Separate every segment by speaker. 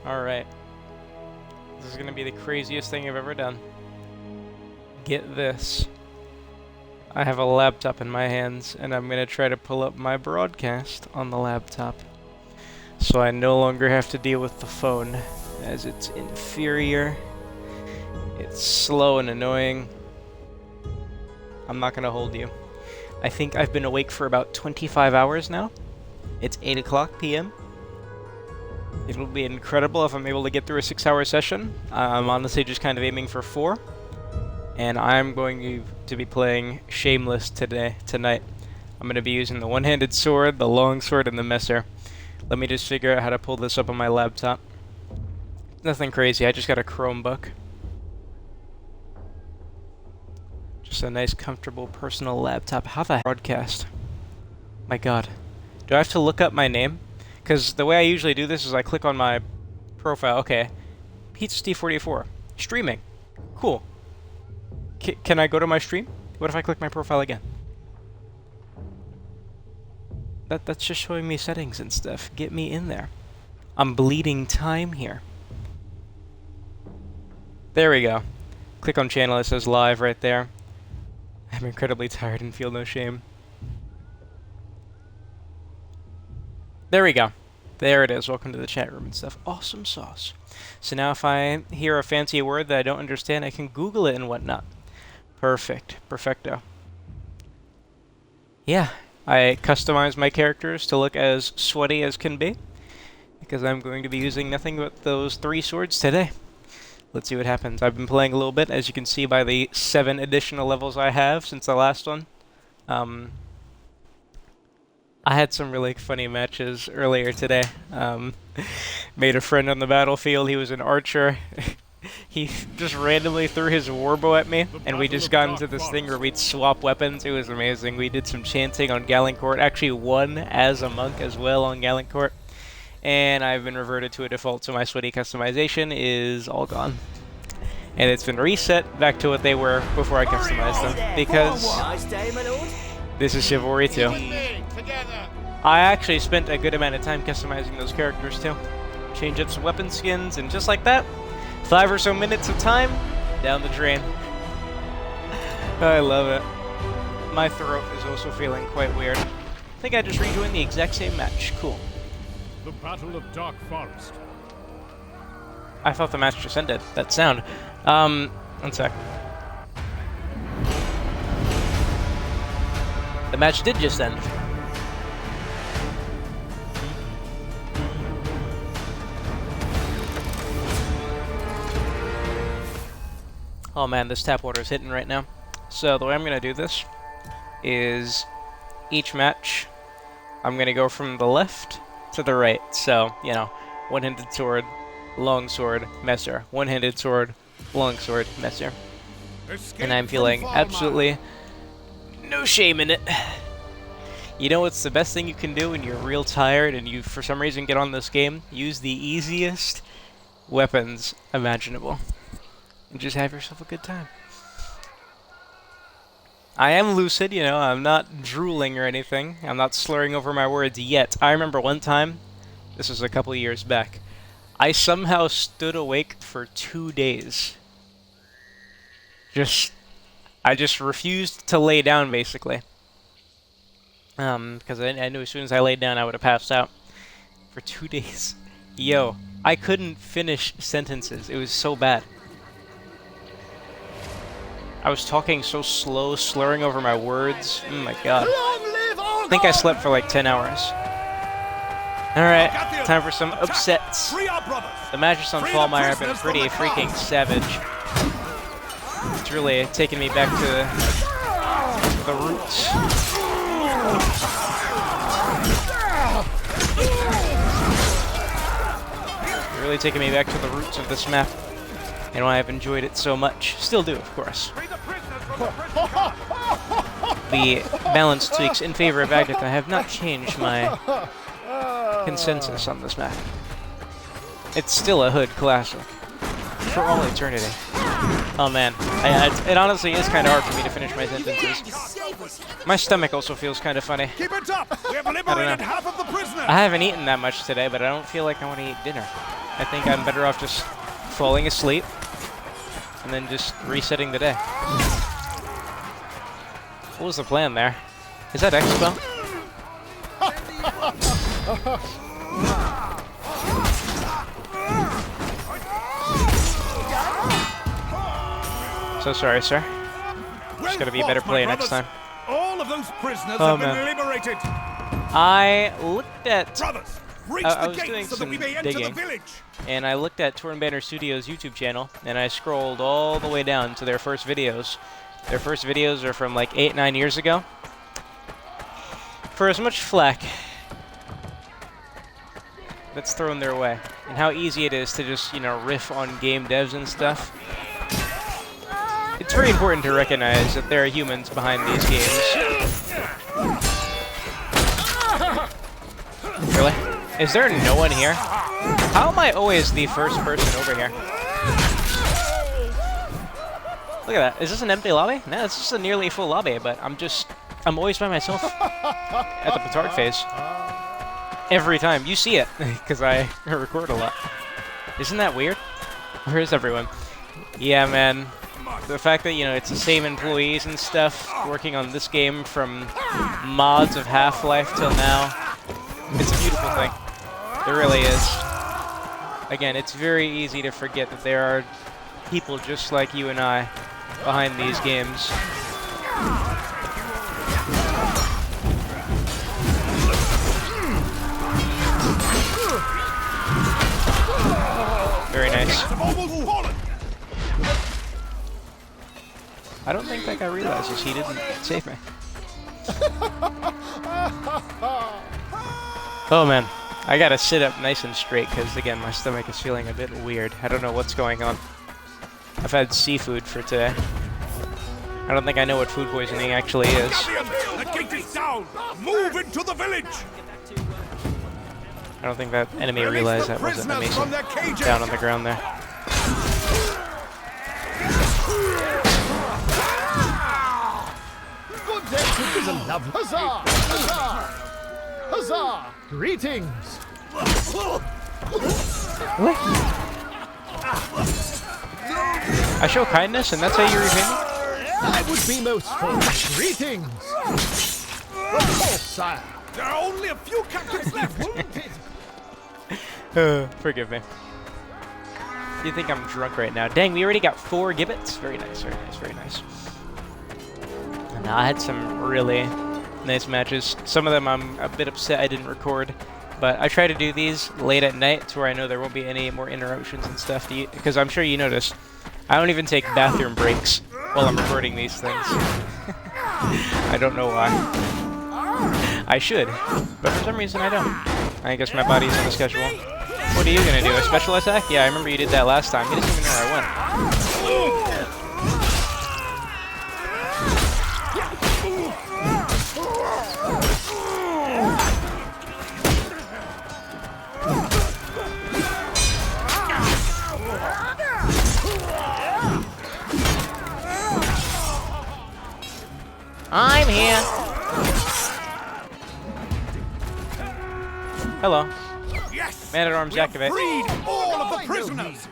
Speaker 1: Alright. This is gonna be the craziest thing I've ever done. Get this. I have a laptop in my hands, and I'm gonna try to pull up my broadcast on the laptop. So I no longer have to deal with the phone, as it's inferior. It's slow and annoying. I'm not gonna hold you. I think I've been awake for about 25 hours now. It's 8 o'clock p.m. It'll be incredible if I'm able to get through a 6-hour session. I'm honestly just kind of aiming for 4. And I'm going to be playing Shameless tonight. I'm going to be using the one-handed sword, the long sword, and the messer. Let me just figure out how to pull this up on my laptop. Nothing crazy, I just got a Chromebook. Just a nice, comfortable, personal laptop. How the broadcast? My god. Do I have to look up my name? Because the way I usually do this is I click on my profile. Okay. PeteSteve44. Streaming. Cool. Can I go to my stream? What if I click my profile again? That's just showing me settings and stuff. Get me in there. I'm bleeding time here. There we go. Click on channel, it says live right there. I'm incredibly tired and feel no shame. There we go. There it is. Welcome to the chat room and stuff. Awesome sauce. So now if I hear a fancy word that I don't understand, I can Google it and whatnot. Perfect. Perfecto. Yeah, I customized my characters to look as sweaty as can be, because I'm going to be using nothing but those 3 swords today. Let's see what happens. I've been playing a little bit, as you can see by the 7 additional levels I have since the last one. I had some really funny matches earlier today. Made a friend on the battlefield. He was an archer. He just randomly threw his warbow at me, and we just got into this thing where we'd swap weapons. It was amazing. We did some chanting on Galencourt. Actually won as a monk as well on Galencourt. And I've been reverted to a default, so my sweaty customization is all gone. And it's been reset back to what they were before I customized them, because this is Chivalry 2. I actually spent a good amount of time customizing those characters too. Change up some weapon skins, and just like that, 5 or so minutes of time, down the drain. I love it. My throat is also feeling quite weird. I think I just rejoined the exact same match. Cool.
Speaker 2: The Battle of Dark Forest.
Speaker 1: I thought the match just ended. That sound. One sec. The match did just end. Oh man, this tap water is hitting right now. So the way I'm going to do this is each match, I'm going to go from the left to the right. So, you know, one-handed sword, long sword, messer. One-handed sword, long sword, messer. And I'm feeling absolutely no shame in it. You know what's the best thing you can do when you're real tired and you for some reason get on this game? Use the easiest weapons imaginable. And just have yourself a good time. I am lucid, you know, I'm not drooling or anything. I'm not slurring over my words yet. I remember one time, this was a couple years back, I somehow stood awake for 2 days. I just refused to lay down, basically. Because I knew as soon as I laid down, I would have passed out. For 2 days. Yo, I couldn't finish sentences. It was so bad. I was talking so slow, slurring over my words. Oh my god. I think I slept for like 10 hours. Alright, time for some upsets. The matches on Fallmeyer have been pretty freaking savage. It's really taken me back to the roots. Really taking me back to the roots of this map. And why I've enjoyed it so much. Still do, of course. The balance tweaks in favor of Agdaka have not changed my consensus on this map. It's still a Hood classic. For all eternity. Oh man, it honestly is kind of hard for me to finish my sentences. My stomach also feels kind of funny.
Speaker 2: Keep it up. We have liberated half of the prisoners.
Speaker 1: I haven't eaten that much today, but I don't feel like I want to eat dinner. I think I'm better off just falling asleep and then just resetting the day. What was the plan there? Is that Expo? So sorry, sir. Just gotta be a better player next time.
Speaker 2: All of those prisoners
Speaker 1: Oh,
Speaker 2: have been
Speaker 1: man.
Speaker 2: liberated.
Speaker 1: I looked at...
Speaker 2: Brothers, reach
Speaker 1: I
Speaker 2: the
Speaker 1: was doing
Speaker 2: gate so that we
Speaker 1: some
Speaker 2: may enter the
Speaker 1: digging.
Speaker 2: village.
Speaker 1: And I looked at Torn Banner Studios' YouTube channel, and I scrolled all the way down to their first videos. Their first videos are from like 8-9 years ago. For as much flack that's thrown their way, and how easy it is to just, you know, riff on game devs and stuff, it's very important to recognize that there are humans behind these games. Really? Is there no one here? How am I always the first person over here? Look at that. Is this an empty lobby? No, it's just a nearly full lobby, but I'm always by myself at the Petard phase. Every time. You see it, because I record a lot. Isn't that weird? Where is everyone? Yeah, man. The fact that, you know, it's the same employees and stuff working on this game from mods of Half-Life till now, it's a beautiful thing. It really is. Again, it's very easy to forget that there are people just like you and I behind these games. Very nice. I don't think that guy realizes he didn't save me. Oh man, I gotta sit up nice and straight because again my stomach is feeling a bit weird. I don't know what's going on. I've had seafood for today. I don't think I know what food poisoning actually is.
Speaker 2: The gate is down. Move into the village.
Speaker 1: I don't think that enemy realized that wasn't a Mason down on the ground there.
Speaker 3: Good day, citizens of Huzzah! Huzzah! Huzzah! Greetings!
Speaker 1: What? I show kindness and that's how you repay me?
Speaker 3: I would be most forward. Greetings! Of course, sire.
Speaker 2: There are only a few captives left.
Speaker 1: Forgive me. You think I'm drunk right now? Dang, we already got 4 gibbets? Very nice, very nice, very nice. And I had some really nice matches. Some of them I'm a bit upset I didn't record, but I try to do these late at night to where I know there won't be any more interruptions and stuff, because I'm sure you noticed, I don't even take bathroom breaks while I'm recording these things. I don't know why. I should, but for some reason I don't. I guess my body's on the schedule. What are you gonna do? A special attack? Yeah, I remember you did that last time. You didn't even know where I went. I'm here. Hello.
Speaker 2: Yes.
Speaker 1: Man-at-Arms
Speaker 2: We have
Speaker 1: activate.
Speaker 2: freed all of the prisoners.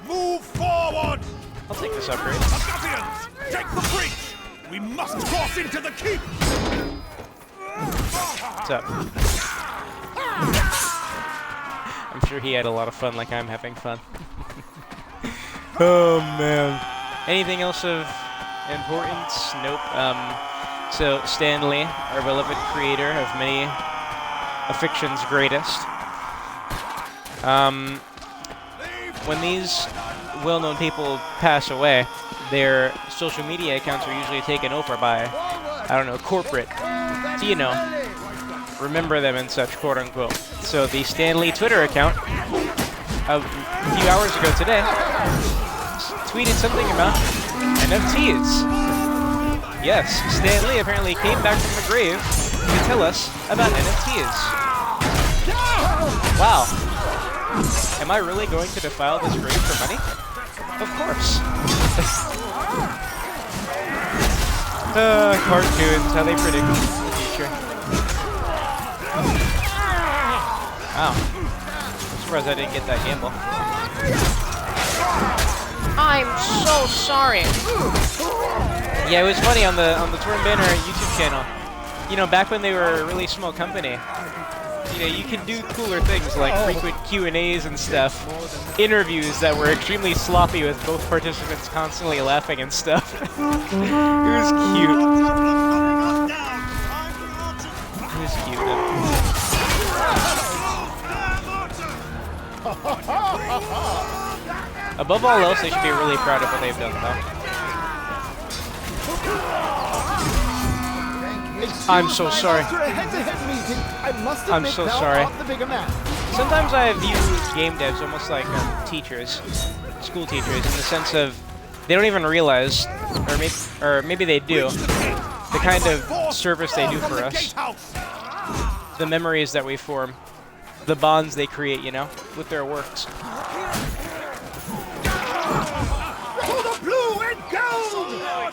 Speaker 2: Move forward.
Speaker 1: I'll take this upgrade.
Speaker 2: Assassins, take the breach. We must cross into the keep.
Speaker 1: What's up? I'm sure he had a lot of fun like I'm having fun. Oh man. Anything else of importance? Nope. So Stan Lee, our beloved creator of many of fiction's greatest. When these well-known people pass away, their social media accounts are usually taken over by, I don't know, corporate, so, you know, remember them and such, quote-unquote. So the Stan Lee Twitter account, a few hours ago today, tweeted something about NFTs. Yes, Stan Lee apparently came back from the grave to tell us about NFTs. Wow. Am I really going to defile this grave for money? Of course. Cartoons, how they predict the future. Wow. surprised I didn't get that gamble.
Speaker 4: I'm so sorry.
Speaker 1: Yeah, it was funny on the Torn Banner YouTube channel. You know, back when they were a really small company, you know, you could do cooler things like frequent Q&As and stuff, interviews that were extremely sloppy with both participants constantly laughing and stuff. It was cute. It was cute. Above all else, they should be really proud of what they've done, though. I'm so sorry.
Speaker 3: After a head-to-head meeting, I must
Speaker 1: I'm
Speaker 3: admit
Speaker 1: so
Speaker 3: thou
Speaker 1: sorry.
Speaker 3: art the bigger man.
Speaker 1: Sometimes I view game devs almost like teachers, school teachers, in the sense of they don't even realize, or maybe they do, the kind of service they do for us, the memories that we form, the bonds they create, you know, with their works.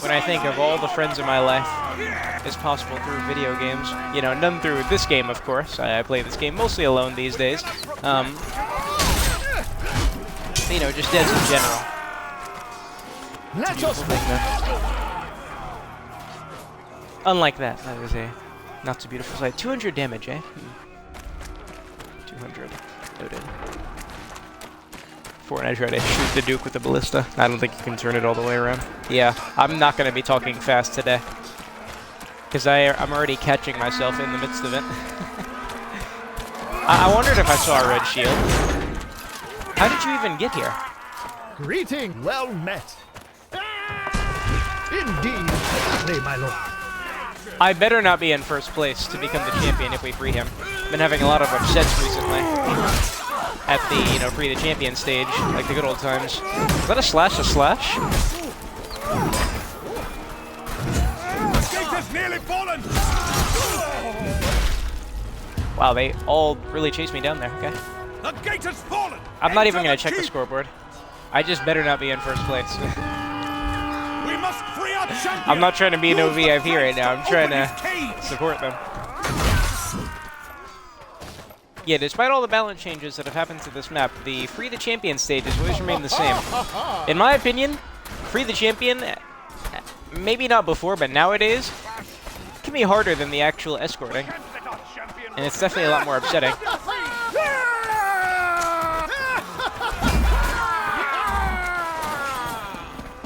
Speaker 1: When I think of all the friends in my life is possible through video games, you know, none through this game, of course. I play this game mostly alone these days. You know, just devs in general.
Speaker 3: Let us
Speaker 1: Unlike that, that is a not so beautiful sight. 200 damage, eh? 200. Noted. Before I try to shoot the Duke with the ballista. I don't think you can turn it all the way around. Yeah, I'm not going to be talking fast today. Because I'm already catching myself in the midst of it. I wondered if I saw a red shield. How did you even get here?
Speaker 3: greeting. Well met. Indeed, my lord.
Speaker 1: I better not be in first place to become the champion if we free him. Been having a lot of upsets recently. At the, you know, free the champion stage, like the good old times. Is that a slash?
Speaker 2: The gate has nearly fallen.
Speaker 1: Wow, they all really chased me down there, okay.
Speaker 2: The gate has fallen.
Speaker 1: I'm not even
Speaker 2: Enter
Speaker 1: going to check the
Speaker 2: keep.
Speaker 1: scoreboard. I just better not be in first place.
Speaker 2: We must free our champion.
Speaker 1: I'm not trying to be no
Speaker 2: Use the
Speaker 1: VIP right
Speaker 2: flames
Speaker 1: now, I'm trying
Speaker 2: open
Speaker 1: to
Speaker 2: his cage.
Speaker 1: support them. Yeah, despite all the balance changes that have happened to this map, the Free the Champion stage has always remained the same. In my opinion, Free the Champion, maybe not before, but nowadays, can be harder than the actual escorting. And it's definitely a lot more upsetting.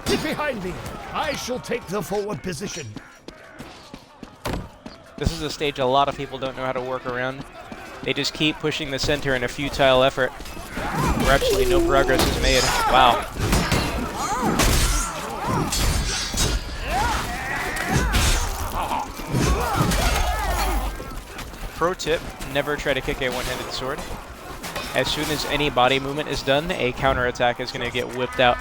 Speaker 3: Get behind me. I shall take the forward position.
Speaker 1: This is a stage a lot of people don't know how to work around. They just keep pushing the center in a futile effort, where absolutely no progress is made. Wow. Pro tip, never try to kick a one-handed sword. As soon as any body movement is done, a counterattack is going to get whipped out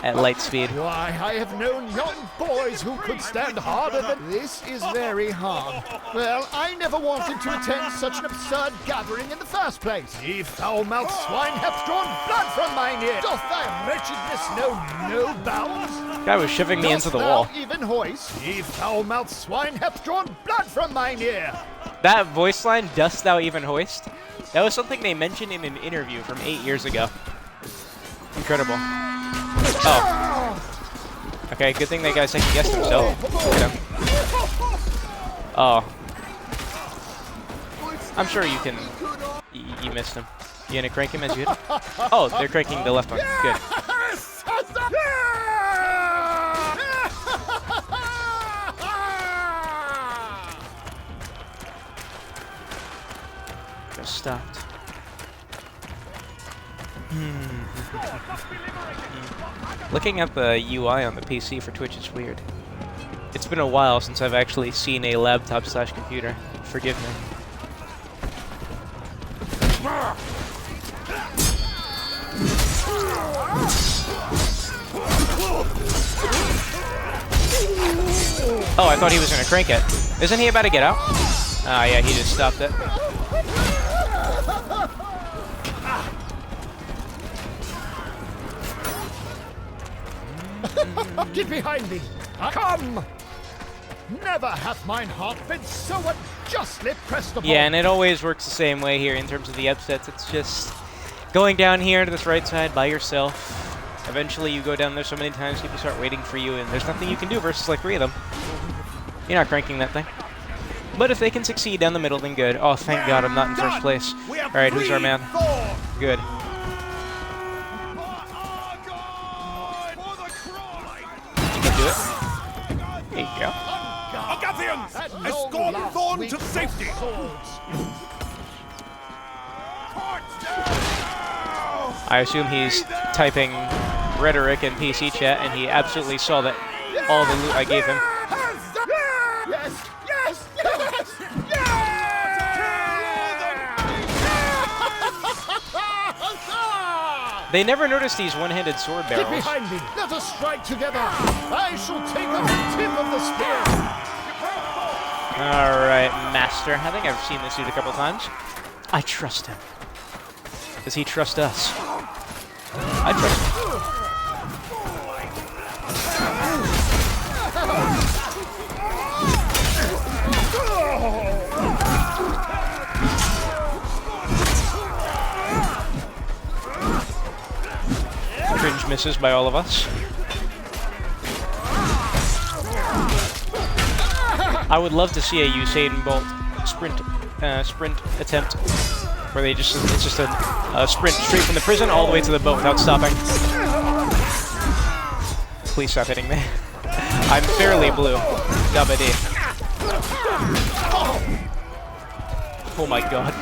Speaker 1: at light speed.
Speaker 3: Why, I have known young boys who could stand harder than this. Is very hard. Well, I never wanted to attend such an absurd gathering in the first place. Ye foul-mouthed swine hath drawn blood from mine ear. Doth thy wretchedness know no bounds?
Speaker 1: Guy was shoving me into the
Speaker 3: Dost
Speaker 1: wall.
Speaker 3: thou even hoist? Ye foul-mouthed swine hath drawn blood from mine ear.
Speaker 1: That voice line, "Dost thou even hoist?" That was something they mentioned in an interview from 8 years ago. Incredible. Oh. Okay, good thing that guy second-guessed himself. Yeah. Oh. I'm sure you can... You missed him. You gonna crank him as you hit him? Oh, they're cranking the left one. Good. Just stopped. Looking at the UI on the PC for Twitch is weird. It's been a while since I've actually seen a laptop/computer. Forgive me. Oh, I thought he was gonna crank it. Isn't he about to get out? Ah, yeah, he just stopped it.
Speaker 3: Get behind me. Come. Never hath mine heart been so unjustly pressed upon.
Speaker 1: Yeah, and it always works the same way here in terms of the upsets. It's just going down here to this right side by yourself. Eventually you go down there so many times, people start waiting for you, and there's nothing you can do versus like 3 of them. You're not cranking that thing. But if they can succeed down the middle, then good. Oh, thank God I'm not in first place. Alright, who's our man? Good. You can do it. There you go.
Speaker 2: Agathians, escort Thorn to safety.
Speaker 1: I assume he's typing rhetoric in PC chat, and he absolutely saw that all the loot I gave him.
Speaker 3: Yes, yes, yes, yes!
Speaker 1: They never noticed these one-handed sword
Speaker 3: Get
Speaker 1: barrels.
Speaker 3: behind me. Let us strike together. I shall take up the tip of the spear.
Speaker 1: Alright, Master. I think I've seen this dude a couple times. I trust him. Does he trust us? I trust him. Cringe misses by all of us. I would love to see a Usain Bolt sprint attempt where they it's just a sprint straight from the prison all the way to the boat without stopping. Please stop hitting me. I'm fairly blue. Dabba-dee. Oh my God.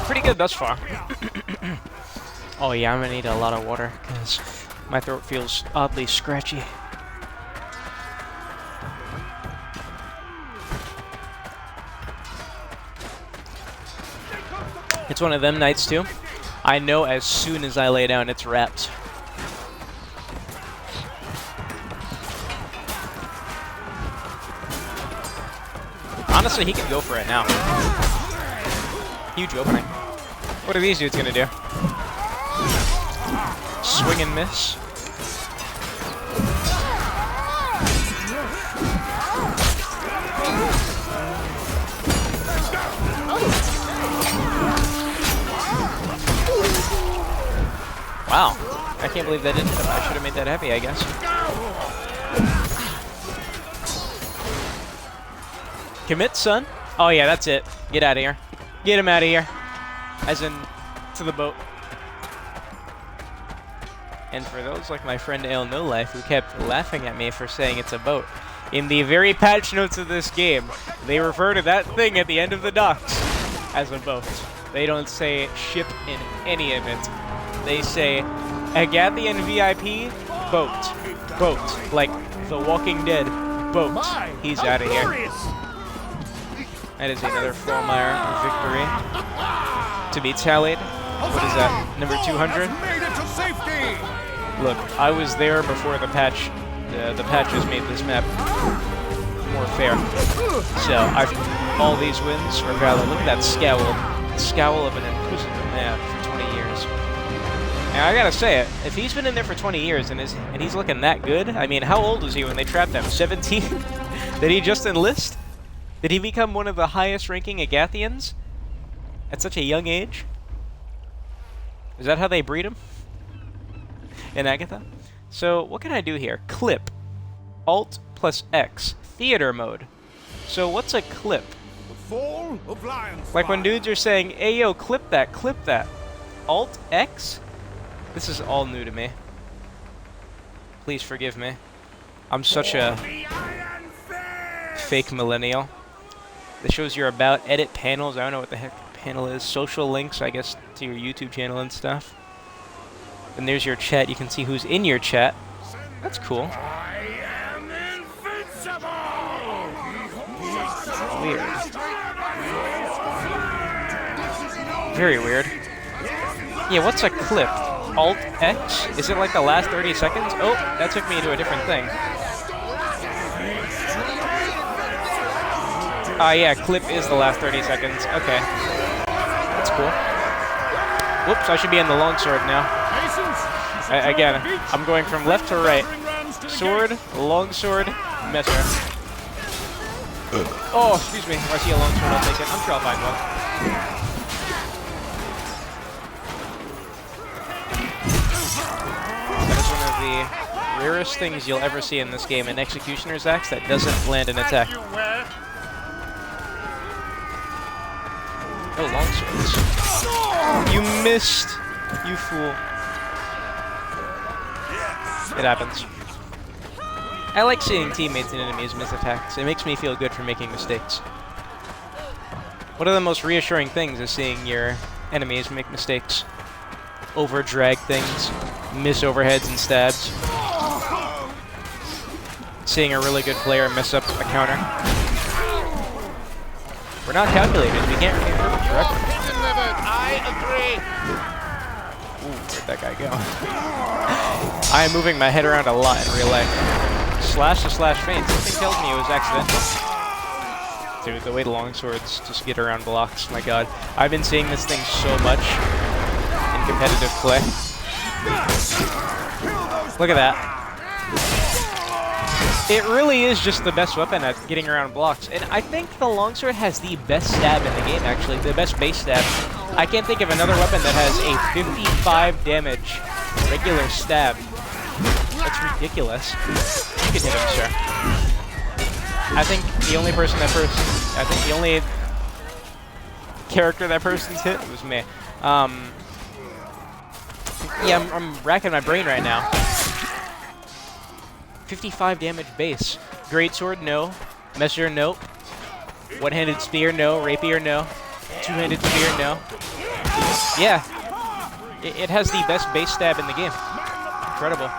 Speaker 1: Pretty good thus far. Oh yeah, I'm gonna need a lot of water because my throat feels oddly scratchy. It's one of them nights too. I know as soon as I lay down, it's wrapped. Honestly, he can go for it now. Huge opening. What are these dudes gonna do? Swing and miss. Wow. I can't believe that didn't hit him. I should have made that heavy, I guess. Commit, son. Oh yeah, that's it. Get out of here. Get him out of here. As in, to the boat. And for those like my friend Ale No Life who kept laughing at me for saying it's a boat, in the very patch notes of this game, they refer to that thing at the end of the docks as a boat. They don't say ship in any of it. They say Agathian VIP boat. Boat. Like The Walking Dead boat. He's out of here. That is another Frohmeyer victory to be tallied. What is that? Number 200? Look, I was there before the patch. The patches made this map more fair. So, all these wins are valid. Look at that scowl. The scowl of an imprisoned man for 20 years. And I gotta say it, if he's been in there for 20 years and he's looking that good, I mean, how old was he when they trapped him? 17? Did he just enlist? Did he become one of the highest ranking Agathians at such a young age? Is that how they breed him? In Agatha? So, what can I do here? Clip. Alt plus X. Theater mode. So, what's a clip?
Speaker 2: The fall of lions.
Speaker 1: Like when dudes are saying, hey yo, clip that, clip that. Alt X? This is all new to me. Please forgive me. I'm such a fake millennial. This shows your about, edit panels. I don't know what the heck panel is. Social links, I guess, to your YouTube channel and stuff. And there's your chat. You can see who's in your chat. That's cool.
Speaker 2: I am invincible.
Speaker 1: Weird. Very weird. Yeah, what's a clip? Alt X? Is it like the last 30 seconds? Oh, that took me to a different thing. Yeah, clip is the last 30 seconds. Okay. That's cool. Whoops, I should be in the longsword now. Again, I'm going from left to right. Sword, longsword, messer. Oh, excuse me. If I see a longsword, I'll take it. I'm sure I'll find one. That is one of the rarest things you'll ever see in this game, an Executioner's Axe that doesn't land an attack. Oh, longswords. You missed, you fool. It happens. I like seeing teammates and enemies miss attacks. It makes me feel good for making mistakes. One of the most reassuring things is seeing your enemies make mistakes. Over-drag things, miss overheads and stabs. Seeing a really good player mess up a counter. We're not calculators, we can't remain perfect forever.
Speaker 2: I agree.
Speaker 1: Ooh, where'd that guy go? I am moving my head around a lot in real life. Slash to slash feint. Something tells me it was accidental. Dude, the way the longswords just get around blocks, my god. I've been seeing this thing so much in competitive play. Look at that. It really is just the best weapon at getting around blocks. And I think the longsword has the best stab in the game, actually. The best base stab. I can't think of another weapon that has a 55 damage regular stab. That's ridiculous. You can hit him, sir. I think the only person that I think the only character that person's hit was me. Yeah, I'm racking my brain right now. 55 damage base. Greatsword, no. Messer, no. One-handed spear, no. Rapier, no. Two-handed spear, no. Yeah. It has the best base stab in the game. Incredible.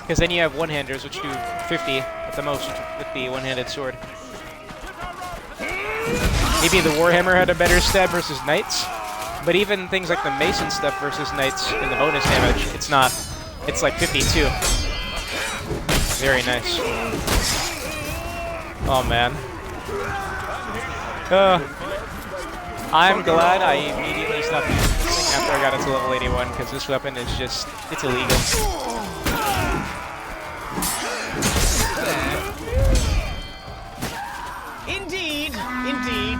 Speaker 1: Because then you have one-handers, which do 50 at the most with the one-handed sword. Maybe the Warhammer had a better stab versus knights, but even things like the Mason stuff versus knights in the bonus damage, it's not. It's like 52. Very nice. Oh man. I'm glad I immediately stopped using this thing after I got it to level 81, because this weapon is just, it's illegal.
Speaker 2: Indeed, indeed.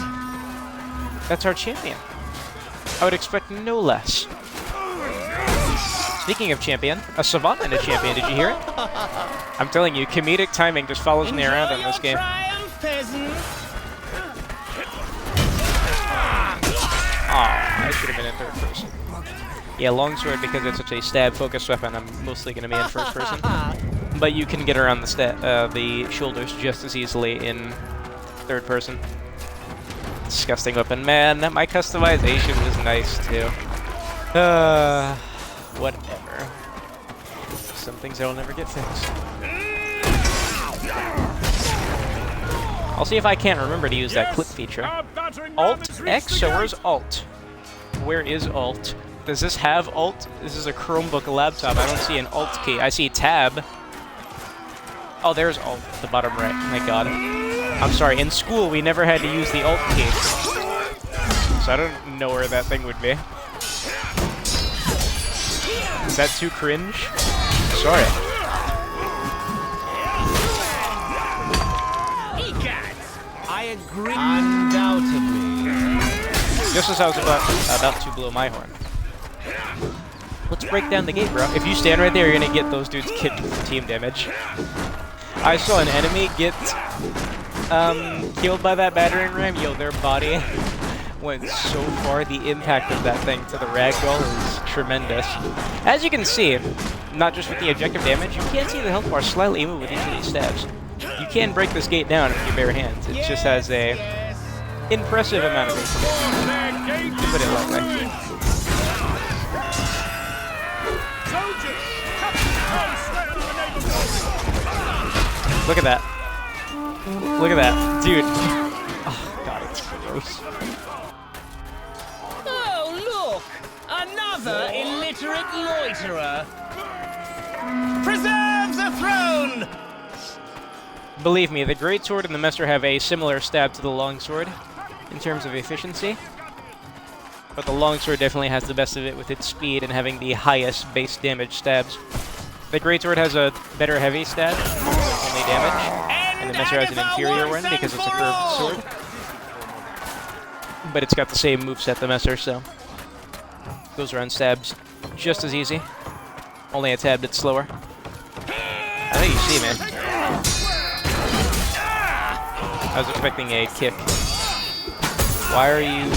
Speaker 1: That's our champion. I would expect no less. Speaking of champion, a savant and a champion, did you hear it? I'm telling you, comedic timing just follows me around in this game. Aw, I should have been in third person. Yeah, longsword, because it's such a stab-focused weapon, I'm mostly going to be in first person. But you can get around the shoulders just as easily in third person. Disgusting weapon. Man, my customization was nice, too. Whatever. Some things that'll never get fixed. I'll see if I can't remember to use that clip feature. Alt X? So where's Alt? Where is Alt? Does this have Alt? This is a Chromebook laptop. I don't see an Alt key. I see Tab. Oh, there's Alt at the bottom right. My god. I'm sorry. In school, we never had to use the Alt key. So I don't know where that thing would be. Is that too cringe? Sorry.
Speaker 2: I agree. Undoubtedly.
Speaker 1: Just as I was about to blow my horn. Let's break down the gate, bro. If you stand right there, you're gonna get those dudes kicked for team damage. I saw an enemy get killed by that battering ram. Yo, their body went so far. The impact of that thing to the ragdoll is tremendous. As you can see, not just with the objective damage, you can see the health bar slightly move with each of these stabs. You can break this gate down with your bare hands. It just has a impressive amount of HP, to put it lightly. Look at that. Look at that. Dude. Oh, God, it's gross.
Speaker 2: Oh, look! Another illiterate loiterer. Preserve the throne!
Speaker 1: Believe me, the greatsword and the Messer have a similar stab to the longsword in terms of efficiency. But the longsword definitely has the best of it with its speed and having the highest base damage stabs. The greatsword has a better heavy stab, only damage, and the Messer has an inferior one because it's a curved sword. But it's got the same moveset, the Messer, so goes around stabs just as easy, only a tad bit slower. I think you see, man. I was expecting a kick. Why are you...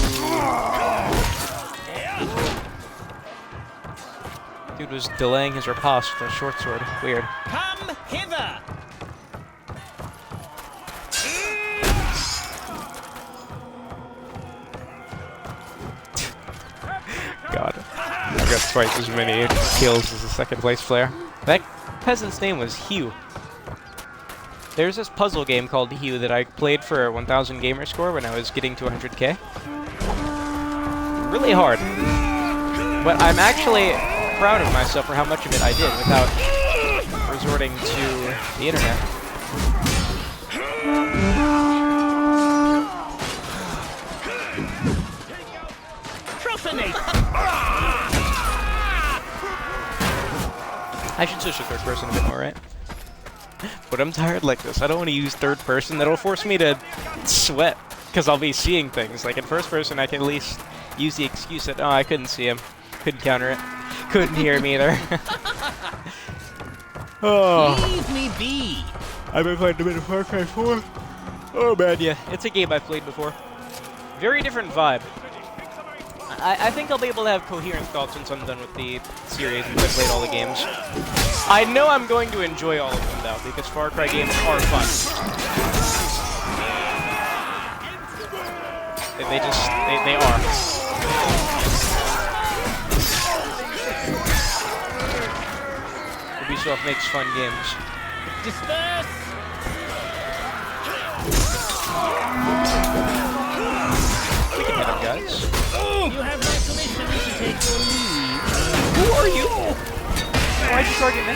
Speaker 1: Dude was delaying his riposte with a short sword. Weird.
Speaker 5: Come hither!
Speaker 1: God. I got twice as many kills as the second place player. That peasant's name was Hugh. There's this puzzle game called Hugh that I played for 1000 gamer score when I was getting to 100k. Really hard. But I'm actually proud of myself for how much of it I did without resorting to the internet. I should switch to third person a bit more, right? But I'm tired like this. I don't want to use third person. That'll force me to sweat, because I'll be seeing things. Like in first person, I can at least use the excuse that, oh, I couldn't see him. Couldn't counter it. Couldn't hear him either. Oh.
Speaker 5: Leave me be!
Speaker 1: I've been playing a bit of Far Cry 4. Oh man, yeah. It's a game I've played before. Very different vibe. I think I'll be able to have coherent thoughts once I'm done with the series and I've played all the games. I know I'm going to enjoy all of them though, because Far Cry games are fun. They are. Ubisoft makes fun games.
Speaker 5: Disperse!
Speaker 1: We can hit them, guys.
Speaker 5: You have my permission to take your leave.
Speaker 1: Who are you? Why'd you target me?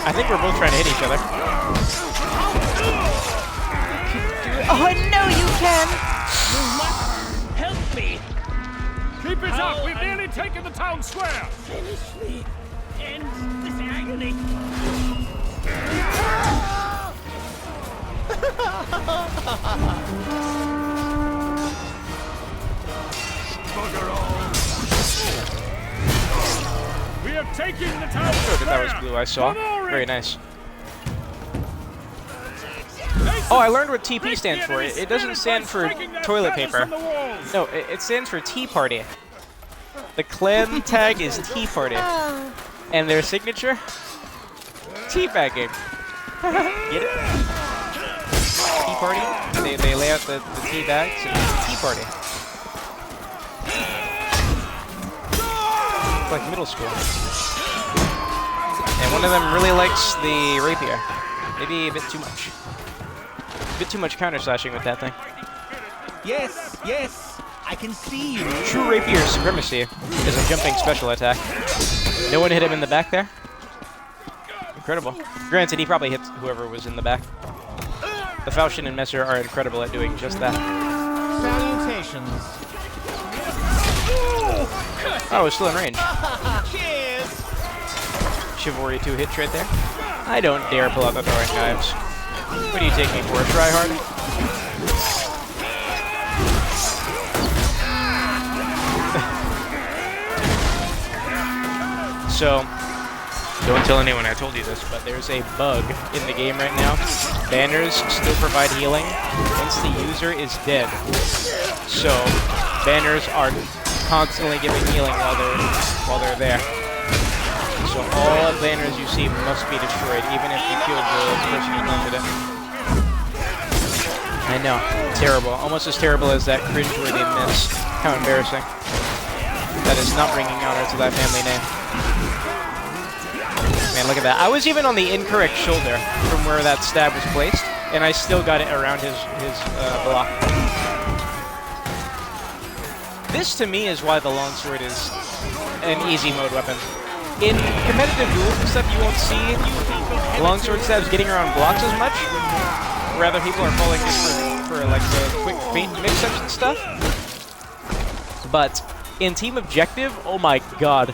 Speaker 1: I think we're both trying to hit each other.
Speaker 4: Oh, no, you can!
Speaker 5: You must help me!
Speaker 2: Keep it up! We've nearly taken the town square!
Speaker 5: Finish me! End this agony!
Speaker 2: Bugger all! We have taken the town
Speaker 1: Sure
Speaker 2: square!
Speaker 1: that was blue, I saw. Very nice.
Speaker 2: Mason,
Speaker 1: Oh, I learned what TP
Speaker 2: break
Speaker 1: stands
Speaker 2: the
Speaker 1: for.
Speaker 2: enemy
Speaker 1: It doesn't
Speaker 2: spirit
Speaker 1: stand
Speaker 2: by
Speaker 1: for
Speaker 2: striking their
Speaker 1: toilet
Speaker 2: feathers
Speaker 1: paper.
Speaker 2: from the walls.
Speaker 1: No, it stands for Tea Party. The clan tag is Tea Party. And their signature? Teabagging. Get it? Tea Party? They lay out the tea bags and it's a tea party. It's like middle school. And one of them really likes the rapier. Maybe a bit too much. A bit too much counter-slashing with that thing.
Speaker 5: Yes, yes, I can see you.
Speaker 1: True rapier supremacy is a jumping special attack. No one hit him in the back there. Incredible. Granted, he probably hit whoever was in the back. The Falchion and Messer are incredible at doing just that.
Speaker 5: Salutations.
Speaker 1: Oh, it's still in range.
Speaker 5: Cheers!
Speaker 1: Chivalry 2 hits right there. I don't dare pull out the throwing knives. What do you take me for, a tryhard? So, don't tell anyone I told you this, but there's a bug in the game right now. Banners still provide healing once the user is dead. So, banners are constantly giving healing while they're there. So all banners you see must be destroyed, even if you killed the person who planted it. I know, terrible. Almost as terrible as that cringeworthy miss. How embarrassing. That is not bringing honor to that family name. Man, look at that. I was even on the incorrect shoulder from where that stab was placed, and I still got it around his block. This, to me, is why the longsword is an easy mode weapon. In competitive duels and stuff, you won't see longsword stabs getting around blocks as much. Rather, people are falling just for like the quick feint mix-ups and stuff. But in team objective, oh my god,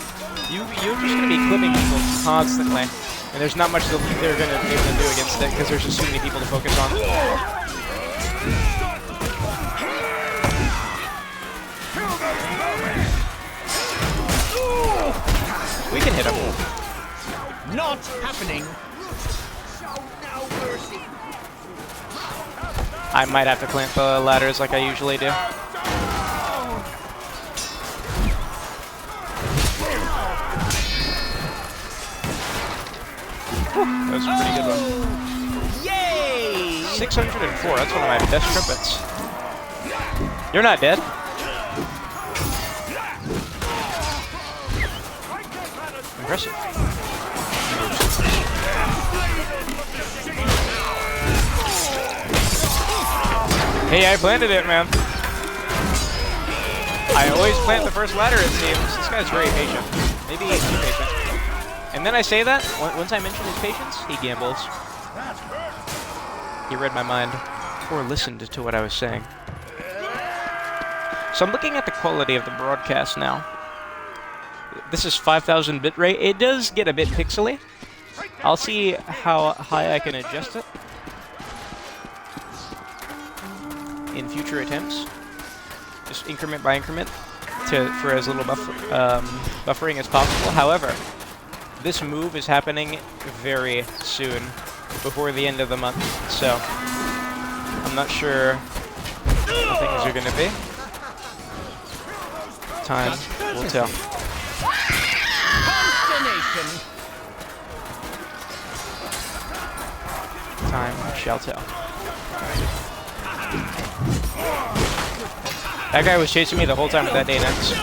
Speaker 1: you're just gonna be clipping people constantly, and there's not much they're gonna be able to do against it because there's just too many people to focus on. We can hit him.
Speaker 5: Not happening.
Speaker 1: I might have to clamp the ladders like I usually do. That was a pretty good one.
Speaker 5: Yay!
Speaker 1: 604, that's one of my best trumpets. You're not dead? Impressive. Hey, I planted it, man. I always plant the first ladder, it seems. This guy's very patient. Maybe he's too patient. And then I say that, once I mention his patience, he gambles. He read my mind, or listened to what I was saying. So I'm looking at the quality of the broadcast now. This is 5,000 bitrate. It does get a bit pixely. I'll see how high I can adjust it in future attempts. Just increment by increment for as little buffering as possible. However, this move is happening very soon, before the end of the month, so I'm not sure what things are going to be. Time will tell. Time shall tell. That guy was chasing me the whole time with that Danex.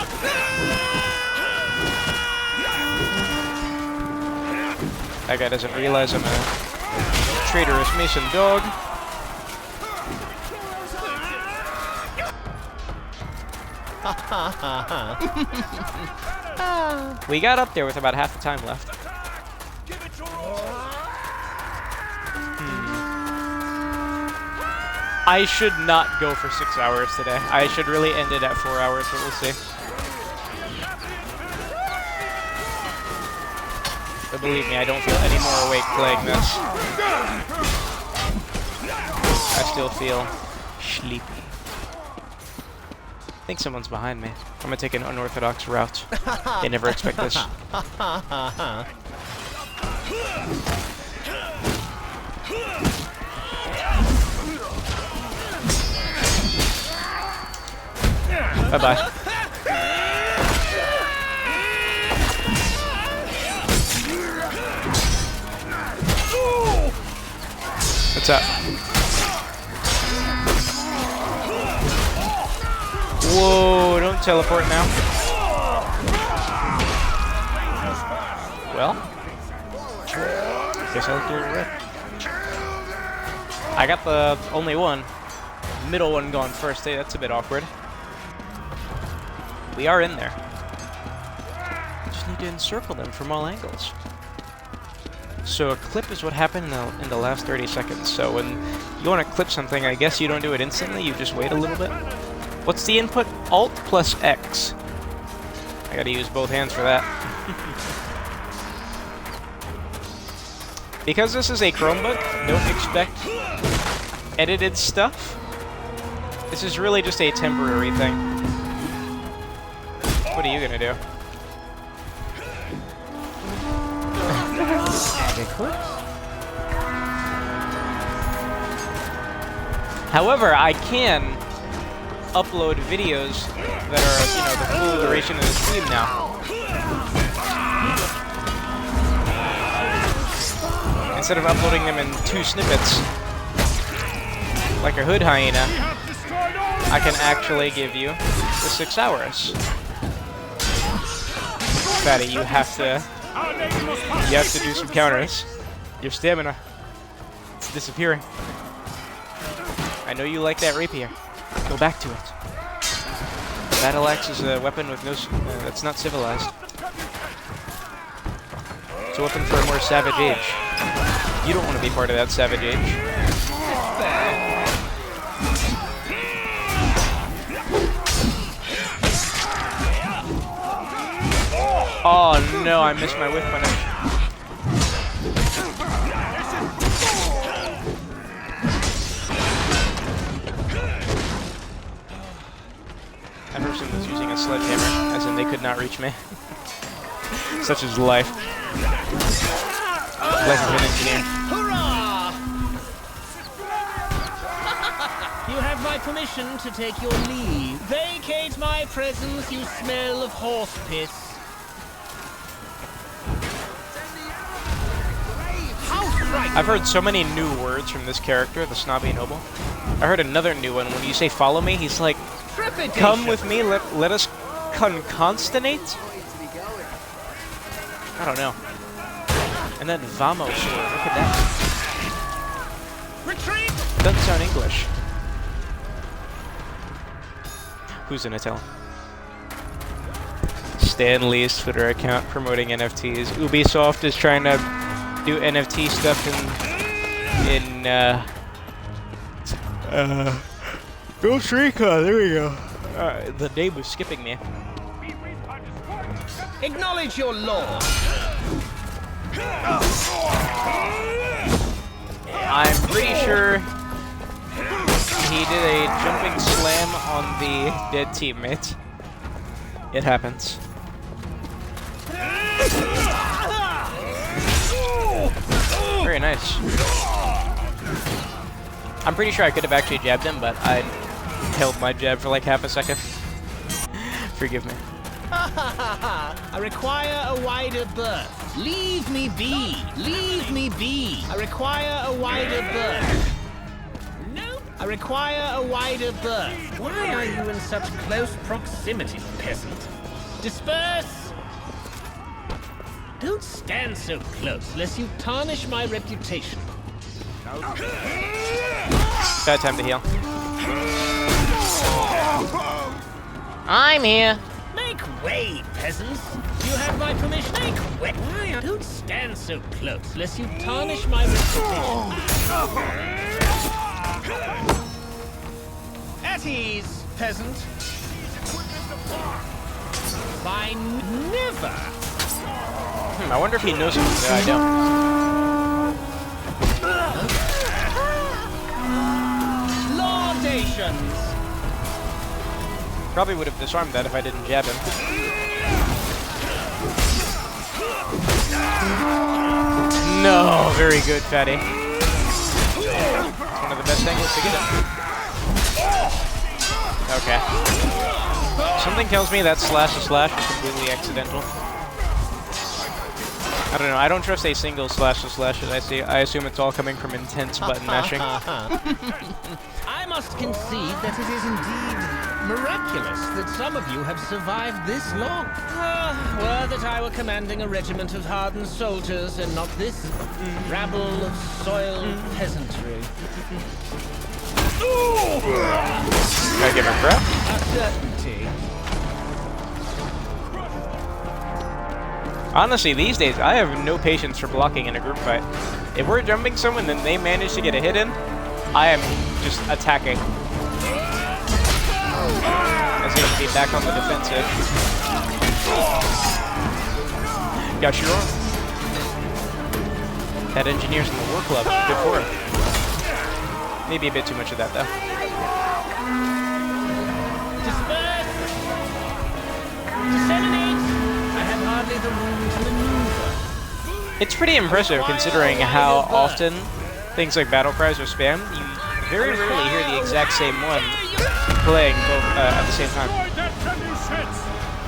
Speaker 1: That guy doesn't realize I'm a traitorous Mason dog. We got up there with about half the time left. I should not go for 6 hours today. I should really end it at 4 hours, but we'll see. But believe me, I don't feel any more awake playing this. I still feel sleepy. I think someone's behind me. I'm gonna take an unorthodox route. They never expect this. Bye-bye. What's up? Whoa, don't teleport now. Well, guess I'll do it red. I got the only one. Middle one gone first. Hey, that's a bit awkward. We are in there. Just need to encircle them from all angles. So a clip is what happened in the last 30 seconds. So when you want to clip something, I guess you don't do it instantly, you just wait a little bit. What's the input? Alt plus X. I gotta use both hands for that. Because this is a Chromebook, don't expect edited stuff. This is really just a temporary thing. What are you gonna do? However, I can upload videos that are, you know, the full duration of the stream now. Instead of uploading them in 2 snippets, like a hood hyena, I can actually give you the 6 hours. Fatty, you have to do some counters. Your stamina, it's disappearing. I know you like that rapier. Go back to it. Battle axe is a weapon with no, that's not civilized. It's a weapon for a more savage age. You don't want to be part of that savage age. Oh no, I missed my whiff punish. That person was using a sledgehammer, as in they could not reach me. Such is life. Life of an engineer.
Speaker 5: Hurrah! You have my permission to take your leave. Vacate my presence, you smell of horse piss.
Speaker 1: I've heard so many new words from this character, the Snobby Noble. I heard another new one. When you say follow me, he's like, come with me, let us consternate? I don't know. And then vamos, look at that.
Speaker 5: Retreat!
Speaker 1: Doesn't sound English. Who's gonna tell? Stan Lee's Twitter account promoting NFTs. Ubisoft is trying to do NFT stuff in Ghost Recon. There we go. The name was skipping me.
Speaker 5: Acknowledge your lord.
Speaker 1: I'm pretty sure he did a jumping slam on the dead teammate. It happens. Very nice. I'm pretty sure I could have actually jabbed him, but I held my jab for like half a second. Forgive me.
Speaker 5: I require a wider berth. Leave me be. Leave me be. I require a wider berth. No. I require a wider berth. Why are you in such close proximity, peasant? Disperse. Don't stand so close, lest you tarnish my reputation.
Speaker 1: Bad time to heal. I'm here.
Speaker 5: Make way, peasants! You have my permission. Make way! Why? Don't stand so close, lest you tarnish my reputation. At ease, peasant. By never.
Speaker 1: I wonder if he knows something that I don't.
Speaker 5: Laudations!
Speaker 1: Probably would have disarmed that if I didn't jab him. No, very good, fatty. It's one of the best angles to get him. Okay. Something tells me that slash to slash is completely accidental. I don't know. I don't trust a single slash to slash that I see. I assume it's all coming from intense button mashing.
Speaker 5: I must concede that it is indeed miraculous that some of you have survived this long. Were that I were commanding a regiment of hardened soldiers and not this rabble of soiled peasantry.
Speaker 1: Gotta give him crap.
Speaker 5: A certainty.
Speaker 1: Honestly, these days, I have no patience for blocking in a group fight. If we're jumping someone and they manage to get a hit in, I am just attacking. That's going to be back on the defensive. Got your arm. That engineer's in the war club. Good for him. Maybe a bit too much of that, though.
Speaker 5: Disperse! Disseminate! I have hardly the room to maneuver.
Speaker 1: It's pretty impressive considering how often things like battle cries are spammed. You very rarely hear the exact same one playing both at the same time.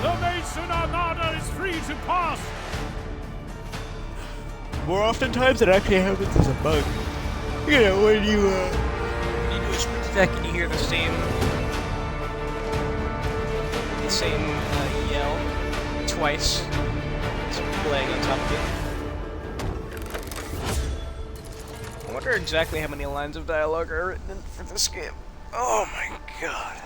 Speaker 2: The Mason Armada is free to pass.
Speaker 1: More oftentimes it actually happens as a bug. You know, when you do a sprint attack and you hear the same yell twice. It's playing on top of it. I wonder exactly how many lines of dialogue are written in for this game. Oh my god.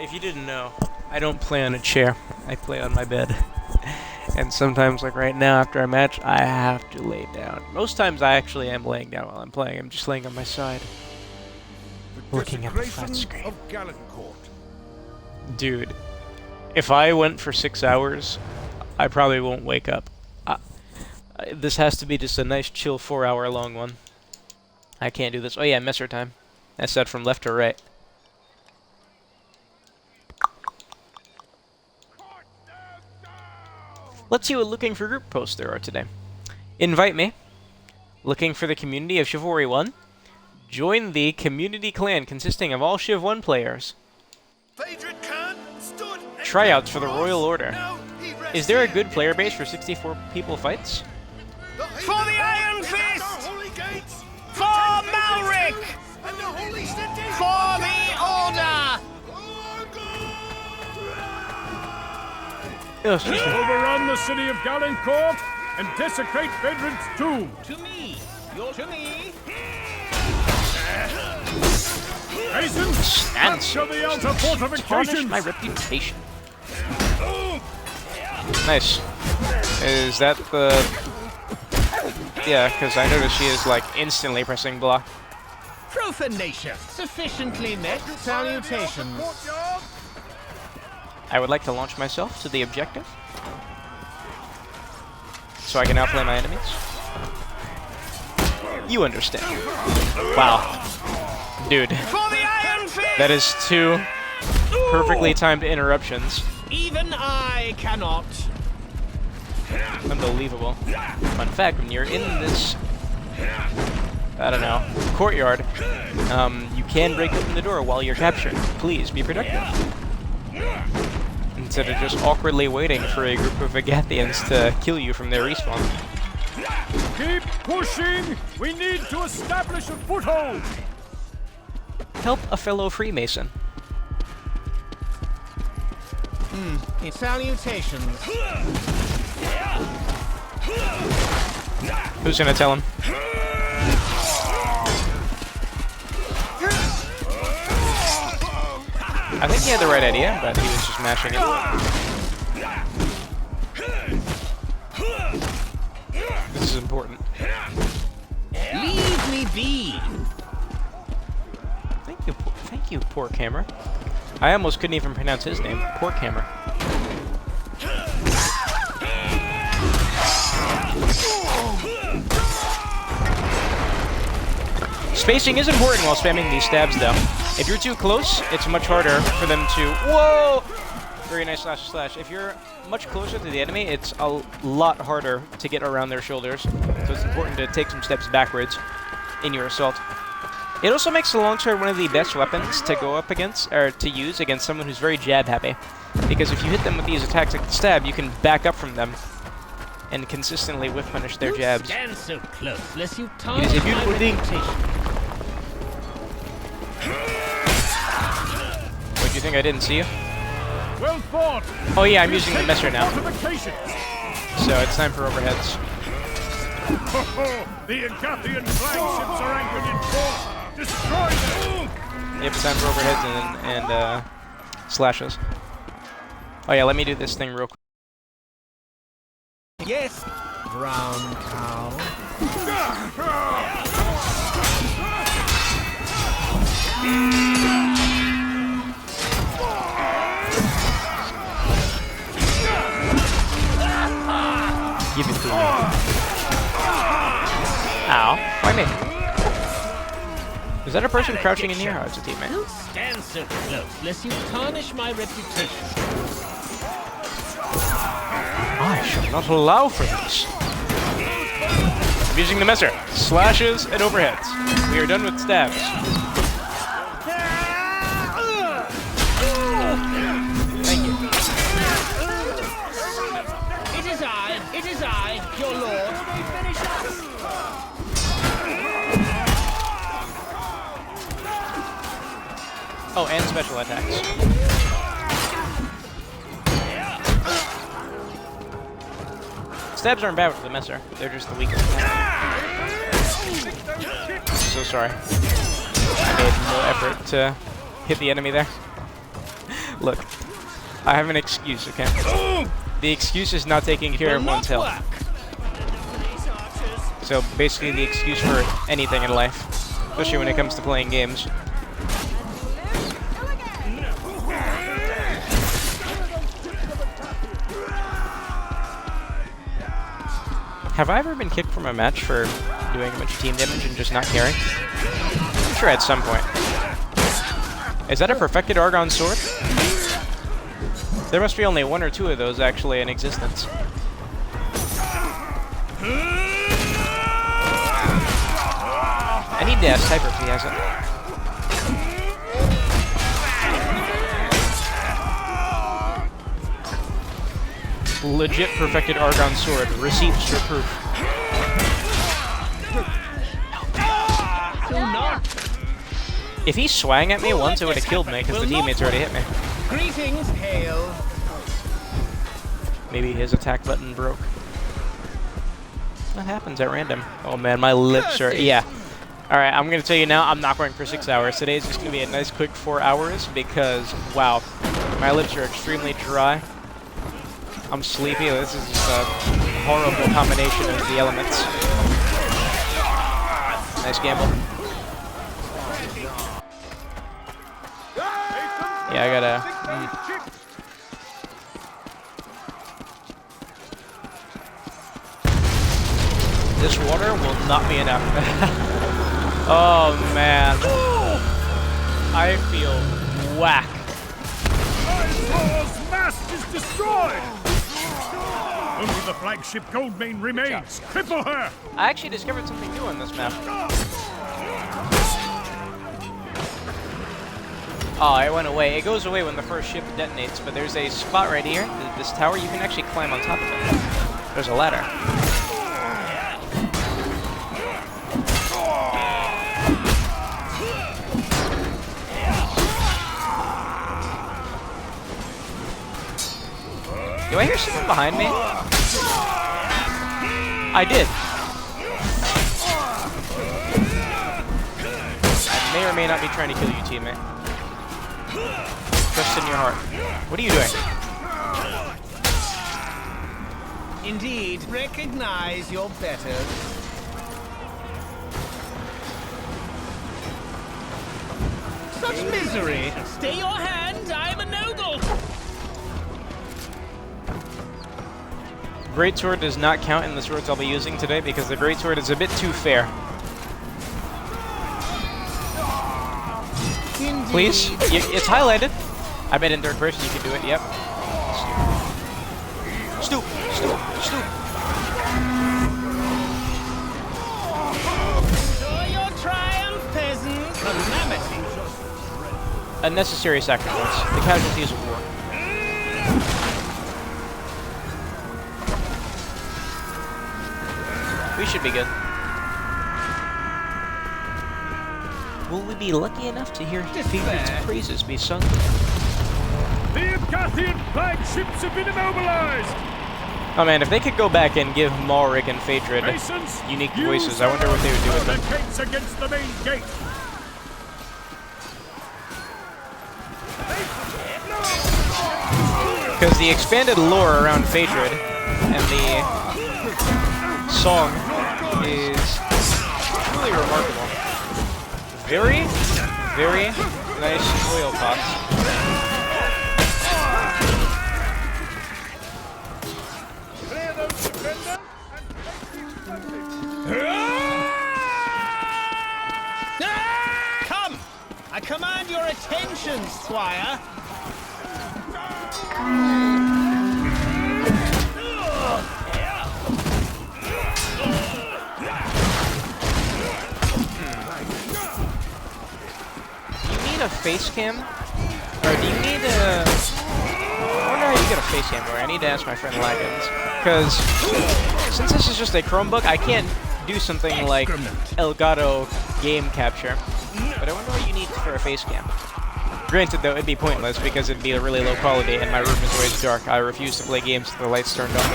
Speaker 1: If you didn't know, I don't play on a chair. I play on my bed. And sometimes, like right now, after a match, I have to lay down. Most times, I actually am laying down while I'm playing. I'm just laying on my side, looking at the flat screen.
Speaker 2: Of Galencourt.
Speaker 1: Dude, if I went for 6 hours, I probably won't wake up. This has to be just a nice, chill 4-hour long one. I can't do this. Oh yeah, Messer time. I said from left to right. Let's see what looking for group posts there are today. Invite me. Looking for the community of Chivalry 1. Join the community clan consisting of all Shiv 1 players. Tryouts for the Royal Order. Is there a good player base for 64 people fights?
Speaker 5: For the Iron Fist! For Malric! For the Order!
Speaker 1: Yes,
Speaker 2: Overrun the city of Galencourt and desecrate Vedran's tomb.
Speaker 5: To me! You're to me!
Speaker 2: Mason, capture the outer
Speaker 1: tarnish
Speaker 2: fortifications.
Speaker 1: my reputation. Nice. Is that the... Yeah, because I noticed she is, like, instantly pressing block.
Speaker 5: Profanation! Sufficiently met. Salutations.
Speaker 1: I would like to launch myself to the objective, so I can outplay my enemies. You understand. Wow. Dude.
Speaker 5: For the Iron Fist!
Speaker 1: That is 2 perfectly timed interruptions.
Speaker 5: Even I cannot.
Speaker 1: Unbelievable. Fun fact, when you're in this, I don't know, courtyard, you can break open the door while you're captured. Please be productive. Instead of just awkwardly waiting for a group of Agathians to kill you from their respawn.
Speaker 2: Keep pushing. We need to establish a foothold.
Speaker 1: Help a fellow Freemason.
Speaker 5: Salutations.
Speaker 1: Who's gonna tell him? I think he had the right idea, but he was just mashing it. This is important.
Speaker 5: Leave me be.
Speaker 1: Thank you, poor camera. I almost couldn't even pronounce his name. Poor camera. Spacing is important while spamming these stabs, though. If you're too close, it's much harder for them to... Whoa! Very nice slash slash. If you're much closer to the enemy, it's a lot harder to get around their shoulders. So it's important to take some steps backwards in your assault. It also makes the longsword one of the best weapons to go up against, or to use against someone who's very jab happy. Because if you hit them with these attacks like the stab, you can back up from them and consistently whiff punish their jabs.
Speaker 5: Stand so close, lest you
Speaker 1: It is a beautiful thing. What, do you think I didn't see you?
Speaker 2: Well fought.
Speaker 1: Oh yeah, I'm using the messer now.
Speaker 2: Fortifications.
Speaker 1: So it's time for overheads.
Speaker 2: The Agathian flagships are anchored in port. Destroy them.
Speaker 1: Yep, it's time for overheads and slashes. Oh yeah, let me do this thing real quick.
Speaker 5: Yes. Brown cow.
Speaker 1: Give it to me. Ow. Why me? Is that a person crouching in here? Oh, it's a teammate.
Speaker 5: Don't stand so close, lest you tarnish my reputation.
Speaker 1: I shall not allow for this. I'm using the messer. Slashes and overheads. We are done with stabs. Thank you.
Speaker 5: It is I, your lord.
Speaker 1: Oh, and special attacks. Stabs aren't bad for the messer. They're just the weaker. So sorry. I made no effort to hit the enemy there. Look, I have an excuse, okay? The excuse is not taking care of one's health. So basically the excuse for anything in life, especially when it comes to playing games. Have I ever been kicked from a match for doing a bunch of team damage and just not caring? I'm sure at some point. Is that a perfected Argon sword? There must be only 1 or 2 of those actually in existence. I need to ask Cyber if he has it. Legit perfected Argon sword. Receipts for proof. If he swang at me once, it would have killed me because the teammates already hit me.
Speaker 5: Greetings, hail.
Speaker 1: Maybe his attack button broke. What happens at random? Oh man, my lips are... Yeah. Alright, I'm going to tell you now, I'm not going for 6 hours. Today is just going to be a nice quick 4 hours because, wow, my lips are extremely dry. I'm sleepy. This is just a horrible combination of the elements. Nice gamble. Yeah, I gotta... This water will not be enough. Oh, man. I feel whack.
Speaker 2: Iron's mast is destroyed! Only the flagship Goldmane remains. Cripple her!
Speaker 1: I actually discovered something new on this map. Oh, it went away. It goes away when the first ship detonates, but there's a spot right here, this tower, you can actually climb on top of it. There's a ladder. Do I hear someone behind me? I did. I may or may not be trying to kill you, teammate. Trust in your heart. What are you doing?
Speaker 5: Indeed, recognize your betters. Such misery! Stay your hand, I'm a noble!
Speaker 1: Greatsword does not count in the swords I'll be using today because the Greatsword is a bit too fair.
Speaker 5: Indeed.
Speaker 1: Please? It's highlighted. I bet in third person you can do it, yep. Stoop. Stoop. Stoop.
Speaker 5: For your triumph, peasant! Calamity!
Speaker 1: Unnecessary sacrifice. The casualties of war. We should be good. Will we be lucky enough to hear Phaedron's praises be sung?
Speaker 2: The Agathian flagships have been immobilized!
Speaker 1: Oh man, if they could go back and give Malric and Phaedron
Speaker 2: Masons,
Speaker 1: unique voices, I wonder what they would do with them.
Speaker 2: the gates against the main gate!
Speaker 1: Because the expanded lore around Phaedron and the song is truly remarkable. Very, very nice oil pots.
Speaker 5: Come! I command your attention, squire!
Speaker 1: A face cam? Or do you need a... I wonder how you get a face cam, or I need to ask my friend Lagans. Because since this is just a Chromebook, I can't do something like Elgato game capture. But I wonder what you need for a face cam. Granted though, it'd be pointless because it'd be a really low quality and my room is always dark. I refuse to play games with the lights turned on.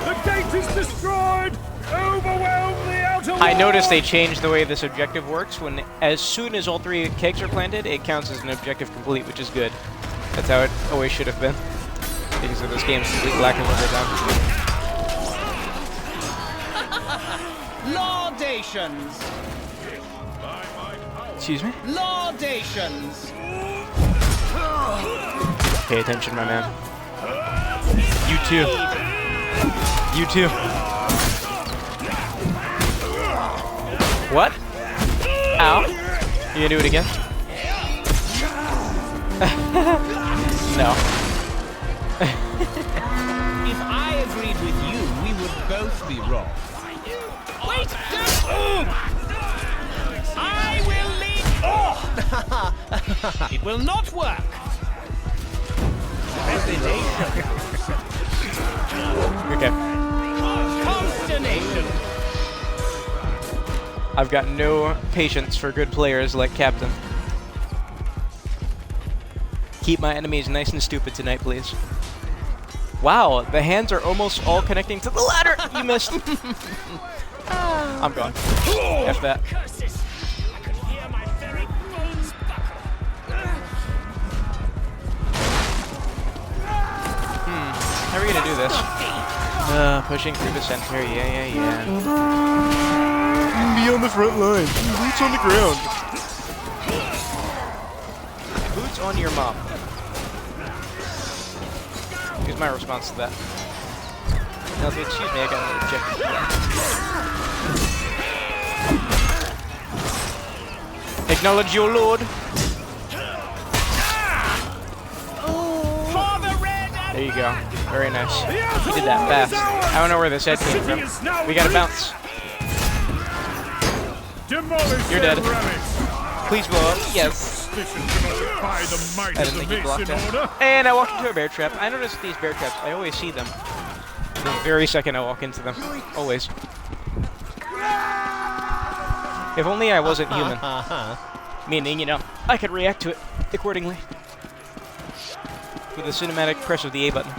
Speaker 2: The gate is destroyed! Overwhelm the outer wall!
Speaker 1: I noticed they changed the way this objective works. When as soon as all 3 kegs are planted, it counts as an objective complete, which is good. That's how it always should have been. because of this game's complete lack of overtime.
Speaker 5: Laudations!
Speaker 1: Excuse me?
Speaker 5: Laudations!
Speaker 1: Pay attention, my man. You too. You too. What? Ow. You gonna do it again? No.
Speaker 5: If I agreed with you, we would both be wrong. Wait! I will lead. Oh! It will not work.
Speaker 1: Okay.
Speaker 5: Consternation.
Speaker 1: I've got no patience for good players like Captain. Keep my enemies nice and stupid tonight, please. Wow, the hands are almost all connecting to the ladder! You missed! I'm gone. F that. How are we gonna do this? Pushing through the center, yeah. Be on the front line. Boots on the ground. Boots on your mom. Here's my response to that. No, excuse me, I got an objection. Acknowledge your lord. There you go. Very nice. He did that fast. I don't know where this head came from. We gotta bounce. You're dead. Please blow up. Yes. I didn't think you blocked that. And I walked into a bear trap. I noticed these bear traps. I always see them the very second I walk into them. Always. If only I wasn't human. Meaning, you know, I could react to it accordingly. With the cinematic press of the A button.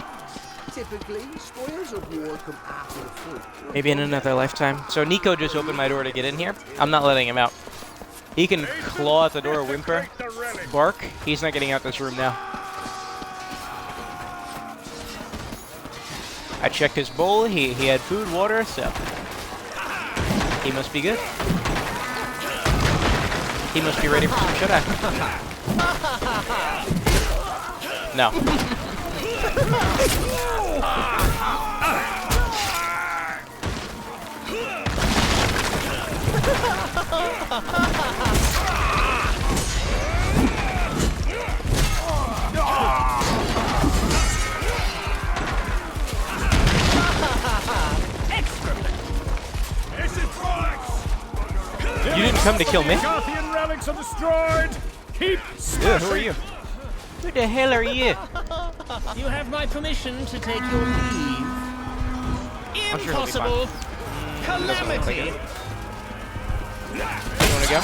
Speaker 6: Typically, spoils of war come after the fruit.
Speaker 1: Maybe in another lifetime. So Nico just opened my door to get in here. I'm not letting him out. He can claw at the door, whimper, bark. He's not getting out this room now. I checked his bowl. He had food, water, so he must be good. He must be ready for some shut-eye. No. You didn't come to kill me.
Speaker 2: Garthian relics are destroyed. Keep
Speaker 1: Yeah, who are you? Who the hell are you?
Speaker 5: You have my permission to take your leave.
Speaker 1: I'm sure he'll be fine.
Speaker 5: Impossible. Calamity.
Speaker 1: You wanna go?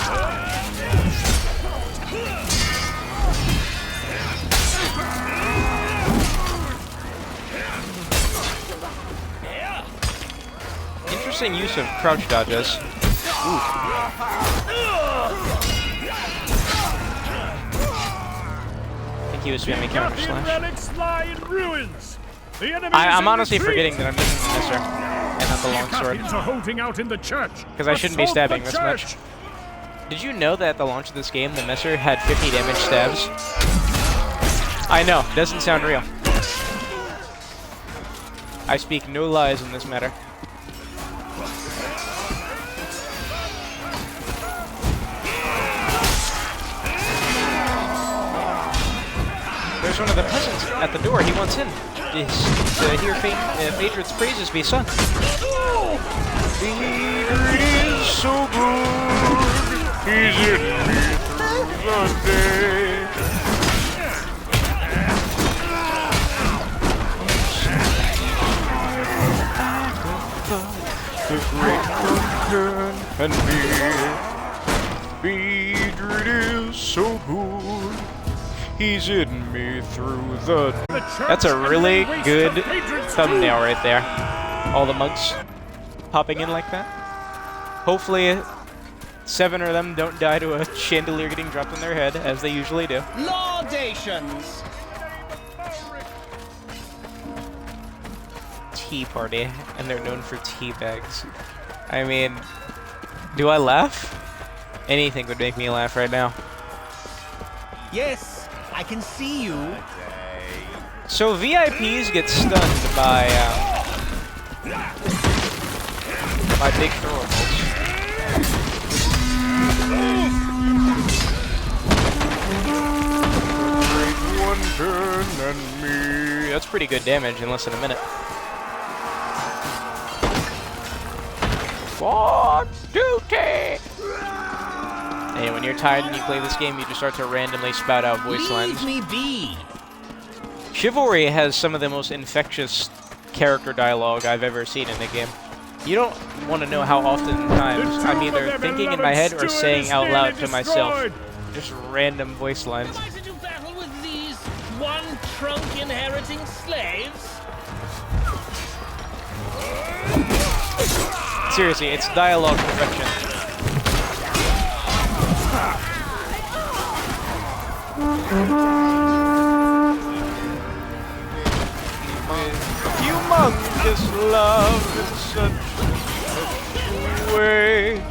Speaker 1: Interesting use of crouch dodges. Ooh. I think he was spamming counter
Speaker 2: Garthian
Speaker 1: slash.
Speaker 2: relics lie in ruins. The enemy
Speaker 1: I'm honestly forgetting that I'm using the Messer and not the longsword.
Speaker 2: Garthians are holding out in the church.
Speaker 1: Because I shouldn't be
Speaker 2: Assault
Speaker 1: stabbing
Speaker 2: the
Speaker 1: this much.
Speaker 2: church.
Speaker 1: Did you know that at the launch of this game, the Messer had 50 damage stabs? I know, doesn't sound real. I speak no lies in this matter. There's one of the peasants at the door. He wants in. To hear Phaedron's praises be sung. Phaedron is so good. He's in me through the day. The great Duncan and me. Phaedron is so good. He's in me through the... That's a really good thumbnail right there. All the mugs popping in like that. Hopefully 7 of them don't die to a chandelier getting dropped on their head, as they usually do.
Speaker 5: Laudations.
Speaker 1: tea party, and they're known for tea bags. I mean, do I laugh? Anything would make me laugh right now.
Speaker 5: Yes, I can see you.
Speaker 1: So VIPs get stunned by big throwables. One turn and me. That's pretty good damage in less than a minute. For duty! And when you're tired and you play this game, you just start to randomly spout out voice lines.
Speaker 5: Leave me be.
Speaker 1: Chivalry has some of the most infectious character dialogue I've ever seen in a game. You don't want to know how oftentimes I'm either thinking in my head or saying out loud to myself just random voice lines.
Speaker 5: Am I to do battle with these one-trunk inheriting slaves?
Speaker 1: Seriously, it's dialogue perfection. Humongous love in such a way.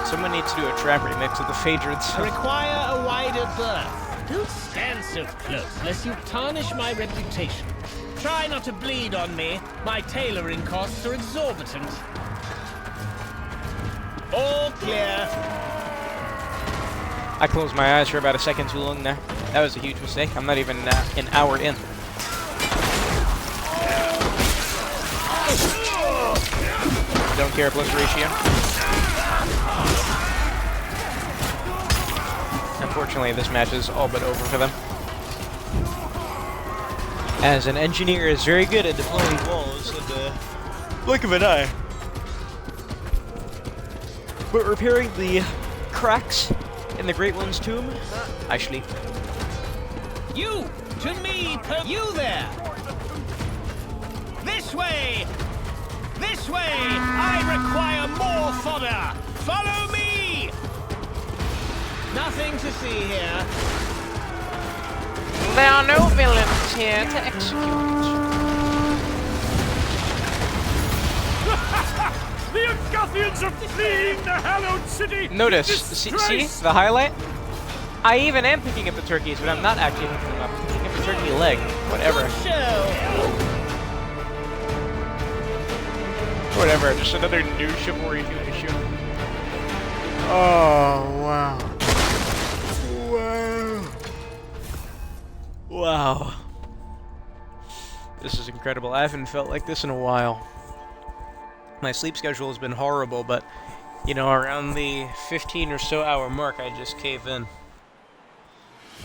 Speaker 1: Someone needs to do a trap remix of the Phaedrids.
Speaker 5: I require a wider berth. Don't stand so close, lest you tarnish my reputation. Try not to bleed on me. My tailoring costs are exorbitant. All clear.
Speaker 1: I closed my eyes for about a second too long there. That was a huge mistake. I'm not even an hour in. Don't care plus ratio. Unfortunately, this match is all but over for them. As an engineer is very good at deploying walls in the blink of an eye. But repairing the cracks in the Great One's tomb, I sleep.
Speaker 5: You! To me! You there! This way! This way! I require more fodder! Follow me! Nothing to see here.
Speaker 1: There are no villains here to execute.
Speaker 2: The Unguthians are fleeing the hallowed city!
Speaker 1: Notice, see the highlight? I even am picking up the turkeys, but I'm not actually picking them up. I'm picking up the turkey leg. Whatever.
Speaker 5: Show.
Speaker 1: Whatever, just another new Chivalry 2 issue. Oh, wow. Wow. Wow. This is incredible. I haven't felt like this in a while. My sleep schedule has been horrible, but, you know, around the 15 or so hour mark, I just cave in.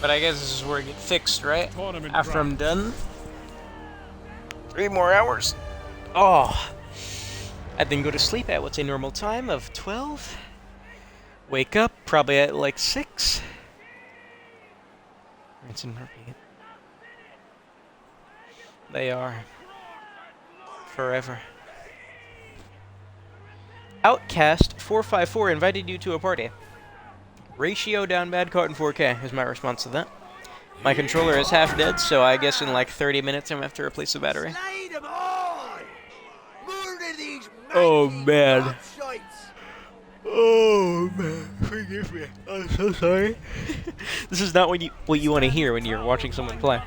Speaker 1: But I guess this is where I get fixed, right? After I'm done. 3 more hours. Oh. I then go to sleep at what's a normal time of 12. Wake up probably at like 6. Rinse and repeat. They are forever. Outcast454 invited you to a party. Ratio down bad caught in 4K is my response to that. My controller is half dead, so I guess in like 30 minutes I'm going to have to replace the battery. Oh man. Oh man, forgive me. I'm so sorry. This is not what you want to hear when you're watching someone play.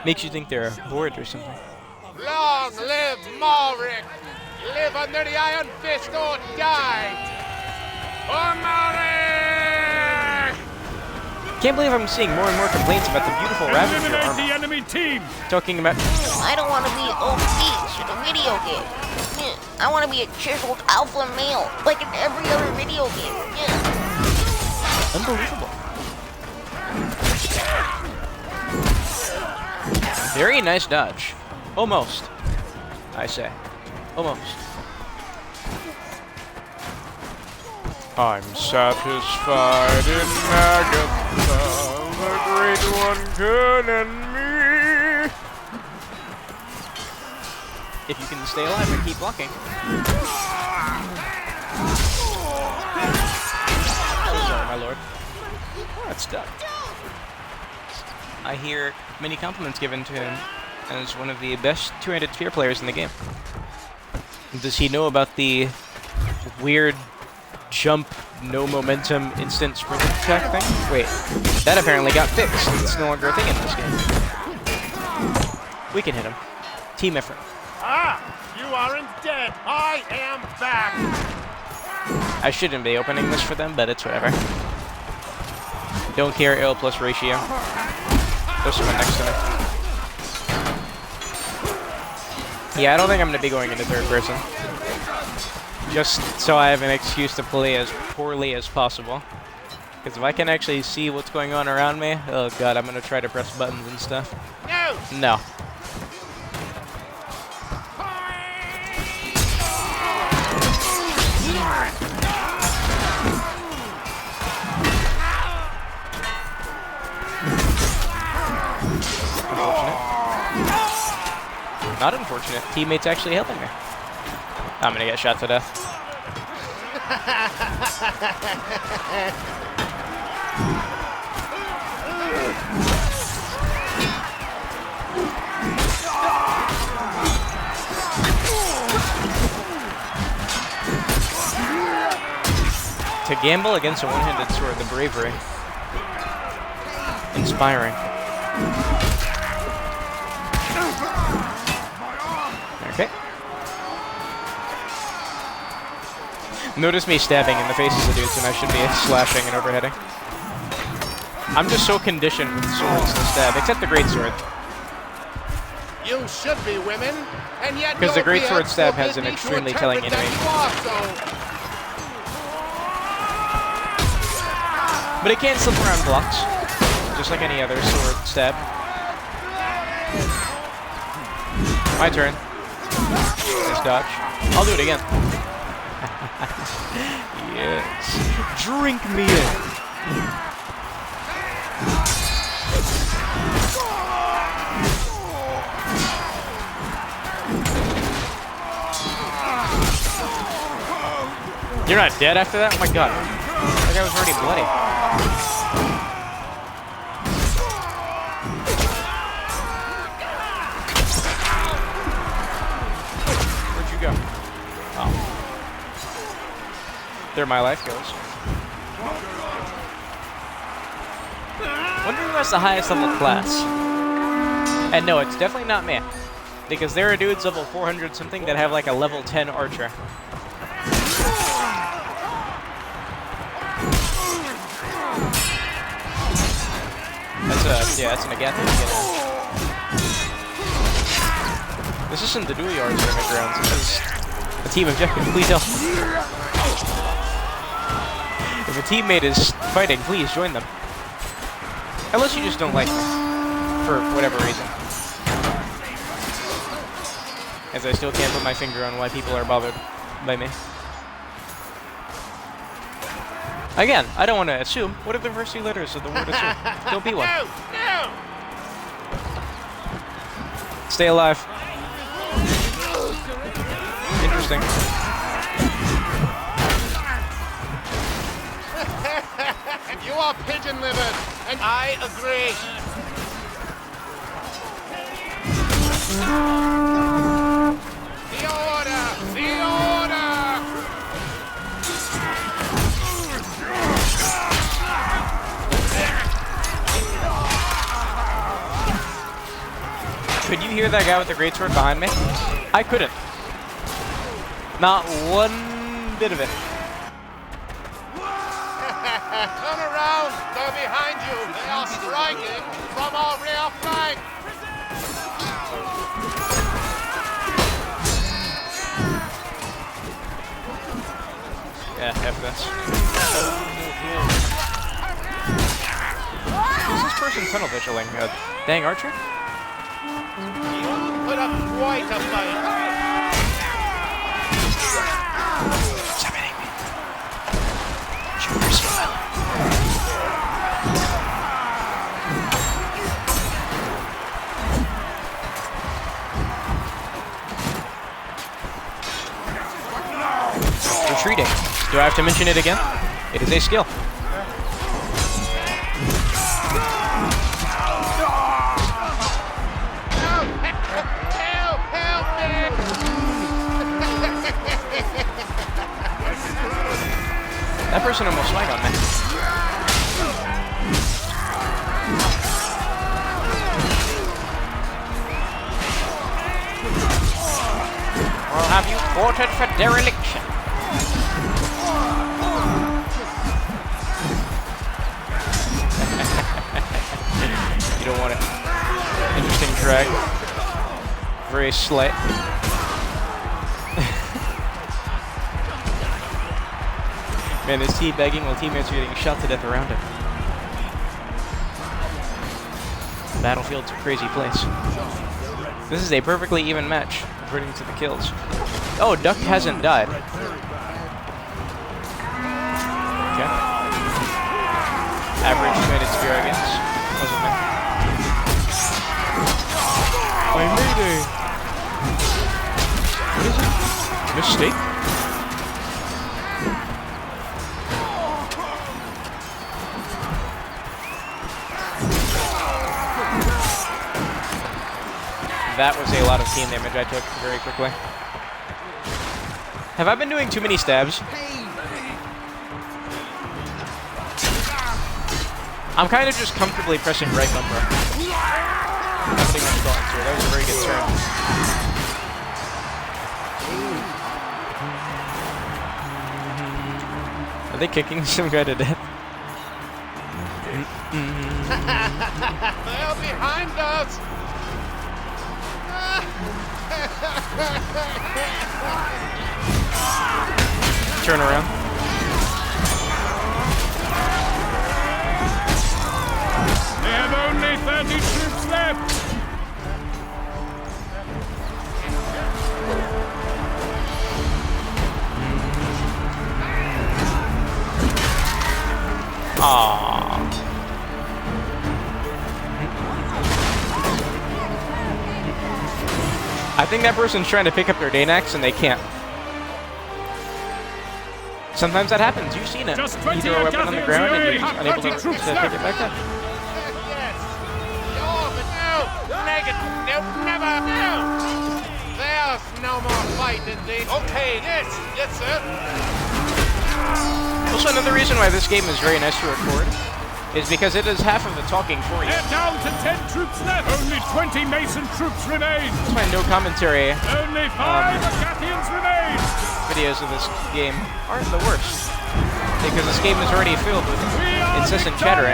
Speaker 1: Makes you think they're bored or something.
Speaker 7: Long live Malric! Live under the iron fist or die! For Malric!
Speaker 1: Can't believe I'm seeing more and more complaints about the beautiful Ravager
Speaker 2: Eliminate
Speaker 1: armor.
Speaker 2: the enemy team!
Speaker 1: Talking about...
Speaker 4: I don't want to be obese in a video game. Yeah, I want to be a chiseled alpha male, like in every other video game. Yeah.
Speaker 1: Unbelievable. Very nice dodge. Almost. I say. Almost. I'm satisfied in Agatha, the Great One can and me. If you can stay alive and keep blocking. So sorry, my lord. Oh, that's done. I hear many compliments given to him as one of the best two-handed spear players in the game. Does he know about the weird jump, no momentum, instant sprint attack thing? Wait, that apparently got fixed. It's no longer a thing in this game. We can hit him. Team effort.
Speaker 7: Ah! You aren't dead! I am back!
Speaker 1: I shouldn't be opening this for them, but it's whatever. Don't care, L plus ratio. There's someone next to me. Yeah, I don't think I'm going to be going into third person. Just so I have an excuse to play as poorly as possible. Because if I can actually see what's going on around me, oh god, I'm going to try to press buttons and stuff.
Speaker 7: No!
Speaker 1: No. Not unfortunate. Teammates actually helping me. I'm gonna get shot to death. To gamble against a one-handed sword, the bravery. Inspiring. Okay. Notice me stabbing in the faces of dudes, and I should be slashing and overheading. I'm just so conditioned with swords to stab, except the greatsword.
Speaker 7: You should be women, and yet
Speaker 1: Because the
Speaker 7: your
Speaker 1: greatsword
Speaker 7: beards
Speaker 1: stab
Speaker 7: forbid
Speaker 1: has an
Speaker 7: me to
Speaker 1: extremely telling
Speaker 7: interpret that
Speaker 1: animation.
Speaker 7: you are so.
Speaker 1: But it can slip around blocks, just like any other sword stab. My turn. Nice dodge. I'll do it again. Yes. Drink me in. You're not dead after that? Oh my god. That guy was already bloody. Where'd you go? Oh. There my life goes. Wonder who has the highest level class. And no, it's definitely not me. Because there are dudes level 400 something that have like a level 10 archer. That's an Agatha to get in. This isn't the dual yard tournament grounds, this is a team objective, please help. If a teammate is fighting, please join them. Unless you just don't like me, for whatever reason. As I still can't put my finger on why people are bothered by me. Again, I don't want to assume. What are the first two letters of the word assume? Don't be one.
Speaker 7: No! No!
Speaker 1: Stay alive. Interesting.
Speaker 7: You are pigeon-livered, and I agree. The order! The order!
Speaker 1: Could you hear that guy with the greatsword behind me? I couldn't. Not one bit of it.
Speaker 7: Turn around! They're behind you! They are striking from our rear flank!
Speaker 1: Yeah, F this. Who's this person tunnel vigiling? Dang archer?
Speaker 7: You put up quite a fight.
Speaker 1: Stop hitting me. Show your smile. Retreating. Do I have to mention it again? It is a skill. That person almost swung on me. I'll have you quartered for dereliction. You don't want it. Interesting drag. Very slight. Man, this teabagging while teammates are getting shot to death around him. Battlefield's a crazy place. This is a perfectly even match, according to the kills. Oh, Duck hasn't died. Okay. Average committed experience. Wasn't there? I made a... What is it? Mistake? That was a lot of team damage I took very quickly. Have I been doing too many stabs? I'm kind of just comfortably pressing right bumper. Nothing much going through. That was a very good turn. Are they kicking some guy to death?
Speaker 7: They're behind us!
Speaker 1: Turn around.
Speaker 2: They have only 30 troops left!
Speaker 1: Aww. I think that person's trying to pick up their Danax and they can't. Sometimes that happens. You've seen it.
Speaker 2: Just
Speaker 1: You
Speaker 2: 20
Speaker 1: throw a weapon on the ground and you're just
Speaker 2: Gathering,
Speaker 1: unable to
Speaker 2: 30 troops
Speaker 1: pick it back up.
Speaker 7: Yes! No, but no! Negative! No, never! No! There's no more fight in this. Okay, yes! Yes, sir!
Speaker 1: Also, another reason why this game is very nice to record is because it does half of the talking for you.
Speaker 2: They're down to 10 troops left! Only 20 Mason troops remain!
Speaker 1: That's why no commentary
Speaker 2: Only 5 Agathians remain!
Speaker 1: videos of this game aren't the worst. Because this game is already filled with incessant chattering.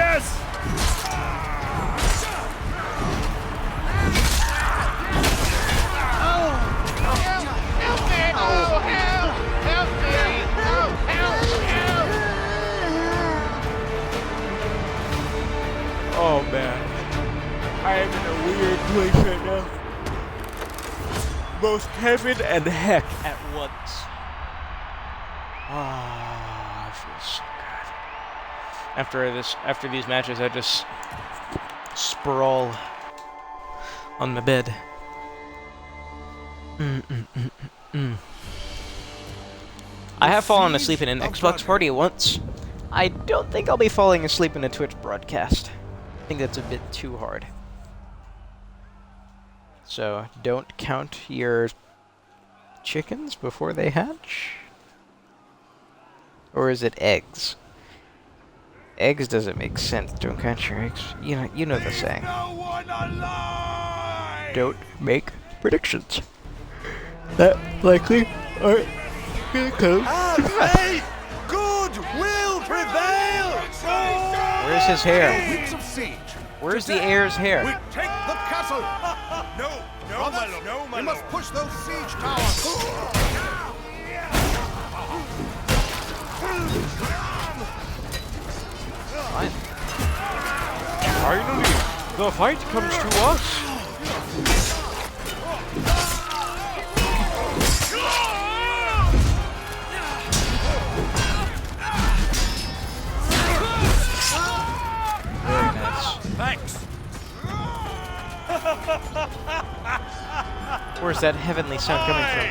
Speaker 7: Help me! Oh, help! Help me! Oh, help! Help!
Speaker 1: Oh man. I am in a weird place right now. Both heaven and heck at once. Ah, I feel so good. After these matches, I just sprawl on my bed. I have fallen asleep in an Xbox party once. I don't think I'll be falling asleep in a Twitch broadcast. I think that's a bit too hard. So, don't count your chickens before they hatch? Or is it eggs? Eggs doesn't make sense. Don't count your eggs. You know the saying. Don't make predictions. That likely are gonna come.
Speaker 6: Good will prevail!
Speaker 1: Where's his hair?
Speaker 6: Weeks of siege.
Speaker 1: Where's the heir's hair?
Speaker 6: We take the castle! No, my lord. No, my lord. We must push those siege towers!
Speaker 1: Fine. Finally, the fight comes to us. Very nice.
Speaker 2: Thanks!
Speaker 1: Where's that heavenly sound coming from?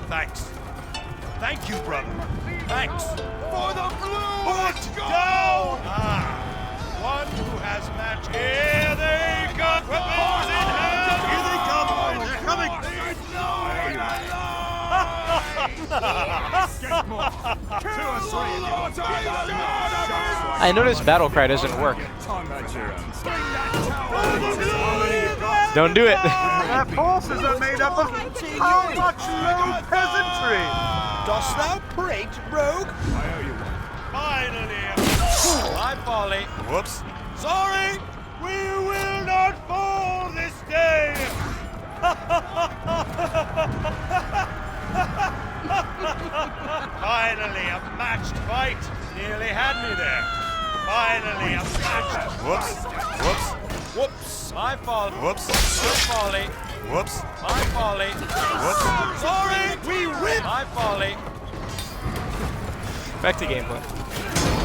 Speaker 2: Thanks. Thank you, brother. Thanks.
Speaker 6: For the blue!
Speaker 2: Let's go! One who has match. Here they come! Weapons in hand! Here they come! They're coming!
Speaker 1: I noticed battle cry doesn't work. Don't do it.
Speaker 6: Their forces are made up of how much low peasantry? Dost thou prate, rogue?
Speaker 7: Finally! My folly. Whoops. Sorry! We will not fall this day! Finally, a matched fight. Nearly had me there. Finally, a matched. Whoops. Whoops. Whoops. My fault. Whoops. My folly. Whoops. My folly. Whoops. Sorry, we win. My folly.
Speaker 1: Back to gameplay.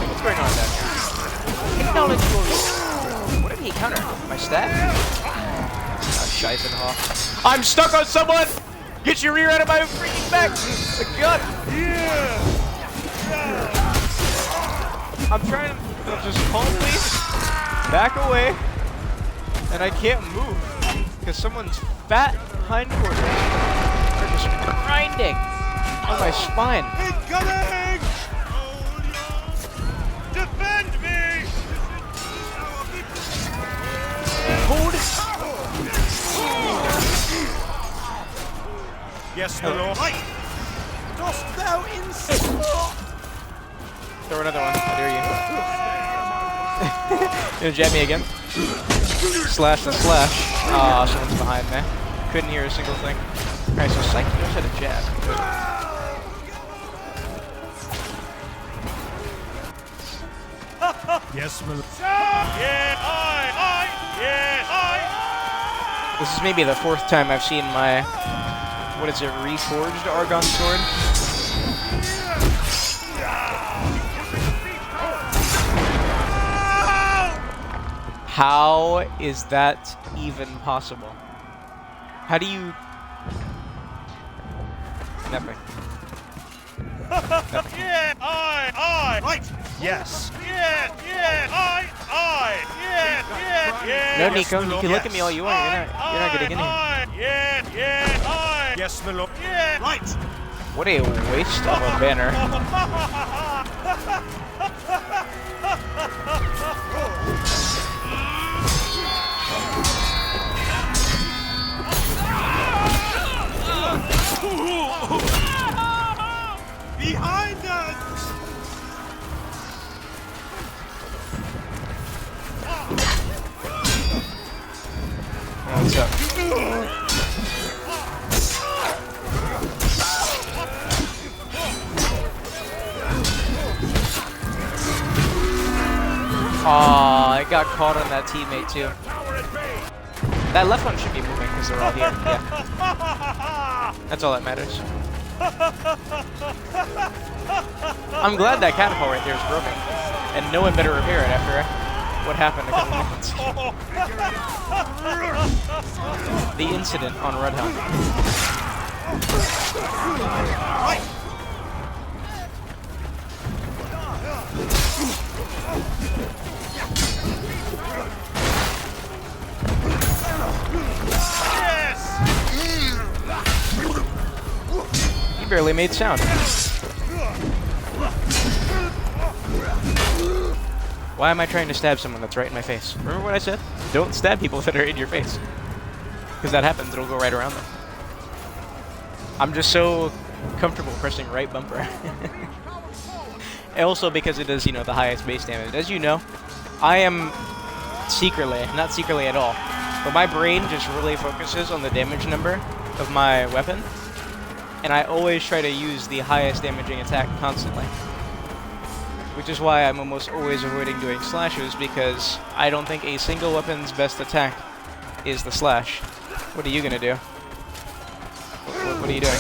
Speaker 1: What's going on down here? Acknowledge your. What did he counter? My stat? Scheißenhoff. I'm stuck on someone! Get your rear out of my freaking back! My god!
Speaker 7: Yeah.
Speaker 1: I'm trying to just calmly back away, and I can't move because someone's fat hindquarters are just grinding on my spine.
Speaker 7: Incoming! Defend me!
Speaker 1: Hold.
Speaker 7: Yes, my lord. Right. Dost thou insist?
Speaker 1: Throw another one. I dare you. You gonna jab me again? Slash the slash. Ah, someone's behind me. Couldn't hear a single thing. Alright, so Psyche knows how to jab.
Speaker 2: Yes, my lord.
Speaker 7: Yeah, I.
Speaker 1: This is maybe the 4th time I've seen my, what is it, reforged Argon sword? How is that even possible? How do you... Nothing.
Speaker 7: Yeah, I. Right.
Speaker 6: Yes.
Speaker 7: Yeah, I. Yeah.
Speaker 1: No, Nico, you can look at me all you want. You're not getting in here.
Speaker 7: Yeah, I.
Speaker 6: Yes, my lord.
Speaker 7: Yeah.
Speaker 6: Right.
Speaker 1: What a waste of a banner.
Speaker 7: Behind us!
Speaker 1: What's up? Aw, I got caught on that teammate too. That left one should be moving because they're all here. Yeah. That's all that matters. I'm glad that catapult right there is broken. And no one better repair it after what happened a couple minutes. The incident on Red Helm. You barely made sound. Why am I trying to stab someone that's right in my face? Remember what I said? Don't stab people that are in your face. Because that happens, it'll go right around them. I'm just so comfortable pressing right bumper. And also because it does, you know, the highest base damage. As you know, I am secretly, not secretly at all, but my brain just really focuses on the damage number of my weapon. And I always try to use the highest damaging attack constantly. Which is why I'm almost always avoiding doing slashes, because I don't think a single weapon's best attack is the slash. What are you gonna do? What are you doing?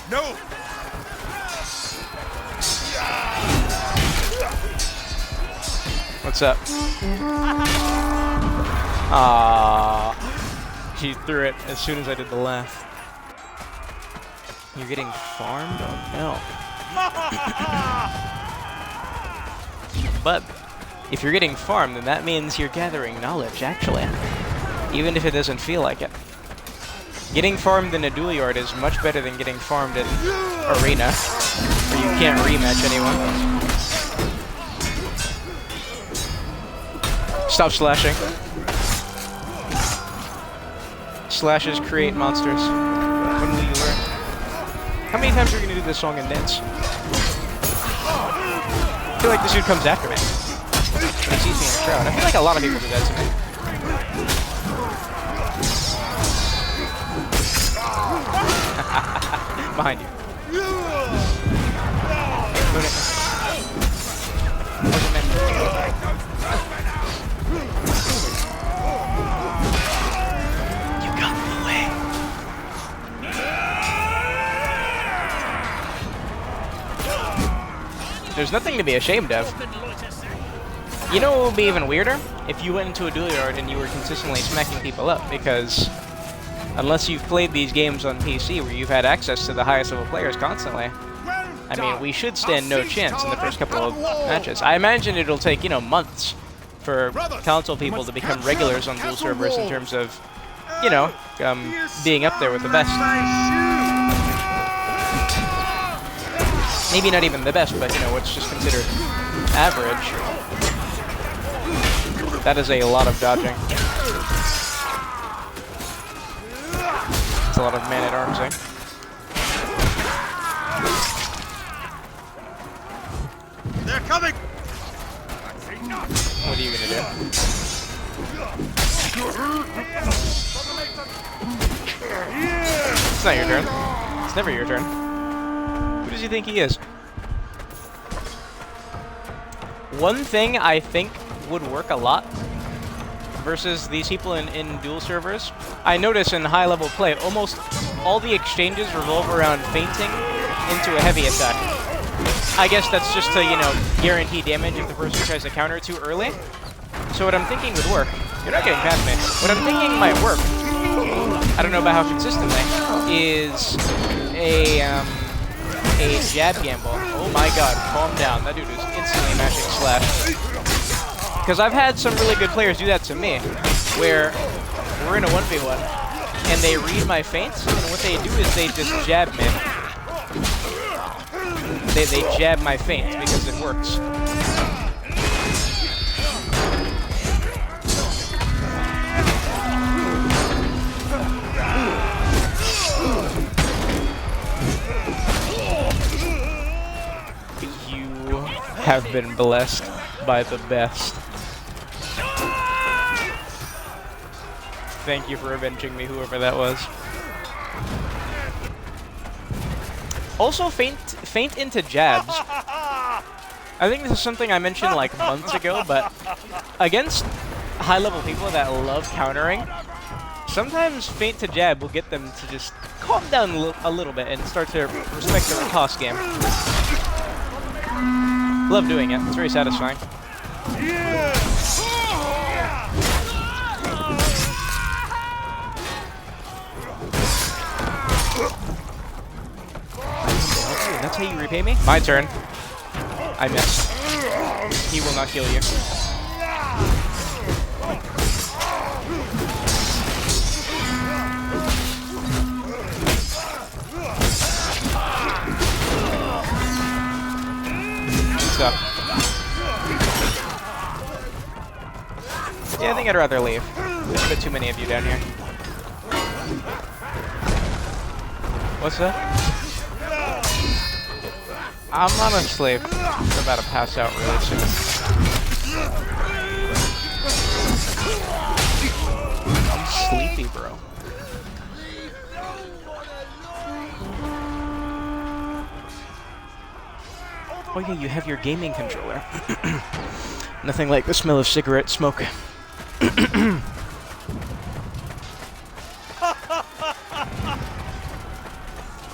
Speaker 6: No.
Speaker 1: What's up? Ah, she threw it as soon as I did the laugh. You're getting farmed? Oh no. But if you're getting farmed, then that means you're gathering knowledge, actually. Even if it doesn't feel like it. Getting farmed in a duel yard is much better than getting farmed in Arena, where you can't rematch anyone. Stop slashing. Slashes create monsters. When will you learn? How many times are you going to do this song and dance? I feel like this dude comes after me. When he sees me in the crowd. I feel like a lot of people do that to me. Behind you. You got me away. There's nothing to be ashamed of. You know what would be even weirder? If you went into a duel yard and you were consistently smacking people up, because unless you've played these games on PC where you've had access to the highest level players constantly, I mean, we should stand no chance in the first couple of matches. I imagine it'll take, you know, months for console people to become regulars on dual servers in terms of, you know, being up there with the best. Maybe not even the best, but, you know, what's just considered average. That is a lot of dodging. It's a lot of man-at-arms, eh?
Speaker 6: They're coming!
Speaker 1: What are you gonna do? It's not your turn. It's never your turn. Who does he think he is? One thing I think would work a lot versus these people in dual servers, I notice in high-level play, almost all the exchanges revolve around feinting into a heavy attack. I guess that's just to, you know, guarantee damage if the person tries to counter too early. So what I'm thinking would work. You're not getting past me. What I'm thinking might work, I don't know about how consistently, is a jab gamble. Oh my god, calm down. That dude is instantly mashing slash. Because I've had some really good players do that to me, where we're in a 1v1, and they read my feints, and what they do is they just jab me. They jab my feint because it works. You have been blessed by the best. Thank you for avenging me, whoever that was. Also, feint into jabs. I think this is something I mentioned like months ago, but against high-level people that love countering, sometimes feint to jab will get them to just calm down a little bit and start to respect the riposte game. Love doing it. It's very satisfying. That's how you repay me? My turn. I missed. He will not kill you. What's up? Yeah, I think I'd rather leave. There's a bit too many of you down here. What's that? I'm honestly about to pass out really soon. I'm sleepy, bro. Oh yeah, you have your gaming controller. Nothing like the smell of cigarette smoke.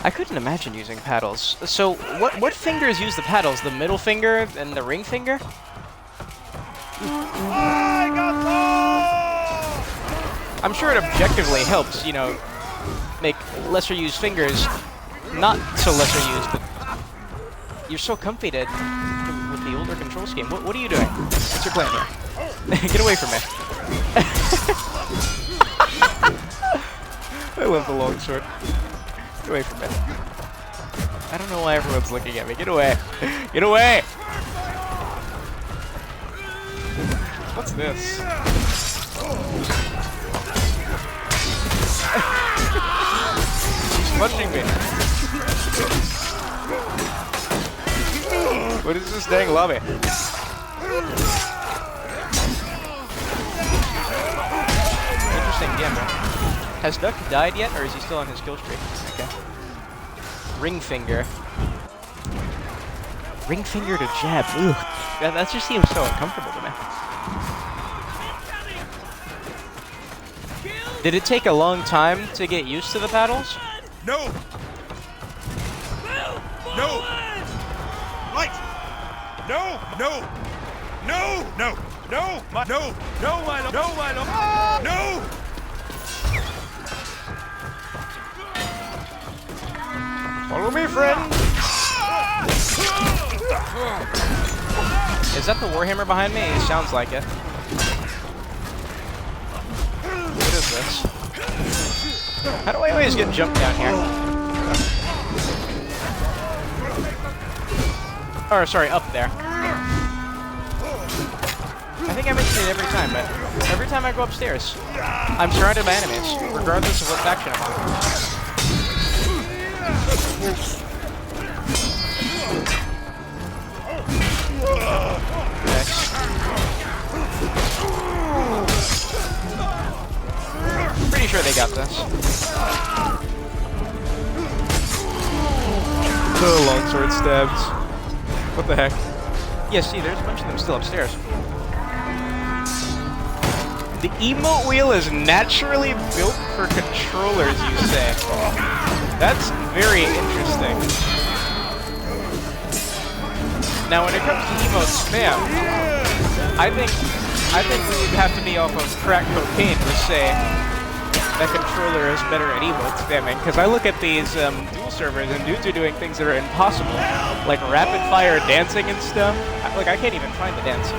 Speaker 1: I couldn't imagine using paddles. So, what fingers use the paddles? The middle finger and the ring finger? I'm sure it objectively helps, you know, make lesser used fingers not so lesser used, but you're so comfy to with the older control scheme. What are you doing? What's your plan here? Get away from me. I love the longsword. Get away from me. I don't know why everyone's looking at me. Get away. Get away! What's this? Punching me. What is this dang lobby? Interesting game, right? Has Duck died yet, or is he still on his kill streak? Okay. Ring finger. Ring finger to jab. Ooh. That just seems so uncomfortable to me. Did it take a long time to get used to the paddles?
Speaker 7: No! No! Light! No! No! No! No! No! My, no! No, my lord! No, my lord! No!
Speaker 1: Follow me, friend! Is that the Warhammer behind me? It sounds like it. What is this? How do I always get jumped down here? Or, sorry, up there. I think I mention it every time, but every time I go upstairs, I'm surrounded by enemies, regardless of what faction I'm on. Pretty sure they got this. The longsword stabs. What the heck? Yeah, see, there's a bunch of them still upstairs. The emote wheel is naturally built for controllers, you say? That's very interesting. Now, when it comes to emote spam, I think we would have to be off of crack cocaine to say that controller is better at emote spamming. Because I look at these dual servers and dudes are doing things that are impossible, like rapid fire dancing and stuff. I can't even find the dance.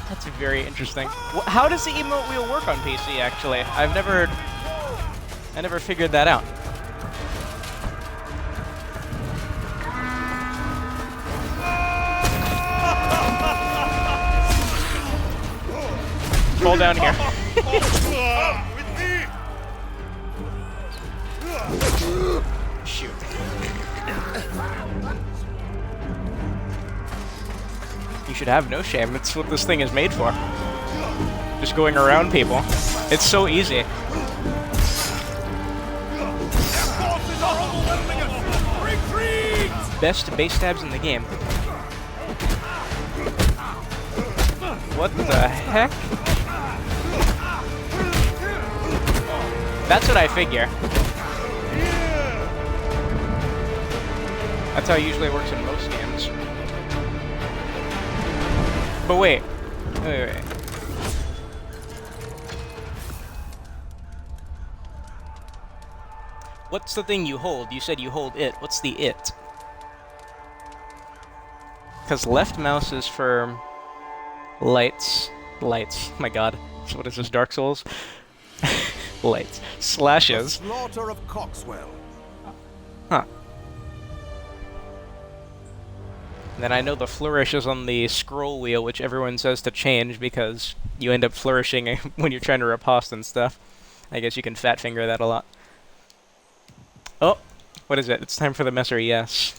Speaker 1: That's very interesting. How does the emote wheel work on PC? Actually, I never figured that out. Fall down here. Shoot. You should have no shame. It's what this thing is made for. Just going around people. It's so easy. Best base stabs in the game. What the heck? That's what I figure. That's how it usually works in most games. But wait. Wait. What's the thing you hold? You said you hold it. What's the it? Because left mouse is for lights. Lights. My god. So what is this, Dark Souls? Lights. Slashes.
Speaker 6: Slaughter of Coxwell.
Speaker 1: Huh. Then I know the flourish is on the scroll wheel, which everyone says to change because you end up flourishing when you're trying to riposte and stuff. I guess you can fat finger that a lot. Oh, what is it? It's time for the messer, yes.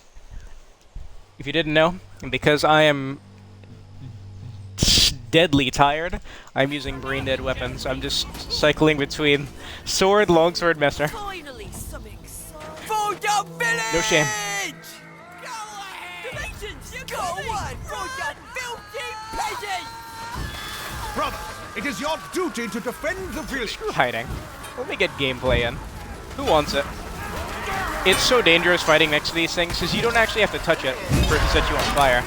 Speaker 1: If you didn't know, because I am deadly tired, I'm using brain dead weapons. I'm just cycling between sword, longsword, messer.
Speaker 8: Finally, something for your village!
Speaker 1: No shame.
Speaker 8: Go on, for your filthy peasants!
Speaker 6: Brother, it is your duty to defend the village.
Speaker 1: Screw hiding. Let me get gameplay in. Who wants it? It's so dangerous fighting next to these things, because you don't actually have to touch it for it to set you on fire.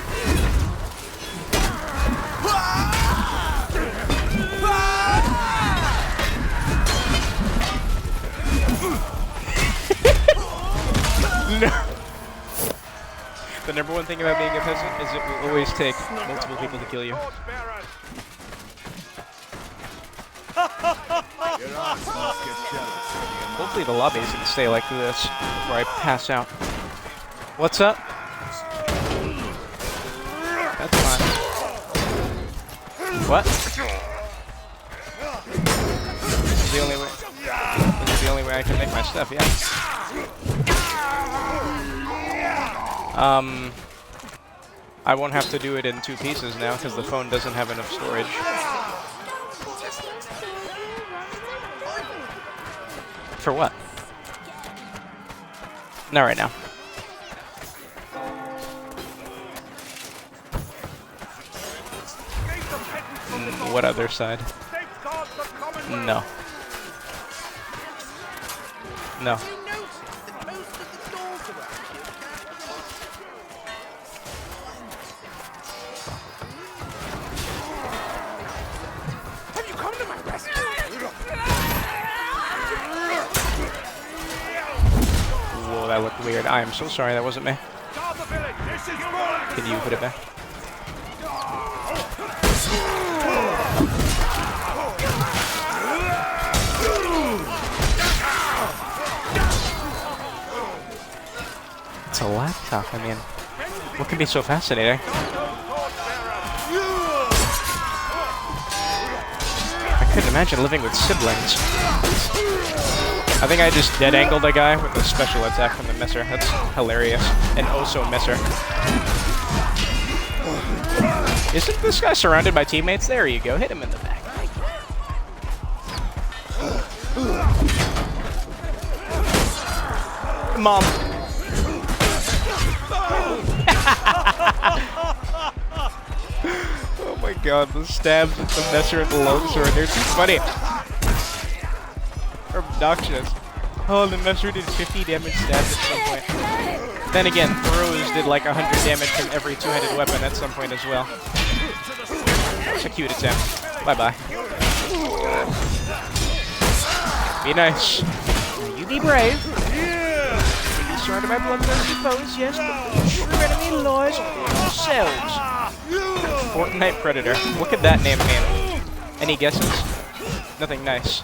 Speaker 1: the number one thing about being a peasant is it will always take multiple people to kill you. Hopefully the lobby is going to stay like this before I pass out. What's up? That's fine. What? This is the only way. This is the only way I can make my stuff, yeah. I won't have to do it in 2 pieces now because the phone doesn't have enough storage. For what? Not right now. What other side? No. No.
Speaker 8: Have you come to my rescue?
Speaker 1: Whoa, that looked weird. I am so sorry, that wasn't me. Can you put it back? It's a laptop, I mean, what can be so fascinating? I couldn't imagine living with siblings. I think I just dead-angled a guy with a special attack from the Messer. That's hilarious. And also Messer. Isn't this guy surrounded by teammates? There you go, hit him in the back. Mom. Oh my god, the stabs with the Messer and the longsword, they're too funny. Obnoxious. Oh, the Messer did 50 damage stabs at some point. Then again, throws did like 100 damage from every two-handed weapon at some point as well. It's a cute attempt. Bye-bye. Be nice. You be brave. Be surrounded by bloodthirsty foes, yes, but the true enemy lies within yourselves. Fortnite Predator. What could that name mean? Any guesses? Nothing nice.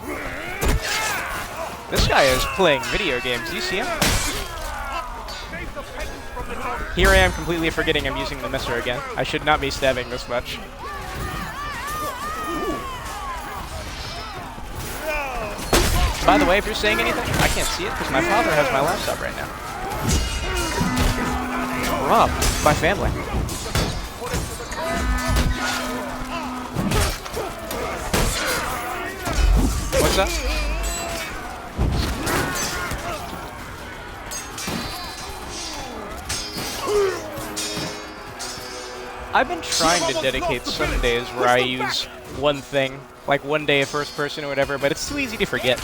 Speaker 1: This guy is playing video games. Do you see him? Here I am completely forgetting I'm using the Messer again. I should not be stabbing this much. By the way, if you're saying anything, I can't see it because my father has my laptop right now. Rob, my family. What's up? I've been trying to dedicate some days where I use one thing, like one day first person or whatever, but it's too easy to forget.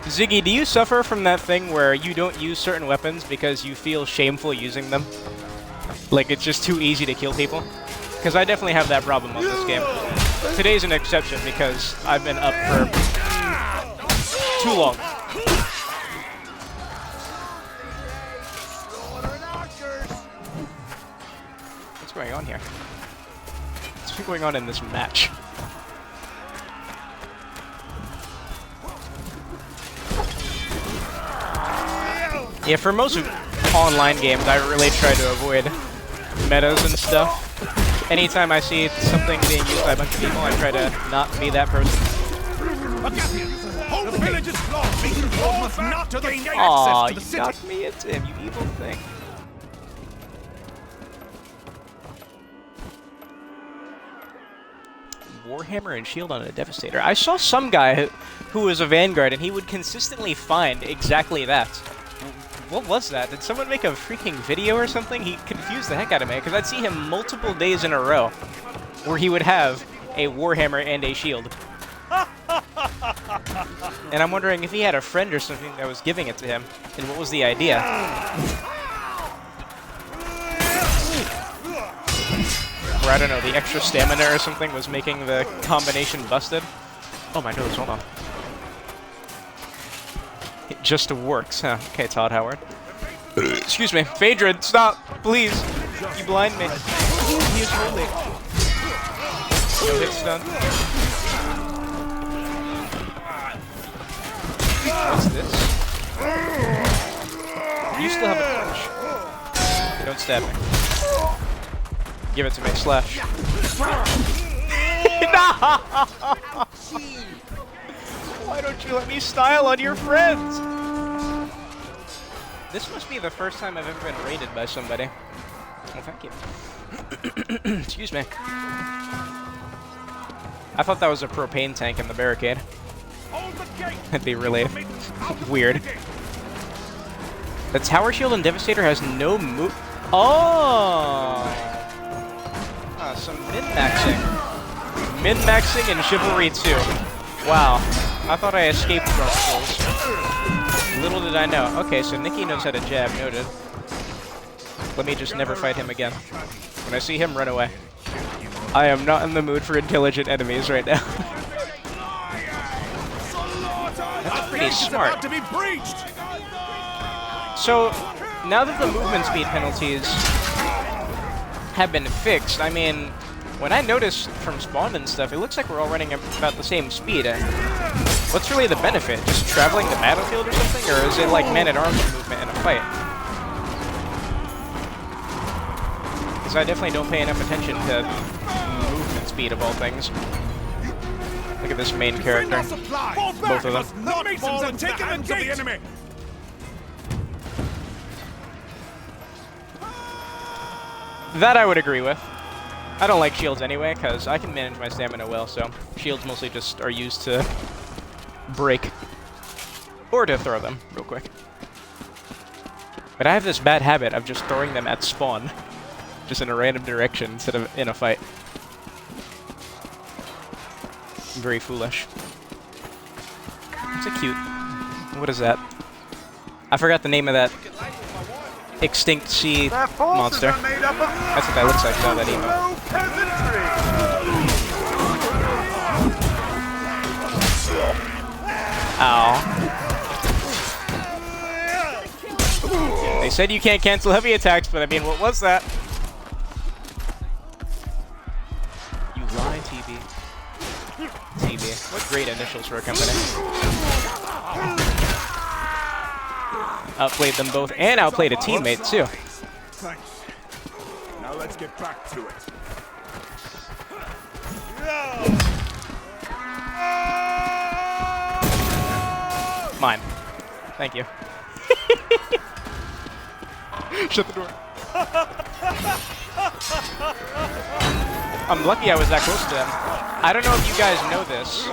Speaker 1: Ziggy, do you suffer from that thing where you don't use certain weapons because you feel shameful using them? Like it's just too easy to kill people? Because I definitely have that problem on this game. Today's an exception because I've been up for too long. What's going on here? What's going on in this match? Yeah, for most of online games, I really try to avoid metas and stuff. Anytime I see something being used by a bunch of people, I try to not be that person. Aw, you knocked me into him, you evil thing. Warhammer and shield on a Devastator. I saw some guy who was a Vanguard, and he would consistently find exactly that. What was that? Did someone make a freaking video or something? He confused the heck out of me, because I'd see him multiple days in a row where he would have a Warhammer and a shield. And I'm wondering if he had a friend or something that was giving it to him, and what was the idea? Or I don't know, the extra stamina or something was making the combination busted? Oh my nose, hold on. It just works, huh? Okay, Todd Howard. Excuse me. Phaedra, stop, please. You blind me. He is holy. No hit stun. What's this? You still have a punch. Don't stab me. Give it to me. Slash. No! Why don't you let me style on your friends? This must be the first time I've ever been raided by somebody. Well, thank you. Excuse me. I thought that was a propane tank in the barricade. That'd be really weird. The Tower Shield and Devastator has no move. Oh! Some min-maxing. Min-maxing in Chivalry 2. Wow. I thought I escaped Dark Souls. Little did I know. Okay, so Nikki knows how to jab. Noted. Let me just never fight him again. When I see him, run away. I am not in the mood for intelligent enemies right now. That's pretty smart. So, now that the movement speed penalties have been fixed, I mean, when I noticed from spawn and stuff, it looks like we're all running about the same speed. What's really the benefit? Just traveling the battlefield or something? Or is it like man-at-arms movement in a fight? Because I definitely don't pay enough attention to movement speed of all things. Look at this main character. Both of them. That I would agree with. I don't like shields anyway, because I can manage my stamina well, so shields mostly just are used to break. Or to throw them, real quick. But I have this bad habit of just throwing them at spawn. Just in a random direction instead of in a fight. Very foolish. It's a cute. What is that? I forgot the name of that extinct sea monster. That's what that looks like without that emote. Ow. They said you can't cancel heavy attacks, but I mean, what was that? You lie, TB. TB. What great initials for a company. Outplayed them both, and outplayed a teammate, too.
Speaker 2: Thanks. Now let's get back to it.
Speaker 1: Mine. Thank you. Shut the door. I'm lucky I was that close to them. I don't know if you guys know this,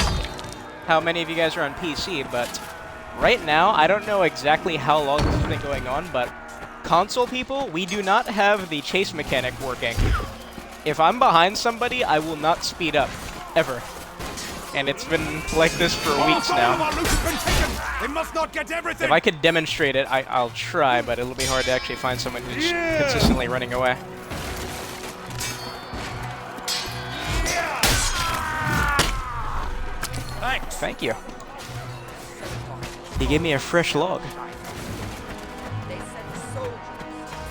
Speaker 1: how many of you guys are on PC, but right now, I don't know exactly how long this has been going on, but console people, we do not have the chase mechanic working. If I'm behind somebody, I will not speed up, ever. And it's been like this for weeks now.
Speaker 2: They must not get everything.
Speaker 1: If I could demonstrate it, I'll try, but it'll be hard to actually find someone who's consistently running away.
Speaker 7: Thanks.
Speaker 1: Thank you. He gave me a fresh log.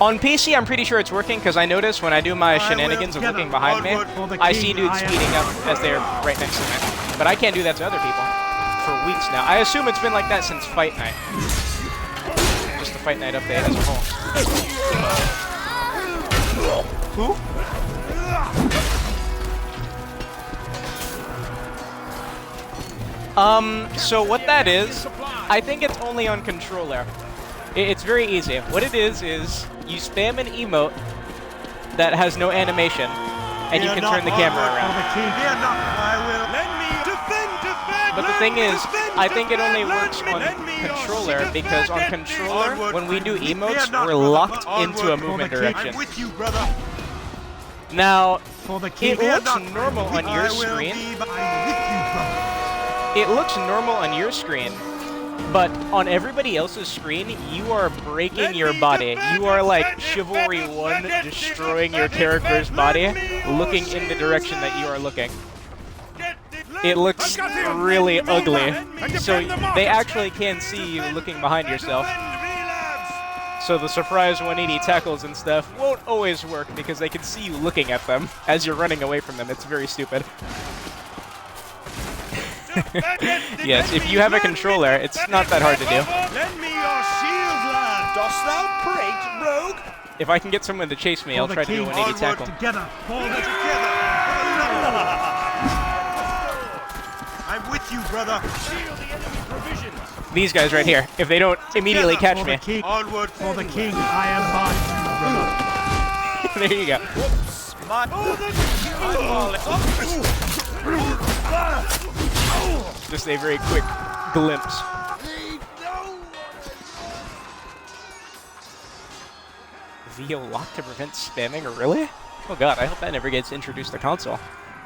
Speaker 1: On PC, I'm pretty sure it's working, because I notice when I do my shenanigans of looking behind me, I see dudes speeding up as they're right next to me. But I can't do that to other people for weeks now. I assume it's been like that since Fight Night. Just the Fight Night update as a whole. Who? So what that is, I think it's only on controller. It's very easy. What it is you spam an emote that has no animation, and you can turn the camera around. But the thing is, I think it only works on controller, because on controller, when we do emotes, we're locked into a movement direction. Now, it looks normal on your screen. It looks normal on your screen, but on everybody else's screen, you are breaking your body. You are like Chivalry 1 destroying your character's body, looking in the direction that you are looking. it looks really ugly. So they actually can see you looking behind yourself. So the surprise 180 tackles and stuff won't always work because they can see you looking at them as you're running away from them. It's very stupid. Yes, if you have a controller, it's not that hard to do.
Speaker 6: Lend me your shield, lad. Dost thou prate, rogue?
Speaker 1: If I can get someone to chase me, I'll try to do a 180 tackle.
Speaker 2: Together.
Speaker 6: Together. I'm with you, brother.
Speaker 1: These guys right here, if they don't immediately catch me.
Speaker 6: Onward.
Speaker 2: For the king, I am mine.
Speaker 1: There you go. Just a very quick glimpse. VO lock to prevent spamming, really? Oh god, I hope that never gets introduced to console.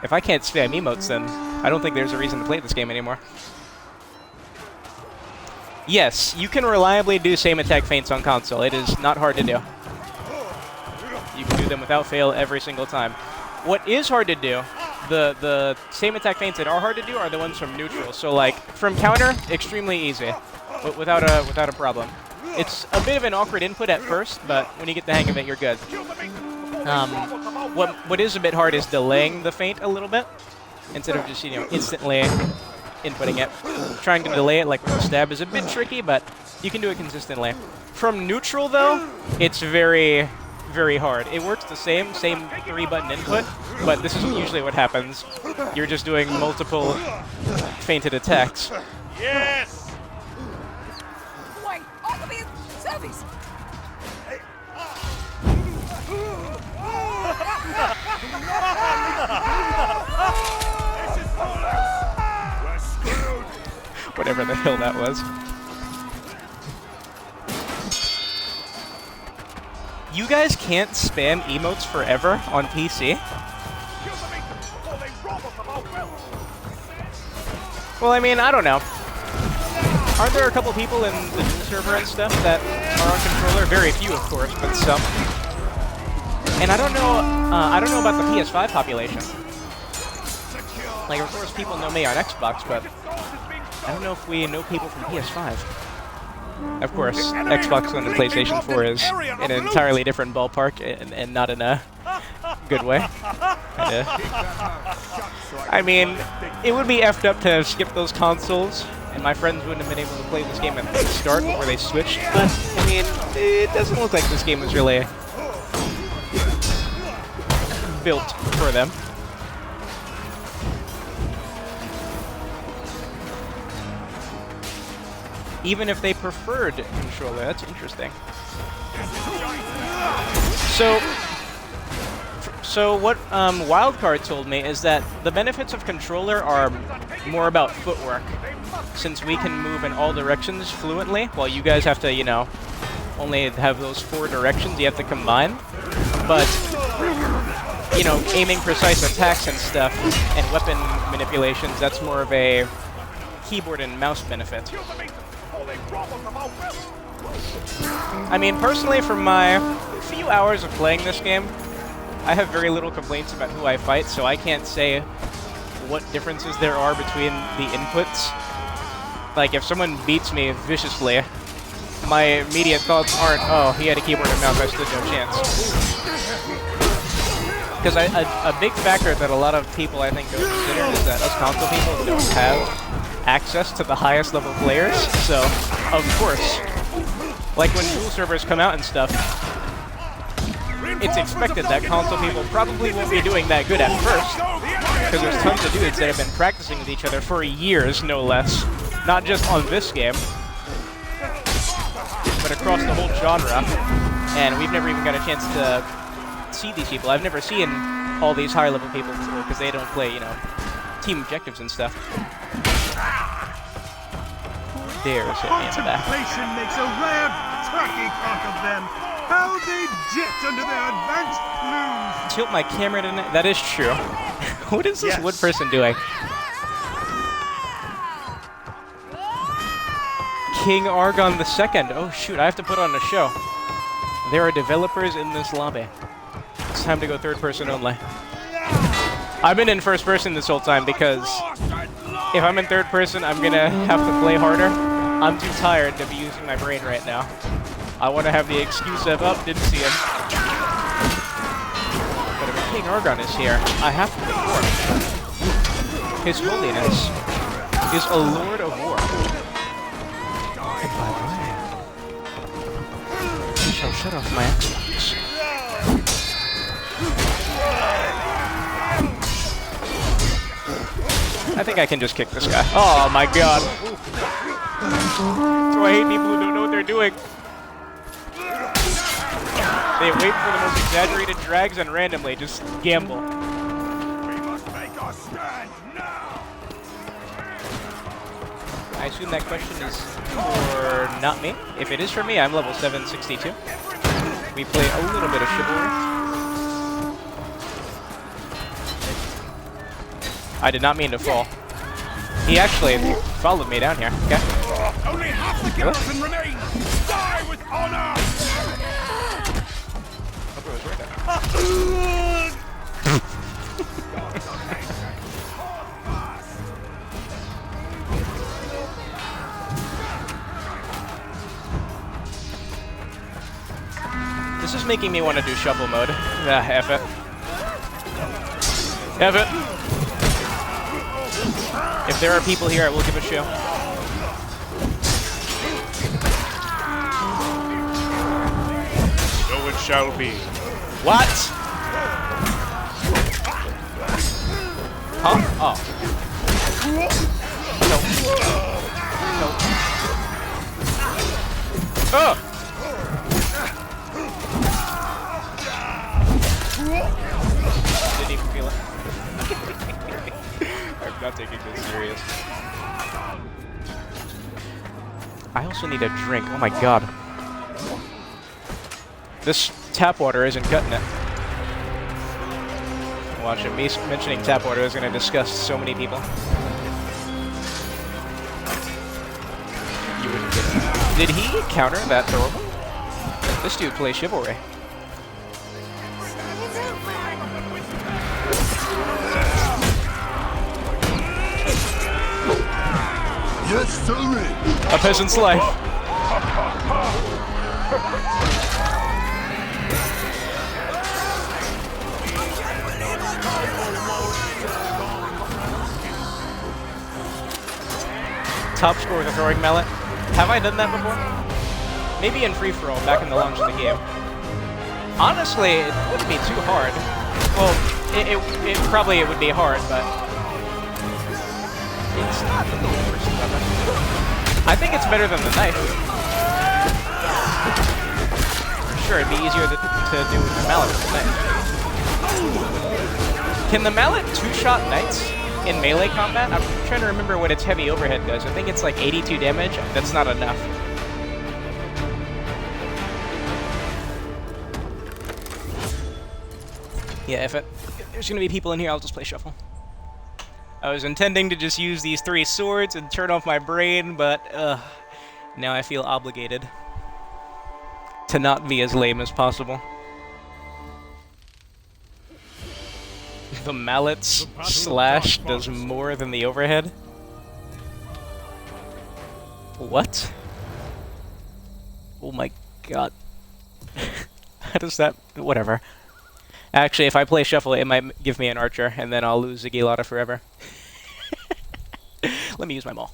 Speaker 1: If I can't spam emotes, then I don't think there's a reason to play this game anymore. Yes, you can reliably do same attack feints on console. It is not hard to do. You can do them without fail every single time. What is hard to do, the same attack feints that are hard to do are the ones from neutral. So like from counter, extremely easy, without a problem. It's a bit of an awkward input at first, but when you get the hang of it, you're good. What is a bit hard is delaying the feint a little bit instead of just instantly inputting it. Trying to delay it like with a stab is a bit tricky, but you can do it consistently. From neutral though, it's very, very hard. It works the same 3-button input, but this isn't usually what happens. You're just doing multiple feinted attacks.
Speaker 6: Yes.
Speaker 8: Wait, I can be in service.
Speaker 1: Whatever the hell that was. You guys can't spam emotes forever on PC? Well, I mean, I don't know. Aren't there a couple people in the dual server and stuff that are on controller? Very few, of course, but some. And I don't know about the PS5 population. Like, of course, people know me on Xbox, but I don't know if we know people from PS5. Of course, Xbox One and PlayStation 4 is in an entirely different ballpark, and not in a good way. I mean, it would be effed up to skip those consoles, and my friends wouldn't have been able to play this game at the start before they switched, but, I mean, it doesn't look like this game was really built for them. Even if they preferred controller, that's interesting. So what Wildcard told me is that the benefits of controller are more about footwork, since we can move in all directions fluently, while you guys have to, you know, only have those 4 directions you have to combine. But, you know, aiming precise attacks and stuff, and weapon manipulations, that's more of a keyboard and mouse benefit. I mean, personally, from my few hours of playing this game, I have very little complaints about who I fight, so I can't say what differences there are between the inputs. Like, if someone beats me viciously, my immediate thoughts aren't, oh, he had a keyboard and mouse, I stood no chance. Because a big factor that a lot of people, I think, don't consider is that us console people don't have access to the highest level players, so of course, like when dual servers come out and stuff, it's expected that console people probably won't be doing that good at first, because there's tons of dudes that have been practicing with each other for years, no less, not just on this game, but across the whole genre, and we've never even got a chance to see these people. I've never seen all these high level people before, because they don't play, you know, team objectives and stuff. Dares hit me in the back.
Speaker 2: Contemplation makes a rare turkey cock of them. How they jet under their advanced plumes.
Speaker 1: Tilt my camera to that is true. What is this wood person doing? King Argon II. Oh shoot, I have to put on a show. There are developers in this lobby. It's time to go third person only. I've been in first person this whole time because If I'm in third person, I'm gonna have to play harder. I'm too tired to be using my brain right now. I want to have the excuse of, oh, didn't see him. But if King Argon is here, I have to perform. His Holiness is a Lord of War. And by the way, he shall shut off my Xbox. I think I can just kick this guy. Oh my god. So I hate people who don't know what they're doing. They wait for the most exaggerated drags and randomly just gamble.
Speaker 2: We must make our stand now.
Speaker 1: I assume that question is for not me. If it is for me, I'm level 762. We play a little bit of Chivalry. I did not mean to fall. He actually followed me down here. Okay.
Speaker 2: Only half the garrison remain. Die with honor.
Speaker 1: This is making me want to do shuffle mode. Ah, F it. F it. If there are people here, I will give a show.
Speaker 7: So it shall be.
Speaker 1: What? Huh? Oh. No. No. Oh! Didn't even feel it. I'm not taking this serious. I also need a drink. Oh my god. This tap water isn't cutting it. Watch it. Me mentioning tap water is going to disgust so many people. You wouldn't get it. Did he counter that throwable? This dude plays Chivalry.
Speaker 2: Yes, sir.
Speaker 1: A peasant's life. Top score with a throwing mallet. Have I done that before? Maybe in free-for-all back in the launch of the game. Honestly, it wouldn't be too hard. Well, it probably would be hard, but it's not the worst weapon. I think it's better than the knife. Sure, it'd be easier to do with the mallet than the knife. Can the mallet two-shot knights in melee combat? I'm trying to remember what its heavy overhead does. I think it's like 82 damage. That's not enough. Yeah, if there's gonna be people in here, I'll just play shuffle. I was intending to just use these 3 swords and turn off my brain, but now I feel obligated to not be as lame as possible. The mallet's slash does more than the overhead? What? Oh my god. How does that... whatever. Actually, if I play shuffle, it might give me an archer, and then I'll lose Zigilata forever. Let me use my maul.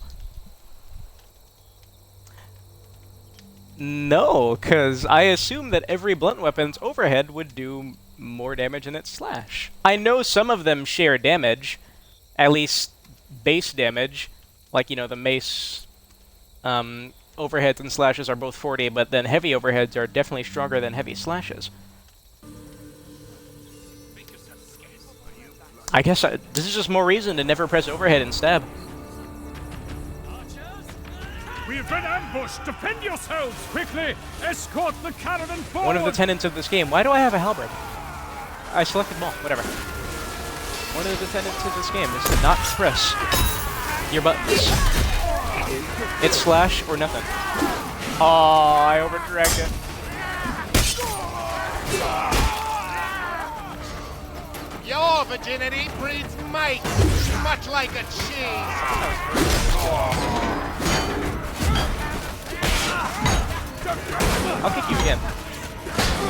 Speaker 1: No, because I assume that every blunt weapon's overhead would do more damage than its slash. I know some of them share damage, at least base damage, like, you know, the mace overheads and slashes are both 40, but then heavy overheads are definitely stronger than heavy slashes. I guess this is just more reason to never press overhead and stab.
Speaker 2: We have been ambushed! Defend yourselves! Quickly! Escort the caravan forward!
Speaker 1: One of the tenets of this game. Why do I have a halberd? I selected maul. Whatever. One of the tenets of this game is to not press your buttons. It's slash or nothing. Oh, I overdragged it.
Speaker 3: Your virginity breeds might, much like a cheese.
Speaker 1: I'll kick you again.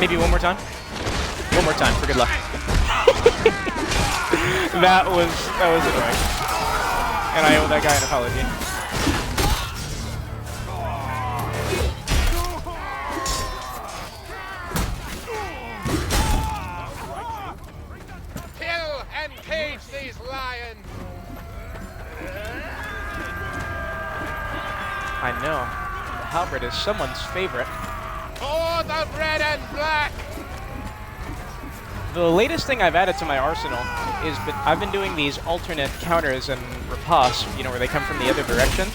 Speaker 1: Maybe one more time? One more time for good luck. that was annoying. And I owe that guy an apology.
Speaker 3: Kill and cage these lions.
Speaker 1: I know. The halberd is someone's favorite.
Speaker 3: For the red and black.
Speaker 1: The latest thing I've added to my arsenal is that I've been doing these alternate counters and riposte, you know, where they come from the other direction.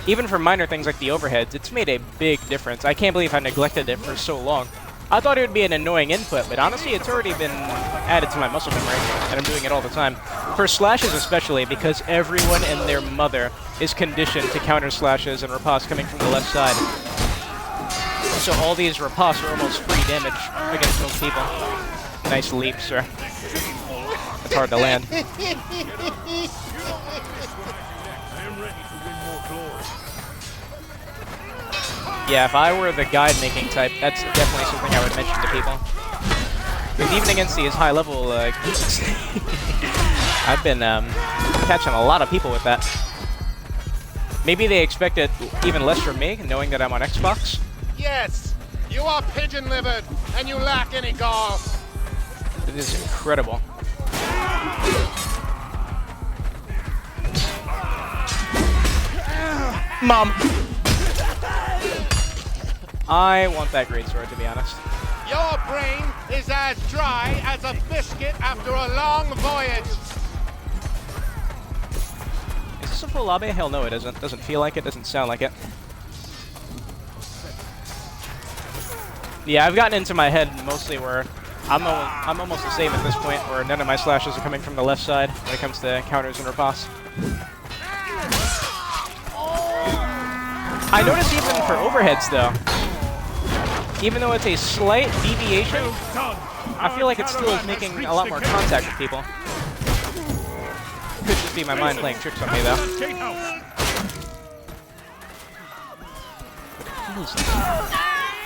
Speaker 1: Even for minor things like the overheads, it's made a big difference. I can't believe I neglected it for so long. I thought it would be an annoying input, but honestly, it's already been added to my muscle memory, and I'm doing it all the time. For slashes especially, because everyone and their mother is conditioned to counter slashes and riposte coming from the left side. So all these ripostes are almost free damage against most people. Nice leap, sir. It's hard to land. Yeah, if I were the guide-making type, that's definitely something I would mention to people. Because even against these high-level geeks, I've been catching a lot of people with that. Maybe they expect it even less from me, knowing that I'm on Xbox.
Speaker 3: Yes, you are pigeon-livered, and you lack any gall.
Speaker 1: It is incredible. Mom! I want that greatsword, to be honest.
Speaker 3: Your brain is as dry as a biscuit after a long voyage.
Speaker 1: Is this a full lobby? Hell no, it isn't. Doesn't feel like it, doesn't sound like it. Yeah, I've gotten into my head mostly where I'm almost the same at this point, where none of my slashes are coming from the left side when it comes to counters and riposte. I notice even for overheads, though, even though it's a slight deviation, I feel like it still is making a lot more contact with people. Could just be my mind playing tricks on me, though.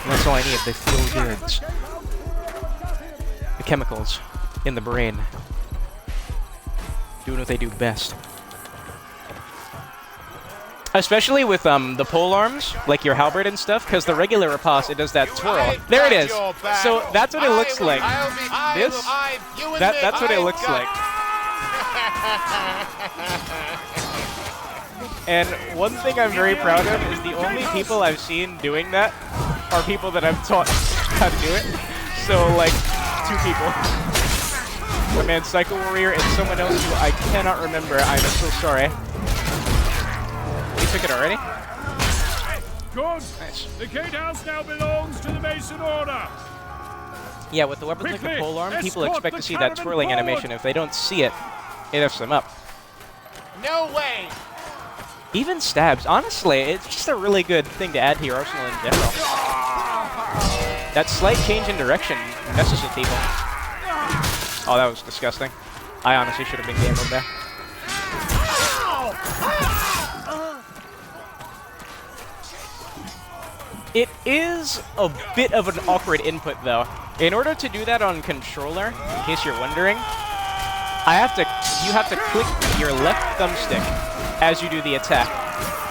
Speaker 1: And that's all I need, the feel goods. The chemicals in the brain. Doing what they do best. Especially with the pole arms, like your halberd and stuff, because the regular riposte, it does that twirl. There it is! So that's what it looks like. This, that's what it looks like. And one thing I'm very proud of is the only people I've seen doing that are people that I've taught how to do it. So, like, 2 people. My man Psycho Warrior and someone else who I cannot remember. I'm so sorry. You took it already?
Speaker 2: Good.
Speaker 1: Nice.
Speaker 2: The gatehouse now belongs to the Mason Order.
Speaker 1: Yeah, with the weapons like the polearm, people expect to see that twirling animation. If they don't see it, it F's them up.
Speaker 3: No way.
Speaker 1: Even stabs. Honestly, it's just a really good thing to add to your arsenal in general. That slight change in direction messes with people. Oh, that was disgusting. I honestly should have been game over there. It is a bit of an awkward input, though. In order to do that on controller, in case you're wondering, you have to click your left thumbstick as you do the attack.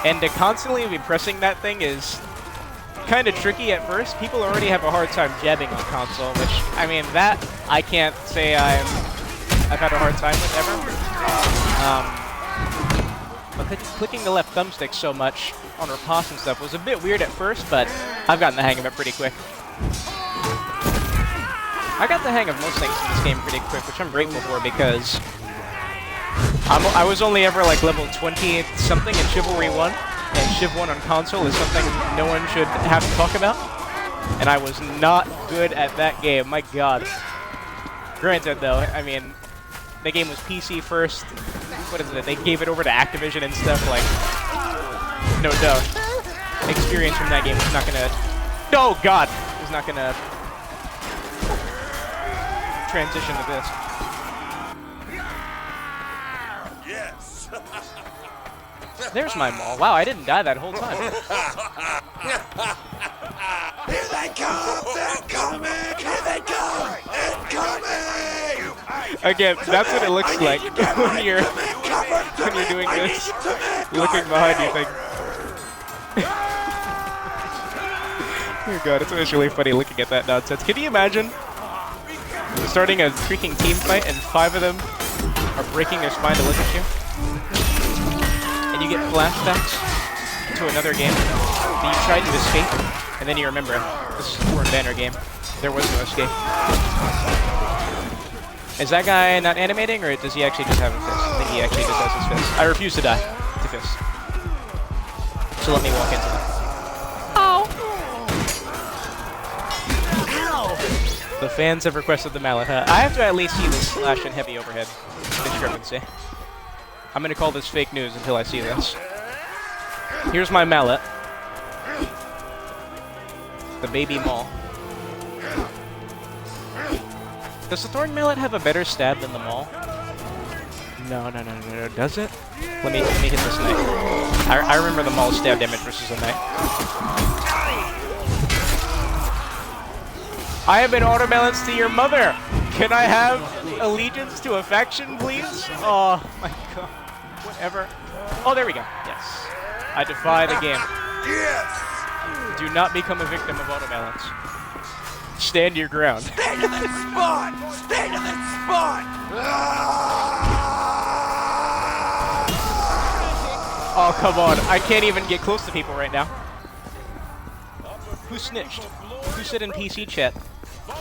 Speaker 1: And to constantly be pressing that thing is kind of tricky at first. People already have a hard time jabbing on console, which, I mean, that I can't say I've had a hard time with ever. But clicking the left thumbstick so much on riposte and stuff was a bit weird at first, but I've gotten the hang of it pretty quick. I got the hang of most things in this game pretty quick, which I'm grateful for, because I was only ever like level 20-something in Chivalry 1, and Civ 1 on console is something no one should have to talk about, and I was not good at that game, my god. Granted, though, I mean, the game was PC first. What is it? They gave it over to Activision and stuff, like, no doubt. Experience from that game is not gonna... Oh god! Is not gonna transition to this.
Speaker 6: Yes.
Speaker 1: There's my Maul. Wow, I didn't die that whole time.
Speaker 6: Here they come! They're coming! Here they come! Incoming!
Speaker 1: Again, that's what it looks like when you're doing this. Looking behind you, think. Oh god, it's really funny looking at that nonsense. Can you imagine starting a freaking team fight and 5 of them are breaking their spine to look at you? And you get flashbacks to another game that you tried to escape, and then you remember, this is a Torn Banner game. There was no escape. Is that guy not animating, or does he actually just have a fist? I think he actually just has his fist. I refuse to die to fist. So let me walk into them. The fans have requested the mallet, huh? I have to at least see this slash and heavy overhead discrepancy. I'm gonna call this fake news until I see this. Here's my mallet. The baby Maul. Does the Thorn Mallet have a better stab than the Maul? No. Does it? Let me hit this knight. I remember the Maul's stab damage versus the knight. I have been auto-balanced to your mother! Can I have allegiance to a faction, please? Oh my god. Whatever. Oh, there we go. Yes. I defy the game.
Speaker 6: Yes!
Speaker 1: Do not become a victim of auto-balance. Stand your ground.
Speaker 6: Stay to the spot! Stay to the spot!
Speaker 1: Oh, come on. I can't even get close to people right now. Who snitched? Who said in PC chat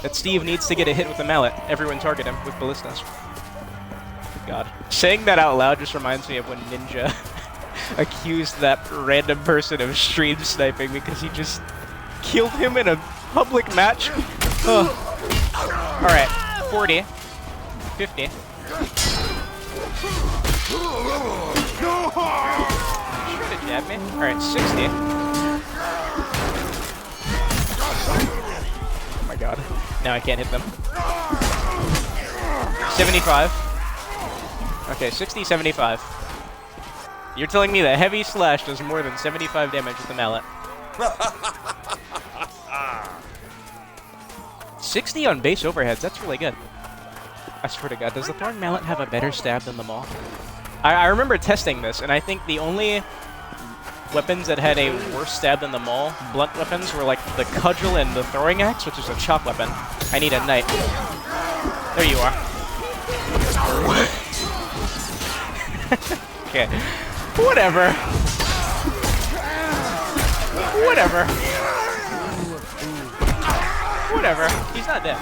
Speaker 1: that Steve needs to get a hit with the mallet? Everyone target him with ballistas. God. Saying that out loud just reminds me of when Ninja accused that random person of stream sniping because he just killed him in a public match. Oh. Alright, 40. 50. Should have jabbed me. Alright, 60. Oh my god. Now I can't hit them. 75. Okay, 60, 75. You're telling me that heavy slash does more than 75 damage with the mallet. 60 on base overheads, that's really good. I swear to god, does the Thorn Mallet have a better stab than the Maul? I remember testing this, and I think the only weapons that had a worse stab than the Maul, blunt weapons, were like the Cudgel and the Throwing Axe, which is a chop weapon. I need a knight. There you are. Okay. Whatever. Whatever. Whatever. He's not dead.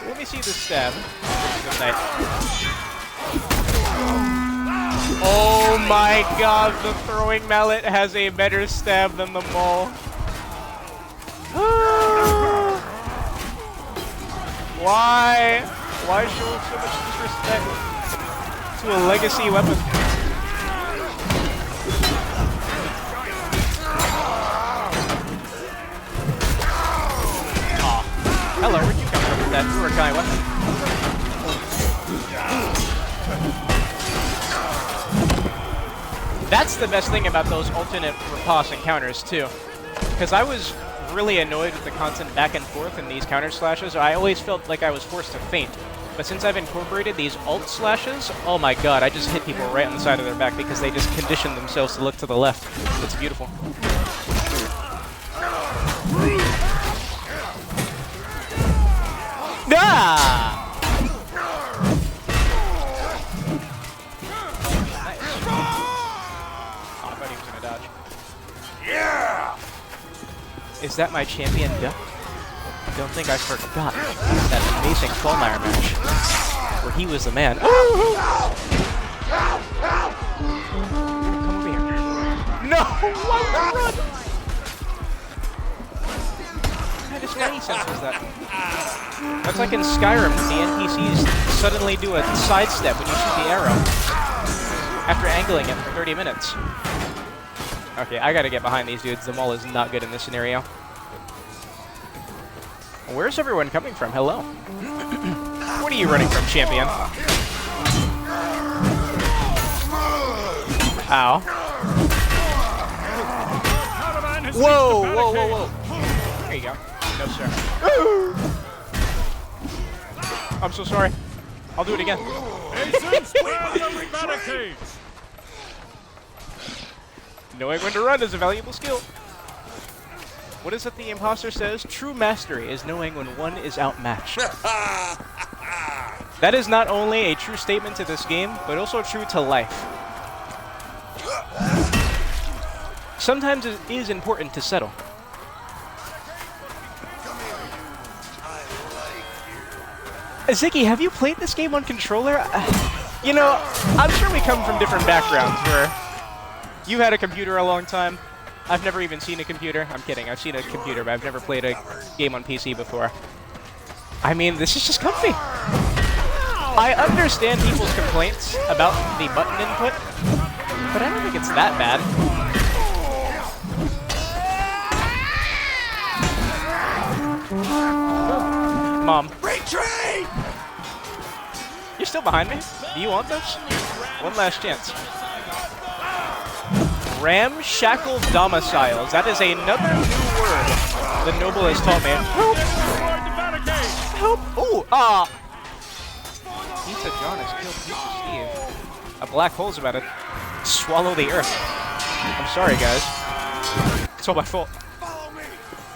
Speaker 1: Let me see this stab. This knight. Oh my god, the Throwing Mallet has a better stab than the Maul. Why? Why show so much disrespect to a legacy weapon? Aw. Hello, where'd you come from with that Urukai weapon? That's the best thing about those alternate riposte encounters, too. Because I was really annoyed with the constant back and forth in these counter slashes. I always felt like I was forced to feint. But since I've incorporated these alt slashes, oh my god, I just hit people right on the side of their back because they just conditioned themselves to look to the left. It's beautiful. Ah! Is that my champion duck? I don't think I forgot that amazing Fulmire match where he was the man. Come over here. No! Why would I run? What kind of spidey sense was that? That's like in Skyrim, the NPCs suddenly do a sidestep when you shoot the arrow after angling it for 30 minutes. Okay, I gotta get behind these dudes. The Maul is not good in this scenario. Where's everyone coming from? Hello. What are you running from, champion? Ow. Whoa, whoa, whoa, whoa. There you go. No, sir. I'm so sorry. I'll do it again. Knowing when to run is a valuable skill. What is it the imposter says? True mastery is knowing when one is outmatched. That is not only a true statement to this game, but also true to life. Sometimes it is important to settle. Ziggy, have you played this game on controller? You know, I'm sure we come from different backgrounds where you had a computer a long time. I've never even seen a computer. I'm kidding, I've seen a computer, but I've never played a game on PC before. I mean, this is just comfy. I understand people's complaints about the button input, but I don't think it's that bad. Mom.
Speaker 8: Retreat!
Speaker 1: You're still behind me? Do you want this? One last chance. Ramshackle domiciles. That is another new word the Noble has taught me. Help! Help! Ooh! Pizza John has killed Pizza Steve. A black hole's about to swallow the earth. I'm sorry, guys. It's all my fault.
Speaker 2: Follow me!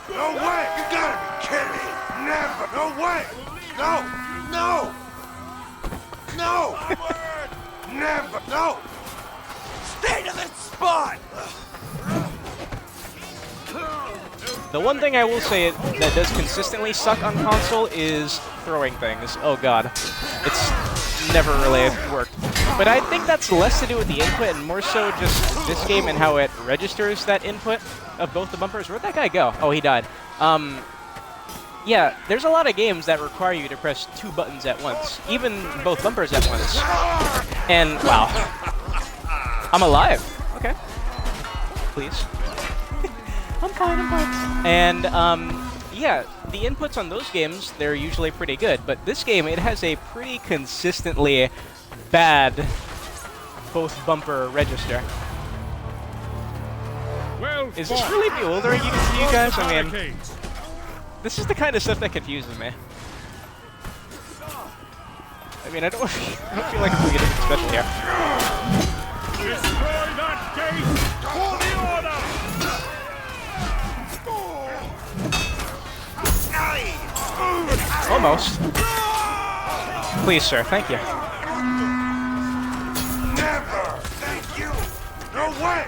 Speaker 2: No way! You gotta be kidding me! Never! No way! No! No! No! Never! No!
Speaker 8: Stay to the spot!
Speaker 1: The one thing I will say that does consistently suck on console is throwing things. Oh god. It's never really worked. But I think that's less to do with the input and more so just this game and how it registers that input of both the bumpers. Where'd that guy go? Oh, he died. Yeah, there's a lot of games that require you to press two buttons at once. Even both bumpers at once. And, wow. I'm alive. Okay. Please. I'm fine, I'm fine. And, yeah, the inputs on those games, they're usually pretty good. But this game, it has a pretty consistently bad both bumper register.
Speaker 2: Well,
Speaker 1: is this really bewildering to you guys? I mean, this is the kind of stuff that confuses me. I mean, I don't feel like I'm doing anything special here.
Speaker 2: Destroy that gate for the order!
Speaker 1: Almost. Please, sir. Thank you.
Speaker 2: Never! Thank you! No way!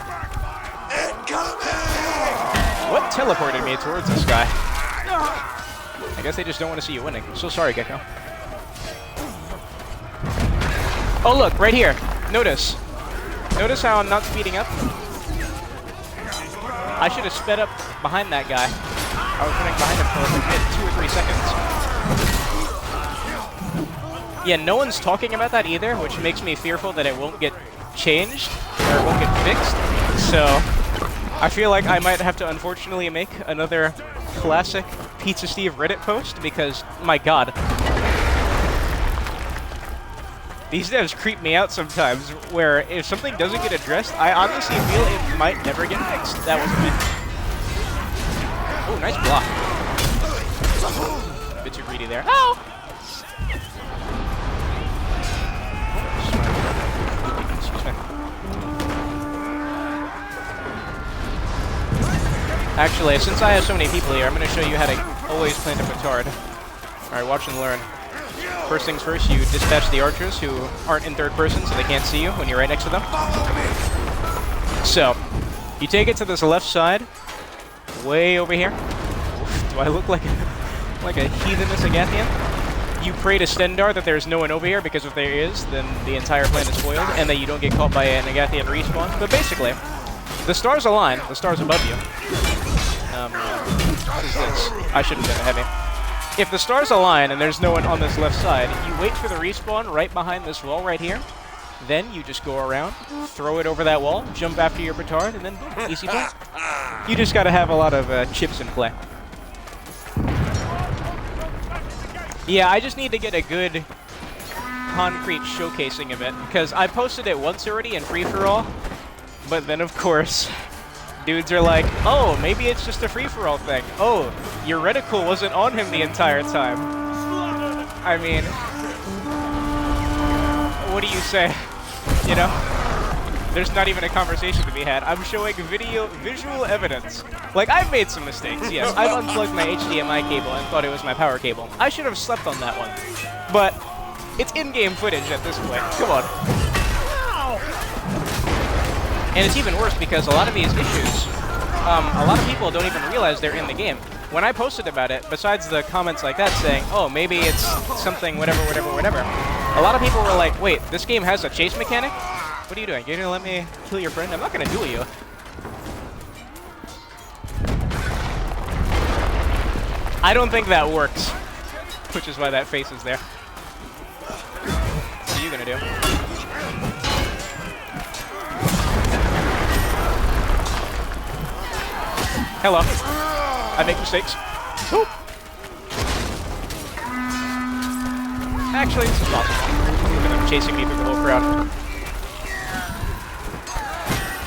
Speaker 2: Incoming!
Speaker 1: What teleported me towards this guy? I guess they just don't want to see you winning. I'm so sorry, Gecko. Oh, look, right here. Notice. Notice how I'm not speeding up? I should have sped up behind that guy. I was running behind him for like 2 or 3 seconds. Yeah, no one's talking about that either, which makes me fearful that it won't get changed, or it won't get fixed. So, I feel like I might have to unfortunately make another classic Pizza Steve Reddit post, because, my god. These devs creep me out sometimes, where if something doesn't get addressed, I honestly feel it might never get fixed. That wasn't me. Oh, nice block. A bit too greedy there. Oh! Excuse me. Actually, since I have so many people here, I'm going to show you how to always plant a petard. Alright, watch and learn. First things first, you dispatch the archers who aren't in third person, so they can't see you when you're right next to them. So, you take it to this left side, way over here. Oof, do I look like a heathenous Agathian? You pray to Stendar that there's no one over here, because if there is, then the entire plan is foiled, and that you don't get caught by an Agathian respawn. But basically, the stars align, the stars above you. What is this? I shouldn't have been heavy. If the stars align and there's no one on this left side, you wait for the respawn right behind this wall right here. Then you just go around, throw it over that wall, jump after your petard, and then boom, easy play. You just gotta have a lot of chips in play. Yeah, I just need to get a good concrete showcasing of it, because I posted it once already in free-for-all, but then of course, dudes are like, oh, maybe it's just a free-for-all thing. Oh, your reticle wasn't on him the entire time. I mean, what do you say? You know? There's not even a conversation to be had. I'm showing visual evidence. Like, I've made some mistakes, yes. I've unplugged my HDMI cable and thought it was my power cable. I should have slept on that one. But it's in-game footage at this point. Come on. And it's even worse because a lot of these issues, a lot of people don't even realize they're in the game. When I posted about it, besides the comments like that saying, oh, maybe it's something, whatever, a lot of people were like, wait, this game has a chase mechanic? What are you doing? You're gonna let me kill your friend? I'm not gonna duel you. I don't think that works, which is why that face is there. What are you gonna do? Hello. I make mistakes. Oop. Actually, this is possible. Even them chasing me through the whole crowd.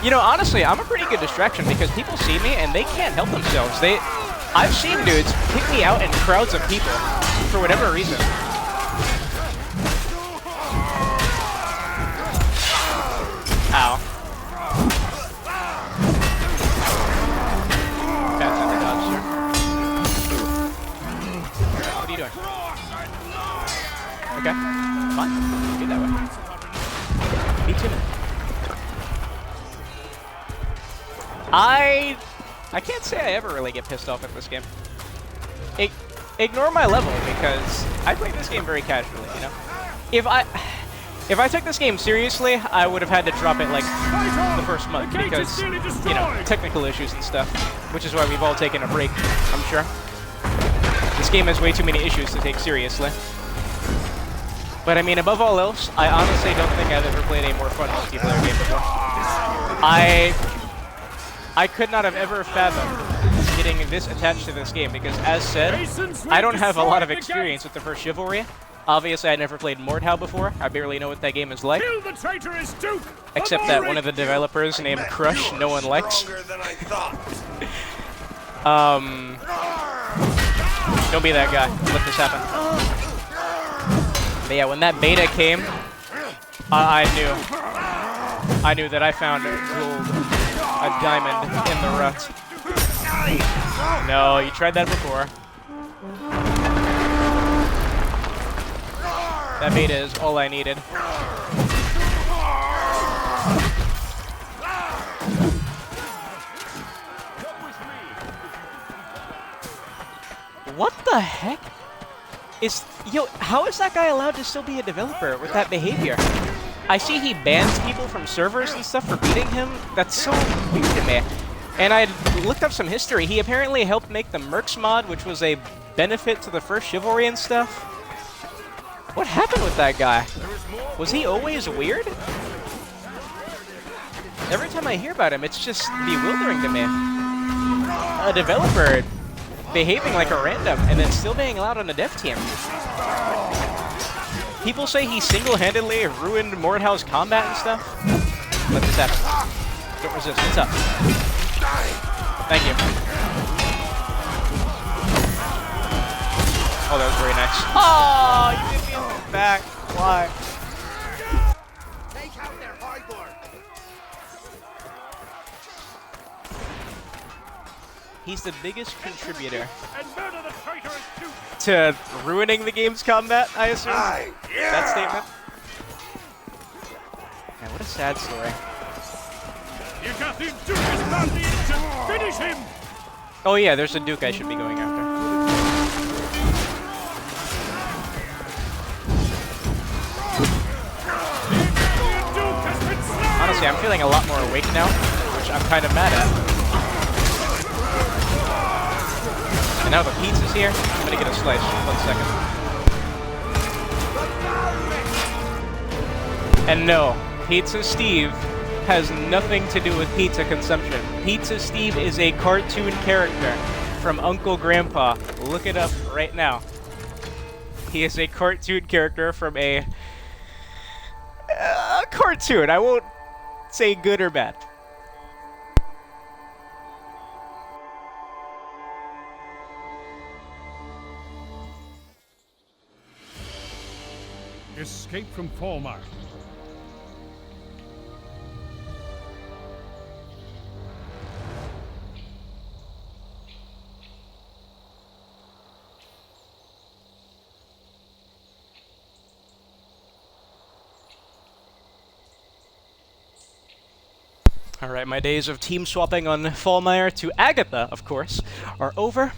Speaker 1: You know, honestly, I'm a pretty good distraction because people see me and they can't help themselves. I've seen dudes pick me out in crowds of people for whatever reason. Ow. That's not the dodge, sir. What are you doing? Okay, fine. Get that way. Be timid. I can't say I ever really get pissed off at this game. Ignore my level because I play this game very casually, you know? If I took this game seriously, I would have had to drop it like the first month because, you know, technical issues and stuff, which is why we've all taken a break, I'm sure. This game has way too many issues to take seriously. But I mean, above all else, I honestly don't think I've ever played a more fun multiplayer game before. I could not have ever fathomed getting this attached to this game because, as said, I don't have a lot of experience with the first Chivalry. Obviously, I never played Mordhau before. I barely know what that game is like. Except that one of the developers named Crush no one likes. Don't be that guy. Let this happen. But yeah, when that beta came, I knew that I found a diamond in the rut. No, you tried that before. That beta is all I needed. What the heck? How is that guy allowed to still be a developer with that behavior? I see he bans people from servers and stuff for beating him. That's so weird to me. And I looked up some history. He apparently helped make the Mercs mod, which was a benefit to the first Chivalry and stuff. What happened with that guy? Was he always weird? Every time I hear about him, it's just bewildering to me. A developer behaving like a random and then still being allowed on the dev team. People say he single-handedly ruined Mordhau's combat and stuff. Let this happen. Don't resist. What's up? Thank you. Oh, that was very nice. Oh, you hit me in the back. Why?
Speaker 2: Take out their hardboard.
Speaker 1: He's the biggest contributor to ruining the game's combat, I assume? That statement? Man, what a sad story.
Speaker 6: Finish him!
Speaker 1: Oh yeah, there's a Duke I should be going after. Honestly, I'm feeling a lot more awake now, which I'm kind of mad at. And now the pizza's here. I'm gonna get a slice. 1 second. And no, Pizza Steve has nothing to do with pizza consumption. Pizza Steve is a cartoon character from Uncle Grandpa. Look it up right now. He is a cartoon character from a cartoon. I won't say good or bad.
Speaker 9: Escape from Falmire.
Speaker 1: Alright, my days of team swapping on Falmire to Agatha, of course, are over.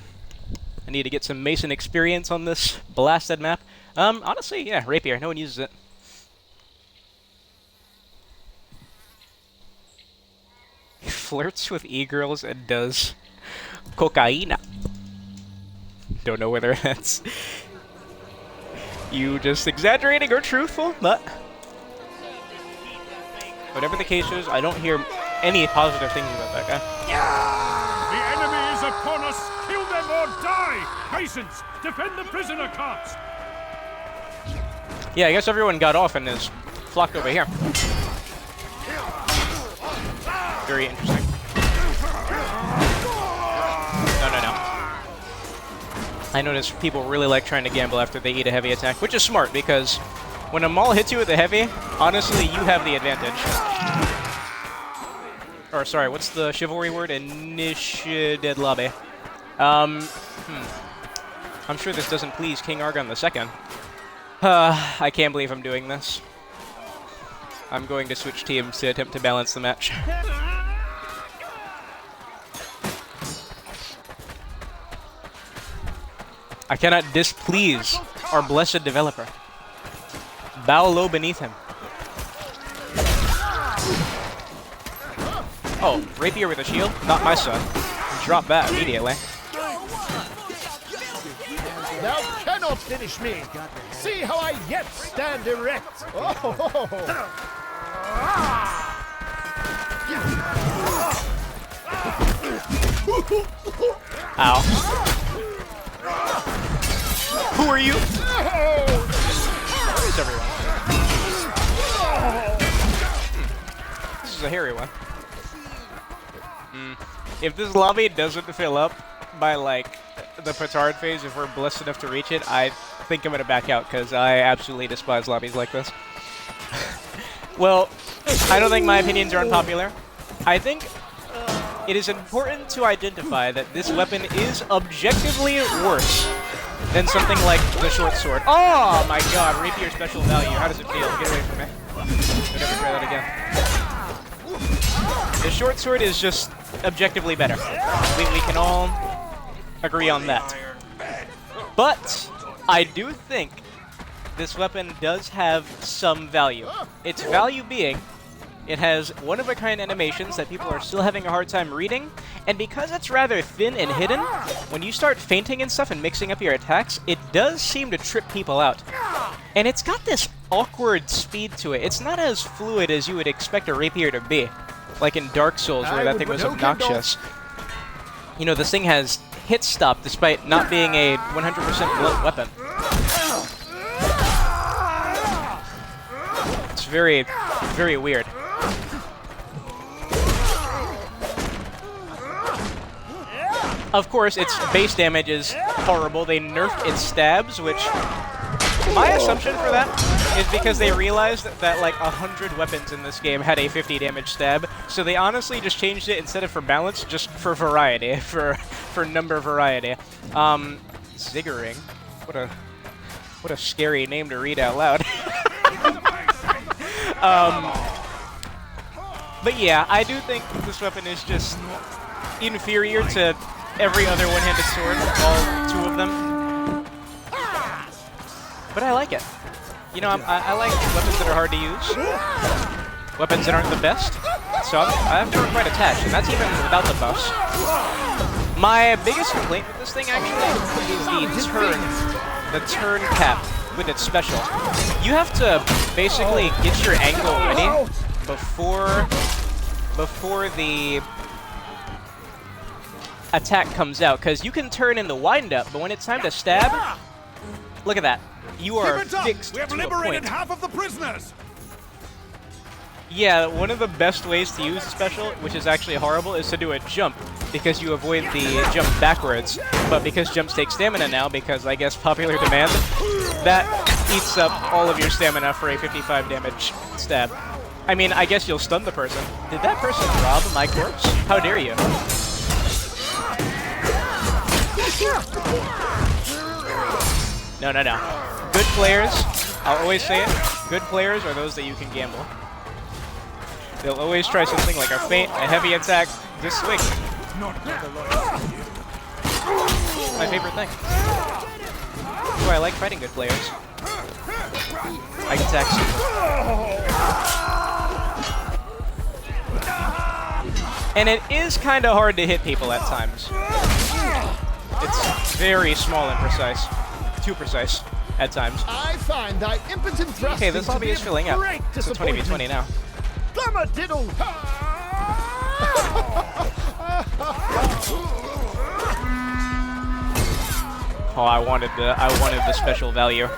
Speaker 1: I need to get some Mason experience on this blasted map. Honestly, yeah, Rapier. No one uses it. He flirts with e-girls and does cocaine. Don't know whether that's you just exaggerating or truthful, but whatever the case is, I don't hear any positive things about that guy.
Speaker 9: The enemy is upon us! Kill them or die! Masons, defend the prisoner carts!
Speaker 1: Yeah, I guess everyone got off and is flocked over here. Very interesting. No. I notice people really like trying to gamble after they eat a heavy attack, which is smart because when a Maul hits you with a heavy, honestly, you have the advantage. Or, sorry, what's the chivalry word? Initiated. I'm sure this doesn't please King Argon II. I can't believe I'm doing this. I'm going to switch teams to attempt to balance the match. I cannot displease our blessed developer. Bow low beneath him. Oh, Rapier with a shield? Not my son. Drop that immediately.
Speaker 3: Thou cannot finish me. See how I yet stand erect.
Speaker 1: Ow. Who are you? Where is everyone? This is a hairy one. If this lobby doesn't fill up by, like, the Petard phase, if we're blessed enough to reach it, I think I'm gonna back out, because I absolutely despise lobbies like this. Well, I don't think my opinions are unpopular. I think it is important to identify that this weapon is objectively worse than something like the short sword. Oh my god, Rapier special value. How does it feel? Get away from me. Don't ever try that again. The short sword is just objectively better. We can all agree on that. But I do think this weapon does have some value. Its value being it has one-of-a-kind animations that people are still having a hard time reading, and because it's rather thin and hidden, when you start feinting and stuff and mixing up your attacks, it does seem to trip people out. And it's got this awkward speed to it. It's not as fluid as you would expect a Rapier to be, like in Dark Souls where that thing was obnoxious. You know, this thing has hit stop despite not being a 100% blunt weapon. It's very, very weird. Of course, its base damage is horrible. They nerfed its stabs, which my assumption for that is because they realized that like 100 weapons in this game had a 50 damage stab, so they honestly just changed it instead of for balance, just for variety, for number variety. Ziggering, what a scary name to read out loud. But yeah, I do think this weapon is just inferior to every other one-handed sword, all two of them. But I like it. You know, I like weapons that are hard to use, weapons that aren't the best, so I have to quite attached, and that's even without the buffs. My biggest complaint with this thing, actually, is the turn cap with its special. You have to basically get your angle ready before the attack comes out, because you can turn in the wind-up, but when it's time to stab, Look at that. You are
Speaker 6: Keep it up!
Speaker 1: fixed
Speaker 6: We have
Speaker 1: to a
Speaker 6: liberated
Speaker 1: point.
Speaker 6: half of the prisoners!
Speaker 1: Yeah, one of the best ways to use the special, which is actually horrible, is to do a jump, because you avoid the jump backwards. But because jumps take stamina now, because I guess popular demand, that eats up all of your stamina for a 55 damage stab. I mean, I guess you'll stun the person. Did that person rob my corpse? How dare you? No, no, no. Good players, I'll always say it, good players are those that you can gamble. They'll always try something like a feint, a heavy attack, just swing. My favorite thing. That's why I like fighting good players. I can attack super. And it is kind of hard to hit people at times. It's very small and precise. Too precise at times.
Speaker 3: I find thy impotent thrusting
Speaker 1: Okay, this lobby
Speaker 3: to be
Speaker 1: is filling up.
Speaker 3: great
Speaker 1: It's a 20v20 now.
Speaker 3: Diddle!
Speaker 1: Oh, I wanted the special value.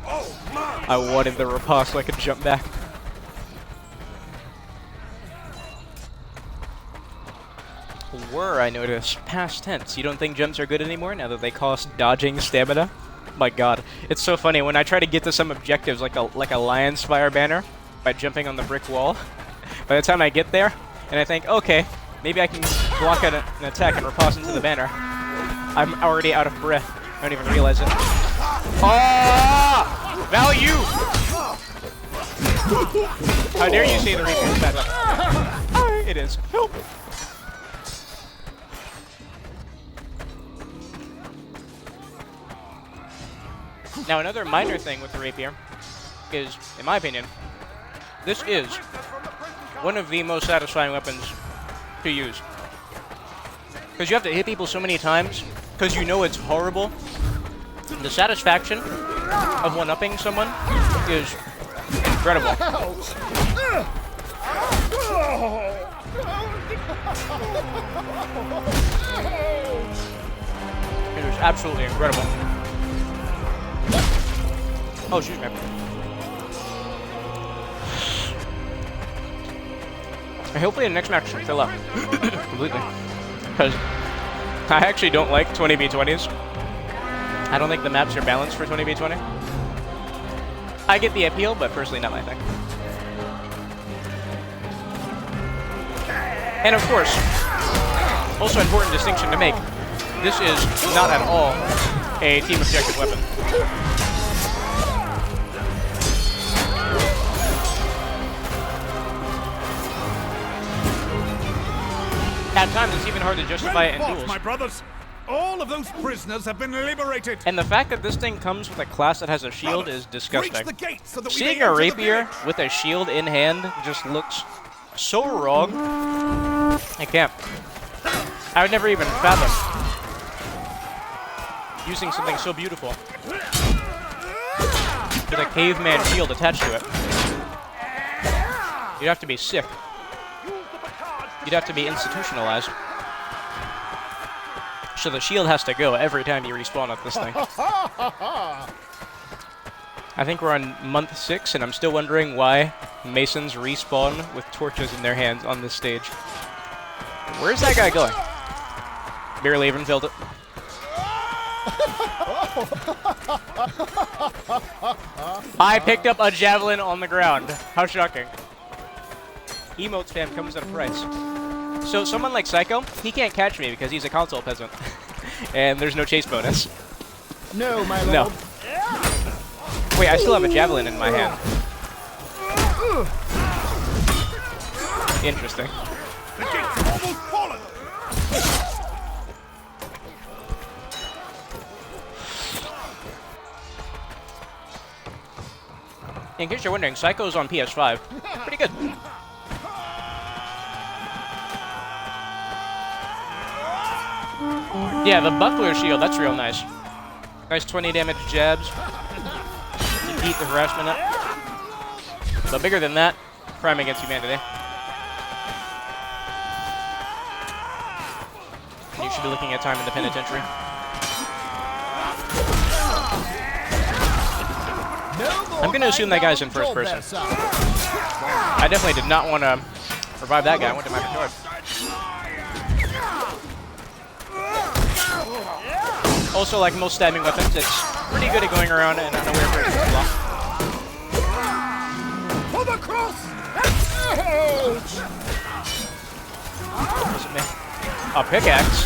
Speaker 1: I wanted the riposte so I could jump back. Were, I noticed, past tense. You don't think jumps are good anymore now that they cost dodging stamina? My god, it's so funny when I try to get to some objectives like a Lion's Spire banner by jumping on the brick wall. By the time I get there, and I think, okay, maybe I can block an attack and riposte into the banner, I'm already out of breath. I don't even realize it. Ah! Value! How dare you say the Reaper is bad weapon? It is. Help! Now, another minor thing with the Rapier is, in my opinion, this is one of the most satisfying weapons to use. Because you have to hit people so many times, because you know it's horrible. The satisfaction of one-upping someone is incredible. It is absolutely incredible. Oh, shoot, man. Hopefully the next match should fill up completely. Because I actually don't like 20v20s. I don't think the maps are balanced for 20v20. I get the appeal, but personally not my thing. And of course, also important distinction to make, this is not at all a team objective weapon. At times, it's even hard to justify it in duels.
Speaker 6: My brothers! All of those prisoners have been liberated!
Speaker 1: And the fact that this thing comes with a class that has a shield is disgusting.
Speaker 6: Breach the gate so that we
Speaker 1: Seeing
Speaker 6: may
Speaker 1: a
Speaker 6: enter the
Speaker 1: rapier
Speaker 6: village.
Speaker 1: with a shield in hand just looks so wrong. I can't. I would never even fathom using something so beautiful with a caveman shield attached to it. You'd have to be sick. You'd have to be institutionalized. So the shield has to go every time you respawn with this thing. I think we're on month 6, and I'm still wondering why Masons respawn with torches in their hands on this stage. Where's that guy going? Barely even filled it. I picked up a javelin on the ground. How shocking. Emote spam comes at a price. So someone like Psycho, he can't catch me because he's a console peasant. And there's no chase bonus.
Speaker 3: No, my lord.
Speaker 1: No. Wait, I still have a javelin in my hand. Interesting.
Speaker 6: The gates have almost fallen!
Speaker 1: In case you're wondering, Psycho's on PS5. Pretty good. Yeah, the buckler shield, that's real nice. Nice 20 damage jabs. Defeat the harassment up. But bigger than that, crime against humanity. You should be looking at time in the penitentiary. I'm gonna assume that guy's in first person. I definitely did not want to revive that guy. I went to my retard. Also, like most stabbing weapons, it's pretty good at going around and unaware versus block.
Speaker 3: For the cross!
Speaker 1: Was it me? A pickaxe?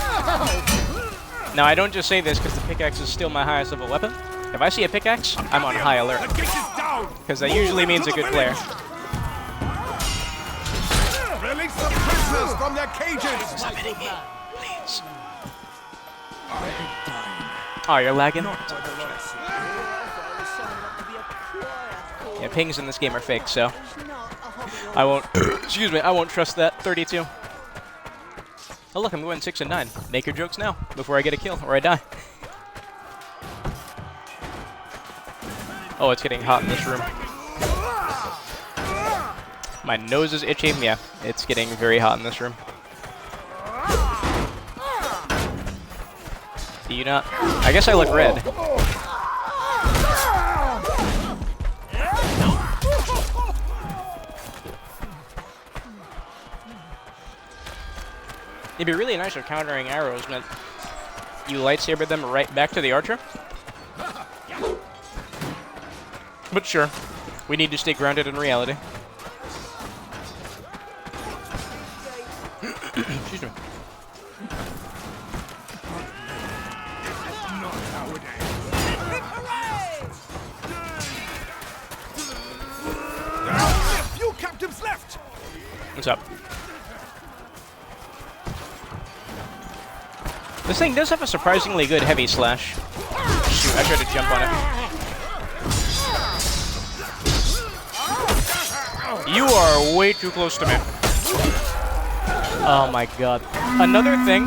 Speaker 1: Now, I don't just say this because the pickaxe is still my highest level weapon. If I see a pickaxe, I'm on high alert. Because that usually means a good player.
Speaker 2: Release the prisoners from their cages!
Speaker 1: Stop hitting me, please. Oh, you're lagging? Yeah, pings in this game are fake, so I won't. Excuse me, I won't trust that. 32. Oh look, I'm going 6 and 9. Make your jokes now before I get a kill or I die. Oh, it's getting hot in this room. My nose is itching. Yeah, it's getting very hot in this room. Do you not? I guess I look red. It'd be really nice if countering arrows meant you lightsaber them right back to the archer. But sure, we need to stay grounded in reality. Excuse me.
Speaker 2: Few captives left!
Speaker 1: What's up? This thing does have a surprisingly good heavy slash. Shoot, I tried to jump on it. You are way too close to me. Oh my god. Another thing,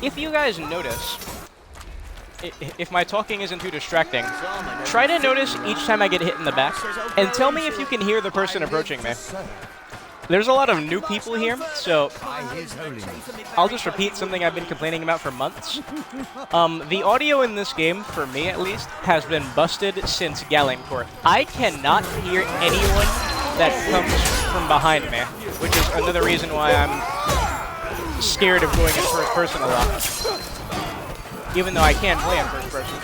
Speaker 1: if you guys notice, if my talking isn't too distracting, try to notice each time I get hit in the back, and tell me if you can hear the person approaching me. There's a lot of new people here, so I'll just repeat something I've been complaining about for months. The audio in this game, for me at least, has been busted since Galencourt. I cannot hear anyone that comes from behind me, which is another reason why I'm scared of going in first person a lot. Even though I can play in first person.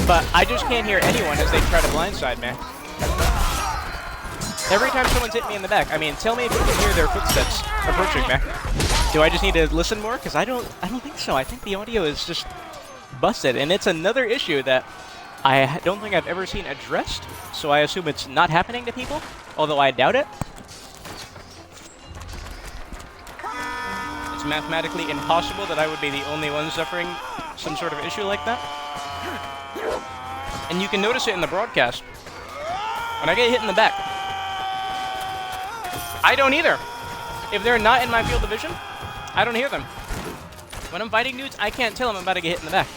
Speaker 1: But I just can't hear anyone as they try to blindside me. Every time someone's hit me in the back, I mean, tell me if you can hear their footsteps approaching me. Do I just need to listen more? Because I don't think so. I think the audio is just busted, and it's another issue that I don't think I've ever seen addressed, so I assume it's not happening to people, although I doubt it. It's mathematically impossible that I would be the only one suffering some sort of issue like that. And you can notice it in the broadcast. When I get hit in the back, I don't either. If they're not in my field of vision, I don't hear them. When I'm fighting dudes, I can't tell I'm about to get hit in the back.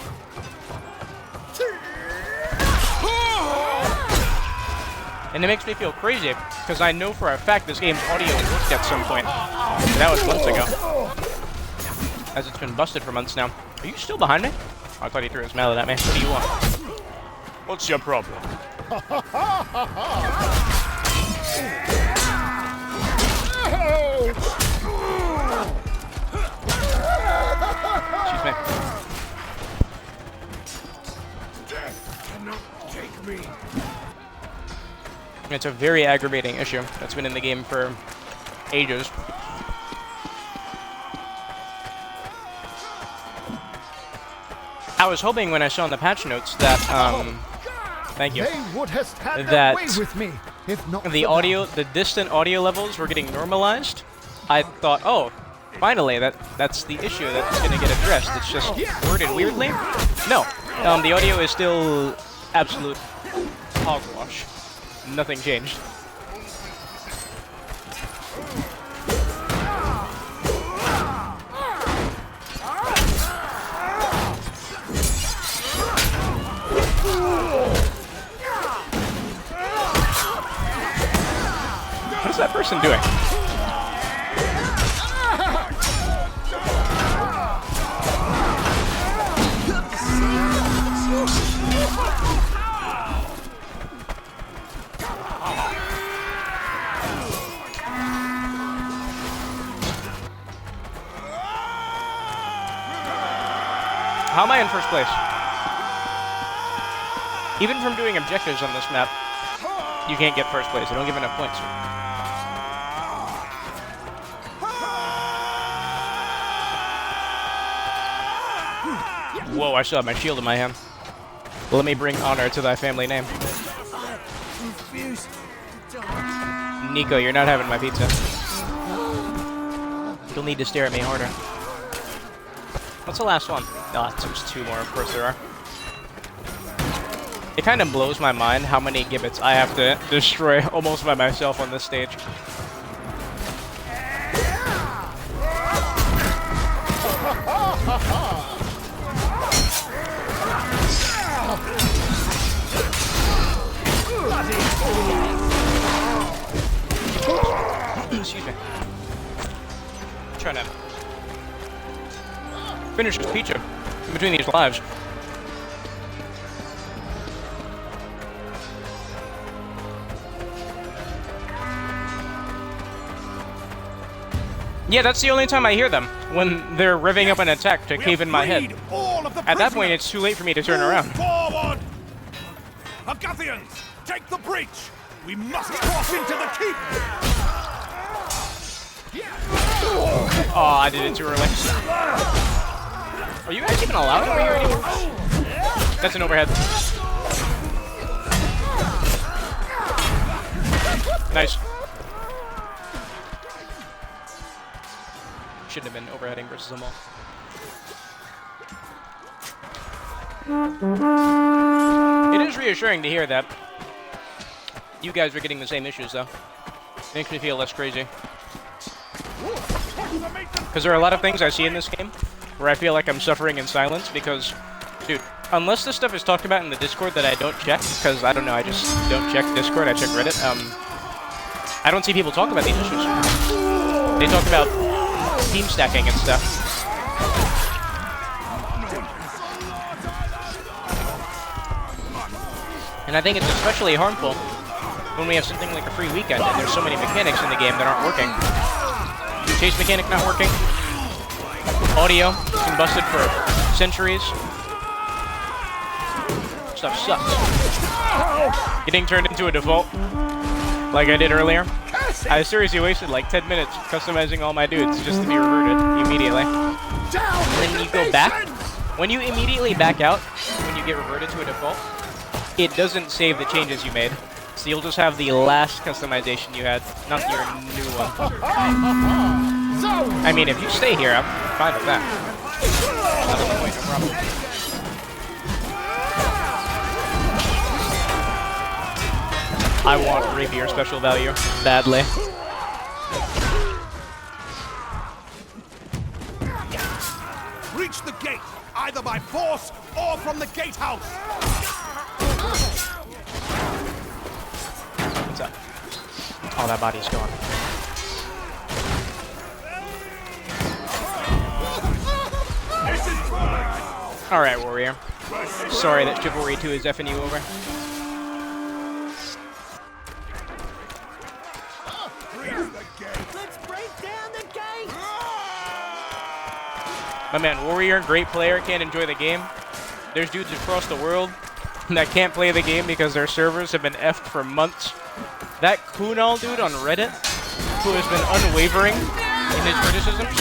Speaker 1: And it makes me feel crazy, because I know for a fact this game's audio worked at some point. And that was months ago. As it's been busted for months now. Are you still behind me? Oh, I thought he threw his mallet at me. What do you want?
Speaker 7: What's your problem?
Speaker 1: Excuse me.
Speaker 2: Death cannot take me.
Speaker 1: It's a very aggravating issue that's been in the game for ages. I was hoping when I saw in the patch notes that, thank you,
Speaker 3: They would have had
Speaker 1: that
Speaker 3: their way with me, if not
Speaker 1: the
Speaker 3: for
Speaker 1: audio, the distant audio levels were getting normalized. I thought, oh, finally, that's the issue that's going to get addressed. It's just worded weirdly. No, the audio is still absolute hogwash. Nothing changed. What is that person doing? How am I in first place? Even from doing objectives on this map, you can't get first place. They don't give enough points. Whoa, I still have my shield in my hand. Let me bring honor to thy family name. Nico, you're not having my pizza. You'll need to stare at me harder. What's the last one? No, there's 2 more, of course there are. It kind of blows my mind how many gibbets I have to destroy almost by myself on this stage. Excuse me. I'm trying to finish this pizza in between these lives. Yeah, that's the only time I hear them, when they're revving up an attack to cave in my head. At that point, it's too late for me to turn around.
Speaker 6: Forward! Agathians, take the breach! We must cross into the keep!
Speaker 1: Oh, I did it too early. Are you guys even allowed over here anymore? That's an overhead. Nice. Shouldn't have been overheading versus them all. It is reassuring to hear that you guys are getting the same issues, though. Makes me feel less crazy. Because there are a lot of things I see in this game where I feel like I'm suffering in silence because, dude, unless this stuff is talked about in the Discord that I don't check, because I don't know, I just don't check Discord, I check Reddit, I don't see people talk about these issues. They talk about team stacking and stuff. And I think it's especially harmful when we have something like a free weekend and there's so many mechanics in the game that aren't working. Chase mechanic not working. Audio been busted for centuries. Stuff sucks. Getting turned into a default, like I did earlier. I seriously wasted like 10 minutes customizing all my dudes just to be reverted immediately. And then you go back. When you immediately back out, when you get reverted to a default, it doesn't save the changes you made. So you'll just have the last customization you had, not your new one. I mean, if you stay here, I'm fine with that. Not at the point, no problem. I want rapier special value badly.
Speaker 6: Reach the gate, either by force or from the gatehouse.
Speaker 1: What's up? Oh, that body's gone. Alright, warrior. Sorry that Chivalry 2 is effing you over.
Speaker 8: Let's break down the gate!
Speaker 1: My man, warrior, great player, can't enjoy the game. There's dudes across the world that can't play the game because their servers have been effed for months. That Kunal dude on Reddit, who has been unwavering in his criticisms,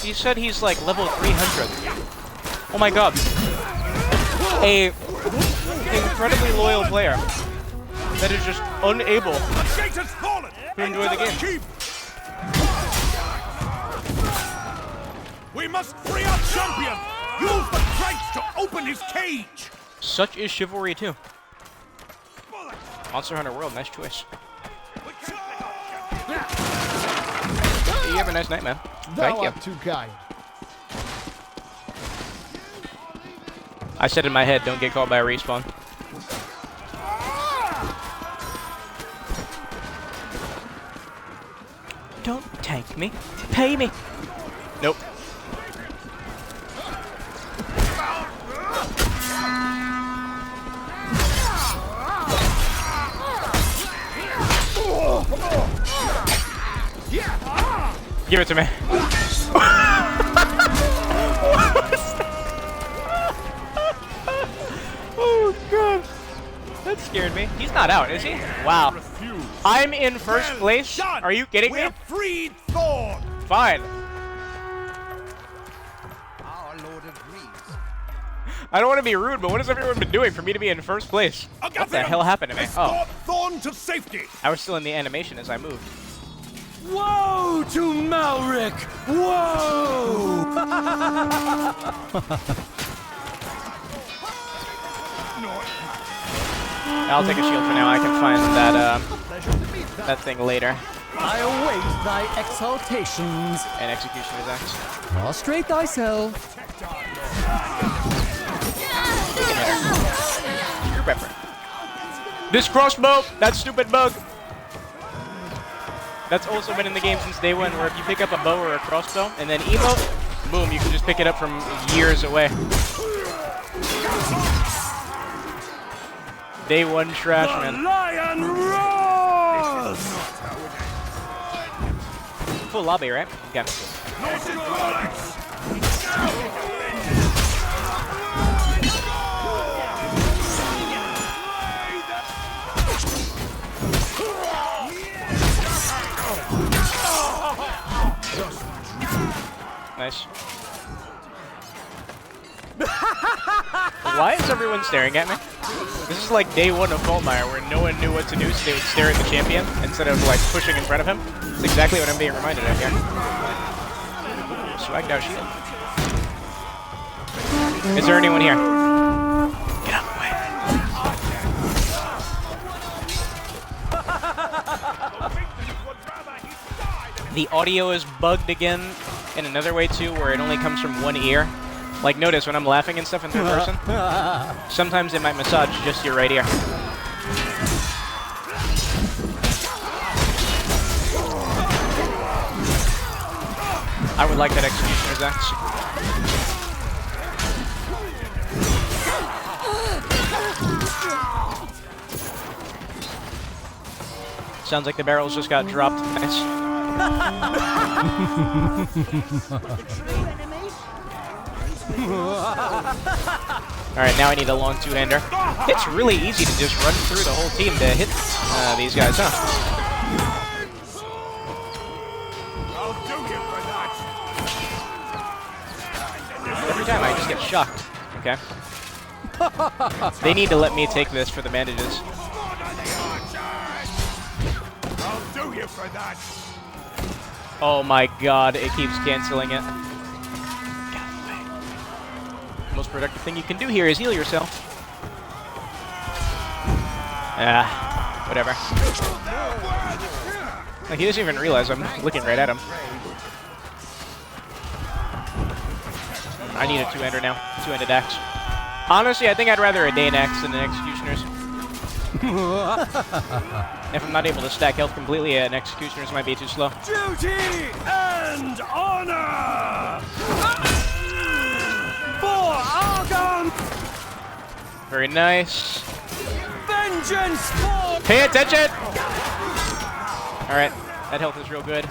Speaker 1: he said he's like level 300. Oh my god. A incredibly loyal player that is just unable to enjoy the game.
Speaker 6: We must free our champion! Use the crates to open his cage!
Speaker 1: Such is Chivalry 2. Monster Hunter World, nice choice. You have a nice night, man. Thank you.
Speaker 3: Too kind.
Speaker 1: I said in my head, don't get caught by a respawn. Don't tank me. Pay me. Nope. Give it to me. scared me. He's not out, is he? Wow. I'm in first place? Are you kidding me?
Speaker 6: We have freed Thorn.
Speaker 1: Fine.
Speaker 6: Our Lord agrees.
Speaker 1: I don't want to be rude, but what has everyone been doing for me to be in first place? What the hell happened to me? Oh,
Speaker 6: Escort Thorn to safety.
Speaker 1: I was still in the animation as I moved.
Speaker 8: Woe to Malric! Whoa!
Speaker 1: I'll take a shield for now. I can find that thing later.
Speaker 8: I await thy exaltations.
Speaker 1: And Executioner's Axe.
Speaker 8: Prostrate thyself.
Speaker 1: Screw pepper. This crossbow, that stupid bug. That's also been in the game since day one, where if you pick up a bow or a crossbow and then emote, boom, you can just pick it up from years away. Day one trash, man.
Speaker 8: Lion roars!
Speaker 1: Full lobby, right? Okay. Nice. Why is everyone staring at me? This is like day one of Faultmire, where no one knew what to do, so they would stare at the champion instead of like pushing in front of him. It's exactly what I'm being reminded of here. Swagged out shield. Is there anyone here? Get out of the way. The audio is bugged again in another way too, where it only comes from one ear. Like, notice when I'm laughing and stuff in third person, sometimes it might massage just your right ear. I would like that Executioner's Axe. Sounds like the barrels just got dropped. Nice. Alright, now I need a long two-hander. It's really easy to just run through the whole team to hit these guys, huh? Every time I just get shocked. Okay. They need to let me take this for the bandages. Oh my god, it keeps canceling it. Most productive thing you can do here is heal yourself. Whatever. Like, he doesn't even realize I'm looking right at him. I need a two-hander now. Two-handed axe. Honestly, I think I'd rather a Dane axe than an Executioner's. If I'm not able to stack health completely, an Executioner's might be too slow.
Speaker 8: Duty and honor! For Argon!
Speaker 1: Very nice.
Speaker 8: Vengeance for...
Speaker 1: Pay attention! Alright, that health is real good.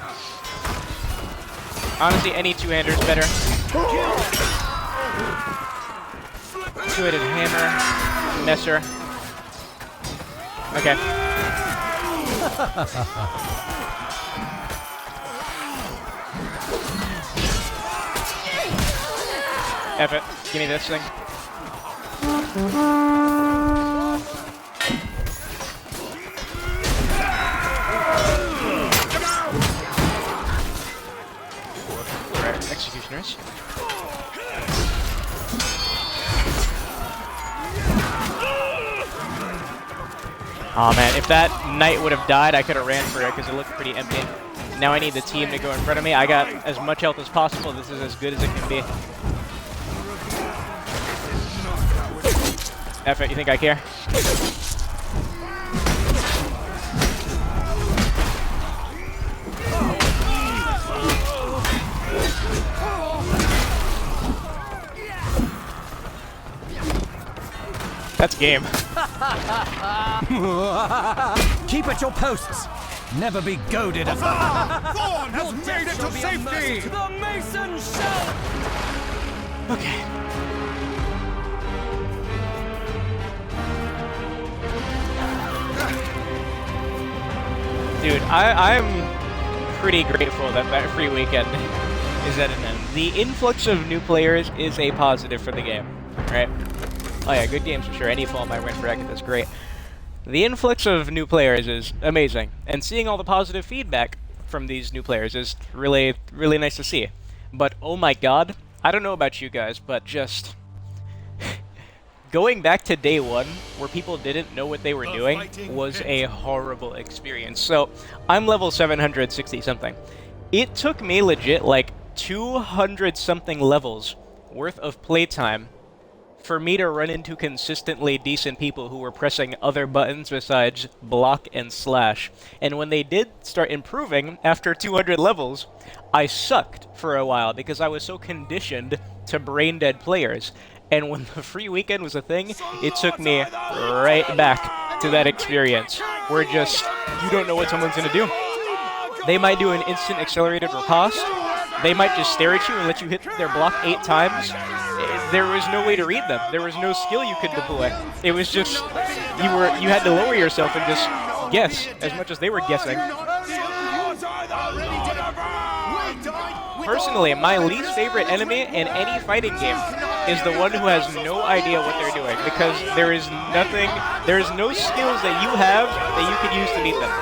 Speaker 1: Honestly, any two-hander's better. Two-handed hammer. Messer. Okay. F it. Give me this thing. Alright, Executioners. Oh man, if that knight would have died, I could have ran for it because it looked pretty empty. Now I need the team to go in front of me. I got as much health as possible. This is as good as it can be. F it, you think I care? That's game.
Speaker 8: Keep at your posts. Never be goaded.
Speaker 6: Thorn has made it to safety.
Speaker 8: The Mason shall...
Speaker 1: Okay. Dude, I'm pretty grateful that that free weekend is at an end. The influx of new players is a positive for the game, right? Oh yeah, good games for sure. Any fall might win for Ekith is great. The influx of new players is amazing, and seeing all the positive feedback from these new players is really, really nice to see. But oh my god, I don't know about you guys, but just going back to day one, where people didn't know what they were doing, was a horrible experience. So, I'm level 760-something. It took me legit, like, 200-something levels worth of playtime for me to run into consistently decent people who were pressing other buttons besides block and slash. And when they did start improving after 200 levels, I sucked for a while because I was so conditioned to brain-dead players. And when the free weekend was a thing, it took me right back to that experience, where just, you don't know what someone's gonna do. They might do an instant accelerated riposte, they might just stare at you and let you hit their block 8 times. There was no way to read them. There was no skill you could deploy. It was just, you had to lower yourself and just guess as much as they were guessing. Personally, my least favorite enemy in any fighting game is the one who has no idea what they're doing, because there is no skills that you have that you could use to beat them.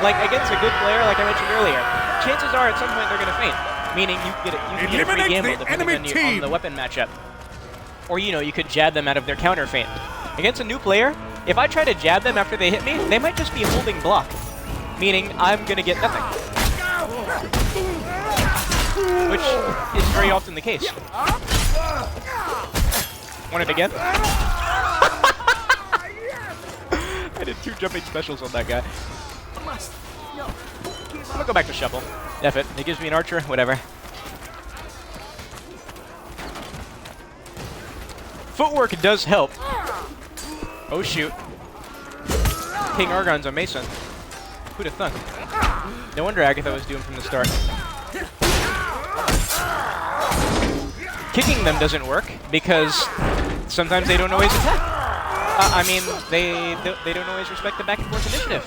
Speaker 1: Like against a good player, like I mentioned earlier, chances are at some point they're gonna faint, meaning you can get a free gamble depending on the weapon matchup. Or you could jab them out of their counter feint. Against a new player, if I try to jab them after they hit me, they might just be holding block, meaning I'm gonna get nothing. Which is very often the case. Want it again? I did 2 jumping specials on that guy. I'm gonna go back to Shovel. F it. It gives me an archer, whatever. Footwork does help. Oh shoot. King Argon's a Mason. Who'd have thunk? No wonder Agatha was doomed from the start. Kicking them doesn't work because sometimes they don't always attack. I mean, they don't always respect the back and forth initiative.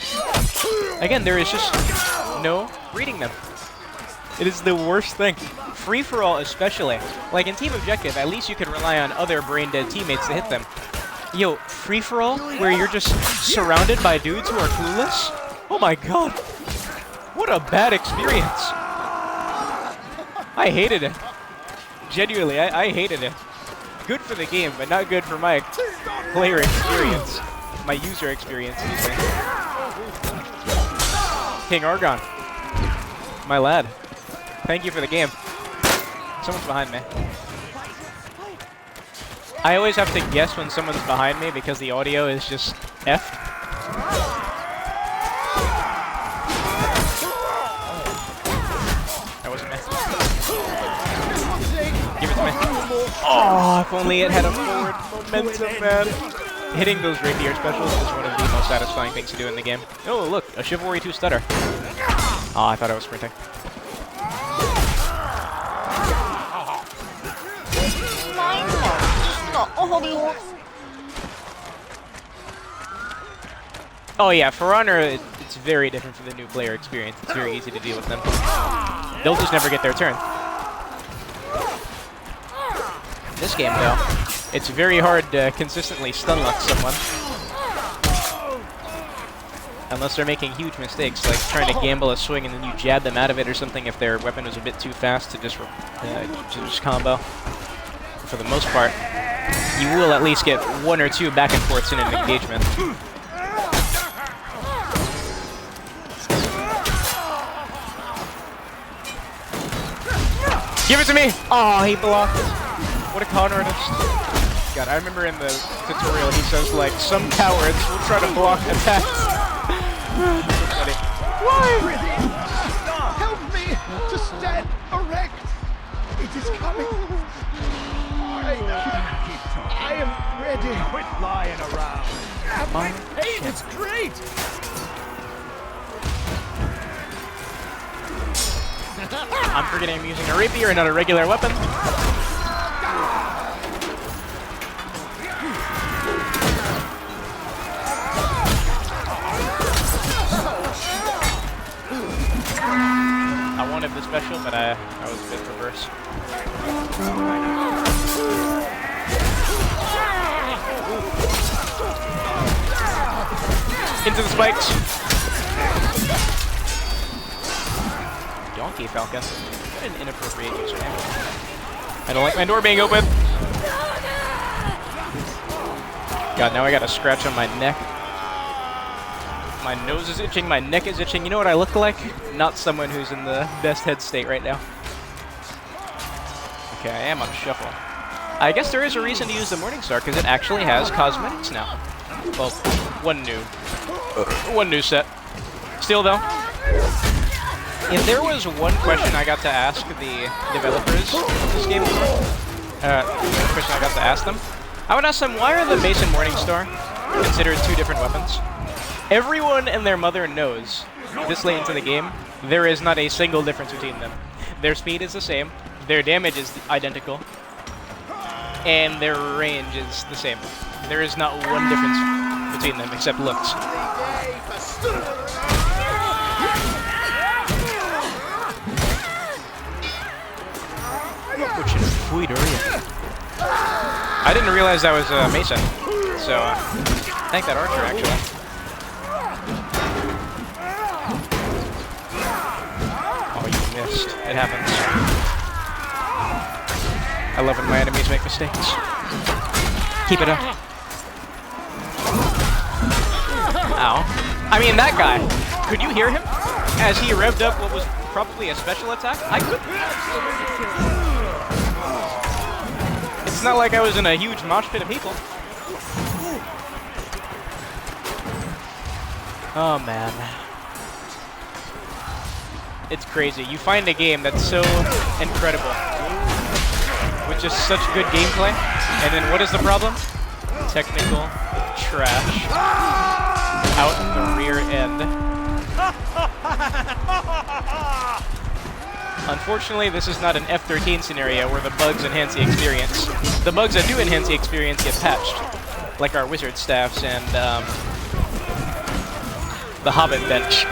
Speaker 1: Again, there is just no reading them. It is the worst thing. Free-for-all especially. Like in Team Objective, at least you can rely on other brain-dead teammates to hit them. Yo, free-for-all, where you're just surrounded by dudes who are clueless? Oh my god. What a bad experience. I hated it. Genuinely, I hated it. Good for the game, but not good for my player experience. My user experience, excuse me. King Argon. My lad. Thank you for the game. Someone's behind me. I always have to guess when someone's behind me because the audio is just effed. That wasn't me. Give it to me. Oh, if only it had a forward momentum, man. Hitting those rapier specials is one of the most satisfying things to do in the game. Oh, look, a Chivalry 2 stutter. Oh, I thought I was sprinting. Oh yeah, for Honor, it's very different for the new player experience. It's very easy to deal with them. They'll just never get their turn. This game, though, it's very hard to consistently stun lock someone. Unless they're making huge mistakes, like trying to gamble a swing and then you jab them out of it or something if their weapon was a bit too fast to just combo. For the most part, you will at least get 1 or 2 back and forths in an engagement. Give it to me! Oh, he blocked. What a con artist. God, I remember in the tutorial he says, like, some cowards will try to block attacks. So funny.
Speaker 3: Why? Help me to stand erect. It is coming. I am ready.
Speaker 6: Quit lying around.
Speaker 3: My pain is great.
Speaker 1: I'm forgetting I'm using a rapier and not a regular weapon. the special, but I was a bit reverse. Into the spikes. Donkey Falcon. What an inappropriate username. I don't like my door being open. God, now I got a scratch on my neck. My nose is itching, my neck is itching. You know what I look like? Not someone who's in the best head state right now. Okay, I am on shuffle. I guess there is a reason to use the Morningstar, because it actually has cosmetics now. Well, one new set. Still though, if there was one question I got to ask the developers of this game, question I got to ask them, I would ask them, why are the Mace and Morningstar considered two different weapons? Everyone and their mother knows, this late into the game, there is not a single difference between them. Their speed is the same, their damage is identical, and their range is the same. There is not one difference between them except looks. I didn't realize that was Mason, so thank that archer actually. Oh, you missed. It happens. I love when my enemies make mistakes. Keep it up. Ow. I mean, that guy. Could you hear him? As he revved up what was probably a special attack? I couldn't. It's not like I was in a huge mosh pit of people. Oh, man. It's crazy. You find a game that's so incredible, with just such good gameplay, and then what is the problem? Technical trash out the rear end. Unfortunately, this is not an F13 scenario where the bugs enhance the experience. The bugs that do enhance the experience get patched, like our wizard staffs and the Hobbit bench.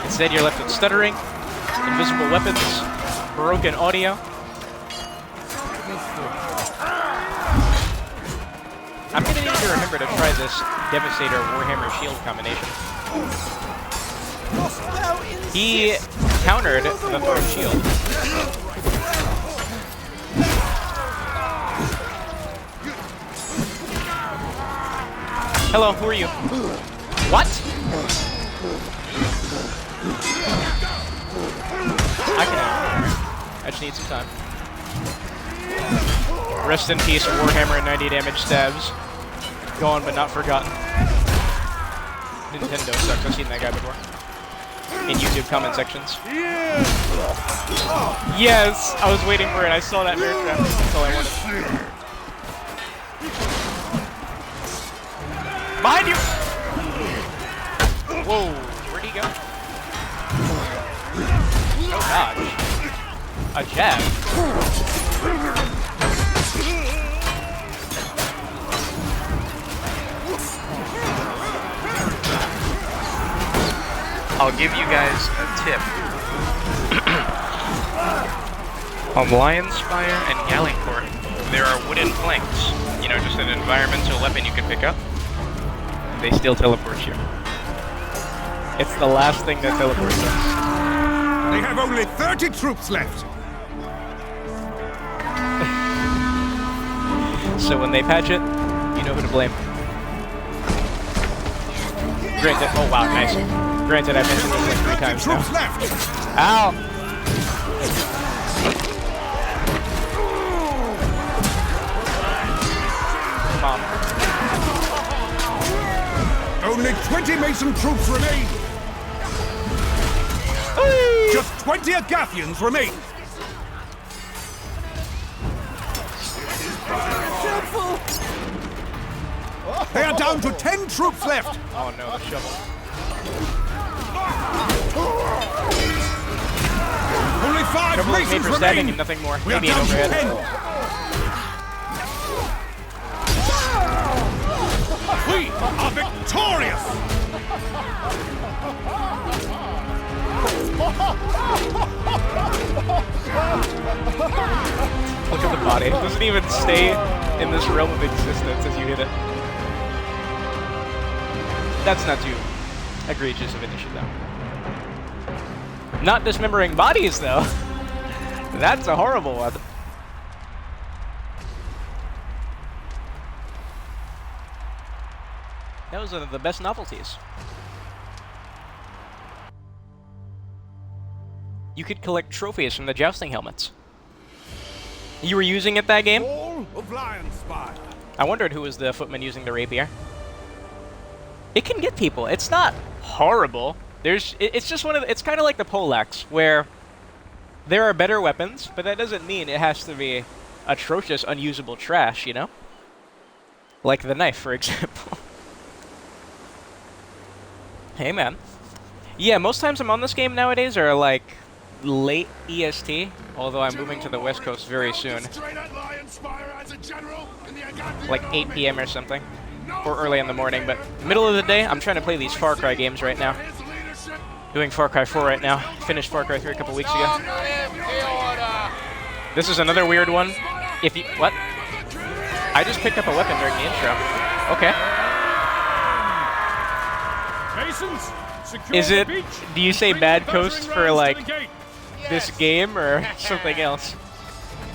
Speaker 1: Instead, you're left with stuttering, invisible weapons, broken audio. I'm gonna need to remember to try this Devastator Warhammer Shield combination. He countered the thrown shield. Hello, who are you? What? I can handle it. I just need some time. Rest in peace, Warhammer 90 damage stabs. Gone but not forgotten. Nintendo sucks. I've seen that guy before. In YouTube comment sections. Yes! I was waiting for it. I saw that bear trap. That's all I wanted. Behind you! Whoa, where'd he go? No dodge. A jab. I'll give you guys a tip. On Lion's Spire and Gallingport, there are wooden planks. You know, just an environmental weapon you can pick up. They still teleport you. It's the last thing that teleports us.
Speaker 6: They have only 30 troops left.
Speaker 1: So when they patch it, you know who to blame. Granted, oh wow, nice. Granted, I've mentioned this like 3 times now.
Speaker 6: Left.
Speaker 1: Ow! Mom.
Speaker 6: Only 20 Mason troops remain.
Speaker 1: Whee!
Speaker 6: Just 20 Agathians remain. They are down to 10 troops left.
Speaker 1: Oh no, the shovel.
Speaker 6: Only 5
Speaker 1: Shovel is made
Speaker 6: Masons
Speaker 1: for stabbing
Speaker 6: remain.
Speaker 1: and nothing more.
Speaker 6: We are
Speaker 1: Maybe an
Speaker 6: down to
Speaker 1: overhead.
Speaker 6: 10. We are victorious. victorious!
Speaker 1: Look at the body. It doesn't even stay in this realm of existence as you hit it. That's not too egregious of an issue, though. Not dismembering bodies, though. That's a horrible one. That was one of the best novelties. You could collect trophies from the jousting helmets. You were using it that game?
Speaker 6: All of Lion Spire.
Speaker 1: I wondered who was the footman using the rapier. It can get people. It's not horrible. It's just one of it's kind of like the poleaxe, where there are better weapons, but that doesn't mean it has to be atrocious, unusable trash, you know? Like the knife, for example. Hey, man. Yeah, most times I'm on this game nowadays are like late EST, although I'm moving to the West Coast very soon. Like 8 p.m. or something. Or early in the morning, but middle of the day, I'm trying to play these Far Cry games right now. Doing Far Cry 4 right now. Finished Far Cry 3 a couple weeks ago. This is another weird one. If you... What? I just picked up a weapon during the intro. Okay. Is it... Do you say Bad Coast for, like, this game or something else?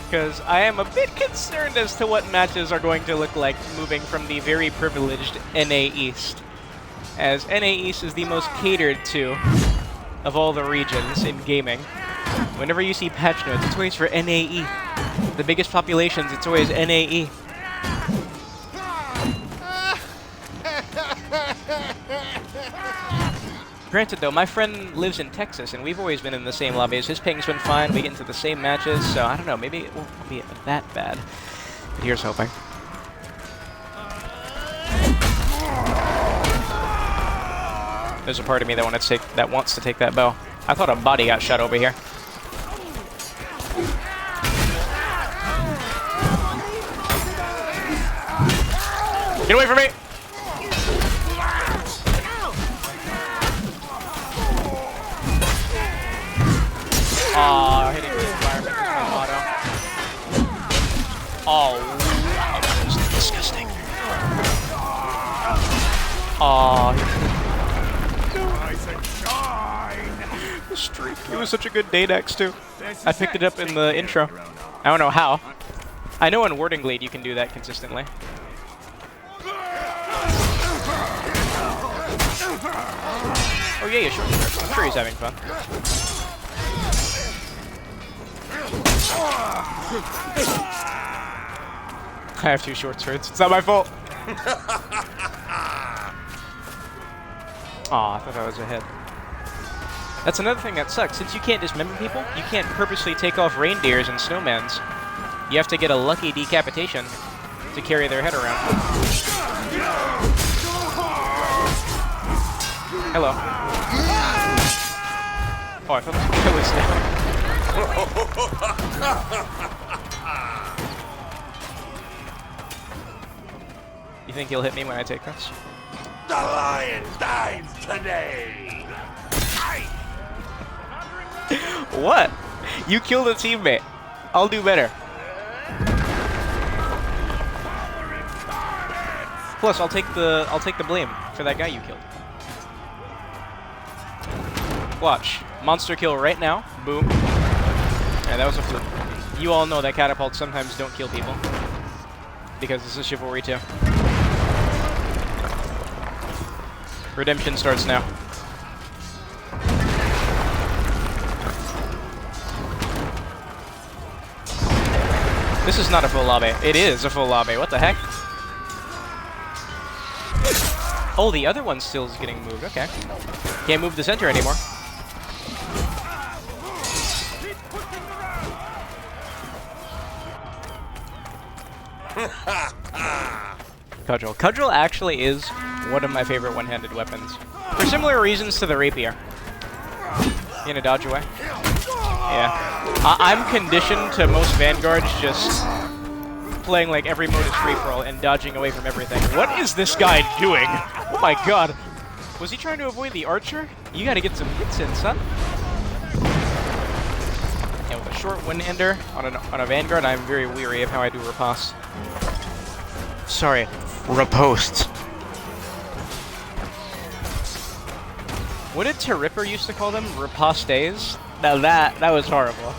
Speaker 1: Because I am a bit concerned as to what matches are going to look like moving from the very privileged NA East. As NA East is the most catered to of all the regions in gaming. Whenever you see patch notes, it's always for NAE. The biggest populations, it's always NAE. Granted though, my friend lives in Texas and we've always been in the same lobbies. His ping's been fine, we get into the same matches, so I don't know, maybe it won't be that bad. But here's hoping. There's a part of me that wants to take that bow. I thought a body got shot over here. Get away from me! Aw, hitting the environment with my auto. Oh, wow, that was disgusting. Aw. The streak. It was such a good day next too. I picked it up in the intro. I don't know how. I know on Warding Glade you can do that consistently. Oh yeah, sure. I'm sure he's having fun. I have 2 short swords. It's not my fault. Aw, I thought that was a hit. That's another thing that sucks. Since you can't dismember people, you can't purposely take off reindeers and snowmans. You have to get a lucky decapitation to carry their head around. Hello. Oh, I thought it was down. You think he'll hit me when I take this?
Speaker 2: The lion dies today!
Speaker 1: What? You killed a teammate. I'll do better. Plus, I'll take the blame for that guy you killed. Watch. Monster kill right now. Boom. Yeah, that was a fluke. You all know that catapults sometimes don't kill people. Because this is Chivalry 2. Redemption starts now. This is not a full lobby. It is a full lobby. What the heck? Oh, the other one still is getting moved. Okay. Can't move the center anymore. Cudgel. Cudgel actually is one of my favorite one-handed weapons. For similar reasons to the rapier. You gonna dodge away? Yeah. I'm conditioned to most Vanguards just playing like every mode is free-for-all and dodging away from everything. What is this guy doing? Oh my god. Was he trying to avoid the archer? You gotta get some hits in, son. And with a short one-ender on a Vanguard, I'm very weary of how I do riposte. Sorry, riposte. What did Terripper used to call them? Ripostes? Now that was horrible.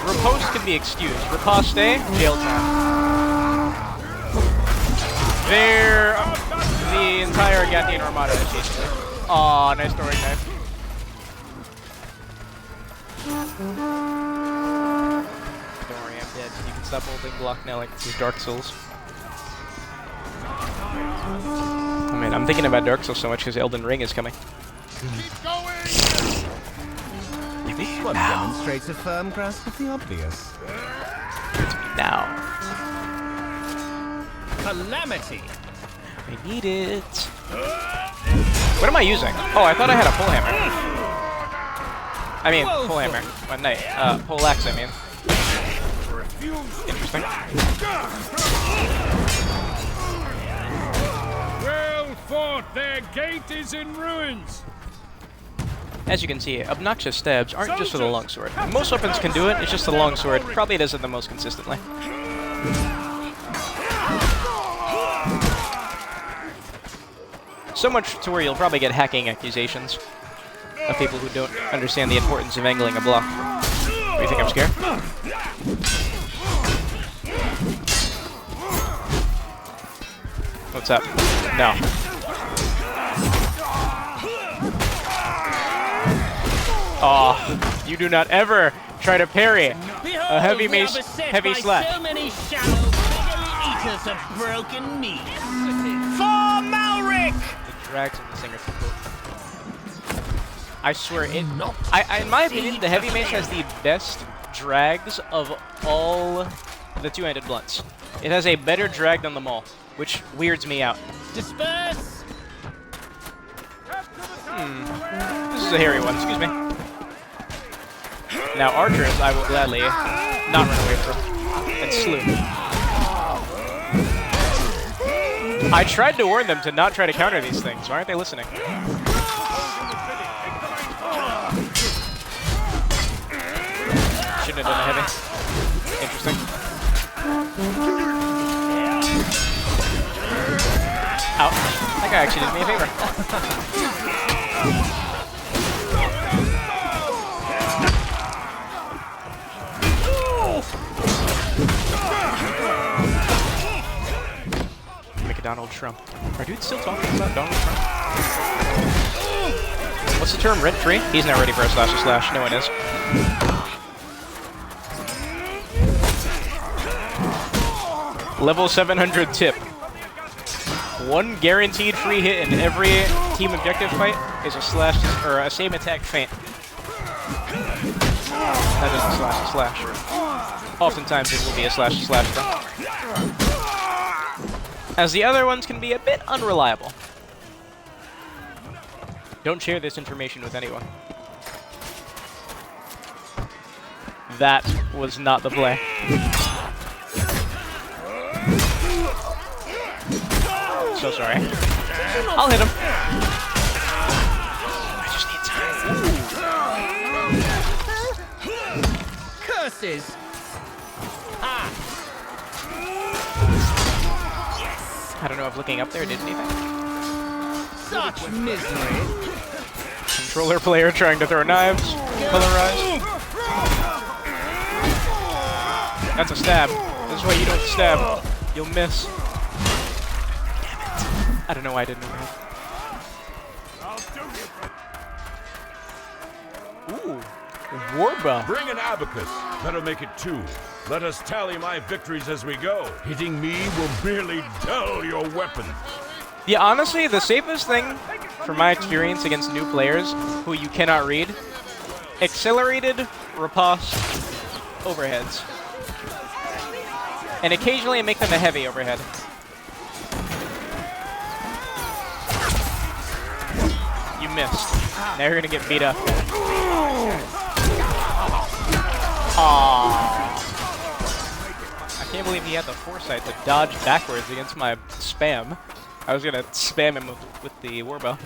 Speaker 1: Riposte can be excused. Riposte, jail time. They're the entire Gathian Armada is basically. Aw, nice throwing knife. Don't worry, I'm dead. You can stop holding block now like this is Dark Souls. Oh man, I'm thinking about Dark Souls so much because Elden Ring is coming.
Speaker 5: This one demonstrates a firm grasp of the obvious.
Speaker 1: Now.
Speaker 5: Calamity!
Speaker 1: I need it. What am I using? Oh, I thought I had a pull hammer. I mean, pull hammer. One night. Pull axe, I mean. Interesting.
Speaker 9: Well fought. Their gate is in ruins.
Speaker 1: As you can see, obnoxious stabs aren't just for the longsword. Most weapons can do it, it's just the longsword probably does it the most consistently. So much to where you'll probably get hacking accusations of people who don't understand the importance of angling a block. What, do you think I'm scared? What's up? No. Aw, you do not ever try to parry a heavy mace, heavy slash.
Speaker 5: So many shallow eaters of broken meat. For Malric!
Speaker 1: The drags of the singer people. I swear, in my opinion, the heavy mace has the best drags of all the two-handed blunts. It has a better drag than them all, which weirds me out.
Speaker 5: Disperse!
Speaker 1: This is a hairy one, excuse me. Now archers, I will gladly not run away from and slew. I tried to warn them to not try to counter these things. Why aren't they listening? Shouldn't have done a heavy. Interesting. Ouch. That guy actually did me a favor. Donald Trump. Are dudes still talking about Donald Trump? What's the term? Rent-free? He's not ready for a slash. No one is. Level 700 tip. One guaranteed free hit in every team objective fight is a slash or a same attack feint. That isn't slash. Oftentimes it will be a slash though. As the other ones can be a bit unreliable. Don't share this information with anyone. That was not the play. So sorry. I'll hit him. I just need time.
Speaker 5: Curses! Ah!
Speaker 1: I don't know if looking up there did anything.
Speaker 5: Such misery!
Speaker 1: Controller player trying to throw knives. Polarized. That's a stab. This is why you don't stab. You'll miss. Damn it. I don't know why I didn't know that. Ooh. Warba.
Speaker 2: Bring an abacus. That'll make it 2. Let us tally my victories as we go. Hitting me will merely dull your weapon.
Speaker 1: Yeah, honestly, the safest thing, from my experience against new players who you cannot read, accelerated riposte overheads. And occasionally make them a heavy overhead. You missed. Now you're gonna get beat up. Aww. can't believe he had the foresight to dodge backwards against my spam. I was gonna spam him with the warbow.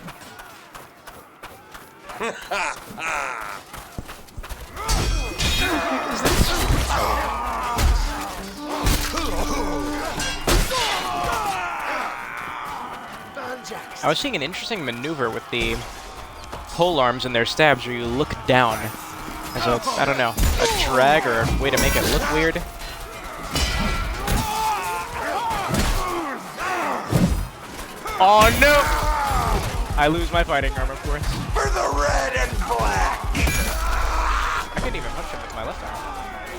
Speaker 1: I was seeing an interesting maneuver with the pole arms and their stabs where you look down as a, I don't know, a drag or a way to make it look weird. Oh no! I lose my fighting arm, of course.
Speaker 2: For the red and black!
Speaker 1: I couldn't even punch him with my left arm.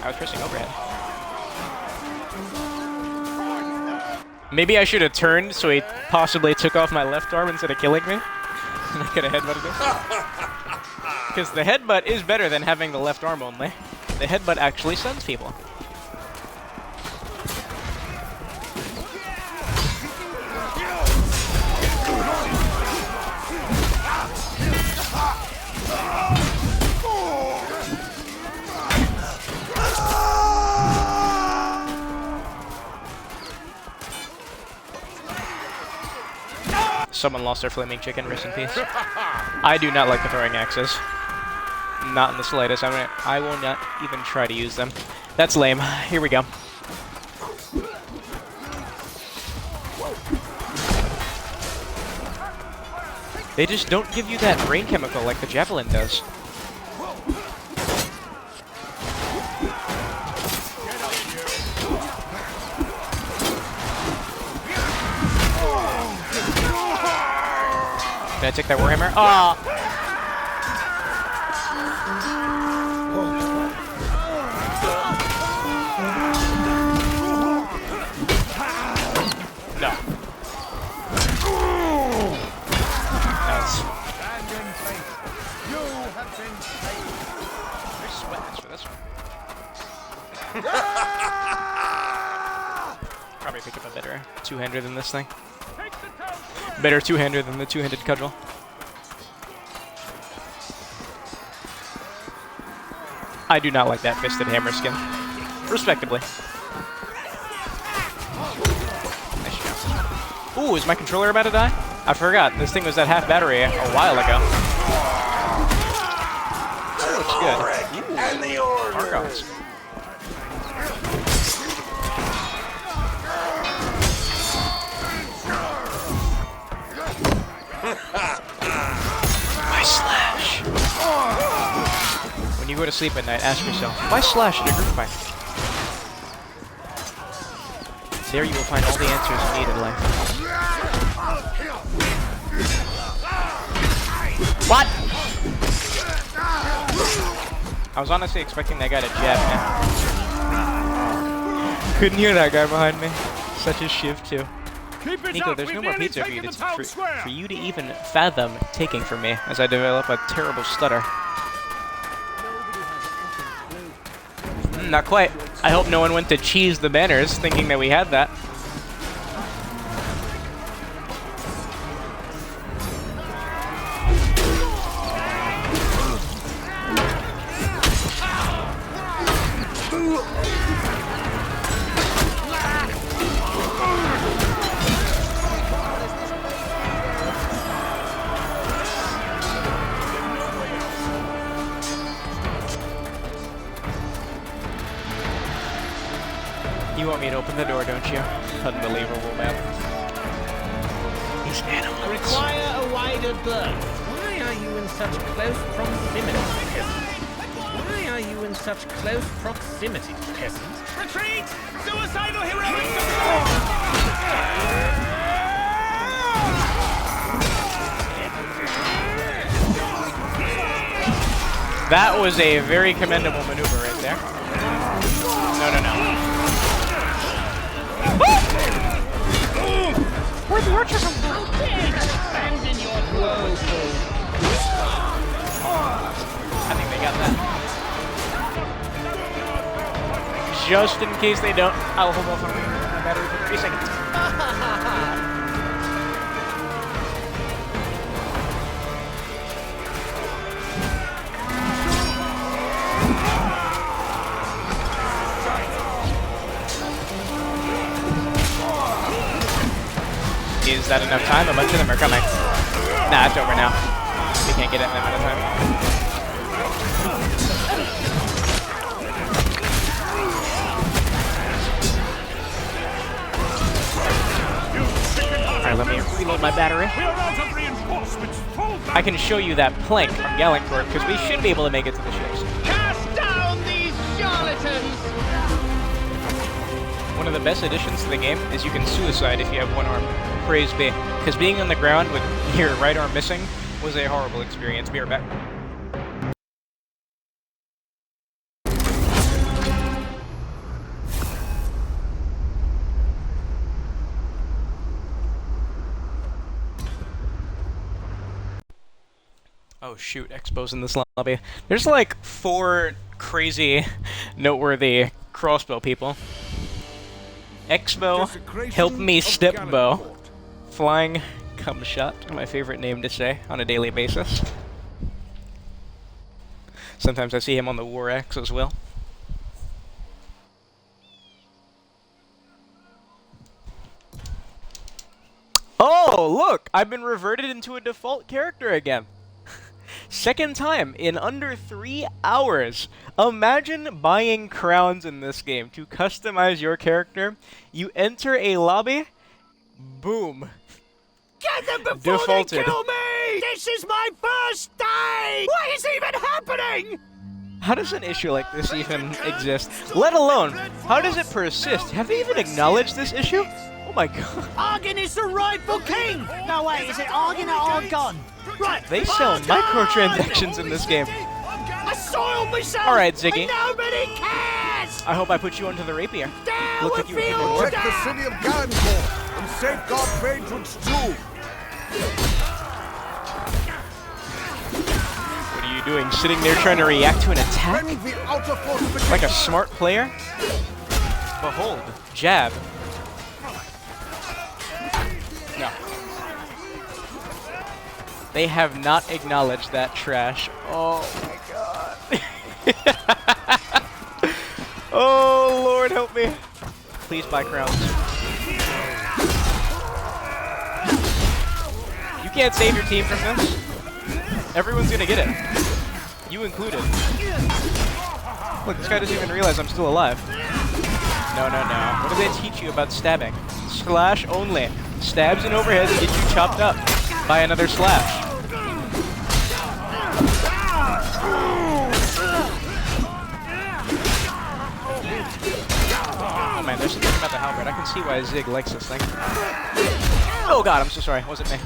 Speaker 1: I was pressing overhead. Maybe I should have turned so he possibly took off my left arm instead of killing me. And I could have headbutted him. Because the headbutt is better than having the left arm only. The headbutt actually stuns people. Someone lost their flaming chicken, rest in peace. I do not like the throwing axes. Not in the slightest. I will not even try to use them. That's lame. Here we go. They just don't give you that brain chemical like the javelin does. Can I take that Warhammer? Ah! No. Nice. There's sweatness for this one. Probably pick up a better two-hander than this thing. Better two-hander than the two-handed cudgel. I do not like that fisted hammer skin. Respectably. Nice job. Ooh, is my controller about to die? I forgot. This thing was at half battery a while ago. That looks good. Ooh,
Speaker 2: And the order!
Speaker 1: Argos. Why slash? When you go to sleep at night, ask yourself, why slash in a group fight? There you will find all the answers you need in life. What? I was honestly expecting that guy to jab me. Couldn't hear that guy behind me. Such a shiv too. Nico, there's no more pizza for you to even fathom taking from me as I develop a terrible stutter. Not quite. I hope no one went to cheese the banners thinking that we had that. You want me to open the door, don't you? Unbelievable, man. These animals.
Speaker 5: Require a wider berth. Why are you in such close proximity, peasant? Why are you in such close proximity, peasant?
Speaker 8: Retreat! Suicidal heroics!
Speaker 1: That was a very commendable maneuver right there. No, no, no. Where'd the archer come from?
Speaker 5: Abandon your woeful.
Speaker 1: I think they got that. Just in case they don't, I'll hold off on my battery for 3 seconds. Is that enough time? A bunch of them are coming. Nah, it's over now. We can't get it in that amount of time. Alright, let me reload my battery.
Speaker 9: We're out of reinforcements. Fall back.
Speaker 1: I can show you that plank from Gallingport, because we should be able to make it to the ships.
Speaker 5: Cast down these charlatans!
Speaker 1: One of the best additions to the game is you can suicide if you have one arm. Praise be. Because being on the ground with your right arm missing was a horrible experience. Be right back. Oh shoot, Expo's in this lobby. There's like 4 crazy, noteworthy crossbow people. Expo, help me step bow. Flying cum shot, my favorite name to say on a daily basis. Sometimes I see him on the War Axe as well. Oh, look! I've been reverted into a default character again. Second time in under 3 hours. Imagine buying crowns in this game to customize your character. You enter a lobby, boom.
Speaker 8: Get them before
Speaker 1: Defaulted.
Speaker 8: they kill me! This is my first day! What is even happening?
Speaker 1: How does an issue like this even exist? Let alone, how does it persist? Have they even acknowledged this issue? Oh my god.
Speaker 8: Argon is the rightful king! No, wait, is it Argon or Argon? Right,
Speaker 1: They sell microtransactions in this game.
Speaker 8: I soiled myself!
Speaker 1: Alright, Ziggy.
Speaker 8: And nobody cares!
Speaker 1: I hope I put you onto the rapier.
Speaker 8: Down
Speaker 1: Look
Speaker 8: with
Speaker 1: like you were
Speaker 8: the
Speaker 1: keeping
Speaker 8: old
Speaker 1: work.
Speaker 2: Check the city of Gallingport and safeguard Vadrant's too.
Speaker 1: What are you doing? Sitting there trying to react to an attack?
Speaker 2: Bring the outer fortification.
Speaker 1: Like a smart player? Behold, jab. No. They have not acknowledged that trash. Oh my god. Oh Lord help me. Please buy crowns. You can't save your team from this. Everyone's gonna get it. You included. Look, this guy doesn't even realize I'm still alive. No, no, no. What do they teach you about stabbing? Slash only. Stabs and overheads get you chopped up by another slash. Oh man, there's something about the halberd. I can see why Zig likes this thing. Oh god, I'm so sorry. It wasn't me.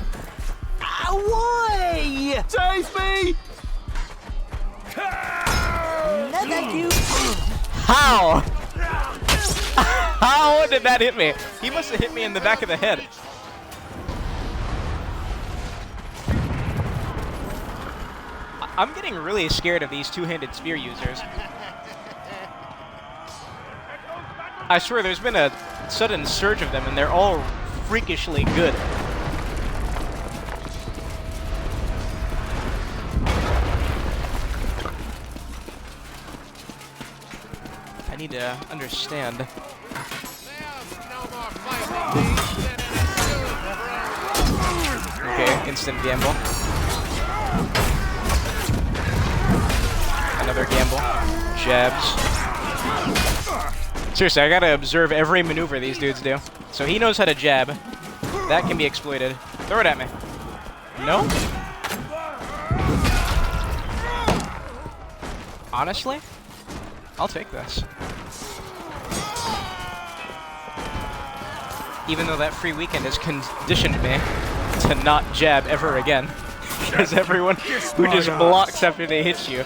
Speaker 8: Why? Save me! No, thank you.
Speaker 1: How? How did that hit me? He must have hit me in the back of the head. I'm getting really scared of these two-handed spear users. I swear there's been a sudden surge of them and they're all freakishly good. I need to understand. Okay, instant gamble. Another gamble. Jabs. Seriously, I gotta observe every maneuver these dudes do. So he knows how to jab. That can be exploited. Throw it at me. No? Honestly? I'll take this. Even though that free weekend has conditioned me to not jab ever again. Because everyone who just blocks after they hit you.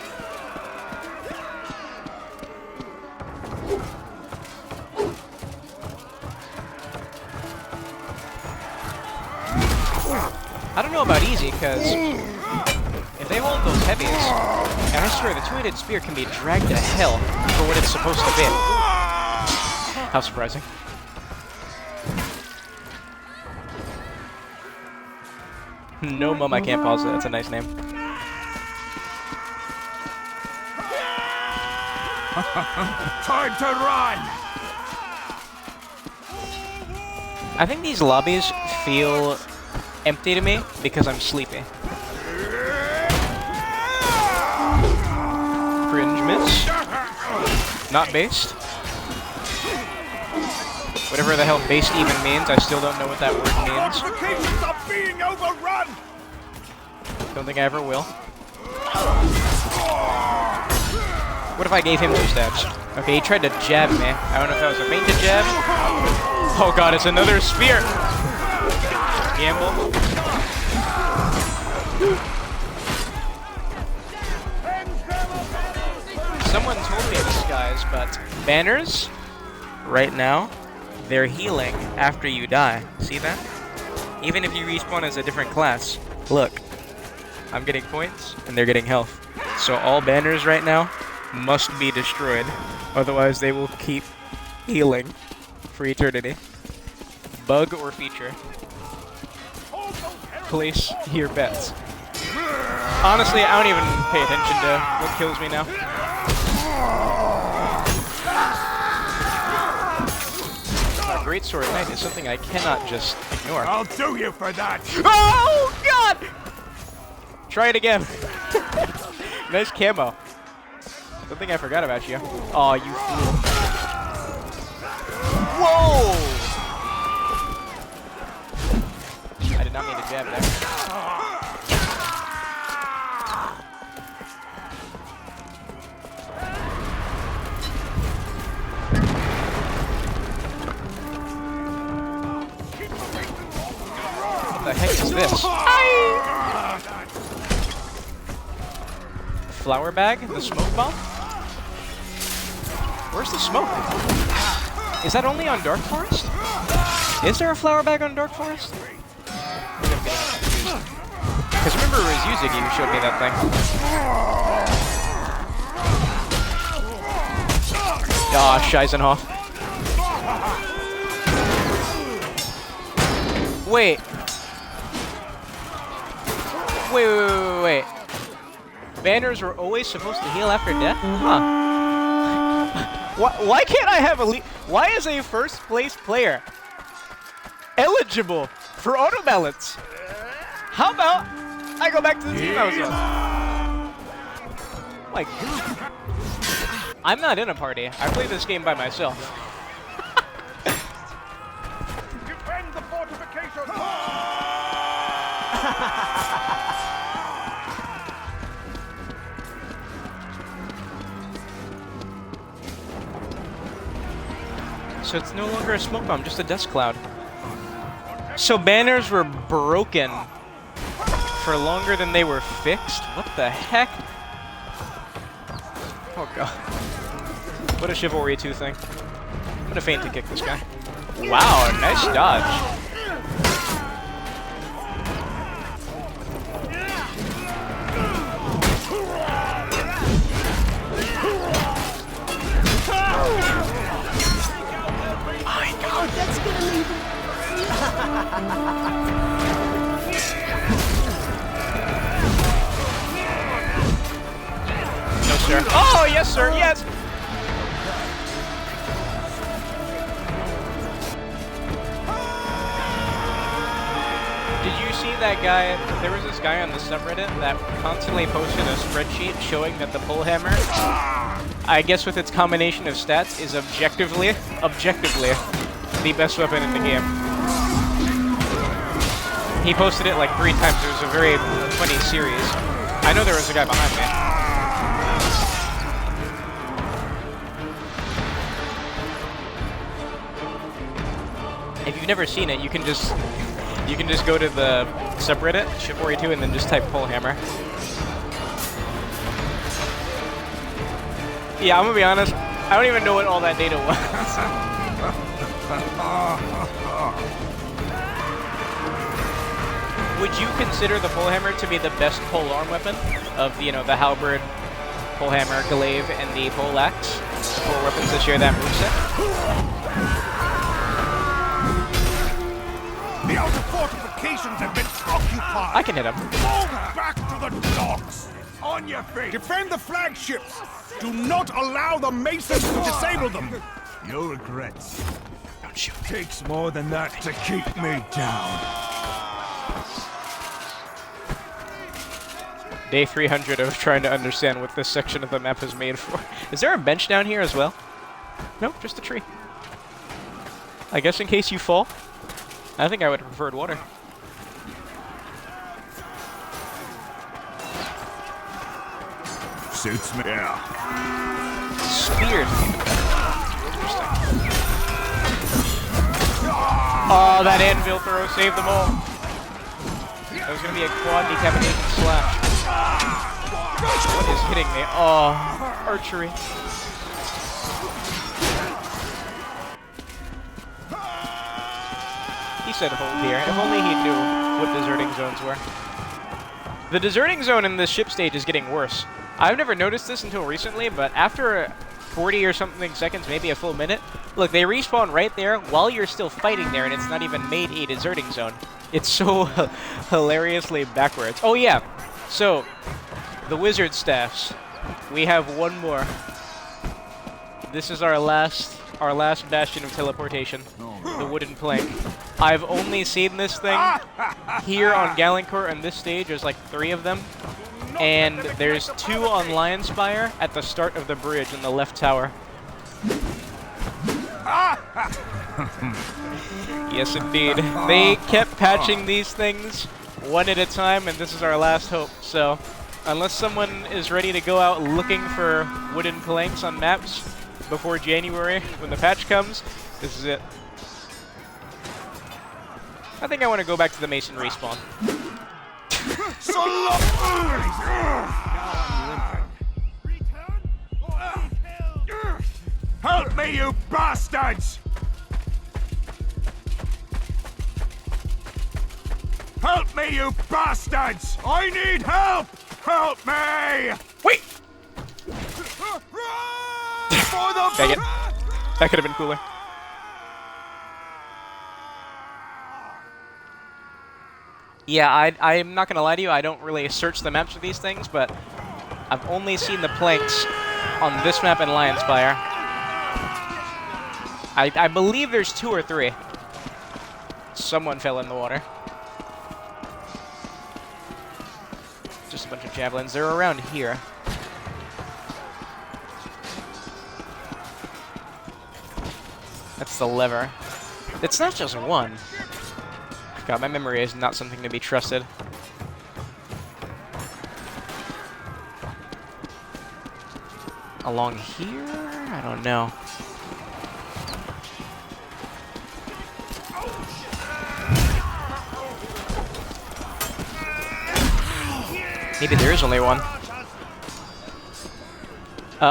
Speaker 1: I don't know about easy, because if they hold those heavies, and I swear the two-handed spear can be dragged to hell for what it's supposed to be. How surprising. No Mum, I can't pause it. That's a nice name.
Speaker 2: Time to run!
Speaker 1: I think these lobbies feel empty to me because I'm sleepy. Cringe miss. Not based. Whatever the hell based even means, I still don't know what that word means.
Speaker 6: Fortifications are being overrun!
Speaker 1: Don't think I ever will. What if I gave him 2 stabs? Okay, he tried to jab me. I don't know if that was a feinted jab. Oh god, it's another spear! Gamble. Someone told me this, guys, but banners, right now, they're healing after you die. See that? Even if you respawn as a different class. Look. I'm getting points, and they're getting health. So all banners right now must be destroyed. Otherwise, they will keep healing for eternity. Bug or feature? Place your bets. Honestly, I don't even pay attention to what kills me now. A great sword knight is something I cannot just ignore.
Speaker 6: I'll do you for that!
Speaker 1: Oh, God! Try it again. Nice camo. Don't think I forgot about you. Aw, you fool. Whoa! I did not mean to jab there. What the heck is this? Flower bag? The smoke bomb? Where's the smoke? Is that only on Dark Forest? Is there a flower bag on Dark Forest? Because remember Ryuzuki who showed me that thing. Ah, Scheisenhoff. Wait. Wait. Banners were always supposed to heal after death? Huh. Why can't I have why is a first place player eligible for auto balance? How about I go back to the team I was on? Like, I'm not in a party. I play this game by myself.
Speaker 6: Defend the fortification!
Speaker 1: So it's no longer a smoke bomb, just a dust cloud. So banners were broken for longer than they were fixed? What the heck? Oh god. What a Chivalry 2 thing. I'm gonna feint to kick this guy. Wow, nice dodge.
Speaker 8: That's gonna leave him.
Speaker 1: No, sir. Oh, yes, sir. Yes. Did you see that guy? There was this guy on the subreddit that constantly posted a spreadsheet showing that the pull hammer, I guess with its combination of stats, is objectively the best weapon in the game. He posted it like 3 times. It was a very funny series. I know there was a guy behind me. If you've never seen it, you can just go to the subreddit, Chivalry 2, and then just type pull hammer. Yeah, I'm gonna be honest, I don't even know what all that data was. Would you consider the pull hammer to be the best pole arm weapon of, you know, the halberd, pull hammer, glaive, and the pole axe? The 4 weapons that share that moveset?
Speaker 6: The outer fortifications have been occupied!
Speaker 1: I can hit him.
Speaker 6: Fall back to the docks! On your feet! Defend the flagships! Do not allow the Masons to disable them! You'll regret.
Speaker 7: shoot.
Speaker 2: Takes more than that to keep me down.
Speaker 1: Day 300 of trying to understand what this section of the map is made for. Is there a bench down here as well? Nope, just a tree. I guess in case you fall. I think I would have preferred water.
Speaker 2: Suits me. Yeah.
Speaker 1: Spears. Interesting. Oh, that anvil throw saved them all. That was going to be a quad decapitation slash. What is hitting me? Oh, archery. He said hold here. If only he knew what deserting zones were. The deserting zone in this ship stage is getting worse. I've never noticed this until recently, but after 40 or something seconds, maybe a full minute, look, they respawn right there while you're still fighting there, and it's not even made a deserting zone. It's so hilariously backwards. Oh yeah, so the wizard staffs. We have one more. This is our last bastion of teleportation, the wooden plank. I've only seen this thing here on Galencourt, and this stage there's like 3 of them. And there's 2 on Lionspire at the start of the bridge in the left tower. Yes, indeed. They kept patching these things one at a time, and this is our last hope. So, unless someone is ready to go out looking for wooden planks on maps before January, when the patch comes, this is it. I think I want to go back to the Mason respawn.
Speaker 2: Help me, you bastards! Help me, you bastards! I need help! Help me!
Speaker 1: Wait!
Speaker 2: For the
Speaker 1: Dang it. That could have been cooler. Yeah, I'm not gonna lie to you, I don't really search the maps for these things, but I've only seen the planks on this map in Lionspire. I believe there's 2 or 3. Someone fell in the water. Just a bunch of javelins. They're around here. That's the lever. It's not just one. God, my memory is not something to be trusted. Along here? I don't know. Maybe there is only one.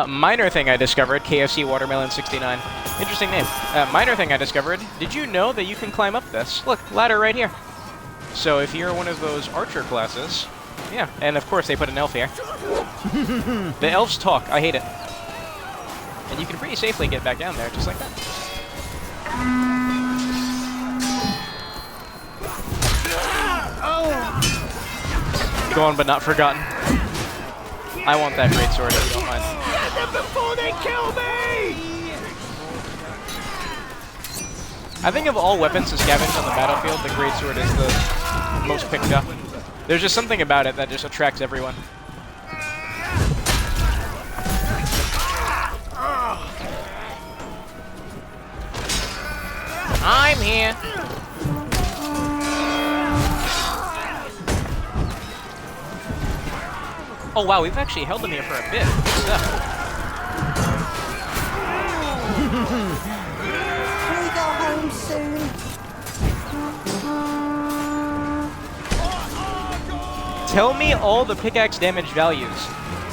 Speaker 1: Minor thing I discovered, KFC Watermelon 69. Interesting name. Minor thing I discovered, did you know that you can climb up this? Look, ladder right here. So if you're one of those archer classes, yeah, and of course they put an elf here. The elves talk, I hate it. And you can pretty safely get back down there, just like that. Gone but not forgotten. I want that great sword if you don't mind.
Speaker 8: Get them before they kill me!
Speaker 1: I think of all weapons to scavenge on the battlefield, the greatsword is the most picked up. There's just something about it that just attracts everyone. I'm here. Oh wow, we've actually held them here for a bit. Good stuff.
Speaker 10: Can we go home soon?
Speaker 1: Tell me all the pickaxe damage values.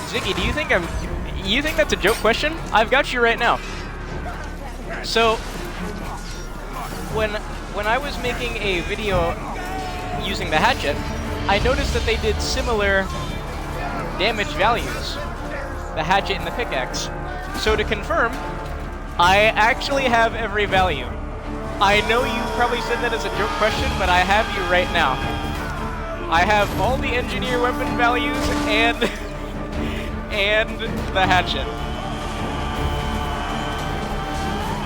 Speaker 1: Ziggy, do you think you think that's a joke question? I've got you right now. So when I was making a video using the hatchet, I noticed that they did similar damage values, the hatchet and the pickaxe. So to confirm, I actually have every value. I know you probably said that as a joke question, but I have you right now. I have all the engineer weapon values and the hatchet.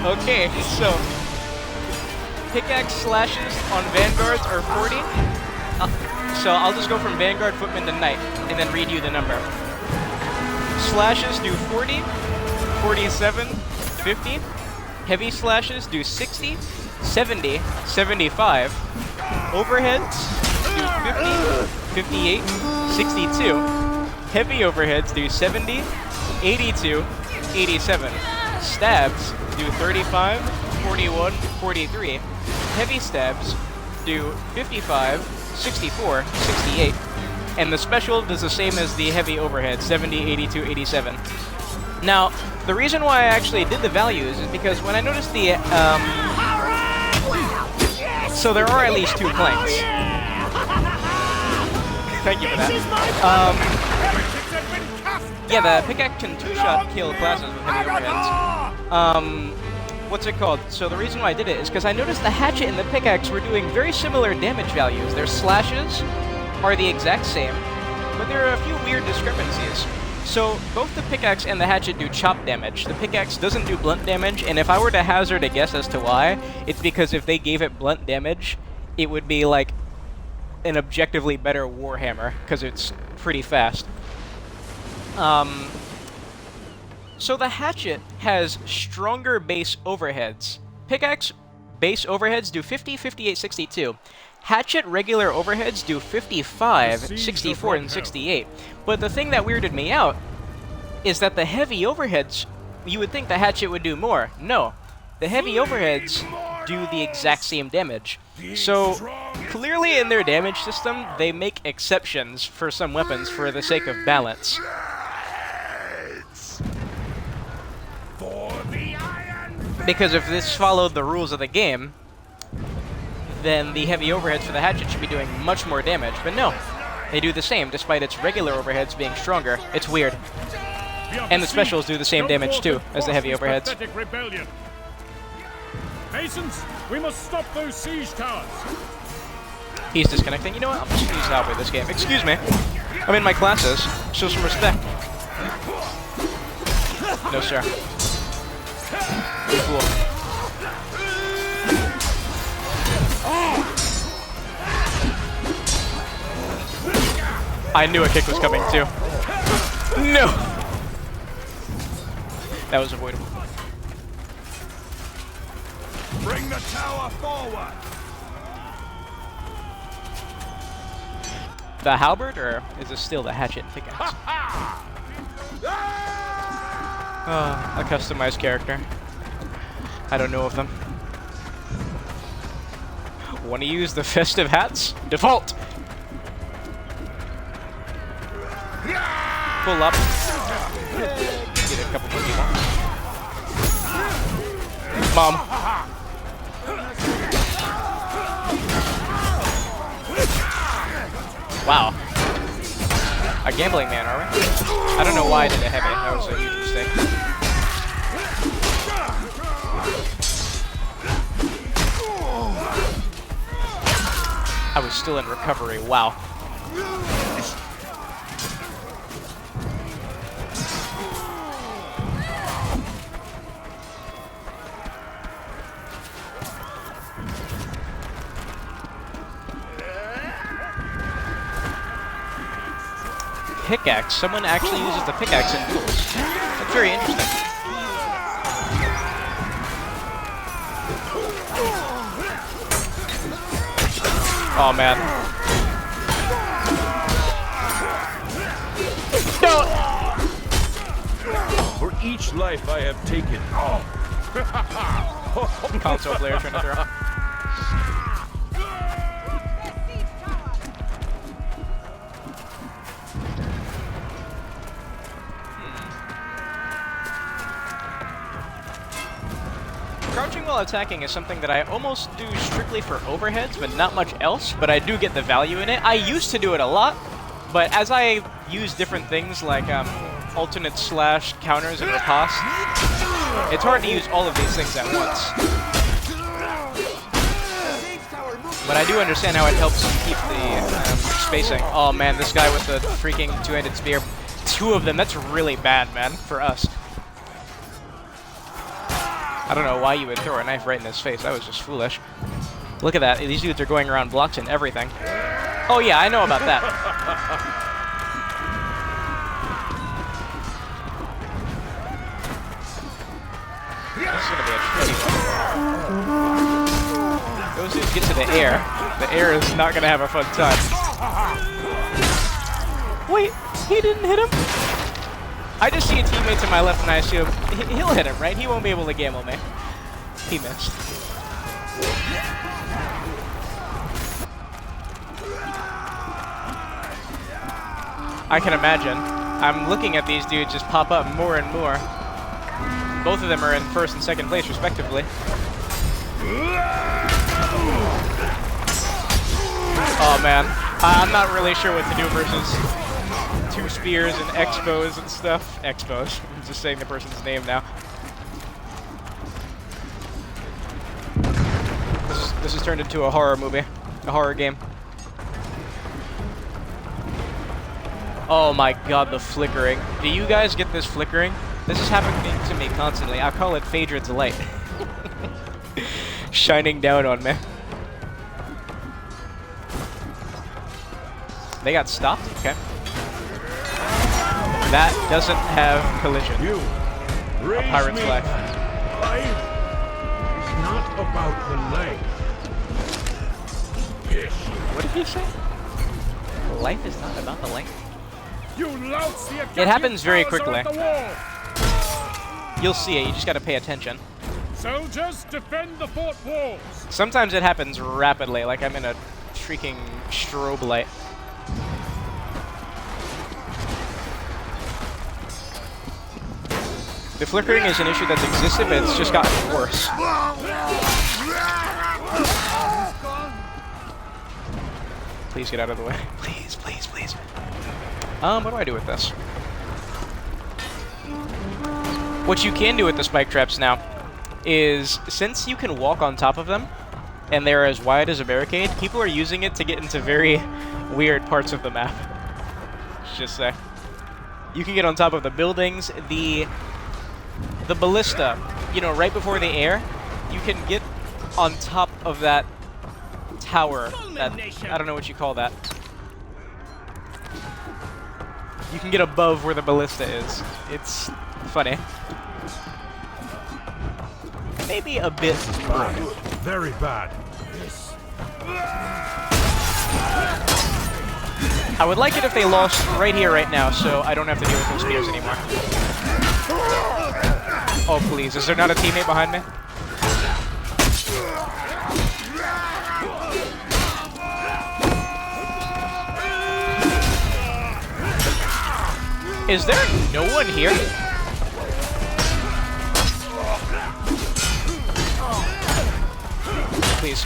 Speaker 1: Okay, so pickaxe slashes on vanguards are 40. So I'll just go from vanguard, footman to knight, and then read you the number. Slashes do 40, 47, 50. Heavy slashes do 60, 70, 75. Overheads do 50, 58, 62. Heavy overheads do 70, 82, 87. Stabs do 35, 41, 43. Heavy stabs do 55, 64, 68. And the special does the same as the heavy overhead, 70, 82, 87. Now, the reason why I actually did the values is because when I noticed the, so there are at least 2 planks. Thank you for that. Yeah, the pickaxe can 2-shot kill classes with heavy overheads. What's it called? So the reason why I did it is because I noticed the hatchet and the pickaxe were doing very similar damage values. Their slashes are the exact same, but there are a few weird discrepancies. So both the pickaxe and the hatchet do chop damage. The pickaxe doesn't do blunt damage, and if I were to hazard a guess as to why, it's because if they gave it blunt damage, it would be like an objectively better Warhammer, because it's pretty fast. So the hatchet has stronger base overheads. Pickaxe base overheads do 50, 58, 62. Hatchet regular overheads do 55, 64, and 68. But the thing that weirded me out is that the heavy overheads, you would think the hatchet would do more. No. The heavy overheads do the exact same damage. So, clearly in their damage system, they make exceptions for some weapons for the sake of balance. Because if this followed the rules of the game, then the heavy overheads for the hatchet should be doing much more damage. But no, they do the same, despite its regular overheads being stronger. It's weird. And the specials do the same damage too, as the heavy overheads.
Speaker 9: Masons, we must stop those siege towers.
Speaker 1: He's disconnecting. You know what? I'm just gonna use Alpha this game. Excuse me. I'm in my classes. Show some respect. No, sir. Cool. I knew a kick was coming too. No! That was avoidable.
Speaker 2: Bring the tower forward.
Speaker 1: The halberd, or is this still the hatchet and pickaxe? A customized character. I don't know of them. Want to use the festive hats? Default! Pull up. Get a couple more people. Mom. Wow. A gambling man, are we? I don't know why I did a heavy. That was a huge mistake. I was still in recovery. Wow. Pickaxe. Someone actually uses the pickaxe in duels. That's very interesting. Oh man. No!
Speaker 11: For each life I have taken.
Speaker 1: Console player trying to throw. Crouching while attacking is something that I almost do strictly for overheads, but not much else, but I do get the value in it. I used to do it a lot, but as I use different things like alternate slash counters and riposte, it's hard to use all of these things at once. But I do understand how it helps keep the spacing. Oh man, this guy with the freaking two-handed spear. 2 of them, that's really bad, man, for us. I don't know why you would throw a knife right in his face. That was just foolish. Look at that. These dudes are going around blocks and everything. Oh yeah, I know about that. This is gonna be a tricky one. Those dudes get to the air. The air is not gonna have a fun time. Wait, he didn't hit him? I just see a teammate to my left and I assume he'll hit him, right? He won't be able to gamble me. He missed. I can imagine. I'm looking at these dudes just pop up more and more. Both of them are in first and second place, respectively. Oh man, I'm not really sure what to do versus 2 spears and expos and stuff. Expos. I'm just saying the person's name now. This has turned into a horror movie, a horror game. Oh my god, the flickering. Do you guys get this flickering? This is happening to me constantly. I call it Phaedron's light. Shining down on me. They got stopped? Okay. That doesn't have collision.
Speaker 11: You
Speaker 1: A pirate's life.
Speaker 11: Life is not about the length.
Speaker 1: What did he say? Life is not about the length.
Speaker 9: You louts the
Speaker 1: It happens very
Speaker 9: powers are
Speaker 1: quickly.
Speaker 9: at the wall.
Speaker 1: You'll see it, you just gotta pay attention.
Speaker 9: Soldiers, defend the fort walls.
Speaker 1: Sometimes it happens rapidly, like I'm in a freaking strobe light. The flickering is an issue that's existed, but it's just gotten worse. Please get out of the way. Please, please, please. What do I do with this? What you can do with the spike traps now is, since you can walk on top of them, and they're as wide as a barricade, people are using it to get into very weird parts of the map. Just say. You can get on top of the buildings, the ballista, you know, right before the air, you can get on top of that tower. That, I don't know what you call that. You can get above where the ballista is. It's funny. Maybe a bit broken.
Speaker 11: Very bad.
Speaker 1: I would like it if they lost right here, right now, so I don't have to deal with those spears anymore. Oh, please. Is there not a teammate behind me? Is there no one here? Please.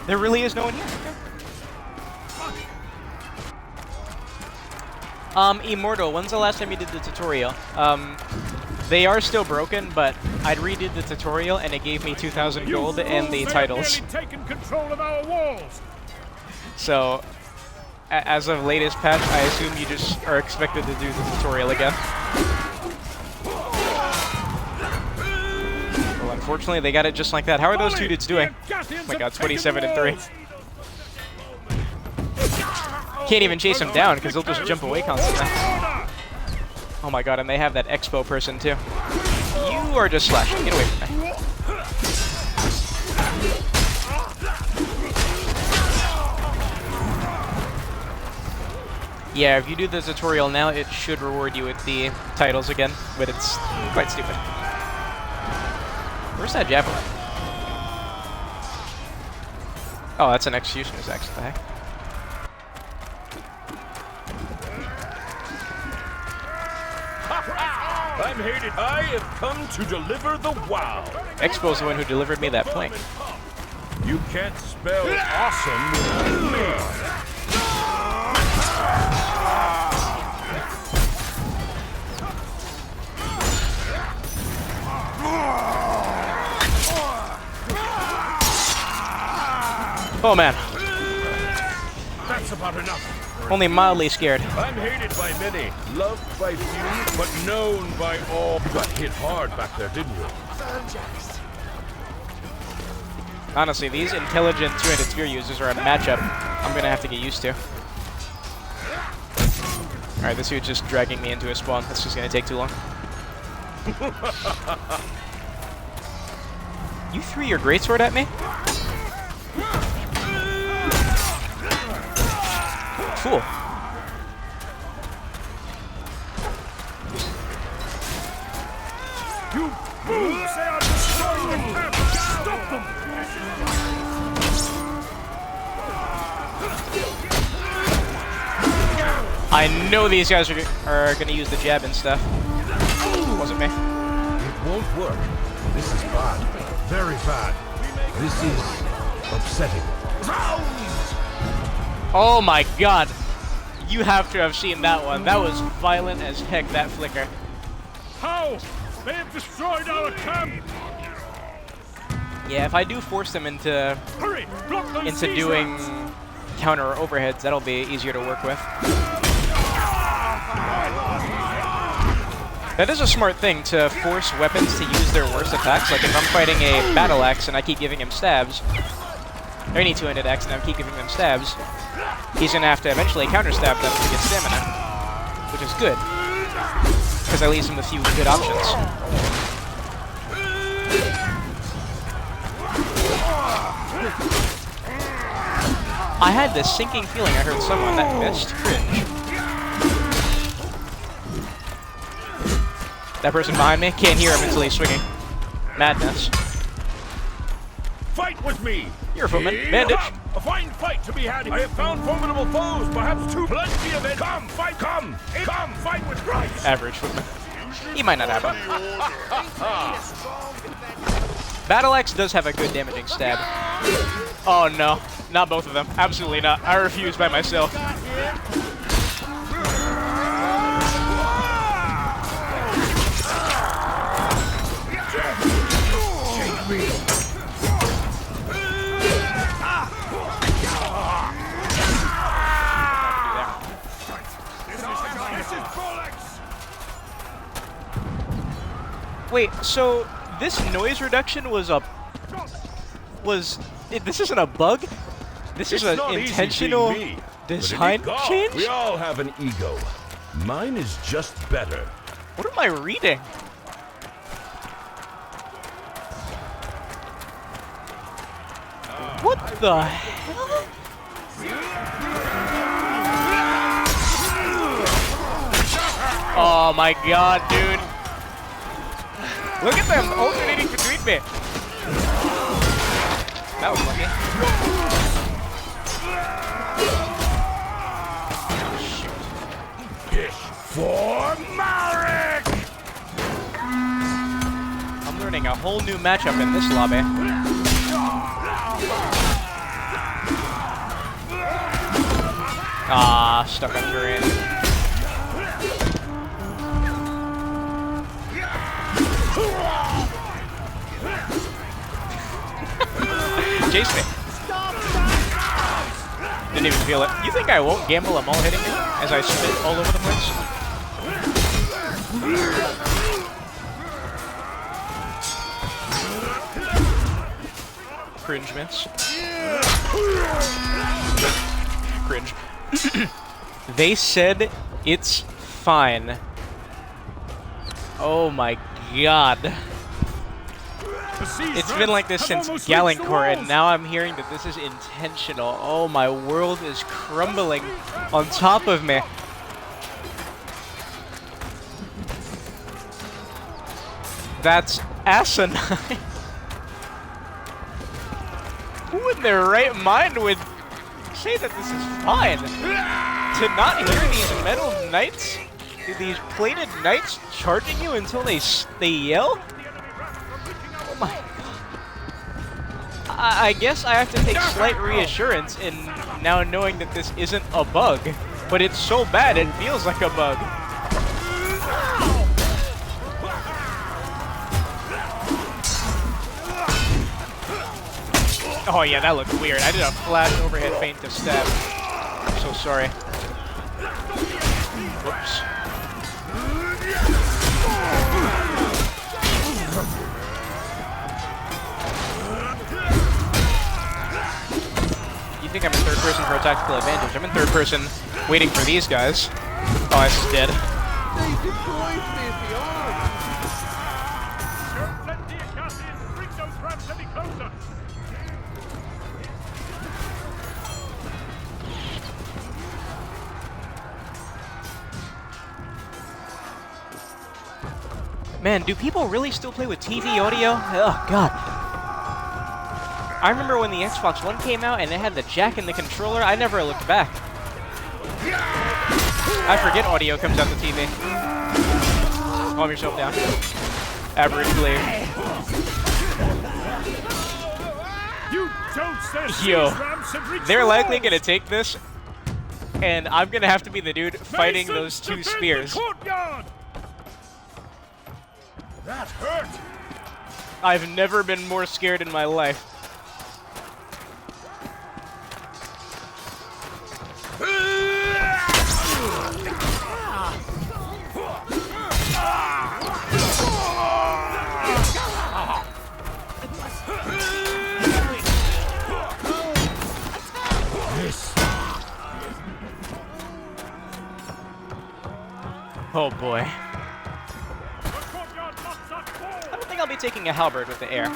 Speaker 1: There really is no one here. Immortal, when's the last time you did the tutorial? They are still broken, but I redid the tutorial and it gave me 2,000 gold and the titles.
Speaker 9: Taken control of our walls.
Speaker 1: So, as of latest patch, I assume you just are expected to do the tutorial again. Well, unfortunately, they got it just like that. How are those two dudes doing? Oh my god, 27 and 3. Can't even chase them down because they'll just jump away constantly. Oh my god, and they have that expo person too. You are just slashing. Get away from me. Yeah, if you do the tutorial now, it should reward you with the titles again, but it's quite stupid. Where's that javelin? Oh, that's an executioner's axe. What the heck?
Speaker 11: I'm hated. I have come to deliver the wow.
Speaker 1: Expo's the one who delivered me that plank.
Speaker 11: You can't spell awesome without me.
Speaker 1: Oh man.
Speaker 11: That's about enough.
Speaker 1: Only mildly scared.
Speaker 11: I'm hated by many, loved by few, but known by all. You got hit hard back there, didn't you?
Speaker 1: Honestly, these intelligent two-handed spear users are a matchup I'm gonna have to get used to. Alright, this dude's just dragging me into a spawn. That's just gonna take too long. You threw your greatsword at me? Fool.
Speaker 9: You fools! They are destroying the camp! Stop them!
Speaker 1: I know these guys are gonna use the jab and stuff. Wasn't me.
Speaker 11: It won't work. This is bad. Very bad. This is upsetting.
Speaker 1: Oh my god. You have to have seen that one. That was violent as heck, that flicker.
Speaker 9: How? They have destroyed our camp!
Speaker 1: Yeah, if I do force them into
Speaker 9: Hurry! Block those siege
Speaker 1: doing
Speaker 9: rats!
Speaker 1: counter overheads, that'll be easier to work with. That is a smart thing, to force weapons to use their worst attacks. Like if I'm fighting a battle axe and I keep giving him stabs, or any two-handed axe and I keep giving him stabs, he's gonna have to eventually counter-stab them to get stamina, which is good, because that leaves him with few good options. I had this sinking feeling I heard someone that missed. Cringe. That person behind me, can't hear him until he's swinging. Madness.
Speaker 11: Fight with me!
Speaker 1: You're a footman. Bandage.
Speaker 11: A fine fight to be had. I have found formidable foes, perhaps two. Plenty of it. Come, fight, come! Come, fight with Christ!
Speaker 1: Average footman. He might not have him. Battle Axe does have a good damaging stab. Oh no, not both of them. Absolutely not. I refuse by myself. Wait, so this noise reduction was this isn't a bug? This is an intentional design change?
Speaker 11: We all have an ego. Mine is just better.
Speaker 1: What am I reading? What the hell? Oh my god, dude. Look at them alternating between me. That was lucky.
Speaker 11: Fish for Malric!
Speaker 1: I'm learning a whole new matchup in this lobby. Ah, stuck on terrain. Chase me. Didn't even feel it. You think I won't gamble them all hitting me as I spit all over the place? Cringe miss. Cringe. They said it's fine. Oh my god. It's been like this since Galencore, and now I'm hearing that this is intentional. Oh, my world is crumbling on top of me. That's asinine. Who in their right mind would say that this is fine? To not hear these metal knights, these plated knights charging you until they yell? Oh my god. I guess I have to take slight reassurance in now knowing that this isn't a bug. But it's so bad it feels like a bug. Oh yeah, that looked weird. I did a flash overhead feint to stab. I'm so sorry. Whoops. think I'm in third person for a tactical advantage. I'm in third person waiting for these guys. Oh, this is dead. Man, do people really still play with TV audio? Oh, God. I remember when the Xbox One came out and it had the jack in the controller, I never looked back. I forget audio comes out the TV. Calm yourself down. Average player. Yo, they're likely gonna take this, and I'm gonna have to be the dude fighting those two spears.
Speaker 11: That hurt!
Speaker 1: I've never been more scared in my life. Oh boy. I don't think I'll be taking a halberd with the air.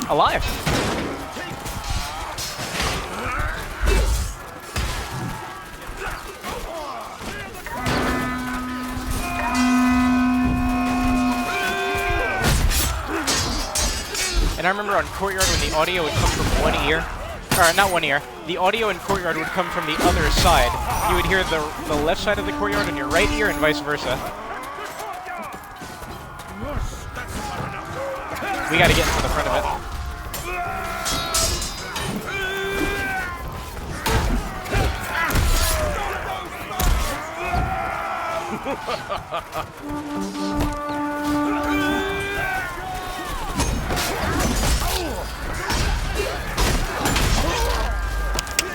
Speaker 1: Alive. And I remember on Courtyard when the audio would come from one ear, or not one ear, the audio in Courtyard would come from the other side. You would hear the left side of the Courtyard in your right ear and vice versa. We gotta get into the front of it.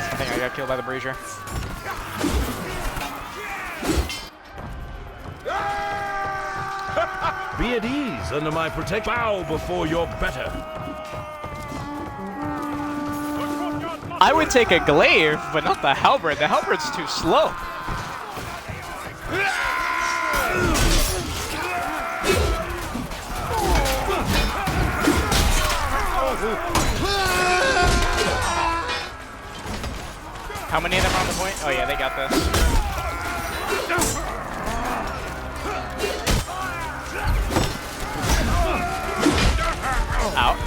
Speaker 1: I think I got killed by the brazier.
Speaker 11: Be at ease under my protection. Bow before you're better.
Speaker 1: I would take a glaive, but not the halberd. The halberd's too slow. How many of them are on the point? Oh yeah, they got this. Ouch.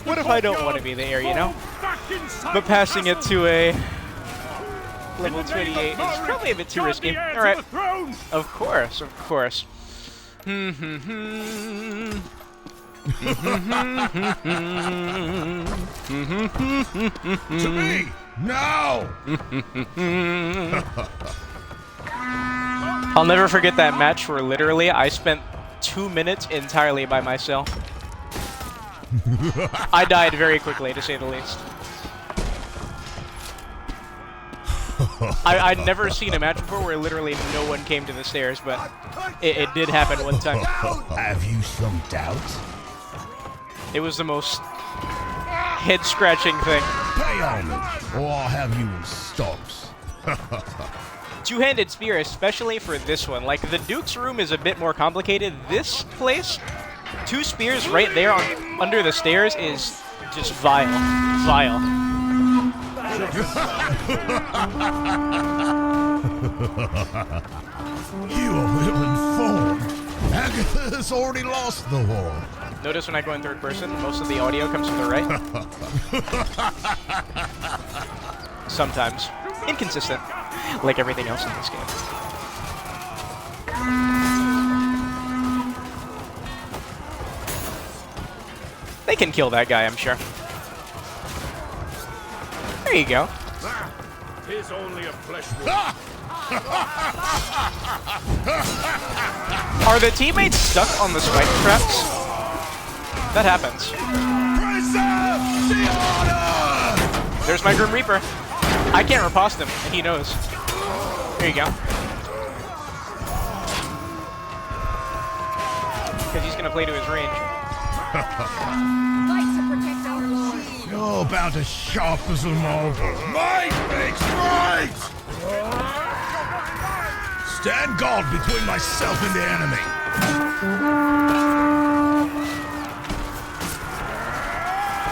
Speaker 1: What if I don't want to be there, you know? But passing it to a level 28 is probably a bit too risky. Alright. Of course, of course.
Speaker 11: To me! Now!
Speaker 1: I'll never forget that match where literally I spent 2 minutes entirely by myself. I died very quickly, to say the least. I'd never seen a match before where literally no one came to the stairs, but it did happen one time.
Speaker 11: Have you some doubts?
Speaker 1: It was the most head-scratching thing.
Speaker 11: Pay homage, or I'll have you in stocks.
Speaker 1: Two-handed spear, especially for this one. Like, the Duke's room is a bit more complicated. This place, 2 spears right there under the stairs is just vile. Vile.
Speaker 11: You are ill-informed. Agatha's already lost the war.
Speaker 1: Notice when I go in third person, most of the audio comes from the right. Sometimes. Inconsistent. Like everything else in this game. They can kill that guy, I'm sure. There you go.
Speaker 11: Tis only a flesh wound.
Speaker 1: Are the teammates stuck on the spike traps? That happens.
Speaker 11: Preserve the order!
Speaker 1: There's my Grim Reaper. I can't riposte him, and he knows. There you go. Because he's gonna play to his range.
Speaker 11: You're about as sharp as a marble.
Speaker 2: Might makes right!
Speaker 11: Stand guard between myself and the enemy.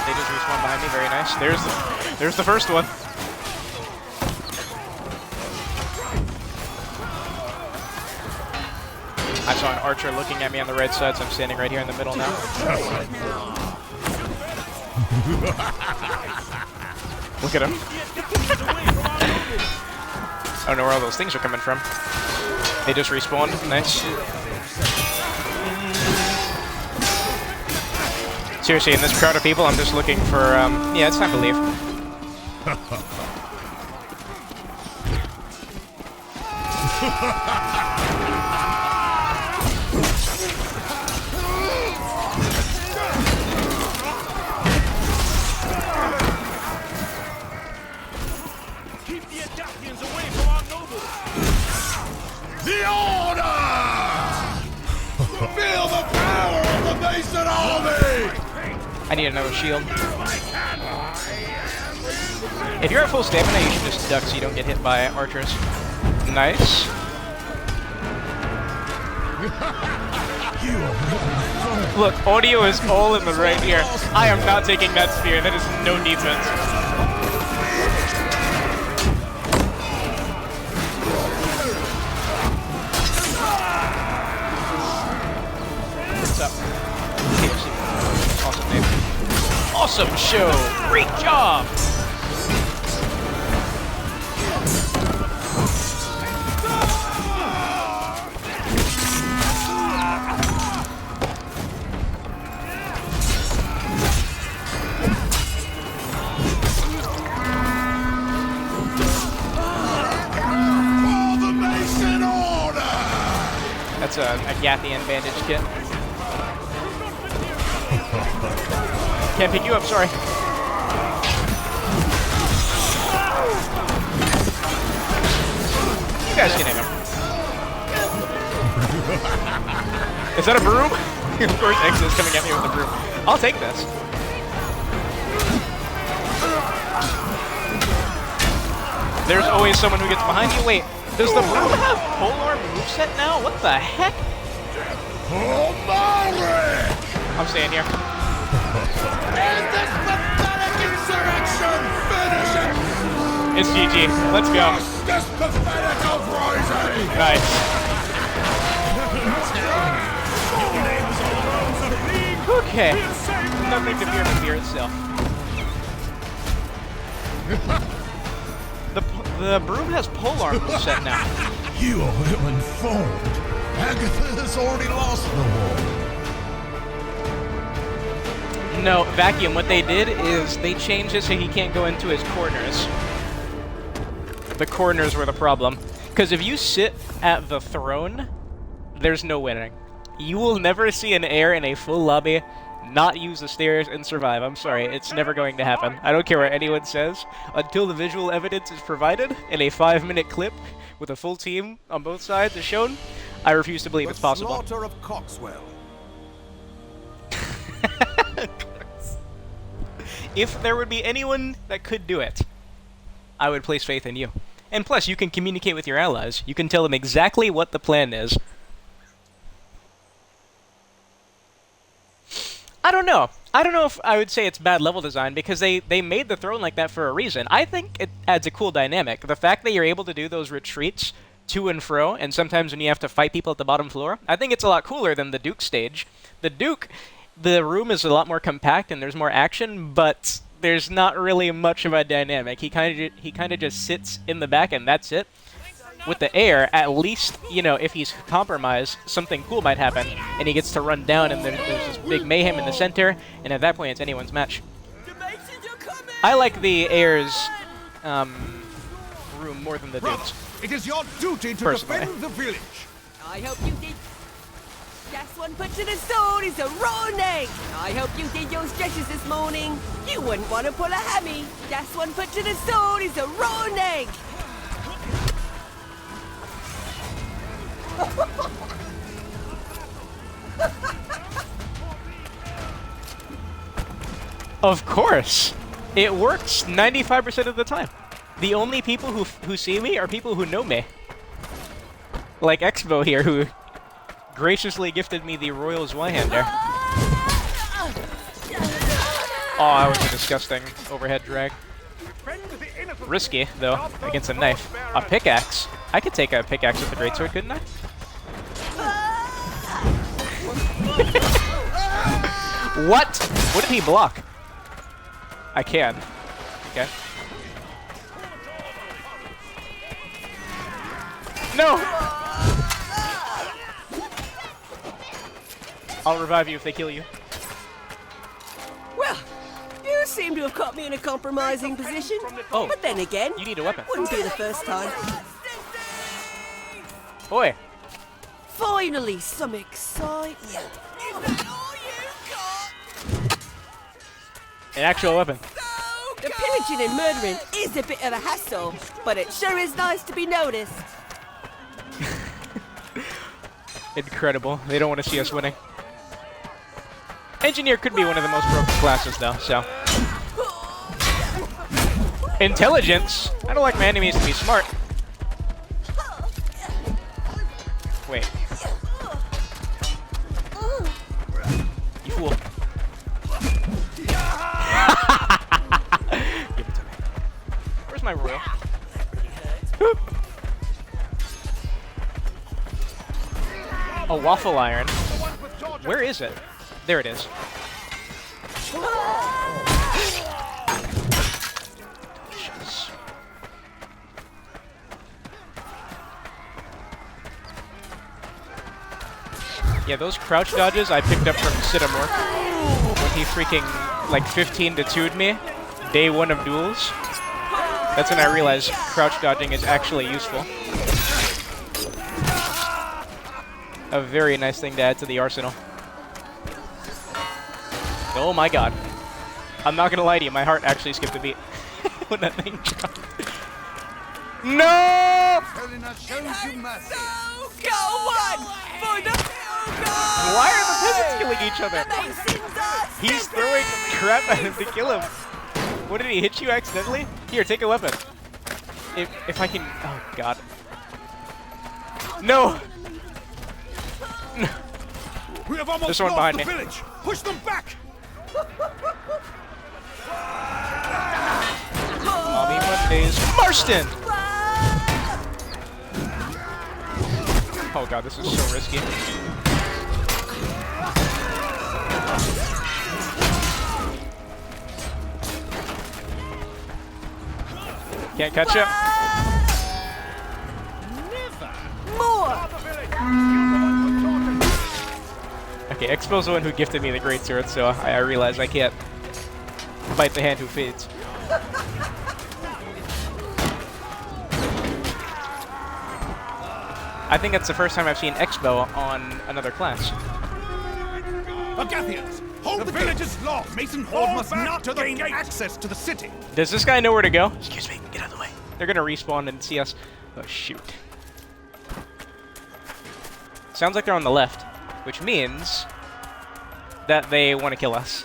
Speaker 1: They just respawn behind me. Very nice. There's the first one. I saw an archer looking at me on the right side, so I'm standing right here in the middle now. Look at him. I don't know where all those things are coming from. They just respawned. Nice. Seriously, in this crowd of people, I'm just looking for, yeah, it's time to leave.
Speaker 2: The order! Feel the power of the Mason army!
Speaker 1: I need another shield. If you're at full stamina, you should just duck so you don't get hit by archers. Nice. Look, audio is all in the right here. I am not taking that spear. That is no defense. What's up? Awesome, Dave. Awesome show! Great job! That's a Gathian bandage kit. Can't pick you up, sorry. You guys can hit him. Is that a broom? Of course X is coming at me with a broom. I'll take this. There's always someone who gets behind you. Wait, does the broom have polar moveset now? What the heck? I'm staying here.
Speaker 2: End this pathetic insurrection! Finish it!
Speaker 1: It's GG. Let's go.
Speaker 2: This pathetic uprising!
Speaker 1: Nice. Okay. Nothing to fear but fear itself. The broom has polearm moveset now.
Speaker 11: You are ill-informed. Agatha has already lost the war.
Speaker 1: No, Vacuum, what they did is they changed it so he can't go into his corners. The corners were the problem. Because if you sit at the throne, there's no winning. You will never see an heir in a full lobby not use the stairs and survive. I'm sorry, it's never going to happen. I don't care what anyone says. Until the visual evidence is provided in a 5-minute clip with a full team on both sides is shown, I refuse to believe it's possible.
Speaker 2: Slaughter of Coxwell.
Speaker 1: If there would be anyone that could do it, I would place faith in you. And plus, you can communicate with your allies. You can tell them exactly what the plan is. I don't know. I don't know if I would say it's bad level design, because they made the throne like that for a reason. I think it adds a cool dynamic. The fact that you're able to do those retreats to and fro, and sometimes when you have to fight people at the bottom floor, I think it's a lot cooler than the Duke stage. The Duke, the room is a lot more compact and there's more action, but there's not really much of a dynamic. He kind of just sits in the back and that's it. With the heir, at least, you know, if he's compromised, something cool might happen, and he gets to run down, and there's this big mayhem in the center, and at that point, it's anyone's match. I like the heir's room more than the Duke's.
Speaker 2: It is your duty to
Speaker 1: Personally.
Speaker 2: defend the village.
Speaker 8: I hope you did.
Speaker 12: Just one put to the sword is a raw egg. I hope you did your stretches this morning. You wouldn't want to pull a hammy. Just one put to the sword is a raw egg.
Speaker 1: Of course. It works 95% of the time. The only people who see me are people who know me. Like Expo here, who graciously gifted me the Royal Zweihander. Oh, that was a disgusting overhead drag. Risky, though, against a knife. A pickaxe? I could take a pickaxe with a greatsword, couldn't I? What? What did he block? I can. Okay. No! I'll revive you if they kill you.
Speaker 12: Well, you seem to have caught me in a compromising position.
Speaker 1: Oh.
Speaker 12: But then again,
Speaker 1: You need a weapon.
Speaker 12: wouldn't be the first time.
Speaker 1: Boy.
Speaker 12: Finally, some excitement.
Speaker 1: An actual weapon.
Speaker 12: The pillaging and murdering is a bit of a hassle, but it sure is nice to be noticed.
Speaker 1: Incredible. They don't want to see us winning. Engineer could be one of the most broken classes, though, so. Intelligence? I don't like my enemies to be smart. Wait. You fool. Give it to me. Where's my royal? A waffle iron. Where is it? There it is. Delicious. Yeah, those crouch dodges I picked up from Sidamore when he freaking like 15 to 2'd me day one of duels. That's when I realized crouch dodging is actually useful. A very nice thing to add to the arsenal. Oh my god. I'm not gonna lie to you, my heart actually skipped a beat when that thing dropped. No! Why are the peasants killing each other? He's throwing crap at him to kill him. What, did he hit you accidentally? Here, take a weapon. If I can... Oh god. No! No.
Speaker 6: We have almost
Speaker 1: There's one
Speaker 6: lost
Speaker 1: behind
Speaker 6: the
Speaker 1: me.
Speaker 6: village. Push them back.
Speaker 1: Mommy Mondays. Marston! Oh god, this is so risky. Can't catch up. Okay, Expo's the one who gifted me the greatsword, so I realize I can't bite the hand who feeds. I think that's the first time I've seen Expo on another class.
Speaker 6: Agathians, hold the village is locked. Mason Horde must not gain access to the city.
Speaker 1: Does this guy know where to go? Excuse me, get out of the way. They're gonna respawn and see us. Oh, shoot. Sounds like they're on the left, which means that they want to kill us.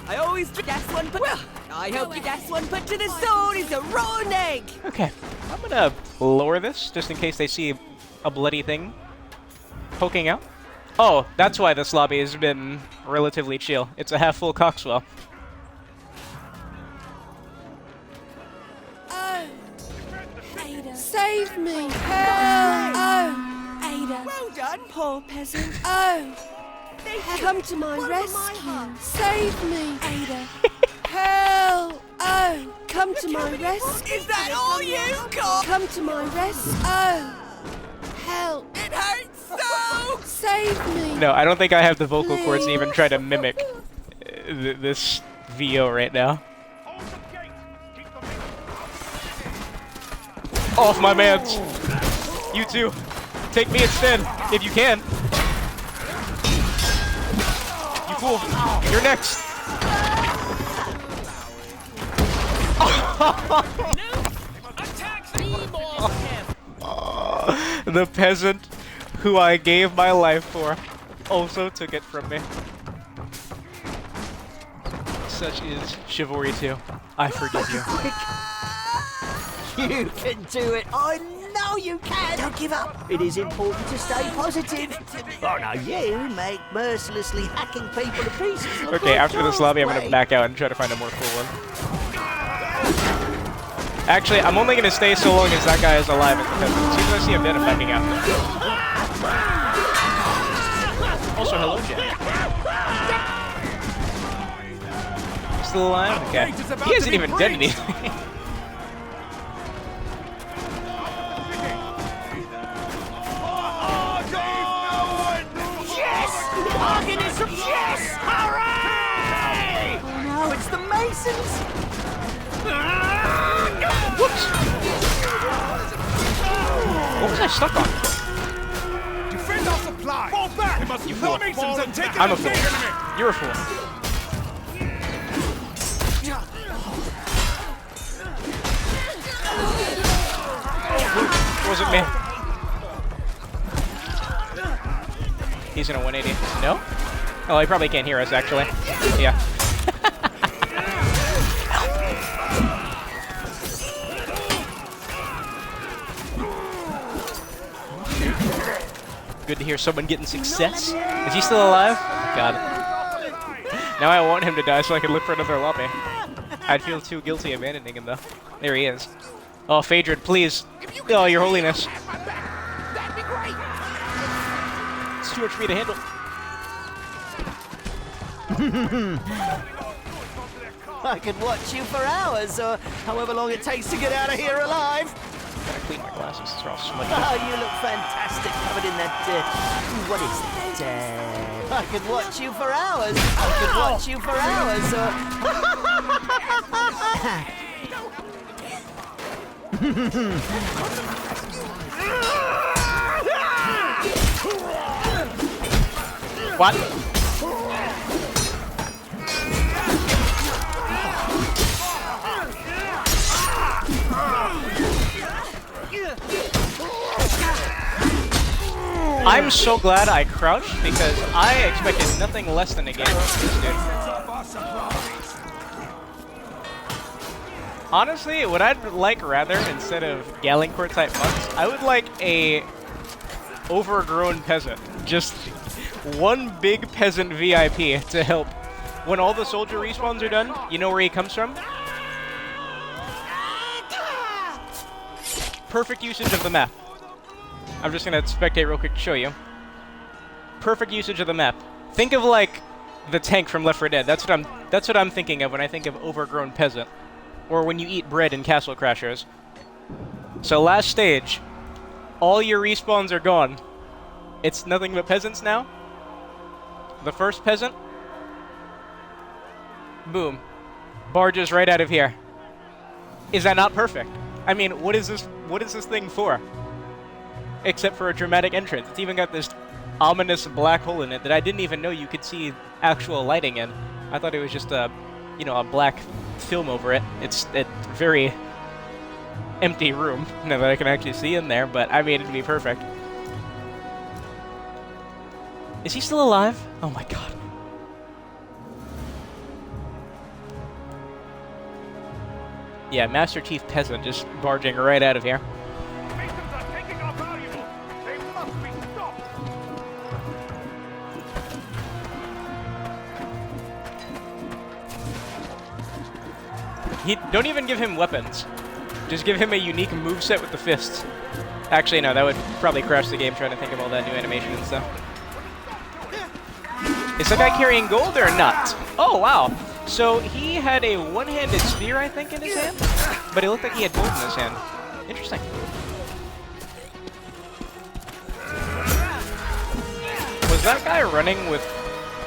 Speaker 12: I always guess one put. Well, I hope you guess one put to the sword is a raw egg.
Speaker 1: Okay, I'm gonna lower this just in case they see a bloody thing poking out. Oh, that's why this lobby has been relatively chill. It's a half-full Coxwell.
Speaker 12: Oh, Ada, save me! Help! Oh, Ada, well done, poor peasant. Oh, come to my rescue! Save me, Ada! Help! Oh, come to my rescue! Is that all you've got? Come to my rescue! Oh, help! It hurts so! Save me!
Speaker 1: No, I don't think I have the vocal cords to even try to mimic this VO right now. off my mans. You too. Take me instead, if you can. You fool. You're next. The peasant who I gave my life for also took it from me. Such is chivalry too. I forgive you.
Speaker 8: You can do it. I know you can. Don't give up. It is important to stay positive. Oh no, you make mercilessly hacking people to pieces.
Speaker 1: Okay, after this lobby, I'm gonna back out and try to find a more cool one. Actually, I'm only gonna stay so long as that guy is alive as the peasant. As soon as I see him dead, I'm backing out. Also, hello, Jack. Still alive? Okay. He isn't even dead anything.
Speaker 8: Organism, yes! Hooray! Oh no, it's the Masons!
Speaker 1: Whoops! What was I stuck on?
Speaker 6: Defend our supply! Fall back! We must kill Masons and take
Speaker 1: I'm a fool. You're a fool. It wasn't me. He's in a 180. No? Oh, he probably can't hear us, actually. Yeah. Good to hear someone getting success. Is he still alive? God. Now I want him to die so I can look for another lobby. I'd feel too guilty abandoning him, though. There he is. Oh, Phaedron, please. Oh, your holiness. It's too much for me to handle.
Speaker 8: I could watch you for hours, or however long it takes to get out of here alive.
Speaker 1: Gotta clean my glasses, they're all smudged.
Speaker 8: Oh, you look fantastic covered in that, what is that? I could watch you for hours. I could watch you for hours,
Speaker 1: What? I'm so glad I crouched because I expected nothing less than a game from this dude. Honestly, what I'd like rather, instead of Galencourt type monks, I would like a overgrown peasant. Just one big peasant VIP to help. When all the soldier respawns are done, you know where he comes from? Perfect usage of the map. I'm just gonna spectate real quick to show you. Perfect usage of the map. Think of like the tank from Left 4 Dead. That's what I'm thinking of when I think of overgrown peasant, or when you eat bread in Castle Crashers. So last stage, all your respawns are gone. It's nothing but peasants now. The first peasant, boom, barges right out of here. Is that not perfect? I mean, what is this thing for? Except for a dramatic entrance. It's even got this ominous black hole in it that I didn't even know you could see actual lighting in. I thought it was just a, you know, a black film over it. It's a very empty room now that I can actually see in there, but I made it to be perfect. Is he still alive? Oh my god. Yeah, Master Chief Peasant just barging right out of here. Don't even give him weapons. Just give him a unique moveset with the fists. Actually, no, that would probably crash the game trying to think of all that new animation and stuff. Is that guy carrying gold or not? Oh, wow. So he had a one-handed spear, I think, in his hand, but it looked like he had gold in his hand. Interesting. Was that guy running with...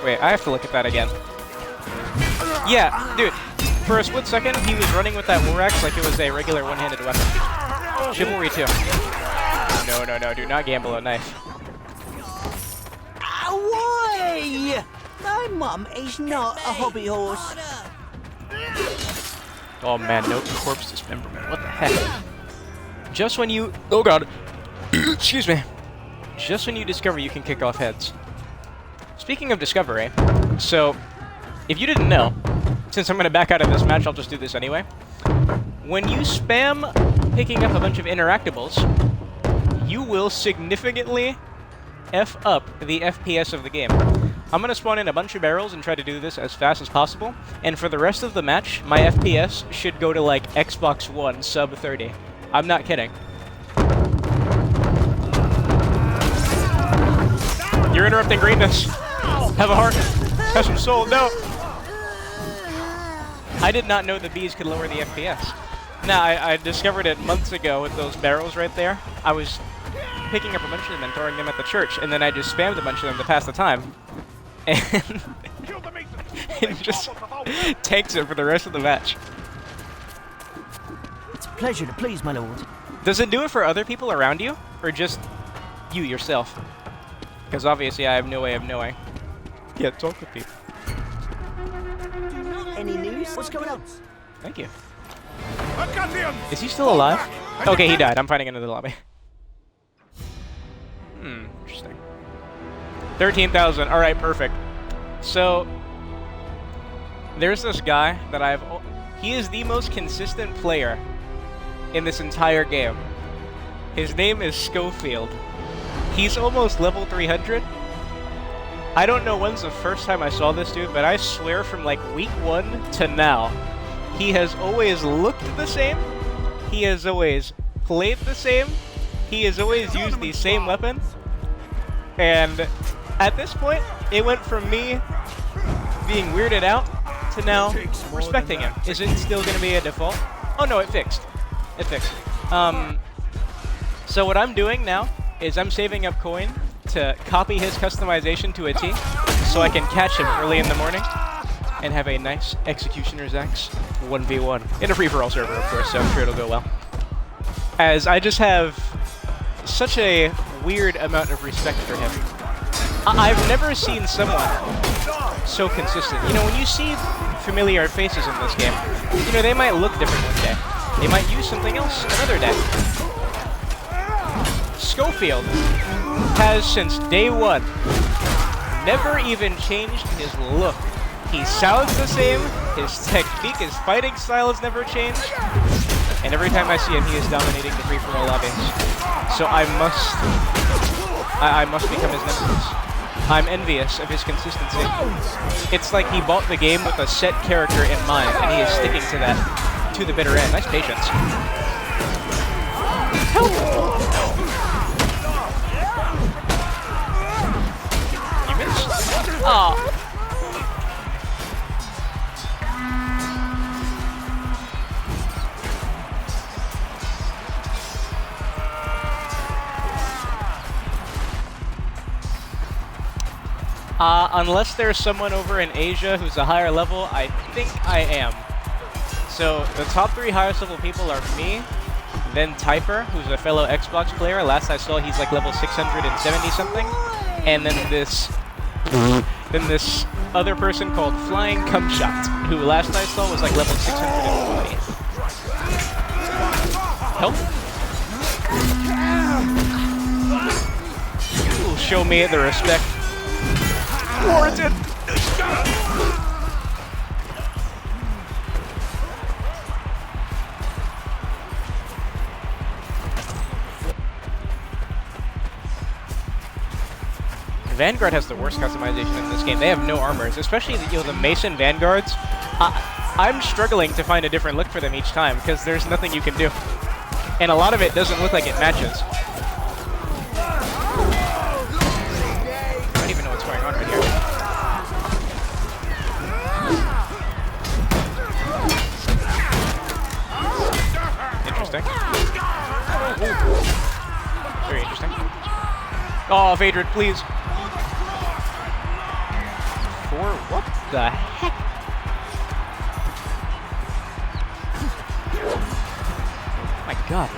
Speaker 1: Wait, I have to look at that again. Yeah, dude. For a split second, he was running with that war axe like it was a regular one-handed weapon. Chivalry 2. No, no, no, do not gamble a knife.
Speaker 8: Away! My mum is not a hobby horse.
Speaker 1: Oh man, no corpse dismemberment. What the heck? Just when you... Oh god. Excuse me. Just when you discover you can kick off heads. Speaking of discovery, so, if you didn't know, since I'm going to back out of this match, I'll just do this anyway. When you spam picking up a bunch of interactables, you will significantly F up the FPS of the game. I'm going to spawn in a bunch of barrels and try to do this as fast as possible, and for the rest of the match, my FPS should go to like Xbox One sub 30. I'm not kidding. You're interrupting greatness. Have a heart. Have some soul. No! I did not know the bees could lower the FPS. Now, I discovered it months ago with those barrels right there. I was picking up a bunch of them and throwing them at the church, and then I just spammed a bunch of them to pass the time. And it just takes it for the rest of the match.
Speaker 8: It's a pleasure to please, my lord.
Speaker 1: Does it do it for other people around you, or just you yourself? Because obviously I have no way of knowing. Yeah, talk with people.
Speaker 8: Any news? What's going on?
Speaker 1: Thank you. Is he still alive? Okay, he died. I'm fighting into the lobby. Interesting. 13,000. Alright, perfect. So, there's this guy that he is the most consistent player in this entire game. His name is Schofield. He's almost level 300. I don't know when's the first time I saw this dude, but I swear from like week 1 to now, he has always looked the same, he has always played the same, he has always used the same weapon, and at this point, it went from me being weirded out to now respecting him. Is it still going to be a default? Oh no, it fixed. It fixed. So what I'm doing now is I'm saving up coin to copy his customization to a T so I can catch him early in the morning and have a nice Executioner's Axe 1v1 in a free-for-all server, of course, so I'm sure it'll go well. As I just have such a weird amount of respect for him. I've never seen someone so consistent. You know, when you see familiar faces in this game, you know, they might look different one day. They might use something else another day. Schofield has, since day 1, never even changed his look. He sounds the same, his technique, his fighting style has never changed, and every time I see him, he is dominating the free-for-all lobbies. So I must become his nemesis. I'm envious of his consistency. It's like he bought the game with a set character in mind, and he is sticking to that to the bitter end. Nice patience. Help! You missed. Oh. Unless there's someone over in Asia who's a higher level, I think I am. So, the top 3 highest level people are me, then Typer, who's a fellow Xbox player. Last I saw, he's like level 670 something. And then this other person called Flying Cumshot, who last I saw was like level 640. Help? You will show me the respect warranted. Vanguard has the worst customization in this game. They have no armors, especially the Mason Vanguards. I'm struggling to find a different look for them each time because there's nothing you can do. And a lot of it doesn't look like it matches. I don't even know what's going on right here. Interesting. Very interesting. Oh, Phaedrid, please. What the heck? My god.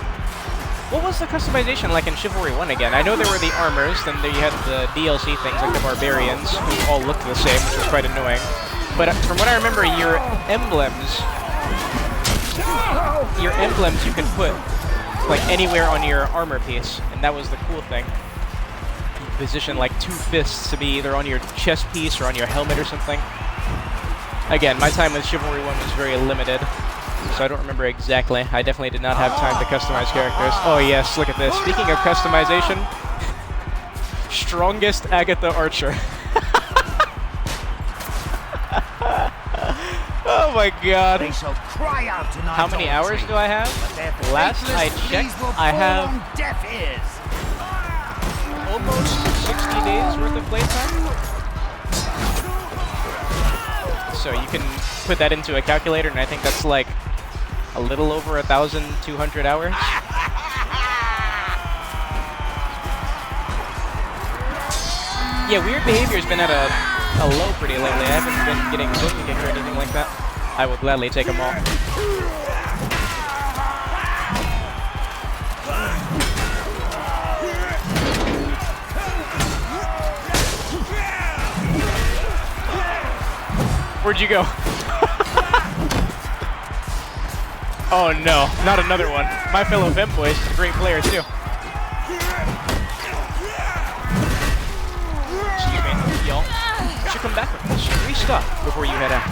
Speaker 1: What was the customization like in Chivalry 1 again? I know there were the armors, then there you had the DLC things like the barbarians, who all looked the same, which was quite annoying. But from what I remember, your emblems you could put like anywhere on your armor piece, and that was the cool thing. You position like 2 fists to be either on your chest piece or on your helmet or something. Again, my time with Chivalry 1 was very limited, so I don't remember exactly. I definitely did not have time to customize characters. Oh yes, look at this. Speaking of customization, strongest Agatha Archer. Oh my god.
Speaker 8: They shall cry out tonight.
Speaker 1: How many hours do I have? Last I checked, I have almost 60 days worth of playtime. So you can put that into a calculator, and I think that's like a little over 1,200 hours. Yeah, weird behavior's been at a low pretty lately. I haven't been getting booking kicked or anything like that. I will gladly take them all. Where'd you go? Oh no, not another one. My fellow femboy is a great player too. Excuse me, y'all. You should come back with us. Restock before you head out.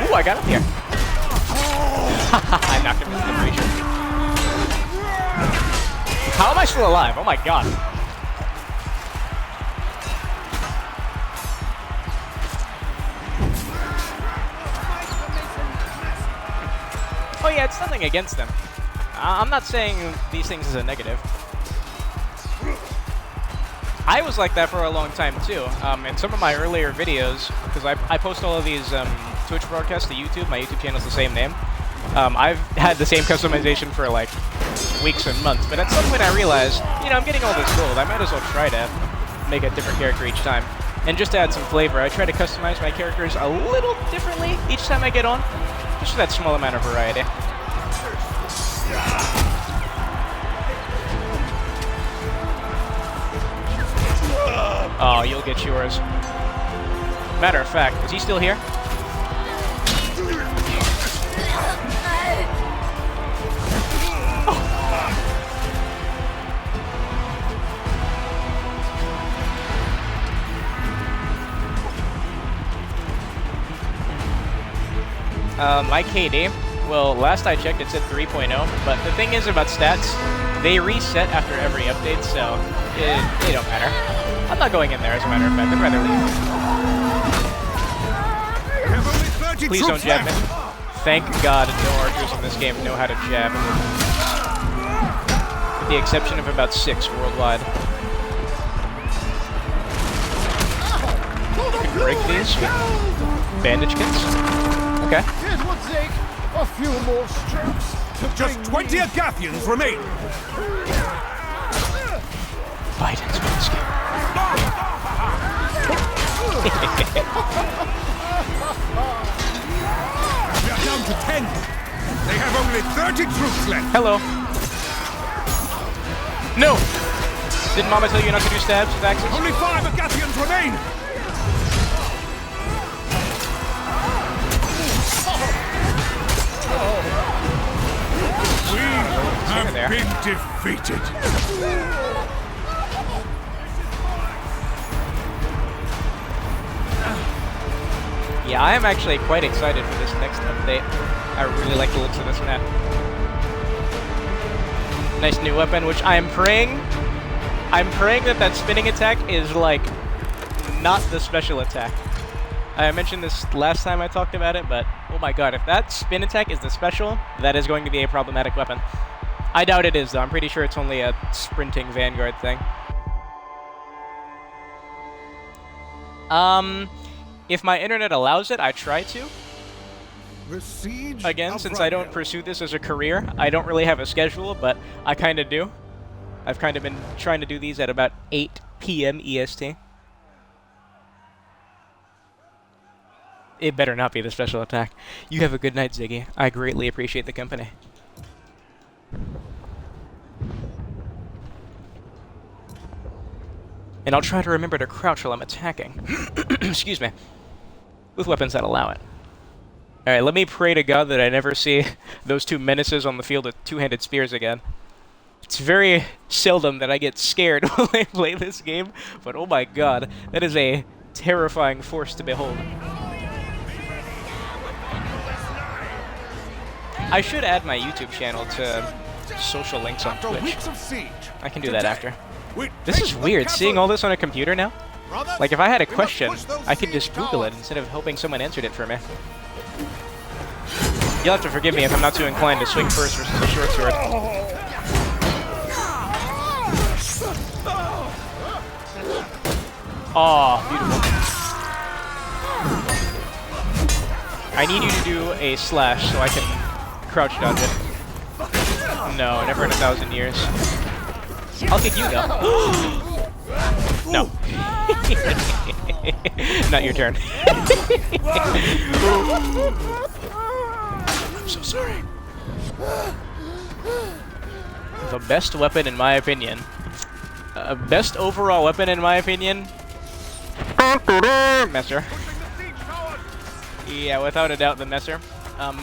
Speaker 1: Ooh, I got him here. I knocked him into the creature. How am I still alive? Oh my god. Oh yeah, it's nothing against them. I'm not saying these things is a negative. I was like that for a long time too. In some of my earlier videos, because I post all of these Twitch broadcasts to YouTube, my YouTube channel's the same name. I've had the same customization for like weeks and months, but at some point I realized, you know, I'm getting all this gold, I might as well try to make a different character each time. And just to add some flavor, I try to customize my characters a little differently each time I get on, just for that small amount of variety. Oh, you'll get yours. Matter of fact, is he still here? My KD, well, last I checked it said 3.0, but the thing is about stats, they reset after every update, so they don't matter. I'm not going in there, as a matter of fact. I'd rather leave. Please don't jab me. Thank God no archers in this game know how to jab. With the exception of about 6 worldwide. You can break these with bandage kits. Okay.
Speaker 3: It would take a few more strokes.
Speaker 11: Just 20 Agathians remain.
Speaker 1: Biden's Winsky.
Speaker 11: We are down to 10. They have only 30 troops left.
Speaker 1: Hello. No. Didn't Mama tell you not to do stabs with axes?
Speaker 11: Only 5 Agathians remain. We have been defeated.
Speaker 1: Yeah, I am actually quite excited for this next update. I really like the looks of this map. Nice new weapon, which I'm praying that spinning attack is like not the special attack. I mentioned this last time I talked about it, but oh my god, if that spin attack is the special, that is going to be a problematic weapon. I doubt it is, though. I'm pretty sure it's only a sprinting Vanguard thing. If my internet allows it, I try to. Again, since I don't pursue this as a career, I don't really have a schedule, but I kind of do. I've kind of been trying to do these at about 8 p.m. EST. It better not be the special attack. You have a good night, Ziggy. I greatly appreciate the company. And I'll try to remember to crouch while I'm attacking. Excuse me. With weapons that allow it. Alright, let me pray to God that I never see those two menaces on the field with two-handed spears again. It's very seldom that I get scared while I play this game, but oh my god, that is a terrifying force to behold. I should add my YouTube channel to social links on Twitch. I can do that after. This is weird, seeing all this on a computer now. Like, if I had a question, I could just Google it instead of hoping someone answered it for me. You'll have to forgive me if I'm not too inclined to swing first versus a short sword. Aw, beautiful. I need you to do a slash so I can crouch dodge it. No, never in 1,000 years. I'll kick you, though. No. Not your turn. I'm so sorry. The best weapon, in my opinion. Best overall weapon, in my opinion. Messer. Yeah, without a doubt, the Messer.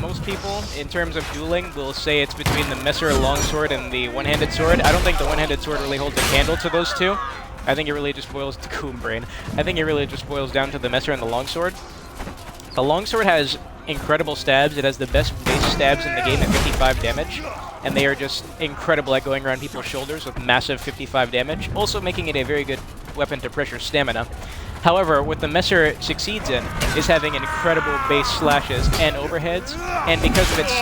Speaker 1: Most people, in terms of dueling, will say it's between the Messer longsword and the one-handed sword. I don't think the one-handed sword really holds a candle to those two. I think it really just boils to Coom Brain. I think it really just boils down to the Messer and the longsword. The longsword has incredible stabs. It has the best base stabs in the game at 55 damage. And they are just incredible at going around people's shoulders with massive 55 damage, also making it a very good weapon to pressure stamina. However, what the Messer succeeds in is having incredible base slashes and overheads, and because of its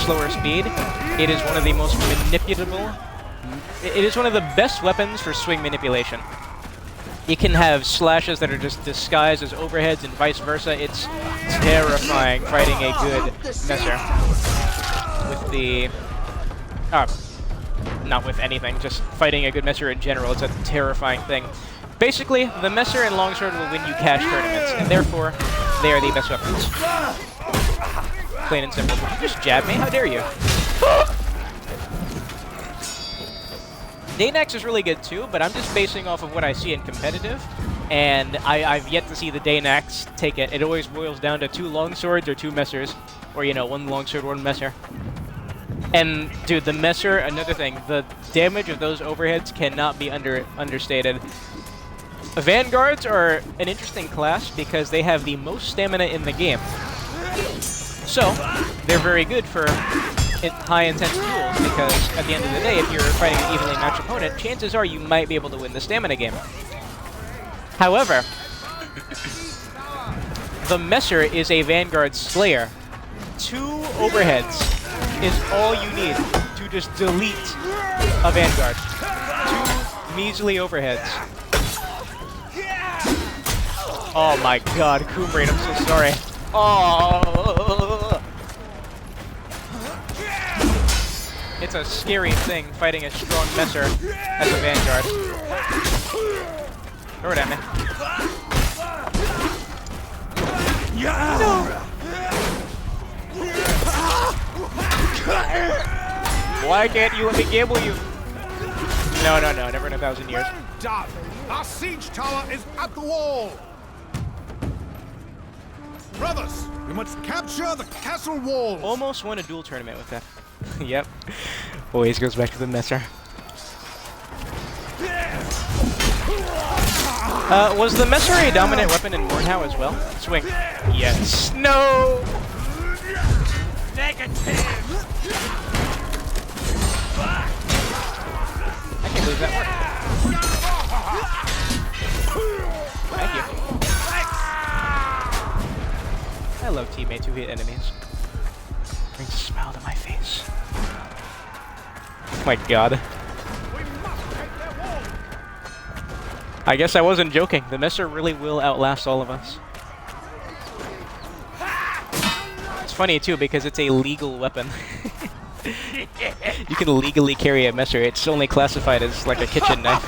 Speaker 1: slower speed, it is one of the most manipulable. It is one of the best weapons for swing manipulation. You can have slashes that are just disguised as overheads and vice versa. It's terrifying fighting a good Messer. With the... not with anything, just fighting a good Messer in general. It's a terrifying thing. Basically, the Messer and Longsword will win you cash tournaments, and therefore, they are the best weapons. Plain and simple. Did you just jab me? How dare you? Daynax is really good too, but I'm just basing off of what I see in competitive, and I've yet to see the Daynax take it. It always boils down to 2 Longswords or 2 Messers, or, you know, 1 Longsword, 1 Messer. And, dude, the Messer, another thing, the damage of those overheads cannot be understated. Vanguards are an interesting class because they have the most stamina in the game. So, they're very good for high-intense duels because, at the end of the day, if you're fighting an evenly matched opponent, chances are you might be able to win the stamina game. However, the Messer is a Vanguard Slayer. 2 overheads is all you need to just delete a Vanguard. 2 measly overheads. Oh my god, Coom Brain, I'm so sorry. Oh! It's a scary thing fighting a strong Messer as a Vanguard. Throw it at me. No! Why can't you let me gamble you? No, never in 1,000 years.
Speaker 6: Done. Our siege tower is at the wall. Brothers, we must capture the castle walls.
Speaker 1: Almost won a duel tournament with that. Yep. Always goes back to the Messer. Was the Messer a dominant weapon in Mordhau as well? Swing. Yes. No! Negative! I can't believe that worked. Thank you. I love teammates who hit enemies. Brings a smile to my face. Oh my god. I guess I wasn't joking. The Messer really will outlast all of us. It's funny too because it's a legal weapon. You can legally carry a Messer. It's only classified as like a kitchen knife.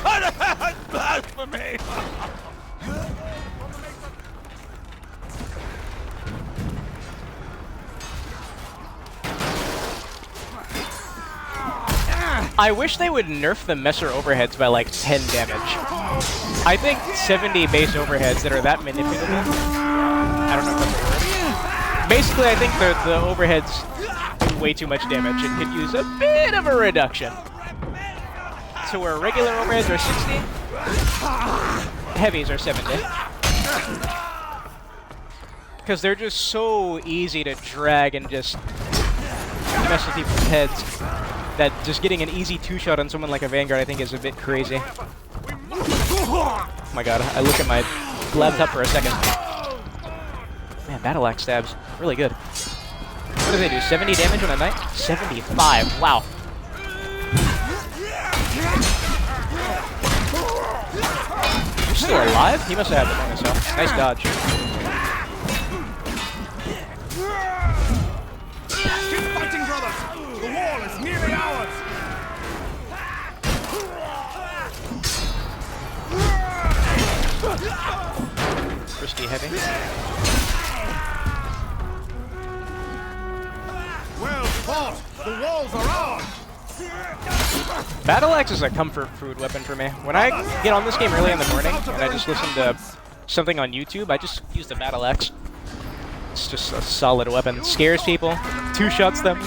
Speaker 1: I wish they would nerf the Messer overheads by like 10 damage. I think 70 base overheads that are that manipulative. I don't know if that's a word. Basically, I think the overheads do way too much damage and could use a bit of a reduction. So where regular overheads are 60, heavies are 70. Because they're just so easy to drag and just mess with people's heads that just getting an easy 2-shot on someone like a Vanguard I think is a bit crazy. Oh my god, I look at my laptop for a second. Man, Battle Axe stabs, really good. What do they do, 70 damage on a knight? 75, wow. You're still alive? He must have had the bonus health. Nice dodge.
Speaker 6: Keep fighting, brothers! The wall is nearly ours!
Speaker 1: Risky heavy.
Speaker 6: Well fought! The walls are ours!
Speaker 1: Battle Axe is a comfort food weapon for me. When I get on this game early in the morning and I just listen to something on YouTube, I just use the Battle Axe. It's just a solid weapon. Scares people, 2-shots them.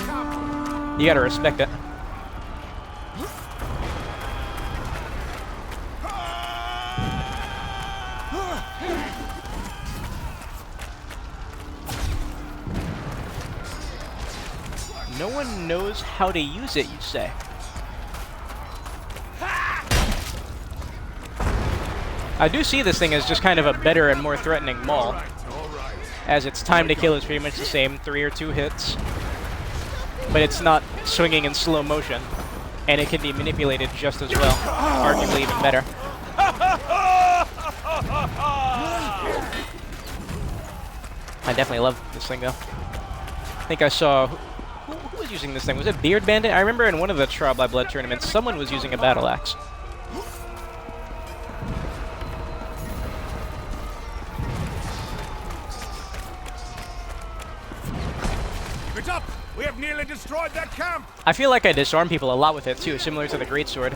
Speaker 1: You gotta respect it. No one knows how to use it, you say? I do see this thing as just kind of a better and more threatening maul, as its time to kill is pretty much the same, 3 or 2 hits. But it's not swinging in slow motion, and it can be manipulated just as well, arguably even better. I definitely love this thing though. I think I saw... Who was using this thing? Was it Beard Bandit? I remember in one of the Trial by Blood tournaments, someone was using a Battle Axe.
Speaker 6: It's up! We have nearly destroyed that camp!
Speaker 1: I feel like I disarm people a lot with it too, similar to the Greatsword.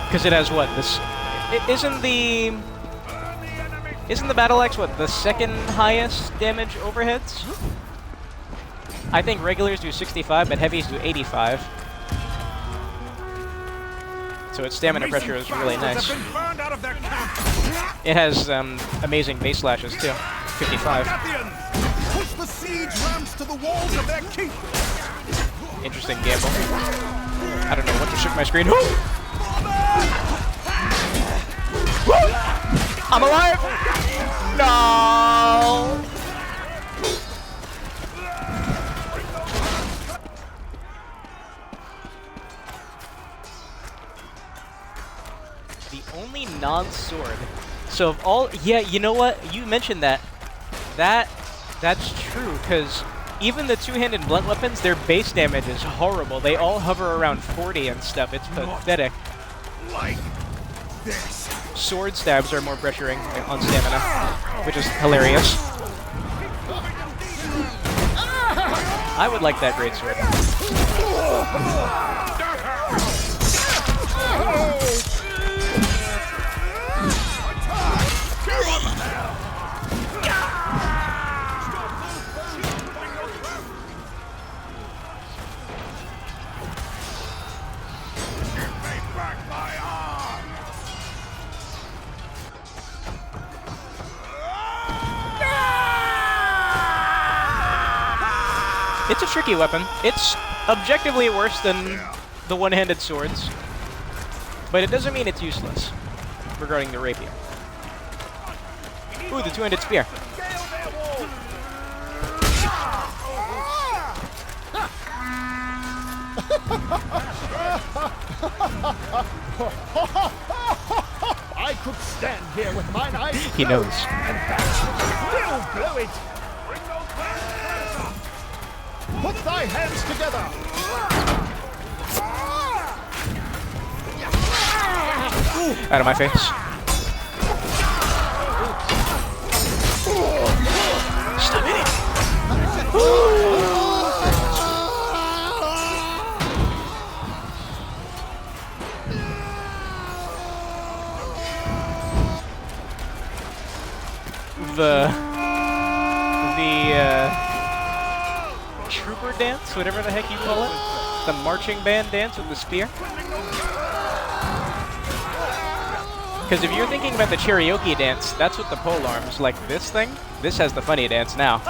Speaker 1: Because it has what? This... Isn't the Battle Axe, what, the second highest damage overheads? I think regulars do 65, but heavies do 85. So its stamina pressure is really nice. It has amazing base slashes too, 55.
Speaker 6: Push the siege rams to the walls of their keep!
Speaker 1: Interesting gamble. I don't know what to shoot my screen. I'm alive! No! The only non-sword. So of all... Yeah, you know what? You mentioned that. That's true, because even the two-handed blunt weapons, their base damage is horrible. They all hover around 40 and stuff. It's pathetic.
Speaker 6: Like this.
Speaker 1: Sword stabs are more pressuring on stamina, which is hilarious. I would like that Greatsword. It's a tricky weapon. It's objectively worse than the one-handed swords, but it doesn't mean it's useless regarding the rapier. Ooh, the two-handed spear.
Speaker 3: I could stand here with mine eyes
Speaker 1: He knows.
Speaker 3: and that will blow it. Put thy hands together.
Speaker 1: Out of my face. Stop hitting. the trooper dance, whatever the heck you call it. The marching band dance with the spear. Because if you're thinking about the karaoke dance, that's what the pole arms, like this thing. This has the funny dance now.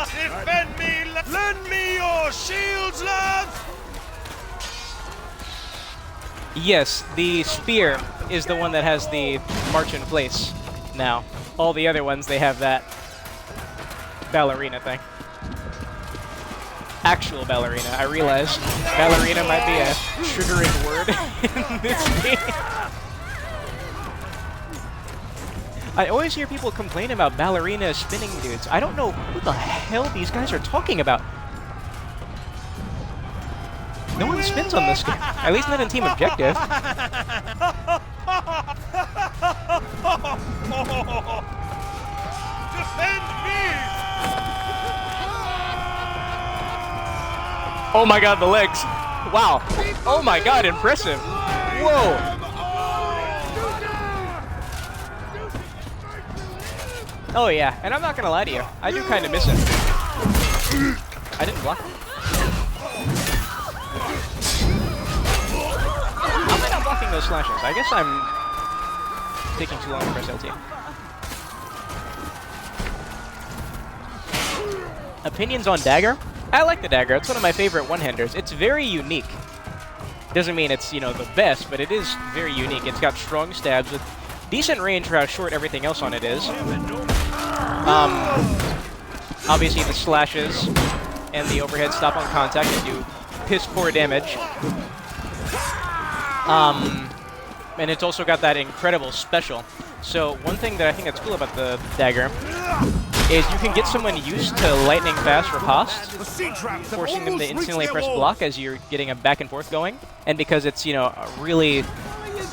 Speaker 7: Defend me! Lend me your shields, lads!
Speaker 1: Yes, the spear is the one that has the march in place now. All the other ones, they have that ballerina thing. Actual ballerina. I realize ballerina might be a triggering word in this game. I always hear people complain about ballerina spinning dudes. I don't know who the hell these guys are talking about. No one spins on this game. At least not in Team Objective.
Speaker 7: Defend me!
Speaker 1: Oh my god, the legs. Wow. Oh my god, impressive. Whoa. Oh yeah, and I'm not gonna lie to you. I do kind of miss it. I didn't block him. How am I not blocking those slashes? I guess I'm taking too long to press LT. Opinions on Dagger? I like the Dagger. It's one of my favorite one-handers. It's very unique. Doesn't mean it's, you know, the best, but it is very unique. It's got strong stabs with decent range for how short everything else on it is. Obviously the slashes and the overhead stop on contact and do piss-poor damage. And it's also got that incredible special. So one thing that I think that's cool about the Dagger is you can get someone used to lightning fast riposte, forcing them to instantly press block as you're getting a back and forth going. And because it's, you know, a really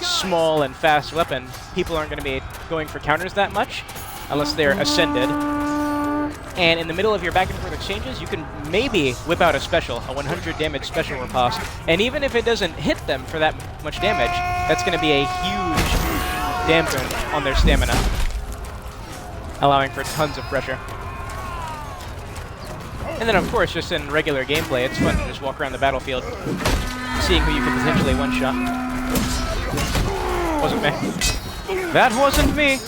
Speaker 1: small and fast weapon, people aren't going to be going for counters that much unless they're ascended. And in the middle of your back and forth exchanges, you can maybe whip out a special, a 100 damage special riposte. And even if it doesn't hit them for that much damage, that's going to be a huge dampen on their stamina, allowing for tons of pressure. And then, of course, just in regular gameplay, it's fun to just walk around the battlefield, seeing who you can potentially one-shot. Wasn't me. That wasn't me!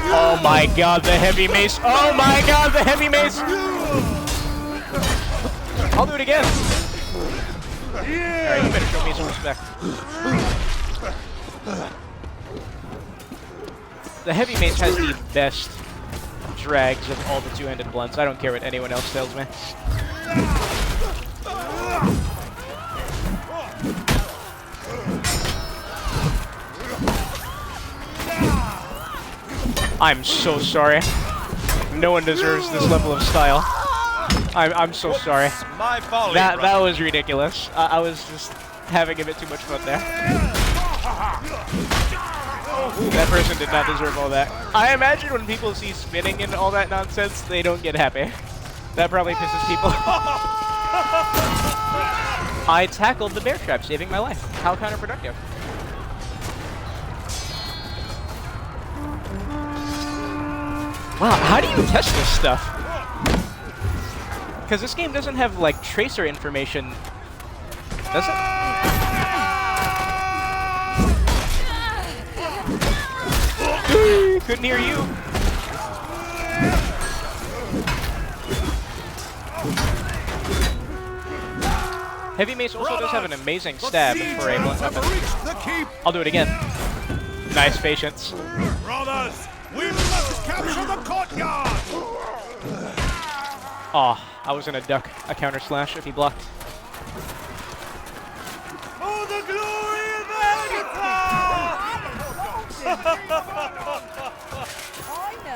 Speaker 1: Oh my god, the heavy mace! Oh my god, the heavy mace! I'll do it again! Alright, you better show me some respect. The heavy mace has the best drags of all the two-handed blunts. I don't care what anyone else tells me. I'm so sorry. No one deserves this level of style. I'm so sorry.
Speaker 7: My folly,
Speaker 1: that was ridiculous. I was just having a bit too much fun there. That person did not deserve all that. I imagine when people see spinning and all that nonsense, they don't get happy. That probably pisses people off. I tackled the bear trap, saving my life. How counterproductive. Wow, how do you test this stuff? Because this game doesn't have, like, tracer information. Does it? Couldn't hear you. Heavy Mace also does have an amazing stab for a blunt weapon. I'll do it again. Nice patience.
Speaker 11: Brothers, we must capture the courtyard!
Speaker 1: Aw, I was gonna duck a counter slash if he blocked.
Speaker 7: For the glory of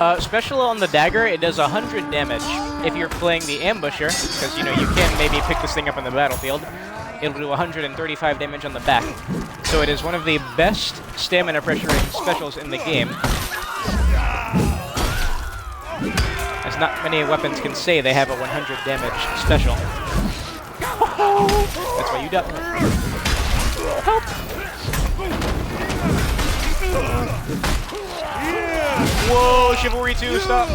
Speaker 7: Avatar!
Speaker 1: Special on the dagger, it does 100 damage. If you're playing the ambusher, because you know you can maybe pick this thing up on the battlefield, it'll do 135 damage on the back. So it is one of the best stamina pressuring specials in the game. As not many weapons can say they have a 100 damage special. That's why you duck. Help! Whoa, Chivalry 2, stop!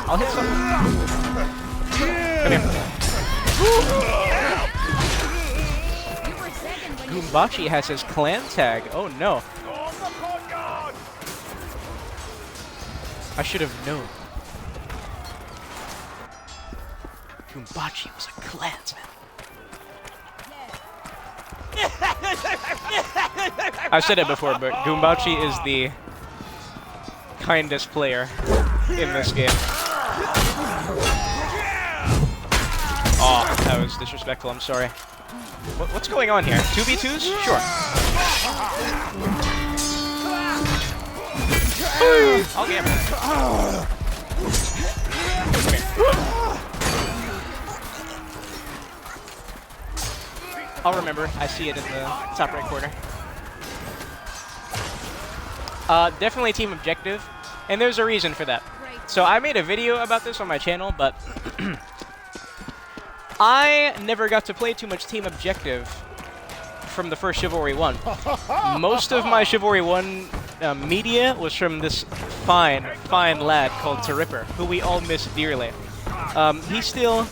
Speaker 1: I'll hit something. Come here. Goombachi has his clan tag. Oh no. I should have known. Goombachi was a clansman. I've said it before, but Goombachi is the kindest player in this game. Oh, that was disrespectful, I'm sorry. What's going on here? 2v2s? Sure. I'll get him. I'll remember. I see it in the top right corner. Definitely team objective, and there's a reason for that. So I made a video about this on my channel, but I never got to play too much team objective from the first Chivalry 1. Most of my Chivalry 1 media was from this fine lad called Taripper, who we all miss dearly. He's still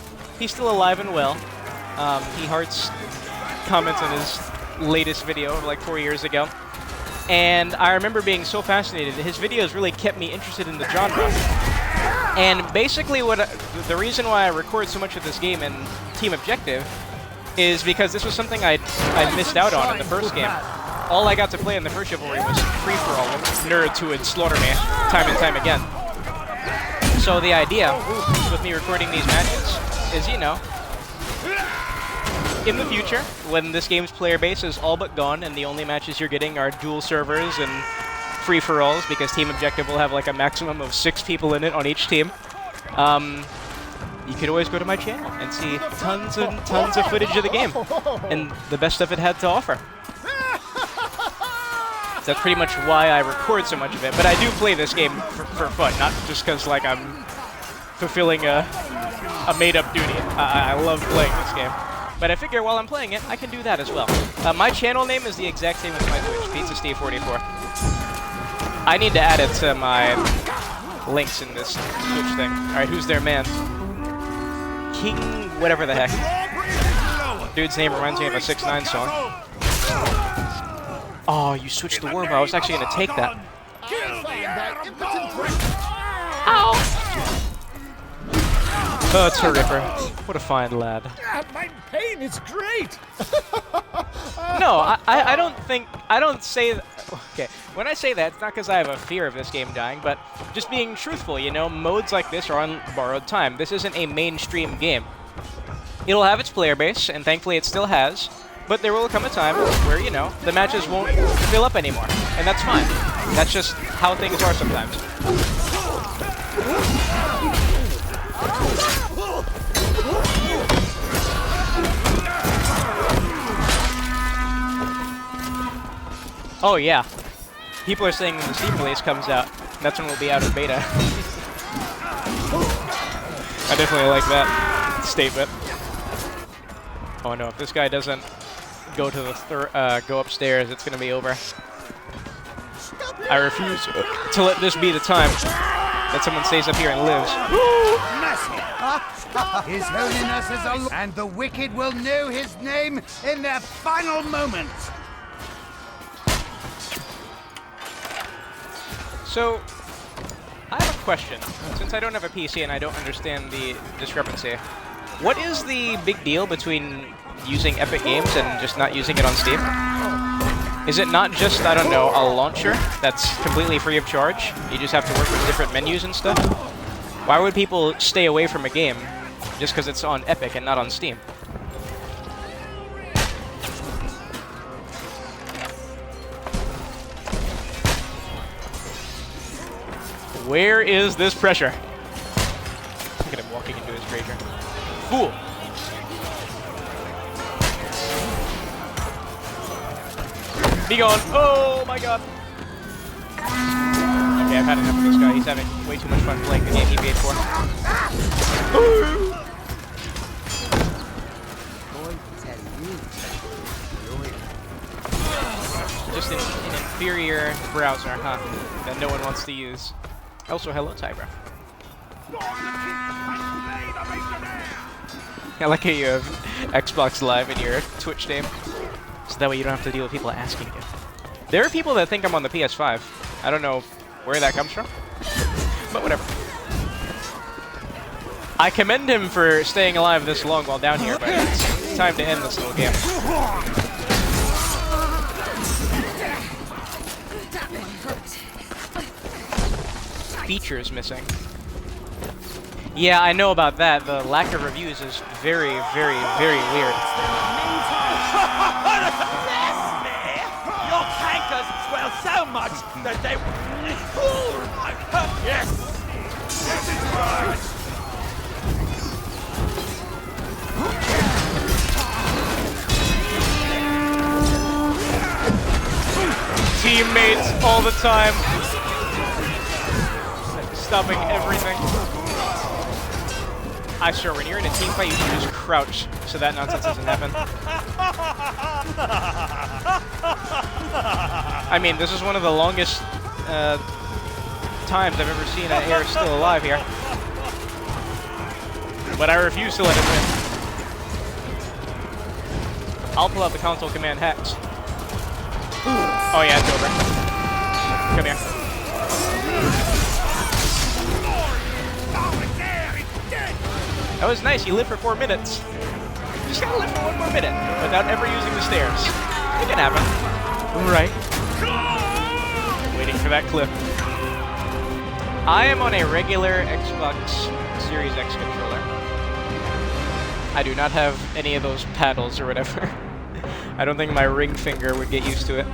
Speaker 1: alive and well. He hearts comments in his latest video like 4 years ago. And I remember being so fascinated. His videos really kept me interested in the genre. And basically the reason why I record so much of this game in team objective is because this was something I missed out on in the first game. All I got to play in the first Chivalry was free-for-all with nerds who would slaughter me time and time again. So the idea with me recording these matches is, you know, in the future, when this game's player base is all but gone and the only matches you're getting are dual servers and free-for-alls, because Team Objective will have like a maximum of 6 people in it on each team, you could always go to my channel and see tons and tons of footage of the game and the best stuff it had to offer. So that's pretty much why I record so much of it, but I do play this game for fun, not just because like I'm fulfilling a made-up duty. I love playing this game. But I figure while I'm playing it, I can do that as well. My channel name is the exact same as my Twitch, PizzaSteve44. I need to add it to my links in this Twitch thing. Alright, who's their man? King whatever the heck. Dude's name reminds me of a 6ix9ine song. Oh, you switched the warbow. I was actually going to take that. Ow! Oh, Taripper. What a fine lad.
Speaker 3: My pain is great!
Speaker 1: No, I don't say that. Okay, when I say that, it's not because I have a fear of this game dying, but just being truthful, you know, modes like this are on borrowed time. This isn't a mainstream game. It'll have its player base, and thankfully it still has, but there will come a time where, you know, the matches won't fill up anymore, and that's fine. That's just how things are sometimes. Oh yeah, people are saying when the Steam release comes out, that's when we'll be out of beta. I definitely like that statement. Oh no, if this guy doesn't go to the go upstairs, it's gonna be over. I refuse to let this be the time that someone stays up here and lives.
Speaker 13: His Holiness is a and the wicked will know his name in their final moments.
Speaker 1: So, I have a question. Since I don't have a PC and I don't understand the discrepancy, what is the big deal between using Epic Games and just not using it on Steam? Is it not just, I don't know, a launcher that's completely free of charge? You just have to work with different menus and stuff? Why would people stay away from a game just because it's on Epic and not on Steam? Where is this pressure? Look at him walking into his treasure. Fool! Be gone! Oh my god! Okay, I've had enough of this guy. He's having way too much fun playing the game he paid for. just an inferior browser, huh? That no one wants to use. Also, hello, Tyra. I like how you have Xbox Live in your Twitch name, so that way you don't have to deal with people asking you. There are people that think I'm on the PS5. I don't know where that comes from, but whatever. I commend him for staying alive this long while down here, but it's time to end this little game. Features missing. Yeah, I know about that. The lack of reviews is very, very, very weird.
Speaker 7: Your tankers swell so much that they... Yes! This is right!
Speaker 1: Teammates all the time. Stopping everything. I sure, when you're in a team fight, you can just crouch so that nonsense doesn't happen. I mean, this is one of the longest times I've ever seen an air still alive here. But I refuse to let it win. I'll pull out the console command hex. Oh yeah, it's over. Come here. That was nice, you lived for 4 minutes. You just gotta live for 1 more minute without ever using the stairs. It can happen. Right. Waiting for that clip. I am on a regular Xbox Series X controller. I do not have any of those paddles or whatever. I don't think my ring finger would get used to it.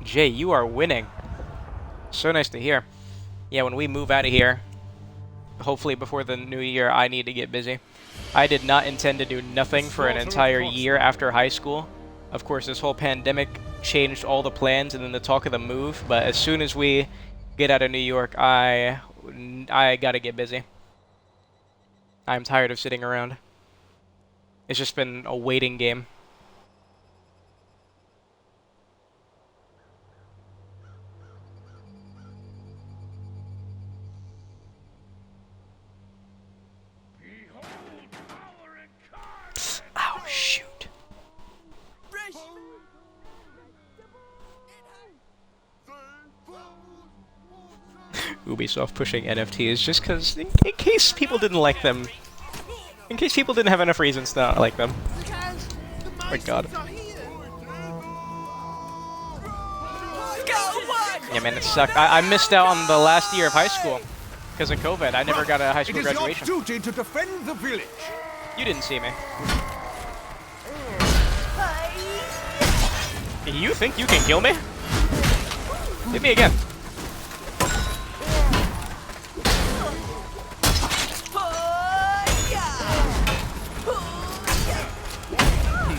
Speaker 1: Jay, you are winning. So nice to hear. Yeah, when we move out of here, hopefully before the new year, I need to get busy. I did not intend to do nothing for an entire year after high school. Of course, this whole pandemic changed all the plans and then the talk of the move, but as soon as we get out of New York, I gotta get busy. I'm tired of sitting around. It's just been a waiting game. Oh, shoot. Ubisoft pushing NFTs just because, in case people didn't like them. In case people didn't have enough reasons to not like them. Oh my god. Yeah, man, it sucked. I missed out on the last year of high school because of COVID. I never got a high school graduation.
Speaker 6: It is your duty to defend the village.
Speaker 1: You didn't see me. You think you can kill me? Hit me again.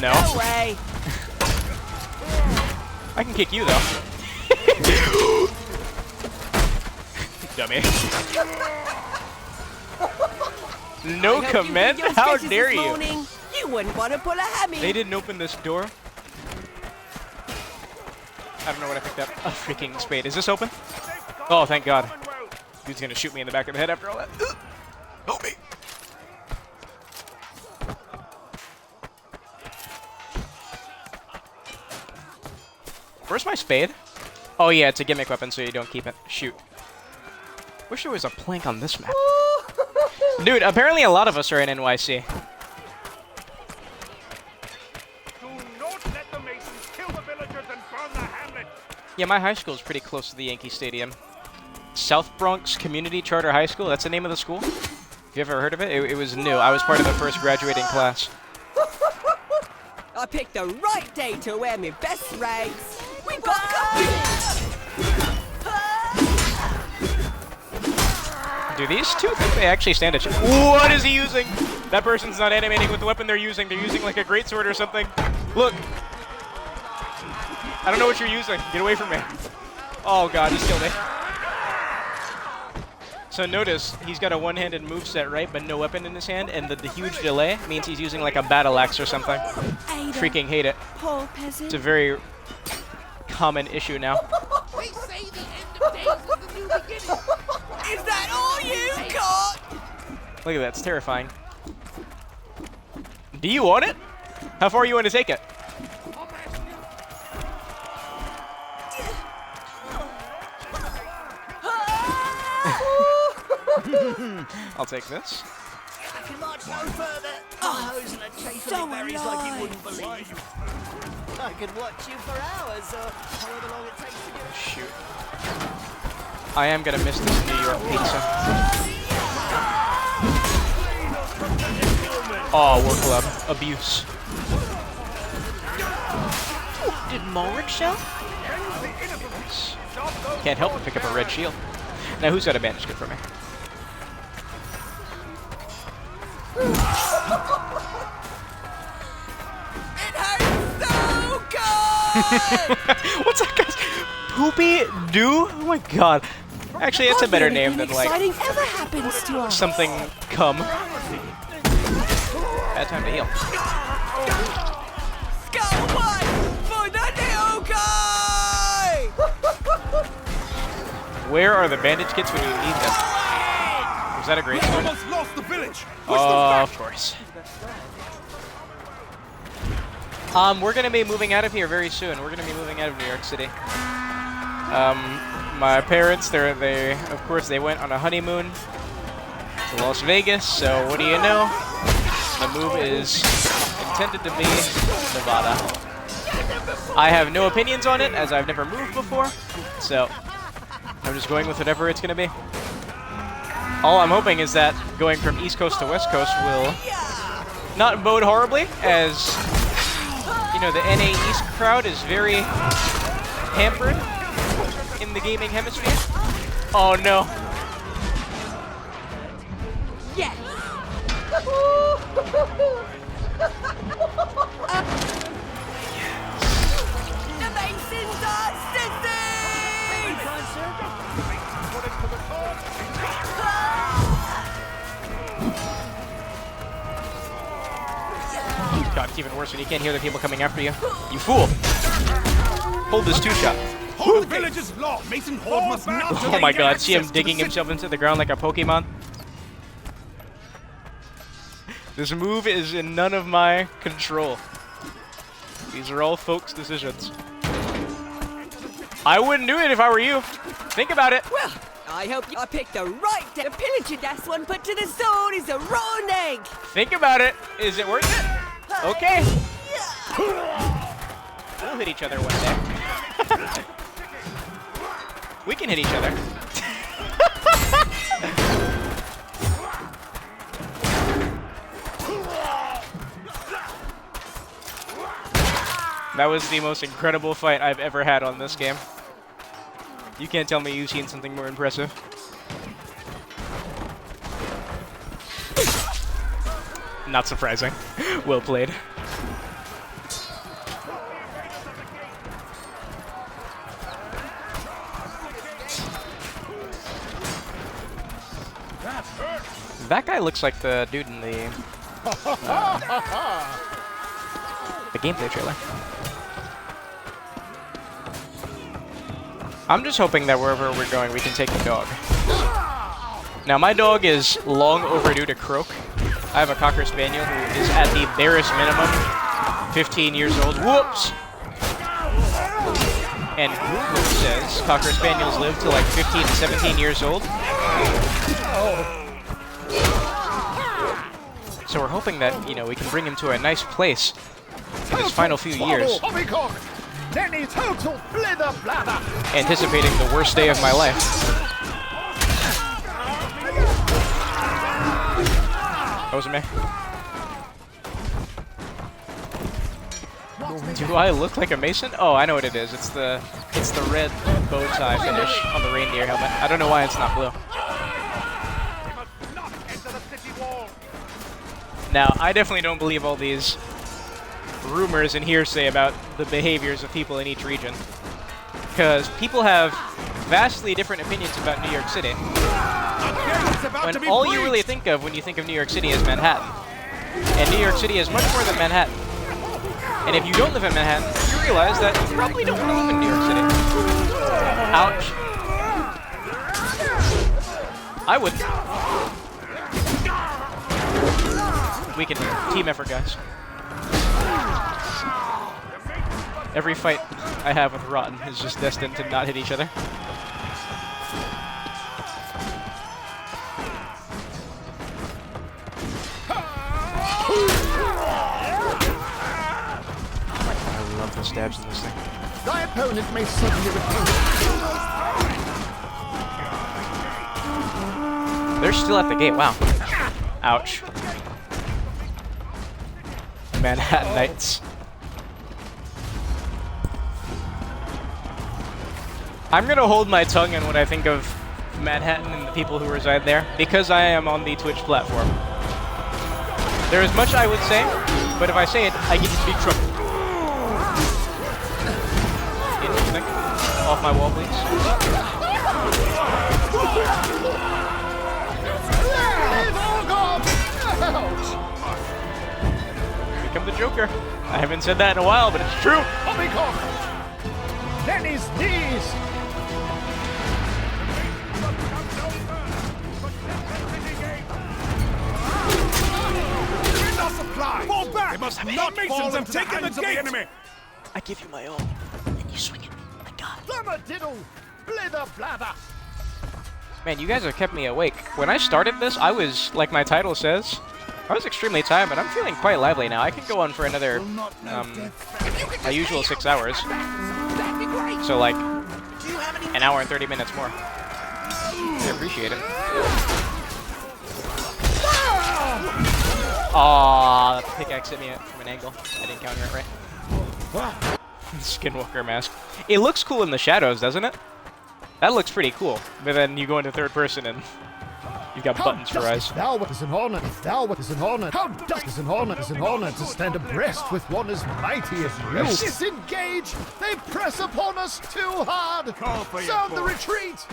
Speaker 1: No.
Speaker 12: No way.
Speaker 1: I can kick you though. Dummy. No comment? How dare you?
Speaker 12: You wouldn't want to pull a hammy.
Speaker 1: They didn't open this door. I don't know what I picked up. A freaking spade. Is this open? Oh, thank God. Dude's gonna shoot me in the back of the head after all that. Help me. Where's my spade? Oh yeah, it's a gimmick weapon, so you don't keep it. Shoot. Wish there was a plank on this map. Dude, apparently a lot of us are in NYC.
Speaker 9: Do not let the Masons kill the villagers and burn the hamlet.
Speaker 1: Yeah, my high school is pretty close to the Yankee Stadium. South Bronx Community Charter High School, that's the name of the school? Have you ever heard of it? It was new. I was part of the first graduating class.
Speaker 12: I picked the right day to wear my best rags. We got company!
Speaker 1: Do these two think they actually stand a chance? What is he using? That person's not animating with the weapon they're using. They're using like a greatsword or something. Look. I don't know what you're using. Get away from me. Oh god, just killed me. So notice, he's got a one-handed moveset, right, but no weapon in his hand, and the huge delay means he's using like a battle axe or something.
Speaker 12: Ada,
Speaker 1: Freaking hate it.
Speaker 12: poor peasant.
Speaker 1: It's a very common issue now.
Speaker 14: They say the end of days is the new beginning.
Speaker 12: Is that all you got?
Speaker 1: Look at that, it's terrifying. Do you want it? How far you want to take it? I'll take this.
Speaker 8: I can march no further. My hose and a chafe of berries like you wouldn't believe. I could watch you for hours, or however long it takes to get a
Speaker 1: Shoot. I am gonna miss this New York pizza. Oh, War Club. Abuse. Did Mulrick show? Can't help but pick up a red shield. Now who's got a bandage kit for me?
Speaker 12: It hurts so good!
Speaker 1: What's that guy's Poopy Doo? Oh my god. Actually, that's a better name than like
Speaker 12: exciting ever happens to us.
Speaker 1: something cum. Bad time to heal.
Speaker 12: Skull one for the little guy!
Speaker 1: Where are the bandage kits when you need them? Was that a great sword?
Speaker 6: Almost lost the village.
Speaker 1: Of course. We're gonna be moving out of here very soon. We're gonna be moving out of New York City. My parents, they of course they went on a honeymoon to Las Vegas. So what do you know? The move is intended to be Nevada. I have no opinions on it, as I've never moved before. So I'm just going with whatever it's gonna be. All I'm hoping is that going from East Coast to West Coast will not bode horribly, as you know, the NA East crowd is very hampered in the gaming hemisphere. Oh no.
Speaker 12: Yes. The Masons are sissies!
Speaker 1: God, it's even worse when you can't hear the people coming after you. You fool! Hold this two-shot.
Speaker 6: Whole village is lost. Mason Horde must not
Speaker 1: Oh my god, see him digging himself into the ground like a Pokemon? This move is in none of my control. These are all folks' decisions. I wouldn't do it if I were you. Think about it.
Speaker 12: Well, I hope I picked the right day. The pillage this one put to the zone is a rotten egg.
Speaker 1: Think about it. Is it worth it? Okay. We'll hit each other one day. We can hit each other. That was the most incredible fight I've ever had on this game. You can't tell me you've seen something more impressive. Not surprising. Well played. That guy looks like the dude in the gameplay trailer. I'm just hoping that wherever we're going, we can take the dog. Now, my dog is long overdue to croak. I have a Cocker Spaniel who is at the barest minimum 15 years old. Whoops! And Google says Cocker Spaniels live to like 15 to 17 years old. So we're hoping that, you know, we can bring him to a nice place in his final few years. Anticipating the worst day of my life. That wasn't me. Do I look like a Mason? Oh, I know what it is. It's the red bow tie finish on the reindeer helmet. I don't know why it's not blue. Now, I definitely don't believe all these rumors and hearsay about the behaviors of people in each region. Because people have vastly different opinions about New York City. When all you really think of when you think of New York City is Manhattan. And New York City is much more than Manhattan. And if you don't live in Manhattan, you realize that you probably don't want to live in New York City. Ouch. I would. We can team effort, guys. Every fight I have with Rotten is just destined to not hit each other. I love the stabs in this thing.
Speaker 3: Thy opponent may suddenly repeat.
Speaker 1: They're still at the gate, wow. Ouch. Manhattanites. I'm gonna hold my tongue on what I think of Manhattan and the people who reside there, because I am on the Twitch platform. There is much I would say, but if I say it, I get into big trouble. Interesting. Off my wall, please. Become the Joker. I haven't said that in a while, but it's true.
Speaker 3: Lenny's knees.
Speaker 11: Fall back! They must not fall into the hands of the enemy!
Speaker 1: I give you my all, and you swing it. My God.
Speaker 3: Diddle, blither blather.
Speaker 1: Man, you guys have kept me awake. When I started this, I was, like my title says, I was extremely tired, but I'm feeling quite lively now. I can go on for another, my usual 6 hours. So, like, an hour and 30 minutes more. I appreciate it. Aww, that pickaxe hit me from an angle. I didn't counter it right. Skinwalker mask. It looks cool in the shadows, doesn't it? That looks pretty cool. But then you go into third person and you've got buttons for eyes.
Speaker 3: Thou is an honor, if thou is an honor. How does is an honor to stand abreast with one as mighty as you. Disengage! They press upon us too hard! Sound the retreat!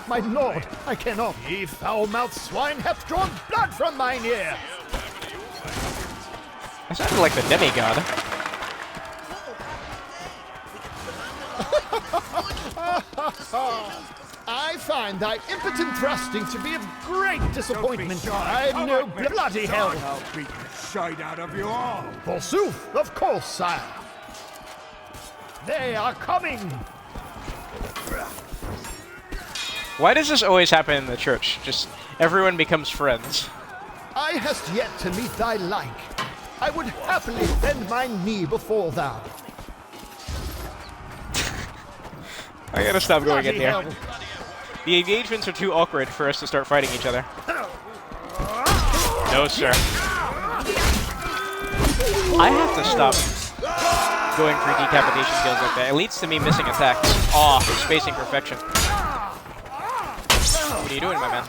Speaker 3: My lord, I cannot. Ye foul-mouthed swine hath drawn blood from mine ear!
Speaker 1: I sounded like the demigod.
Speaker 3: I find thy impotent thrusting to be of great disappointment. I'm no bloody hell.
Speaker 11: I'll beat the shite out of you all.
Speaker 3: Forsooth, of course, sire. They are coming.
Speaker 1: Why does this always happen in the church? Just everyone becomes friends.
Speaker 3: I hast yet to meet thy like. I would happily bend my knee before thou.
Speaker 1: I gotta stop going in there. The engagements are too awkward for us to start fighting each other. No, sir. I have to stop going for decapitation kills like that. It leads to me missing attacks. Aw, spacing perfection. What are you doing, my man?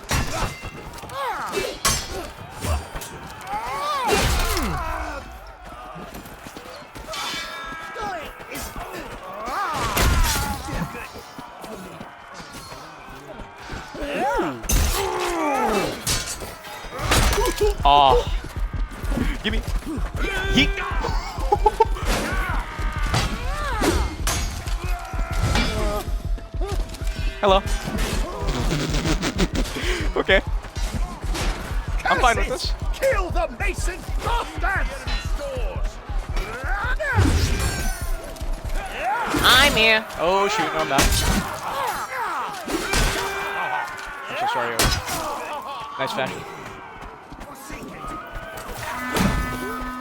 Speaker 1: Oh. Gimme. Yeet. Hello. Okay. I'm fine with this.
Speaker 3: Kill the Mason bastards!
Speaker 1: I'm here. Oh shoot, no I'm not. I'm so sorry. Nice fashion.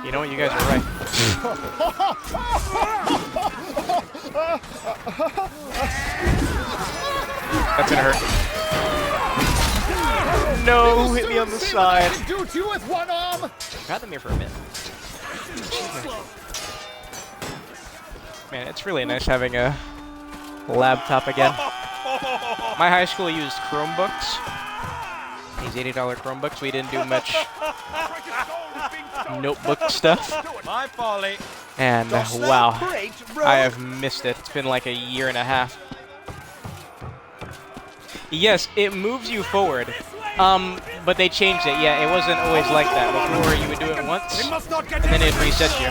Speaker 1: You know what? You guys are right. That's gonna hurt. No, hit me on the side.
Speaker 3: Do to you with one arm.
Speaker 1: Got them here for a minute. Man, it's really nice having a laptop again. My high school used Chromebooks. These $80 Chromebooks. We didn't do much notebook stuff.
Speaker 7: My folly.
Speaker 1: And wow, I have missed it. It's been like a year and a half. Yes, it moves you forward. But they changed it. Yeah, it wasn't always like that. Before you would do it once, and then it resets you.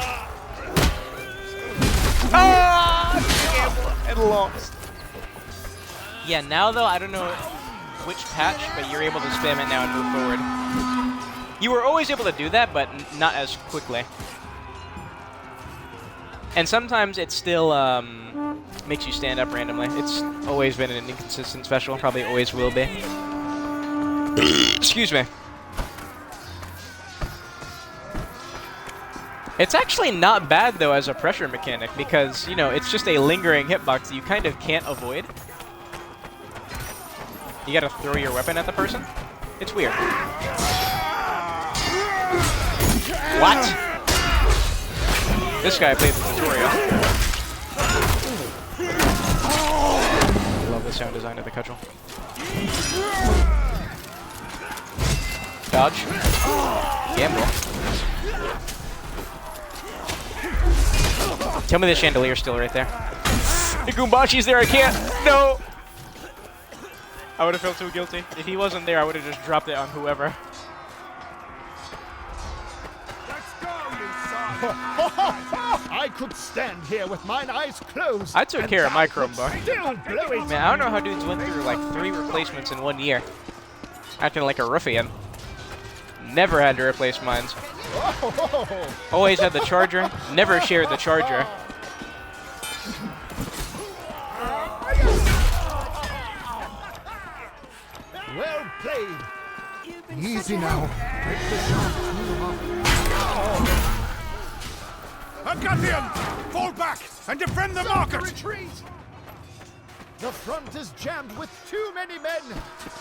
Speaker 1: Ah! And lost. Yeah, now though, I don't know which patch, but you're able to spam it now and move forward. You were always able to do that, but not as quickly. And sometimes it still makes you stand up randomly. It's always been an inconsistent special, probably always will be. Excuse me. It's actually not bad though as a pressure mechanic because, you know, it's just a lingering hitbox that you kind of can't avoid. You gotta throw your weapon at the person? It's weird. What? This guy played the tutorial. I love the sound design of the cudgel. Dodge. Gamble. Tell me the chandelier's still right there. The Goombachi's there, I can't! No! I would have felt so guilty. If he wasn't there, I would have just dropped it on whoever.
Speaker 3: I could stand here with mine eyes closed.
Speaker 1: I took care of my Chromebook.
Speaker 3: Still blowing.
Speaker 1: Man, I don't know how dudes went through like 3 replacements in 1 year. Acting like a ruffian. Never had to replace mines. Always had the charger. Never shared the charger.
Speaker 3: Well played. Easy now.
Speaker 2: Acadian! Fall back and defend the market!
Speaker 3: Retreat! The front is jammed with too many men.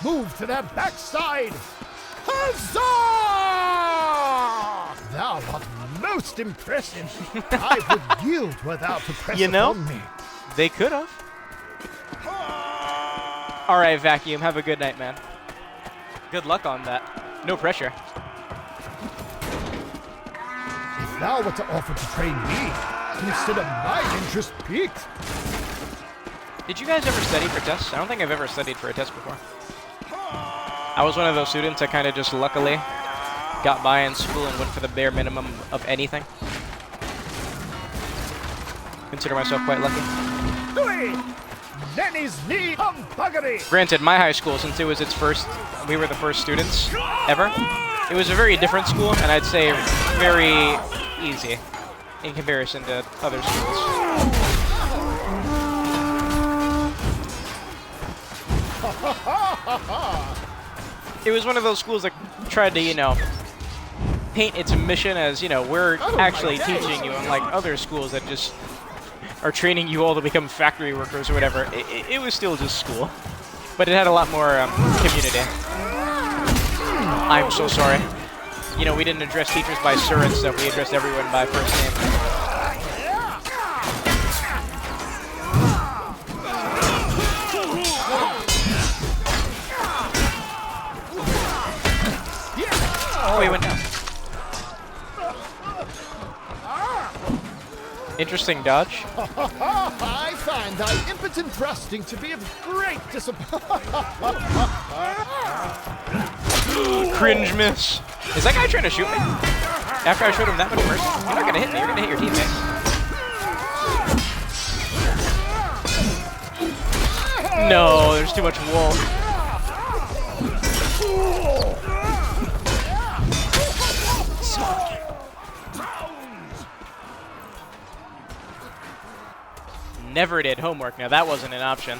Speaker 3: Move to their backside. Huzzah! Thou art most impressive. I would yield without a press upon me.
Speaker 1: They could have. Alright, Vacuum, have a good night, man. Good luck on that. No pressure.
Speaker 3: If thou were to offer to train me, consider my interest piqued.
Speaker 1: Did you guys ever study for tests? I don't think I've ever studied for a test before. I was one of those students that kind of just luckily got by in school and went for the bare minimum of anything. Consider myself quite lucky.
Speaker 3: Nenny's knee humbuggery.
Speaker 1: Granted, my high school, since it was its first, we were the first students ever. It was a very different school, and I'd say very easy in comparison to other schools. It was one of those schools that tried to, you know, paint its mission as, you know, we're actually teaching you, unlike other schools that just are training you all to become factory workers or whatever. It was still just school, but it had a lot more community. I'm so sorry. You know, we didn't address teachers by sir and stuff. We addressed everyone by first name. Oh, he went down. Interesting dodge.
Speaker 3: I find thy impotent thrusting to be of great disappointment.
Speaker 1: Cringe miss. Is that guy trying to shoot me? After I showed him that much mercy? You're not gonna hit me, you're gonna hit your teammates. No, there's too much wall. Never did homework. Now that wasn't an option.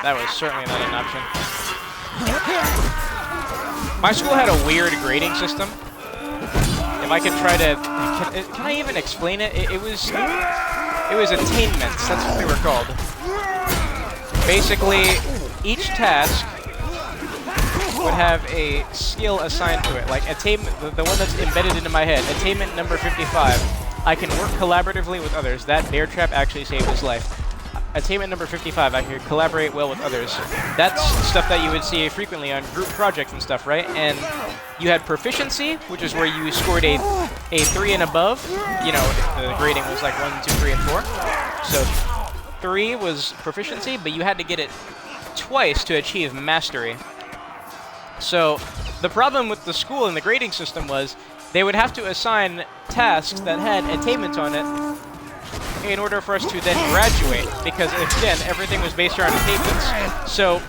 Speaker 1: That was certainly not an option. My school had a weird grading system. If I could try to, can I even explain it? It was attainments. That's what they were called. Basically, each task would have a skill assigned to it. Like attainment, the one that's embedded into my head. Attainment number 55. I can work collaboratively with others. That bear trap actually saved his life. Attainment number 55, I can collaborate well with others. That's stuff that you would see frequently on group projects and stuff, right? And you had proficiency, which is where you scored a 3 and above. You know, the grading was like 1, 2, 3, and 4. So 3 was proficiency, but you had to get it twice to achieve mastery. So the problem with the school and the grading system was they would have to assign tasks that had attainment on it in order for us to then graduate, because again, everything was based around attainments. So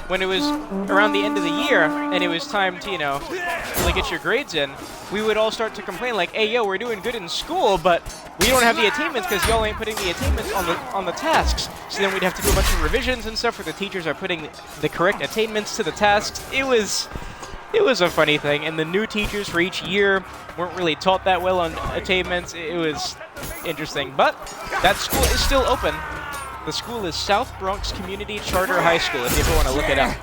Speaker 1: when it was around the end of the year and it was time to, you know, really get your grades in, we would all start to complain like, hey, yo, we're doing good in school, but we don't have the attainments because y'all ain't putting the attainments on the tasks. So then we'd have to do a bunch of revisions and stuff where the teachers are putting the correct attainments to the tasks. It was a funny thing, and the new teachers for each year weren't really taught that well on attainments. It was interesting, but that school is still open. The school is South Bronx Community Charter High School, if you ever want to look it up.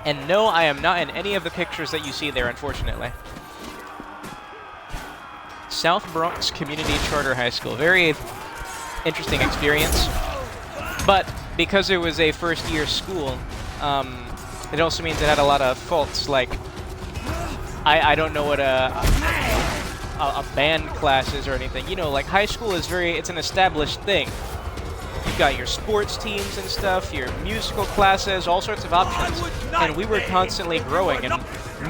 Speaker 1: And no, I am not in any of the pictures that you see there, unfortunately. South Bronx Community Charter High School. Very interesting experience. But because it was a first-year school, it also means it had a lot of faults, like I don't know what a band class is or anything. You know, like high school is it's an established thing. You've got your sports teams and stuff, your musical classes, all sorts of options. And we were constantly growing and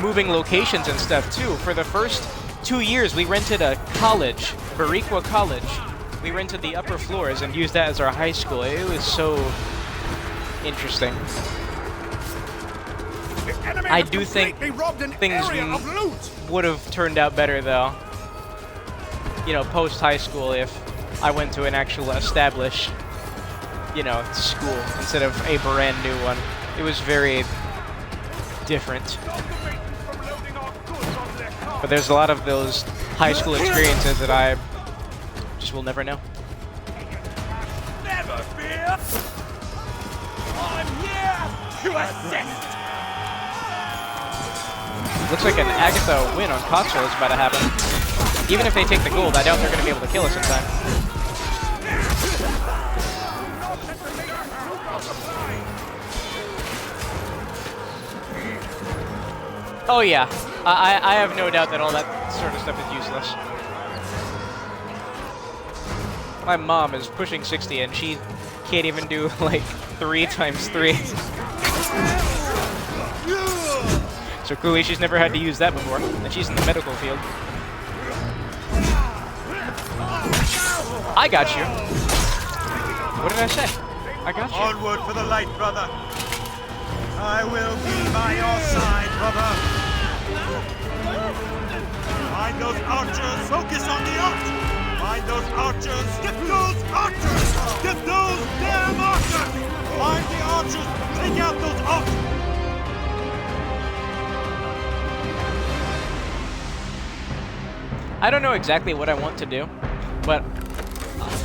Speaker 1: moving locations and stuff too. For the first 2 years, we rented a college, Bariqua College. We rented the upper floors and used that as our high school. It was so interesting. I do think things would have turned out better, though, you know, post-high school if I went to an actual established, you know, school instead of a brand new one. It was very different. But there's a lot of those high school experiences that I just will never know.
Speaker 11: Never fear! I'm here to assist!
Speaker 1: Looks like an Agatha win on Kotzil is about to happen. Even if they take the gold, I doubt they're going to be able to kill us in time. Oh yeah, I have no doubt that all that sort of stuff is useless. My mom is pushing 60 and she can't even do like 3 times 3. So clearly she's never had to use that before, and she's in the medical field. I got you. What did I say? I got you.
Speaker 7: Onward for the light, brother. I will be by your side, brother. Find those archers. Focus on the arch. Find those archers. Get those archers. Get those damn archers. Find the archers. Take out those archers.
Speaker 1: I don't know exactly what I want to do, but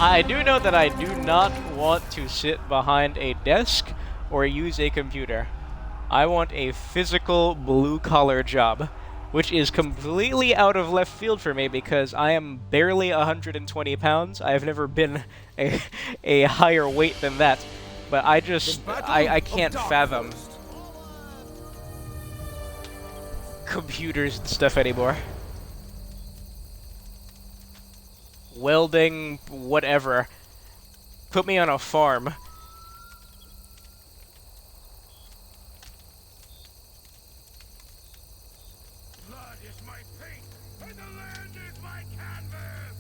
Speaker 1: I do know that I do not want to sit behind a desk or use a computer. I want a physical blue-collar job, which is completely out of left field for me because I am barely 120 pounds. I have never been a higher weight than that, but I can't fathom computers and stuff anymore. Welding, whatever. Put me on a farm.
Speaker 11: Blood is my paint, and the land is my canvas.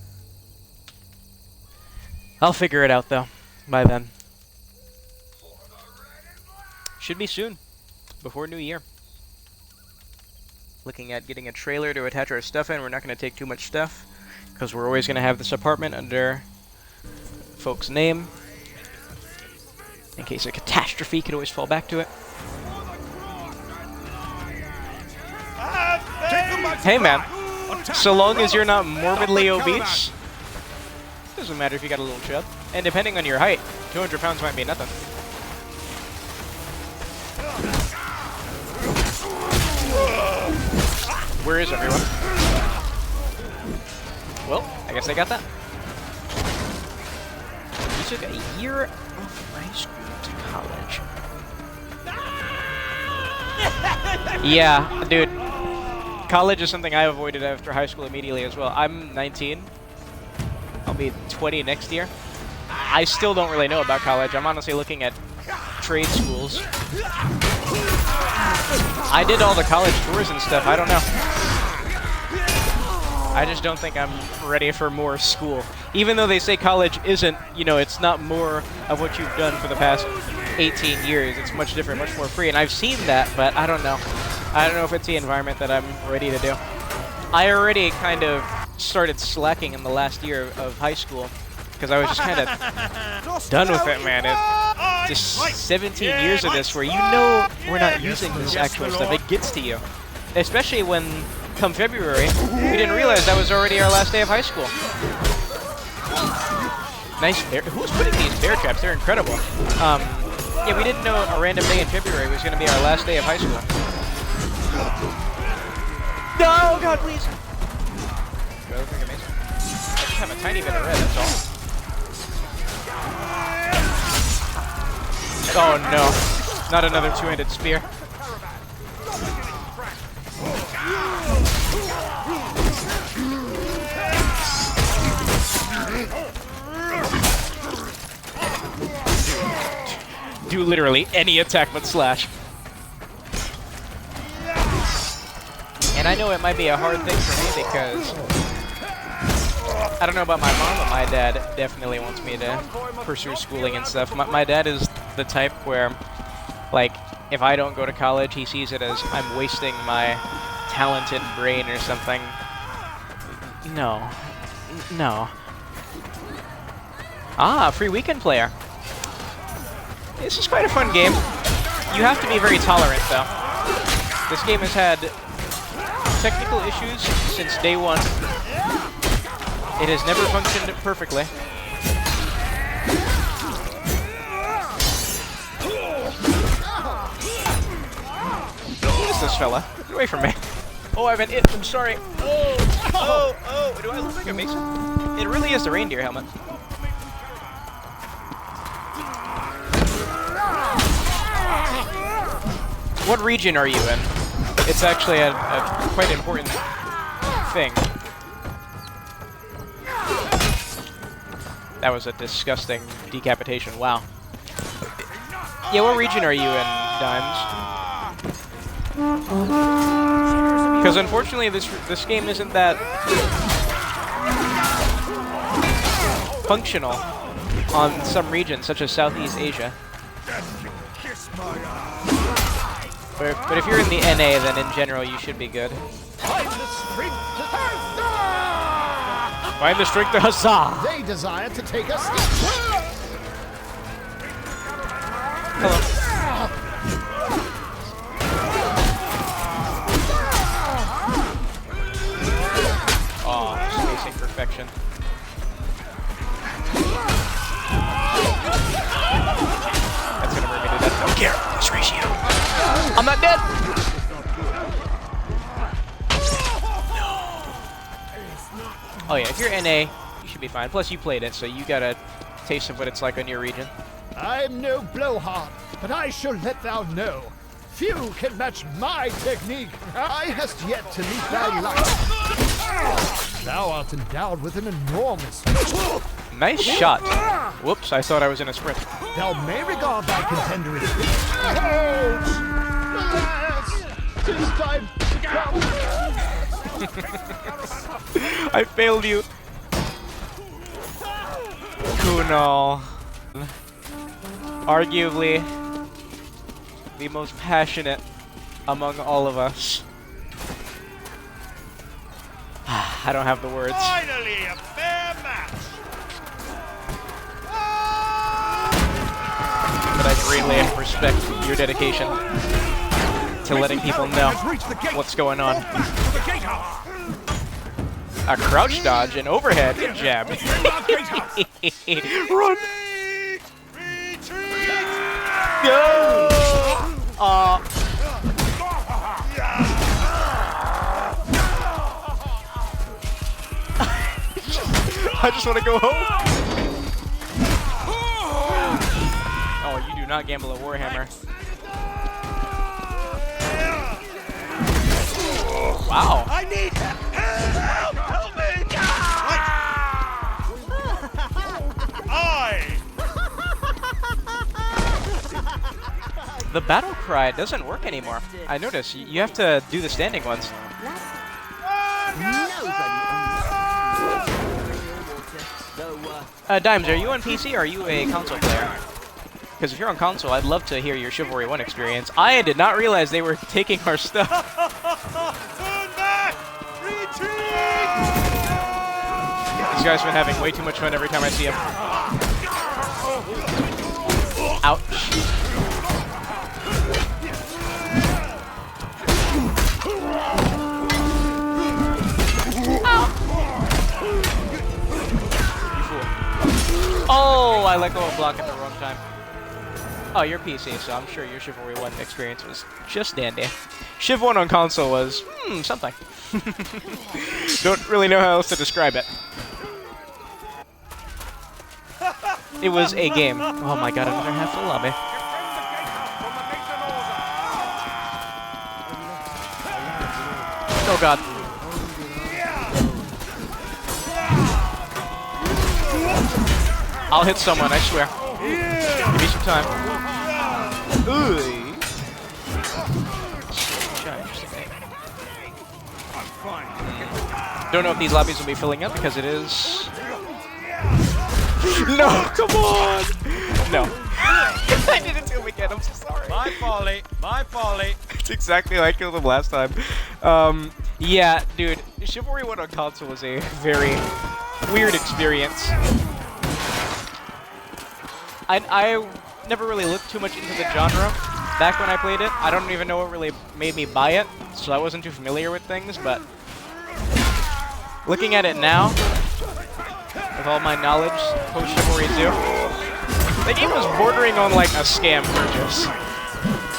Speaker 1: I'll figure it out, though, by then. Should be soon, before New Year. Looking at getting a trailer to attach our stuff in. We're not going to take too much stuff, because we're always going to have this apartment under folks' name. In case a catastrophe could always fall back to it. Hey man, so long as you're not morbidly obese, doesn't matter if you got a little chub. And depending on your height, 200 pounds might be nothing. Where is everyone? Well, I guess I got that. You took a year off high school to college. Yeah, dude. College is something I avoided after high school immediately as well. I'm 19. I'll be 20 next year. I still don't really know about college. I'm honestly looking at trade schools. I did all the college tours and stuff. I don't know. I just don't think I'm ready for more school. Even though they say college isn't, you know, it's not more of what you've done for the past 18 years. It's much different, much more free. And I've seen that, but I don't know. I don't know if it's the environment that I'm ready to do. I already kind of started slacking in the last year of high school because I was just kind of done with it, man. Just 17 years of this where you know we're not using this actual stuff. It gets to you. Especially when, come February, we didn't realize that was already our last day of high school. Nice bear. Who's putting these bear traps? They're incredible. Yeah, we didn't know a random day in February was going to be our last day of high school. No, God, please. I just have a tiny bit of red, that's all. Oh no, not another two-handed spear. Do literally any attack but slash. And I know it might be a hard thing for me because I don't know about my mom, but my dad definitely wants me to pursue schooling and stuff. My dad is the type where, like, if I don't go to college, he sees it as I'm wasting my talented brain or something. No. No. Ah, free weekend player. This is quite a fun game. You have to be very tolerant, though. This game has had technical issues since day one. It has never functioned perfectly. Who is this fella? Get away from me. Oh, I've been it. I'm sorry. Oh, oh, oh. Do I look like a mason? It really is the reindeer helmet. What region are you in? It's actually a quite important thing. That was a disgusting decapitation. Wow. Yeah, what region are you in, Dimes? Because unfortunately, this game isn't that functional on some regions, such as Southeast Asia. But if you're in the NA, then in general you should be good.
Speaker 3: Find the strength
Speaker 1: to huzzah!
Speaker 3: They desire to take us.
Speaker 1: Hello. Oh, spacing perfection. That's gonna bring me to death. Don't care. This ratio. I'm not dead! No. Oh yeah, if you're NA, you should be fine. Plus you played it, so you got a taste of what it's like on your region.
Speaker 3: I'm no blowhard, but I shall let thou know. Few can match my technique. I hast yet to meet thy luck. Thou art endowed with an enormous...
Speaker 1: Nice shot. Whoops, I thought I was in a sprint.
Speaker 3: Thou may regard thy contender as... Tis time to come.
Speaker 1: I failed you. Kunal. Arguably the most passionate among all of us. I don't have the words.
Speaker 7: Finally, a fair match.
Speaker 1: But I greatly respect your dedication to letting people know what's going on. A crouch dodge, an overhead, good jab. Run! Go! I just want to go home. Oh, you do not gamble a Warhammer. Wow.
Speaker 7: I need help! Help me! I
Speaker 1: The battle cry doesn't work anymore. I noticed you have to do the standing ones. Dimes, are you on PC or are you a console player? Because if you're on console, I'd love to hear your Chivalry 1 experience. I did not realize they were taking our stuff.
Speaker 7: Turn back! Retreat!
Speaker 1: This guy's been having way too much fun every time I see him. Ouch. Oh, I let go of block at the wrong time. Oh, you're PC, so I'm sure your Chivalry 1 experience was just dandy. Chiv 1 on console was, something. Don't really know how else to describe it. It was a game. Oh my god, another half full lobby. Oh god. I'll hit someone, I swear. Give me some time. Don't know if these lobbies will be filling up because it is... No, come on! No. I didn't do him again, I'm so sorry.
Speaker 7: My folly, my folly.
Speaker 1: It's exactly like I killed him last time. Yeah, dude, Chivalry 1 on console was a very weird experience. I never really looked too much into the genre back when I played it. I don't even know what really made me buy it, so I wasn't too familiar with things, but looking at it now, with all my knowledge post-Chivalry 2, the game was bordering on like a scam purchase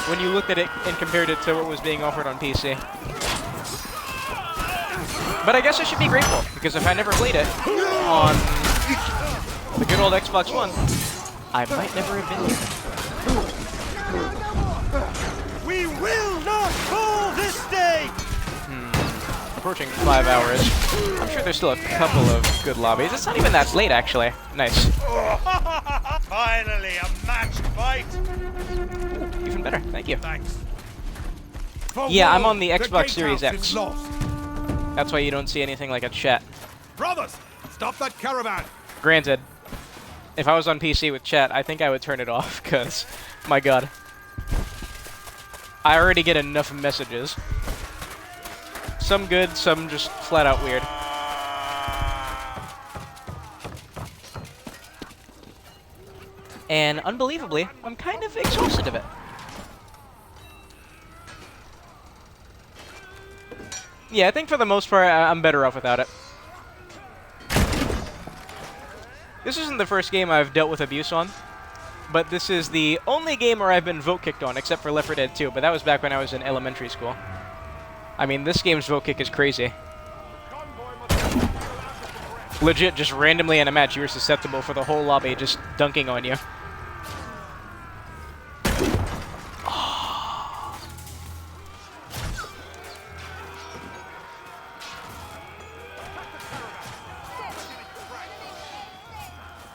Speaker 1: when you looked at it and compared it to what was being offered on PC. But I guess I should be grateful, because if I never played it on the good old Xbox One, I might never have been here.
Speaker 7: We will not call this day!
Speaker 1: Approaching 5 hours. I'm sure there's still a couple of good lobbies. It's not even that late, actually. Nice.
Speaker 7: Finally, a matched fight!
Speaker 1: Even better, thank you.
Speaker 7: Thanks.
Speaker 1: Yeah, I'm on the Xbox Series X. That's why you don't see anything like a chat.
Speaker 6: Brothers, stop that caravan!
Speaker 1: Granted, if I was on PC with chat, I think I would turn it off, because, my god. I already get enough messages. Some good, some just flat out weird. And unbelievably, I'm kind of exhausted of it. Yeah, I think for the most part, I'm better off without it. This isn't the first game I've dealt with abuse on, but this is the only game where I've been vote kicked on, except for Left 4 Dead 2, but that was back when I was in elementary school. I mean, this game's vote kick is crazy. Legit, just randomly in a match, you were susceptible for the whole lobby just dunking on you.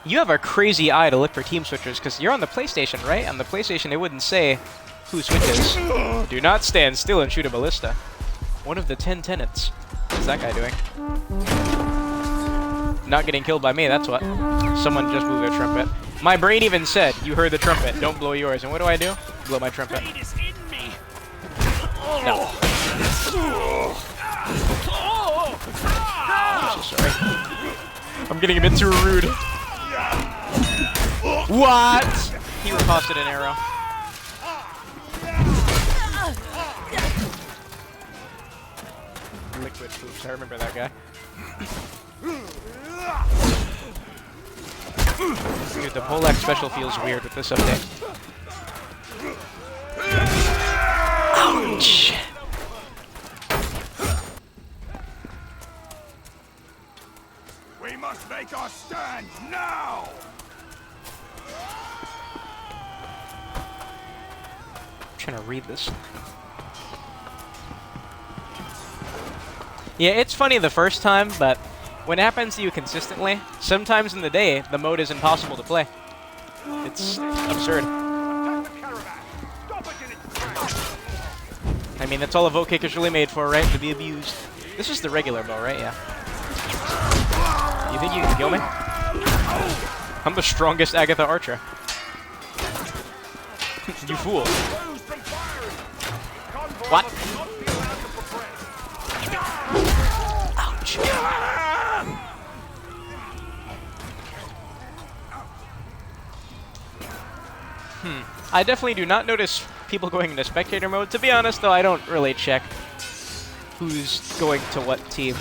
Speaker 1: You have a crazy eye to look for team switchers, because you're on the PlayStation, right? On the PlayStation, it wouldn't say who switches. Do not stand still and shoot a ballista. One of the 10 tenets. What's that guy doing? Not getting killed by me, that's what. Someone just blew their trumpet. My brain even said, you heard the trumpet, don't blow yours. And what do? Blow my trumpet. No. I'm so sorry. I'm getting a bit too rude. What? He riposted an arrow. Liquid poops, I remember that guy. Dude, the Polak special feels weird with this update. Ouch!
Speaker 6: We must make our stand now!
Speaker 1: I'm trying to read this. Yeah, it's funny the first time, but when it happens to you consistently, sometimes in the day, the mode is impossible to play. It's absurd. I mean, that's all a vote kick is really made for, right? To be abused. This is the regular bow, right? Yeah. You think you can kill me? I'm the strongest Agatha Archer. You fool. What? Ouch. I definitely do not notice people going into spectator mode. To be honest, though, I don't really check who's going to what team.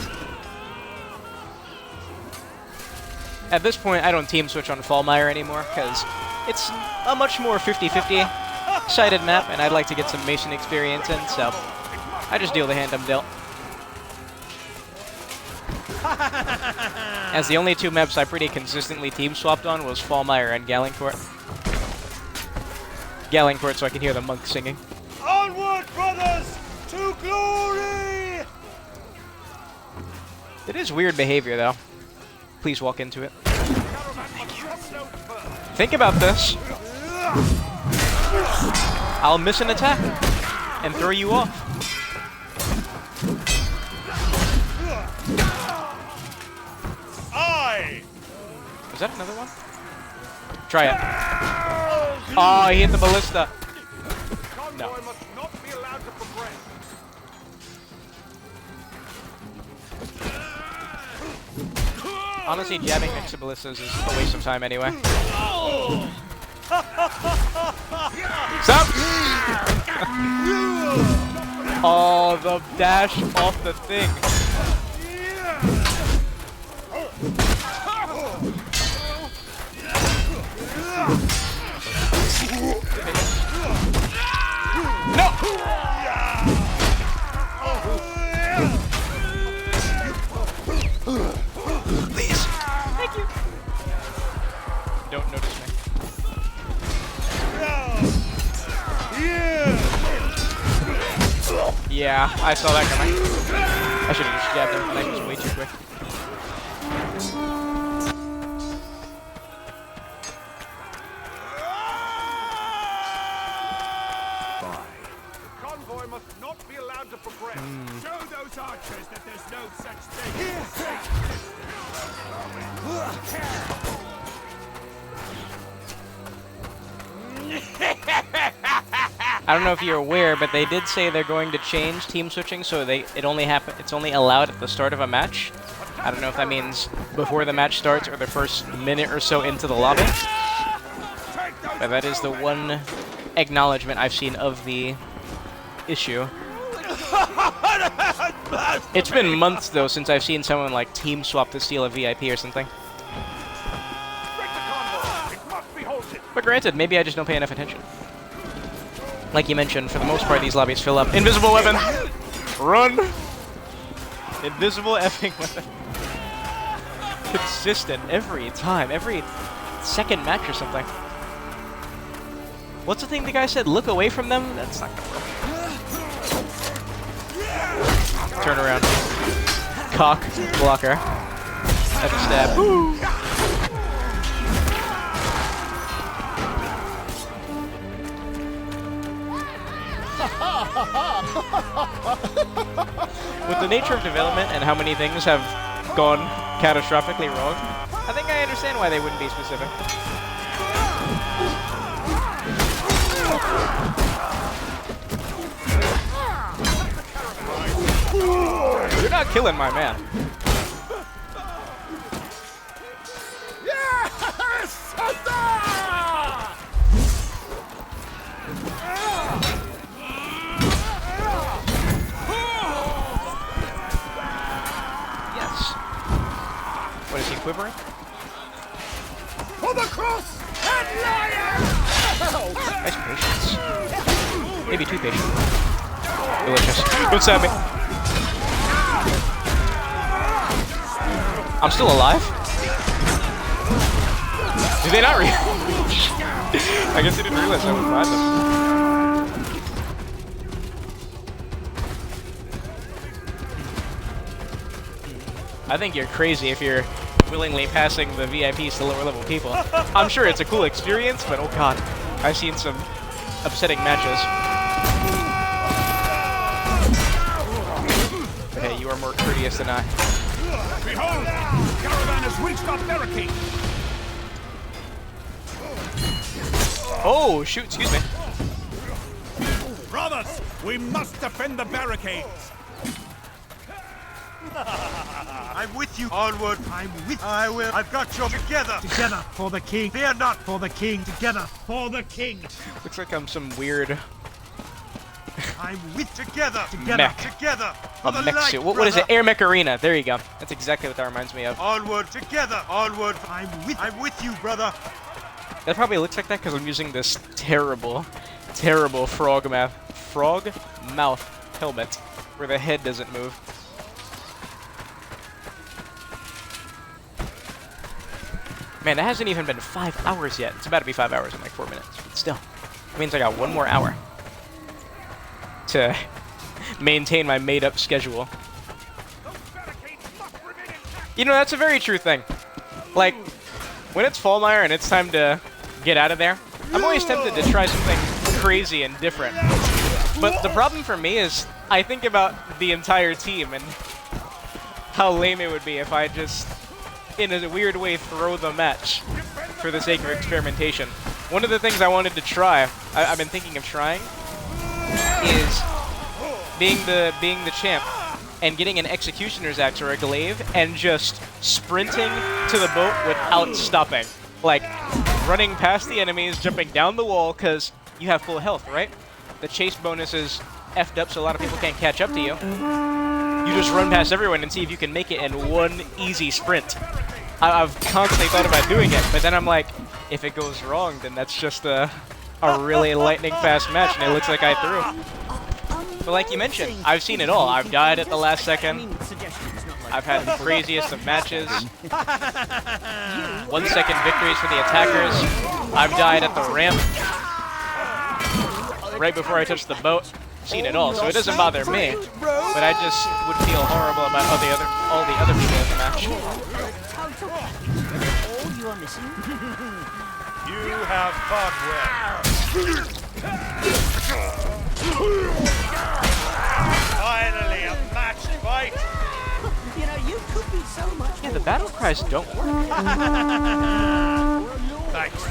Speaker 1: At this point, I don't team switch on Fallmire anymore, because it's a much more 50-50 sided map, and I'd like to get some Mason experience in, so I just deal the hand I'm dealt. As the only two maps I pretty consistently team swapped on was Fallmire and Gallingport. Gallingport so I can hear the monk singing.
Speaker 6: Onward, brothers, to glory!
Speaker 1: It is weird behavior, though. Please walk into it. Thank you. Think about this. I'll miss an attack and throw you off. Was that another one? Try it. Oh, he hit the ballista. No. Honestly, jabbing next to ballistas is a waste of time anyway. Stop! Oh, the dash off the thing. No! Please. Thank you. Don't notice me. Yeah, I saw that coming. I should have just jabbed him, but I was way too quick.
Speaker 11: Convoy must not be allowed to progress. Show those archers that there's no such thing.
Speaker 1: I don't know if you're aware, but they did say they're going to change team switching, so it's only allowed at the start of a match. I don't know if that means before the match starts or the first minute or so into the lobby. But that is the one acknowledgement I've seen of the issue. It's been months though since I've seen someone like team swap to steal a VIP or something. But granted, maybe I just don't pay enough attention. Like you mentioned, for the most part these lobbies fill up. Invisible weapon! Run! Invisible effing weapon. Consistent every time, every second match or something. What's the thing the guy said? Look away from them? That's not gonna work. Turn around. Cock. Blocker. Have a stab. Woo! With the nature of development and how many things have gone catastrophically wrong, I think I understand why they wouldn't be specific. You're not killing my man.
Speaker 11: Yes!
Speaker 1: Yes. What is he quivering?
Speaker 11: For the cross and lion!
Speaker 1: Nice patience. Maybe too patient. Delicious. Don't stab me. I'm still alive? Did they not I guess they didn't realize I was behind them. I think you're crazy if you're willingly passing the VIPs to lower level people. I'm sure it's a cool experience, but oh god, I've seen some upsetting matches. Hey, you are more courteous than I.
Speaker 9: Behold! Caravan has reached our barricade!
Speaker 1: Oh, shoot, excuse me.
Speaker 9: Brothers, we must defend the barricades!
Speaker 2: I'm with you. Onward. I'm with. I will. I've got you. Together.
Speaker 9: Together for the king.
Speaker 2: Fear not.
Speaker 9: For the king. Together for the king.
Speaker 1: Looks like I'm some weird
Speaker 2: I'm with. Together.
Speaker 1: mech.
Speaker 2: Together.
Speaker 1: A mech suit. What is it? Air Mech Arena. There you go. That's exactly what that reminds me of.
Speaker 2: Onward. Together. Onward. I'm with you, brother.
Speaker 1: That probably looks like that because I'm using this terrible frog mouth helmet where the head doesn't move. Man, it hasn't even been 5 hours yet. It's about to be 5 hours in like 4 minutes. But still, it means I got 1 more hour to maintain my made-up schedule. You know, that's a very true thing. Like, when it's Fallmire and it's time to get out of there, I'm always tempted to try something crazy and different. But the problem for me is I think about the entire team and how lame it would be if I just, in a weird way, throw the match for the sake of experimentation. One of the things I wanted to try, I've been thinking of trying, is being the champ and getting an Executioner's Axe or a Glaive and just sprinting to the boat without stopping. Like, running past the enemies, jumping down the wall, because you have full health, right? The chase bonus is effed up so a lot of people can't catch up to you. You just run past everyone and see if you can make it in one easy sprint. I've constantly thought about doing it, but then I'm like, if it goes wrong, then that's just a really lightning fast match, and it looks like I threw. But like you mentioned, I've seen it all. I've died at the last second. I've had the craziest of matches. 1 second victories for the attackers. I've died at the ramp. Right before I touched the boat. Seen it all, so it doesn't bother me. But I just would feel horrible about all the other people in the match.
Speaker 7: You have fought well. Finally, a match fight.
Speaker 8: You know, you could be so much.
Speaker 1: Yeah, the battle cries don't work.
Speaker 7: Thanks.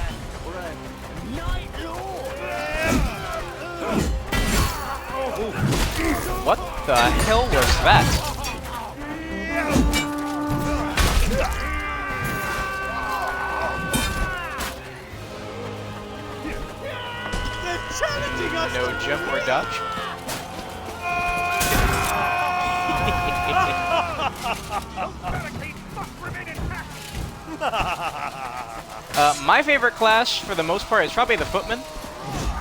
Speaker 1: What the hell was that? No jump or dodge. My favorite class, for the most part, is probably the Footman.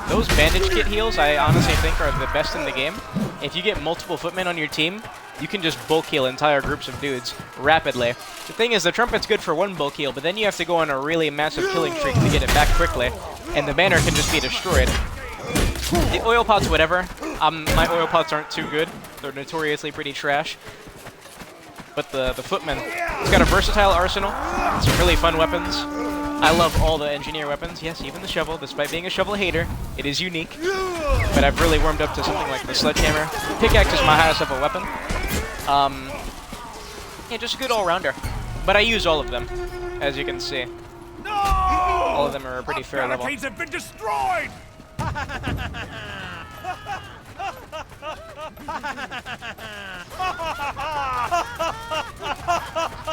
Speaker 1: Those bandage kit heals, I honestly think, are the best in the game. If you get multiple Footmen on your team, you can just bulk heal entire groups of dudes rapidly. The thing is, the Trumpet's good for one bulk heal, but then you have to go on a really massive killing streak to get it back quickly, and the banner can just be destroyed. The oil pots, whatever. My oil pots aren't too good. They're notoriously pretty trash. But the Footman, it's got a versatile arsenal, some really fun weapons. I love all the engineer weapons. Yes, even the shovel. Despite being a shovel hater, it is unique. But I've really warmed up to something like the sledgehammer. Pickaxe is my highest level weapon. Yeah, just a good all-rounder. But I use all of them, as you can see.
Speaker 9: No!
Speaker 1: All of them are a pretty fair level.
Speaker 9: Barricades have been destroyed!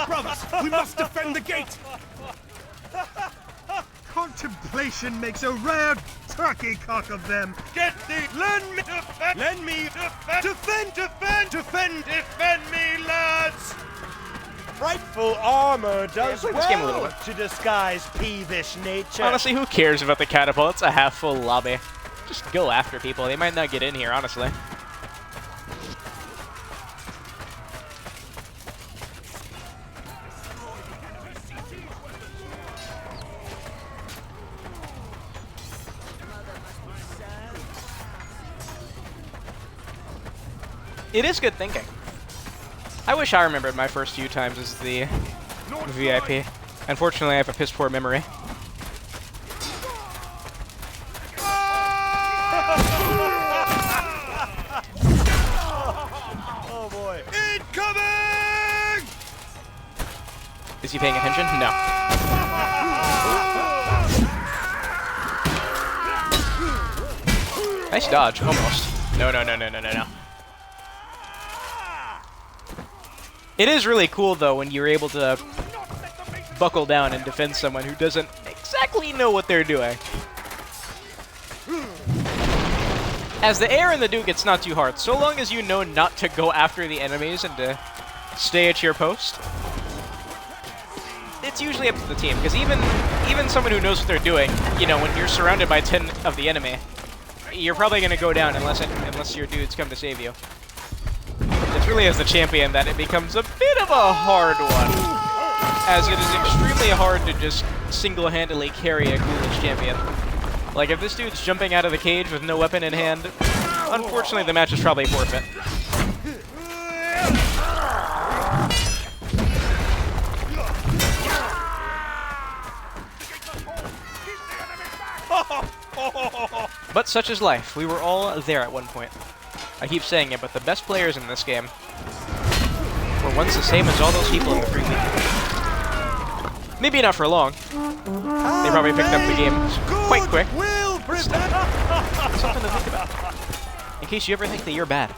Speaker 9: Brothers, we must defend the gate!
Speaker 2: Contemplation makes a rare turkey cock of them.
Speaker 7: Get thee! Lend me defend! Lend me defend! Defend me, lads! Frightful armor does
Speaker 1: play this game a little bit.
Speaker 7: to disguise peevish nature.
Speaker 1: Honestly, who cares about the catapult? It's a half-full lobby. Just go after people. They might not get in here, honestly. It is good thinking. I wish I remembered my first few times as the VIP. Unfortunately, I have a piss poor memory.
Speaker 7: Oh boy.
Speaker 1: Is he paying attention? No. Nice dodge, almost. No. It is really cool, though, when you're able to buckle down and defend someone who doesn't exactly know what they're doing. As the air in the Duke, it's not too hard. So long as you know not to go after the enemies and to stay at your post, it's usually up to the team. Because even someone who knows what they're doing, you know, when you're surrounded by 10 of the enemy, you're probably going to go down unless your dudes come to save you. It's really as the champion that it becomes a bit of a hard one, as it is extremely hard to just single-handedly carry a Ghoulish champion. Like, if this dude's jumping out of the cage with no weapon in hand, unfortunately the match is probably forfeit. But such is life. We were all there at one point. I keep saying it, but the best players in this game were once the same as all those people in the free league. Maybe not for long. They probably picked up the game quite quick. Something to think about. In case you ever think that you're bad.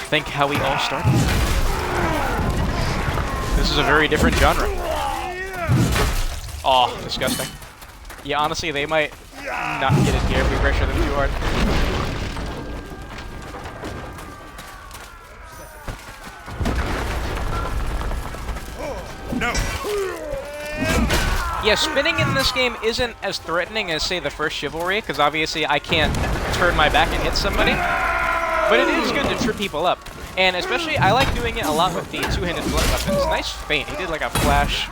Speaker 1: Think how we all started. This is a very different genre. Oh, disgusting. Yeah, honestly, they might not get it here if we pressure them too hard.
Speaker 7: No.
Speaker 1: Yeah, spinning in this game isn't as threatening as, say, the first Chivalry, because obviously I can't turn my back and hit somebody. But it is good to trip people up. And especially, I like doing it a lot with the two-handed blunt weapons. Nice feint. He did like a flash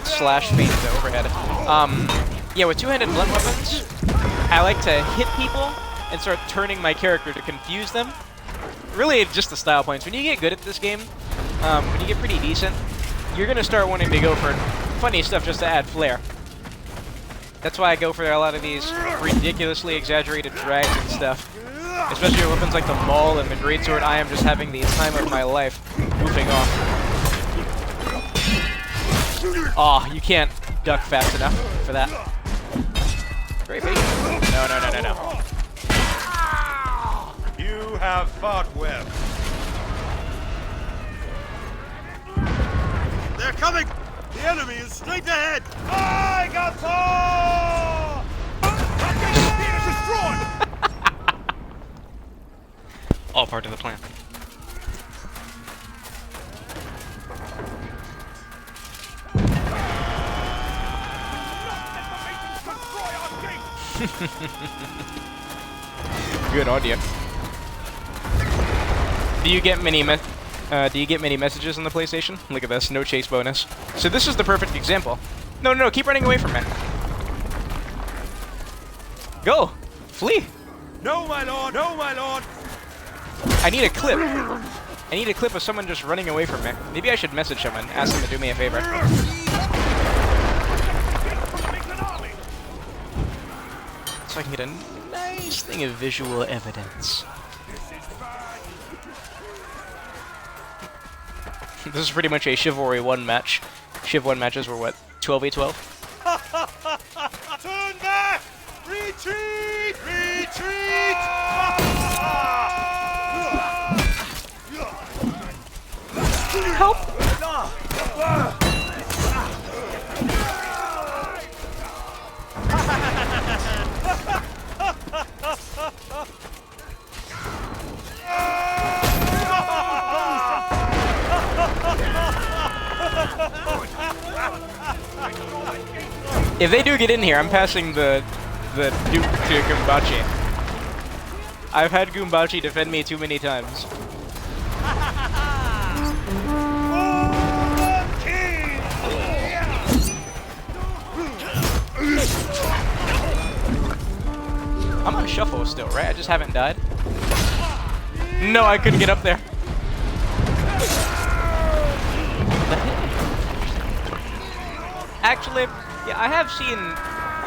Speaker 1: slash feint to overhead. Yeah, with two-handed blunt weapons, I like to hit people and start turning my character to confuse them. Really, just the style points. When you get good at this game, when you get pretty decent, you're going to start wanting to go for funny stuff just to add flair. That's why I go for a lot of these ridiculously exaggerated drags and stuff. Especially with weapons like the Maul and the Greatsword. I am just having the time of my life goofing off. Aw, you can't duck fast enough for that. Very patient. No.
Speaker 7: You have fought well. They're coming! The enemy is straight ahead! I got Thor! Destroyed!
Speaker 1: All part of the plan. Good audio. Do you get many messages on the PlayStation? Look at this, no chase bonus. So this is the perfect example. No, keep running away from me. Go! Flee!
Speaker 7: No, my lord! No, my lord!
Speaker 1: I need a clip. I need a clip of someone just running away from me. Maybe I should message someone, ask them to do me a favor. So I can get a nice thing of visual evidence. This is pretty much a Chivalry 1 match. Chiv 1 matches were what, 12v12?
Speaker 7: Turn back! Retreat! Retreat!
Speaker 1: Help! If they do get in here, I'm passing the Duke to Goombachi. I've had Goombachi defend me too many times. I'm on shuffle still, right? I just haven't died. No, I couldn't get up there. Actually, yeah, I have seen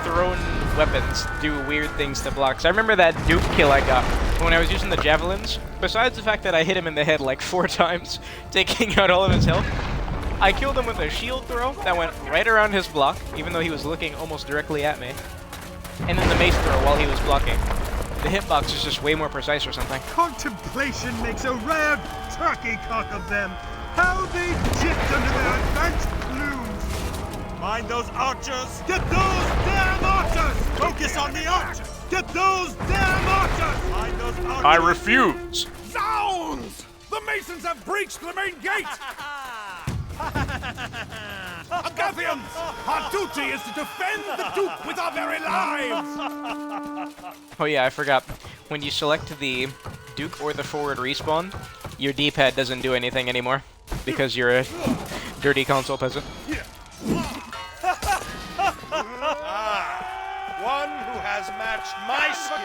Speaker 1: thrown weapons do weird things to blocks. I remember that Duke kill I got when I was using the javelins. Besides the fact that I hit him in the head like 4 times, taking out all of his health, I killed him with a shield throw that went right around his block, even though he was looking almost directly at me. And then the mace throw while he was blocking. The hitbox is just way more precise or something.
Speaker 6: Contemplation makes a rare turkey cock of them. How they jipped under their advanced plumes.
Speaker 7: Mind those archers!
Speaker 6: Get those damn archers! Focus on the archers! Get those damn archers!
Speaker 7: Mind those archers!
Speaker 11: I refuse!
Speaker 9: Zounds! The Masons have breached the main gate! Agathians! Our duty is to defend the Duke with our very lives!
Speaker 1: Oh yeah, I forgot. When you select the Duke or the forward respawn, your D-pad doesn't do anything anymore, because you're a dirty console peasant.
Speaker 7: One who has matched my skill.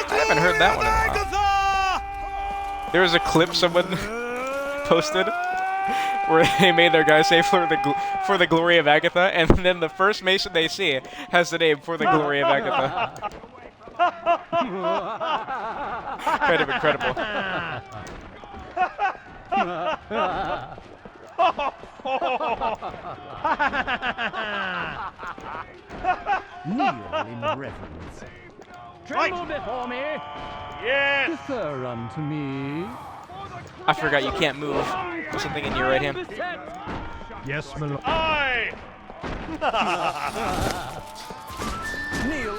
Speaker 1: I haven't heard that one in a while. There was a clip someone posted where they made their guy say for the glory of Agatha, and then the first Mason they see has the name for the glory of Agatha. Kind of incredible.
Speaker 15: Kneel in reverence. Tremble before me.
Speaker 7: Yes.
Speaker 15: Defer unto me.
Speaker 1: I forgot you can't move with something in your right hand.
Speaker 9: Yes, my lord.
Speaker 7: Aye.
Speaker 15: Kneel.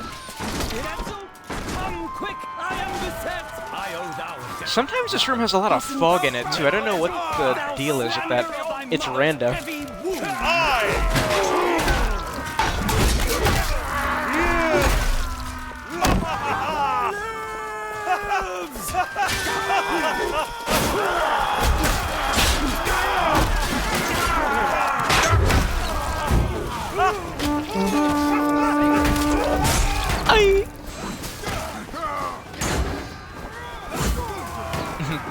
Speaker 15: Come quick, I am beset. I owe thou.
Speaker 1: Sometimes this room has a lot of fog in it too. I don't know what the deal is with that. It's random.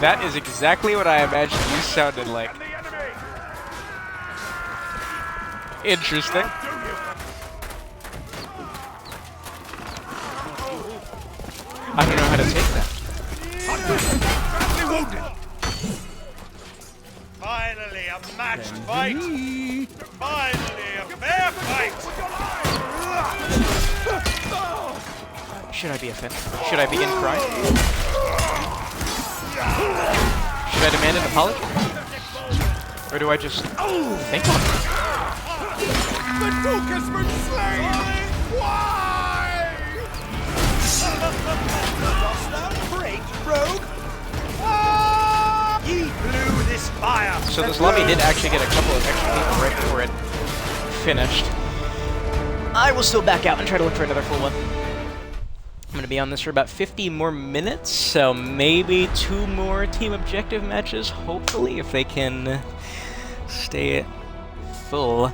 Speaker 1: That is exactly what I imagined you sounded like. Interesting. I don't know how to take that.
Speaker 7: Finally, a matched fight. Finally, a fair fight.
Speaker 1: Should I be offended? Should I begin crying? Should I demand an apology? Or do I just think about it?
Speaker 6: The Duke has been slain! Why?
Speaker 7: Dost thou prate, rogue? Ye blew this fire.
Speaker 1: So this lobby did actually get a couple of extra people right before it finished. I will still back out and try to look for another full one. I'm going to be on this for about 50 more minutes, so maybe 2 more team objective matches, hopefully, if they can stay full.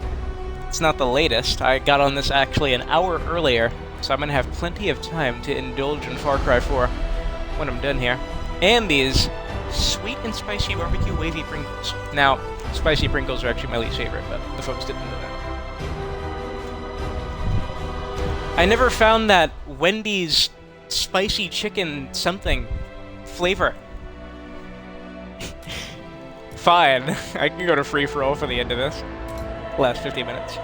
Speaker 1: It's not the latest. I got on this actually an hour earlier, so I'm going to have plenty of time to indulge in Far Cry 4 when I'm done here. And these sweet and spicy barbecue wavy Pringles. Now, spicy Pringles are actually my least favorite, but the folks didn't know that. I never found that Wendy's spicy chicken something flavor. Fine, I can go to free-for-all for the end of this. Last 50 minutes.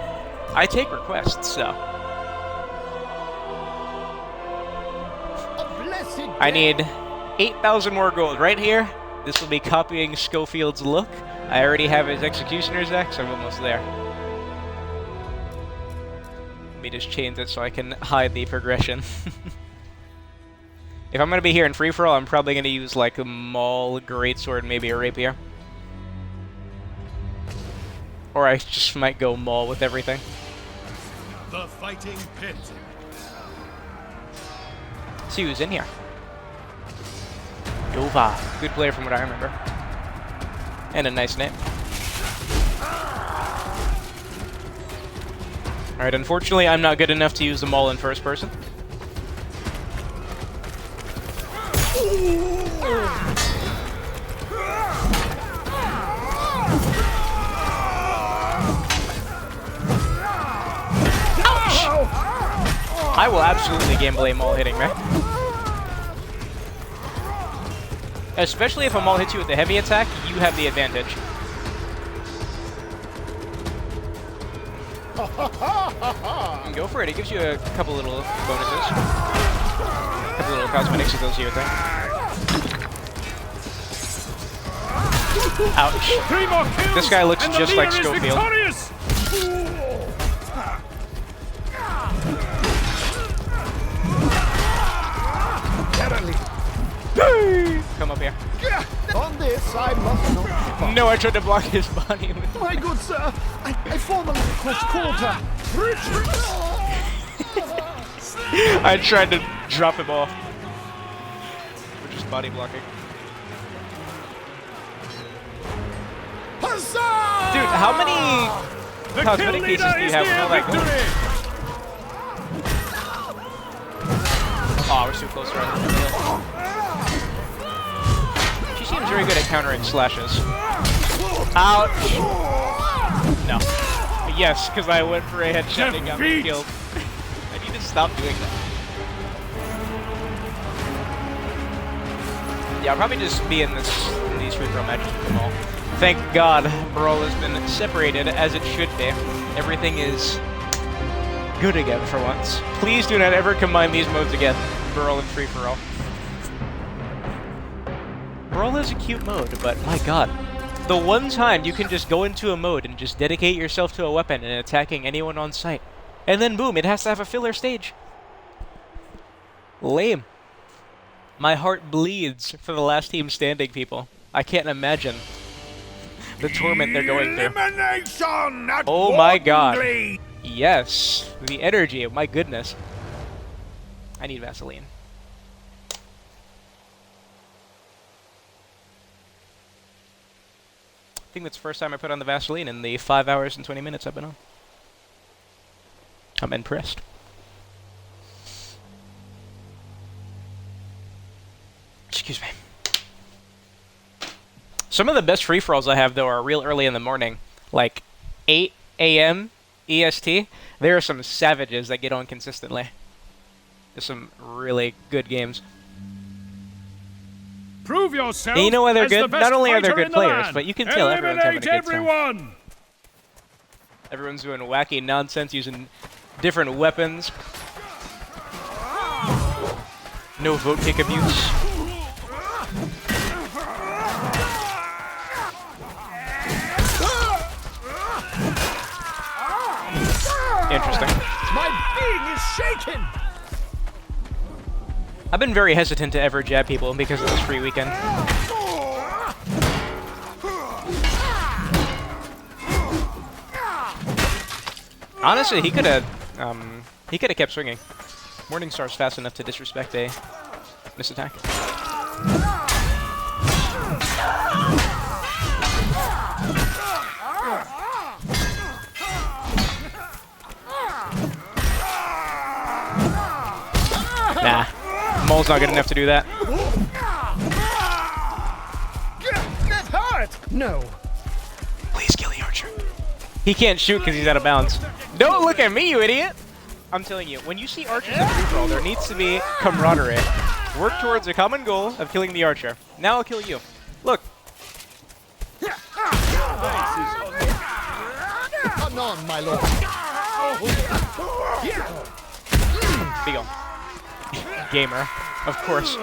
Speaker 1: I take requests, so. I need 8,000 more gold right here. This will be copying Schofield's look. I already have his Executioner's axe, I'm almost there. Let me just change it so I can hide the progression. If I'm going to be here in free-for-all, I'm probably going to use like a Maul, Greatsword, maybe a Rapier. Or I just might go Maul with everything.
Speaker 9: The fighting pit.
Speaker 1: See who's in here. Dova. Good player from what I remember. And a nice name. Alright, unfortunately I'm not good enough to use the Maul in first person. I will absolutely gameplay Maul hitting me. Especially if a Maul hits you with a heavy attack, you have the advantage. Go for it. It gives you a couple little bonuses. A couple little cosmetics that those you would think. Ouch.
Speaker 9: 3 more kills,
Speaker 1: This guy looks
Speaker 9: and the
Speaker 1: just like
Speaker 9: leader is
Speaker 1: Schofield.
Speaker 9: victorious.
Speaker 1: Come up here.
Speaker 3: On this, I must not give up.
Speaker 1: No, I tried to block his body with...
Speaker 3: My good sir, I formally request quarter.
Speaker 1: I tried to drop him off. We're just body blocking.
Speaker 3: Huzzah!
Speaker 1: Dude, how many
Speaker 9: The
Speaker 1: cosmetic
Speaker 9: kill
Speaker 1: pieces
Speaker 9: leader
Speaker 1: do you
Speaker 9: is
Speaker 1: have with
Speaker 9: near
Speaker 1: all that gold?
Speaker 9: victory.
Speaker 1: Oh, we're too close to her. She seems very good at countering slashes. Ouch! No. Yes, because I went for a headshot and got me killed. I need to stop doing that. Yeah, I'll probably just be in these free throw matches with them all. Thank God, Brawl has been separated as it should be. Everything is good again for once. Please do not ever combine these modes again. Brawl and free for all. Brawl is a cute mode, but my God. The one time you can just go into a mode and just dedicate yourself to a weapon and attacking anyone on sight. And then boom, it has to have a filler stage. Lame. My heart bleeds for the last team standing, people. I can't imagine the torment they're going through.
Speaker 2: Elimination at
Speaker 1: Oh my God.
Speaker 2: Wembley.
Speaker 1: Yes, the energy, my goodness. I need Vaseline. I think that's the first time I put on the Vaseline in the 5 hours and 20 minutes I've been on. I'm impressed. Excuse me. Some of the best free-for-alls I have, though, are real early in the morning. Like 8 a.m. EST. There are some savages that get on consistently. There's some really good games.
Speaker 9: Prove yourself.
Speaker 1: And you know why they're
Speaker 9: as the
Speaker 1: good?
Speaker 9: best
Speaker 1: Not only are they
Speaker 9: fighter
Speaker 1: good
Speaker 9: in the
Speaker 1: players,
Speaker 9: land.
Speaker 1: but you can tell everyone's having a good time.
Speaker 9: Everyone.
Speaker 1: Everyone's doing wacky nonsense, using different weapons. No vote kick abuse. Interesting.
Speaker 3: My being is shaken!
Speaker 1: I've been very hesitant to ever jab people because of this free weekend. Honestly, he could have kept swinging. Morningstar's fast enough to disrespect a miss attack. Nah, Mole's not good enough to do that.
Speaker 3: Get hurt! No.
Speaker 1: Please kill the archer. He can't shoot because he's out of bounds. Don't look at me, you idiot! I'm telling you, when you see archers in free-for-all, there needs to be camaraderie. Work towards a common goal of killing the archer. Now I'll kill you. Look.
Speaker 3: Come on, my lord.
Speaker 1: Be gone. Gamer, of course.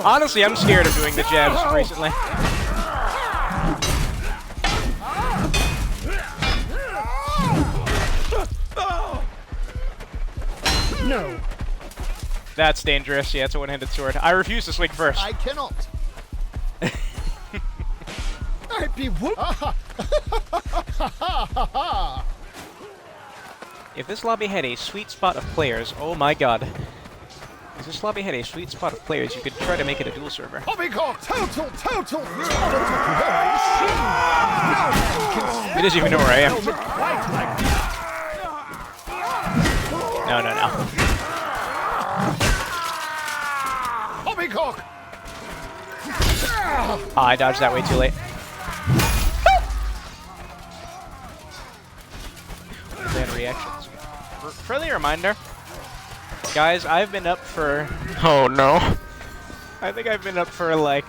Speaker 1: Honestly, I'm scared of doing the jabs recently.
Speaker 3: No.
Speaker 1: That's dangerous. Yeah, it's a one-handed sword. I refuse to swing first.
Speaker 3: I cannot. I'd be
Speaker 1: If this lobby had a sweet spot of players, oh my God. If this lobby had a sweet spot of players, you could try to make it a dual server.
Speaker 3: Poppycock! Total!
Speaker 1: He doesn't even know where I am. No.
Speaker 3: Poppycock!
Speaker 1: Oh, I dodged that way too late. Bad reactions. Friendly reminder, guys, I've been up for... Oh no. I think I've been up for like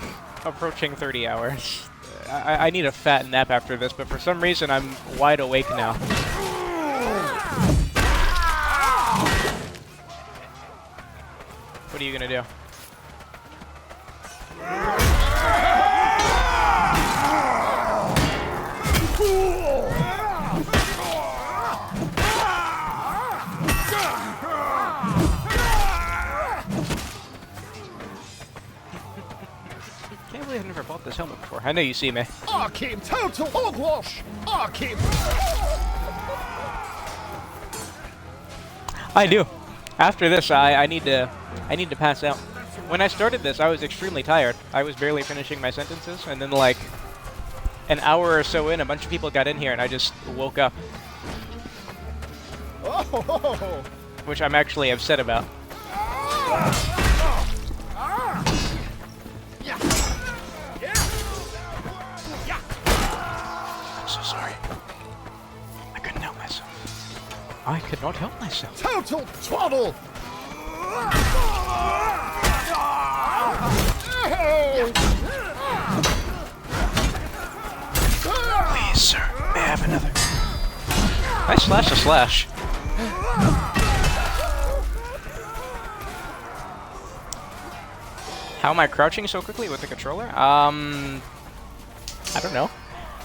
Speaker 1: approaching 30 hours. I need a fat nap after this, but for some reason I'm wide awake now. What are you gonna do? Can't believe I've never bought this helmet before. I know you see me.
Speaker 3: Arkim, total hogwash! Arkim!
Speaker 1: I do. After this, I need to pass out. When I started this, I was extremely tired. I was barely finishing my sentences, and then like an hour or so in, a bunch of people got in here, and I just woke up.
Speaker 3: Oh.
Speaker 1: Which I'm actually upset about. I'm so sorry. I couldn't help myself. I could not help myself.
Speaker 3: Total twaddle!
Speaker 1: Please, sir, may I have another? I slash a slash. How am I crouching so quickly with the controller? I don't know.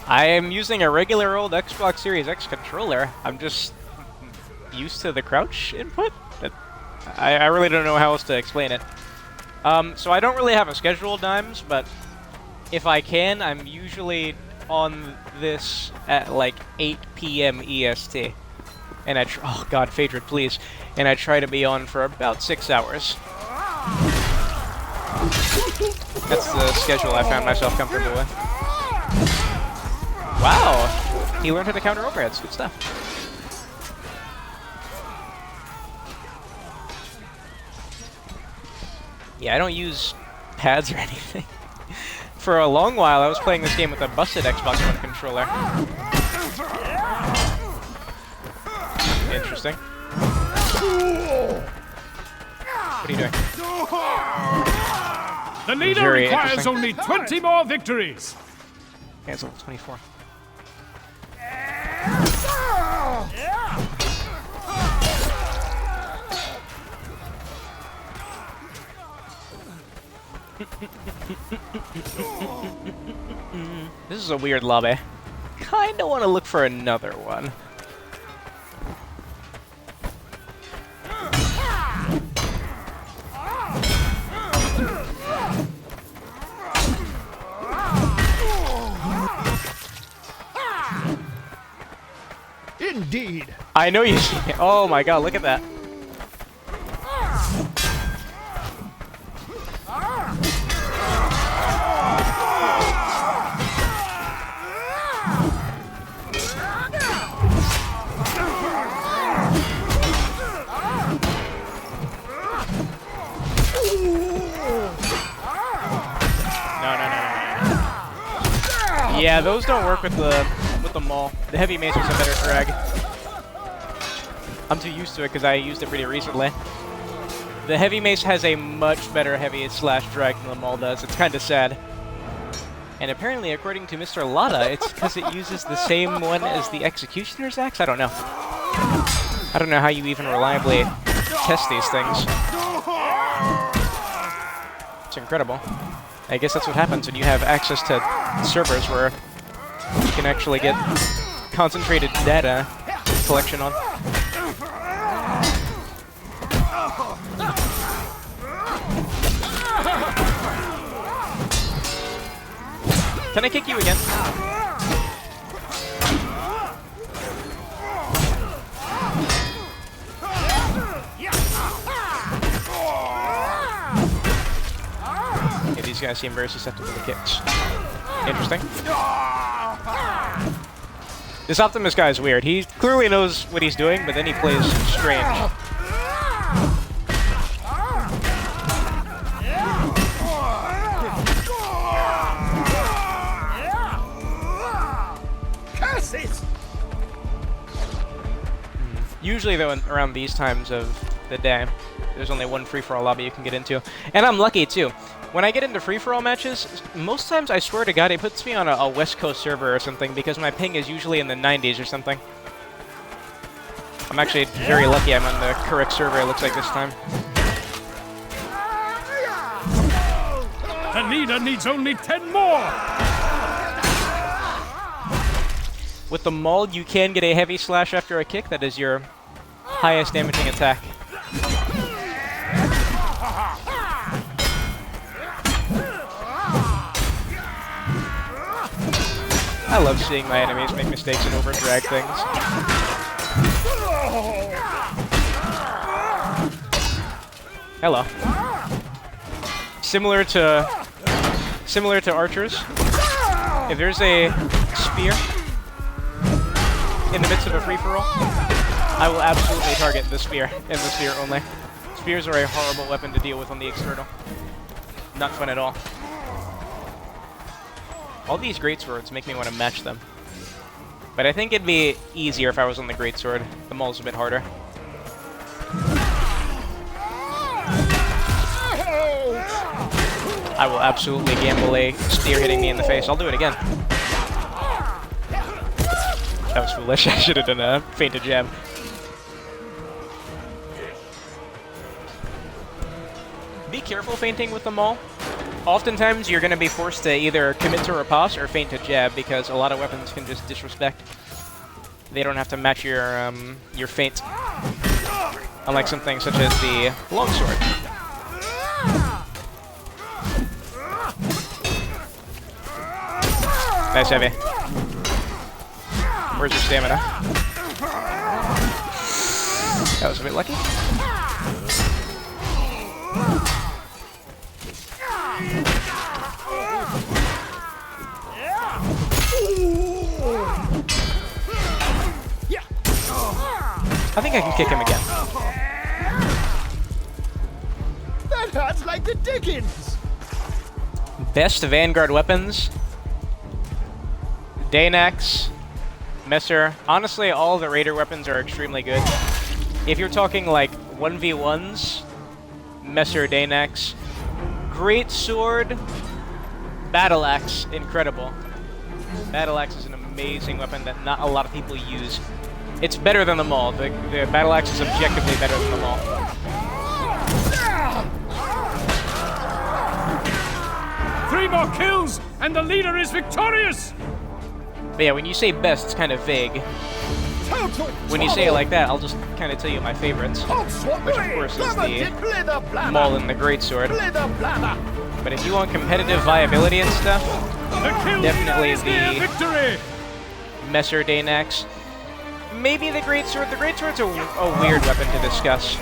Speaker 1: I am using a regular old Xbox Series X controller. I'm just used to the crouch input. I really don't know how else to explain it. So I don't really have a schedule of times, but if I can, I'm usually on this at like 8 p.m. EST. And oh god, Phaedra, please. And I try to be on for about 6 hours. That's the schedule I found myself comfortable with. Wow! He learned how to counter overheads. Good stuff. Yeah, I don't use pads or anything. For a long while, I was playing this game with a busted Xbox One controller. Interesting. What are you doing?
Speaker 9: The leader
Speaker 1: Very
Speaker 9: requires
Speaker 1: interesting.
Speaker 9: only 20 more victories.
Speaker 1: Cancel 24. This is a weird lobby. Kinda want to look for another one.
Speaker 3: Indeed.
Speaker 1: I know you see me. Oh my god, look at that. Yeah, those don't work with the maul. The heavy mace is a better drag. I'm too used to it because I used it pretty recently. The heavy mace has a much better heavy slash drag than the maul does. It's kind of sad. And apparently, according to Mr. Lada, it's because it uses the same one as the Executioner's Axe? I don't know. I don't know how you even reliably test these things. It's incredible. I guess that's what happens when you have access to servers where you can actually get concentrated data collection on. Can I kick you again? Yeah, these guys seem very susceptible to kicks. Interesting. This Optimus guy is weird. He clearly knows what he's doing, but then he plays strange. Usually, though, around these times of the day, there's only one free-for-all lobby you can get into. And I'm lucky, too, When I get into free-for-all matches, most times I swear to God it puts me on a West Coast server or something because my ping is usually in the 90s or something. I'm actually very lucky I'm on the correct server, it looks like this time.
Speaker 9: The leader needs only 10 more!
Speaker 1: With the maul, you can get a heavy slash after a kick. That is your highest damaging attack. I love seeing my enemies make mistakes and over-drag things. Hello. Similar to archers, if there's a spear in the midst of a free-for-all, I will absolutely target the spear, and the spear only. Spears are a horrible weapon to deal with on the external. Not fun at all. All these greatswords make me want to match them. But I think it'd be easier if I was on the greatsword. The maul's a bit harder. I will absolutely gamble a spear hitting me in the face. I'll do it again. That was foolish. I should have done a feinted jab. Be careful feinting with the maul. Oftentimes you're going to be forced to either commit to riposte or feint a jab because a lot of weapons can just disrespect. They don't have to match your feint. Unlike something such as the longsword. Nice heavy. Where's your stamina? That was a bit lucky. I think I can kick him again.
Speaker 3: That hurts like the dickens!
Speaker 1: Best Vanguard weapons. Danax, Messer. Honestly, all the Raider weapons are extremely good. If you're talking like 1v1s, Messer, Danax. Great Sword, Battle Axe, incredible. Battle Axe is an amazing weapon that not a lot of people use. It's better than the maul. The Battle Axe is objectively better than the maul.
Speaker 9: 3 more kills, and the leader is victorious!
Speaker 1: But yeah, when you say best, it's kind of vague. When you say it like that, I'll just kind of tell you my favorites. Which, of course, is the maul and the greatsword. But if you want competitive viability and stuff, definitely the Messer Danax. Maybe the greatsword. The greatsword's a weird weapon to discuss.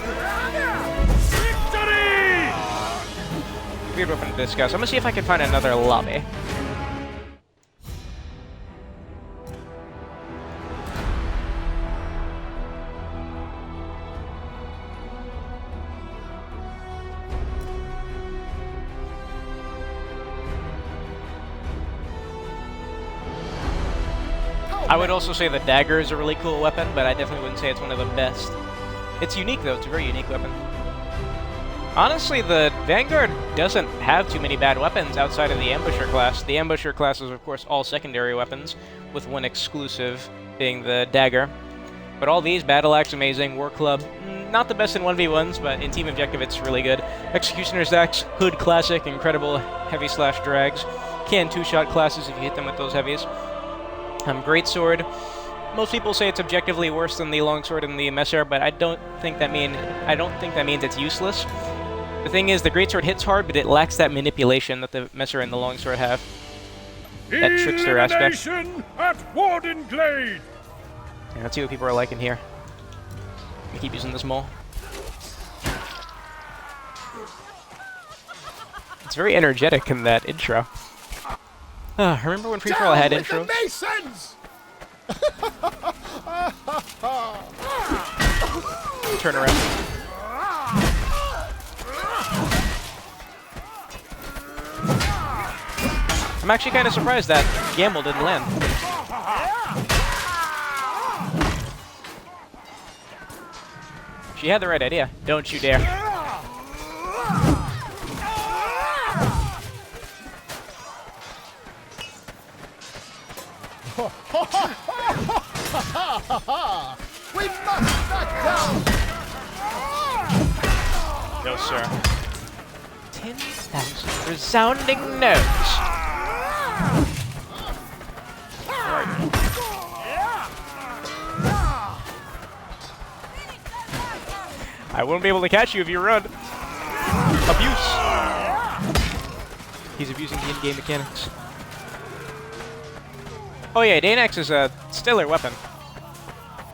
Speaker 1: Weird weapon to discuss. I'm gonna see if I can find another lobby. I would also say the dagger is a really cool weapon, but I definitely wouldn't say it's one of the best. It's unique though, it's a very unique weapon. Honestly, the Vanguard doesn't have too many bad weapons outside of the Ambusher class. The Ambusher class is of course all secondary weapons, with one exclusive being the dagger. But all these, Battle Axe amazing, War Club, not the best in 1v1s, but in Team Objective it's really good. Executioner's Axe, Hood classic, incredible heavy slash drags. Can two-shot classes if you hit them with those heavies. Greatsword. Most people say it's objectively worse than the longsword and the Messer, but I don't think that means it's useless. The thing is, the greatsword hits hard, but it lacks that manipulation that the Messer and the longsword have. That trickster aspect.
Speaker 9: At Wardenglade.
Speaker 1: Yeah, let's see what people are liking here. I keep using this maul. It's very energetic in that intro. Remember when free-for-all had intros? Turn around. I'm actually kind of surprised that gamble didn't land. She had the right idea. Don't you dare. No, sir. 10,000 resounding no's. I won't be able to catch you if you run. Abuse. He's abusing the in-game mechanics. Oh yeah, Danax is a stellar weapon.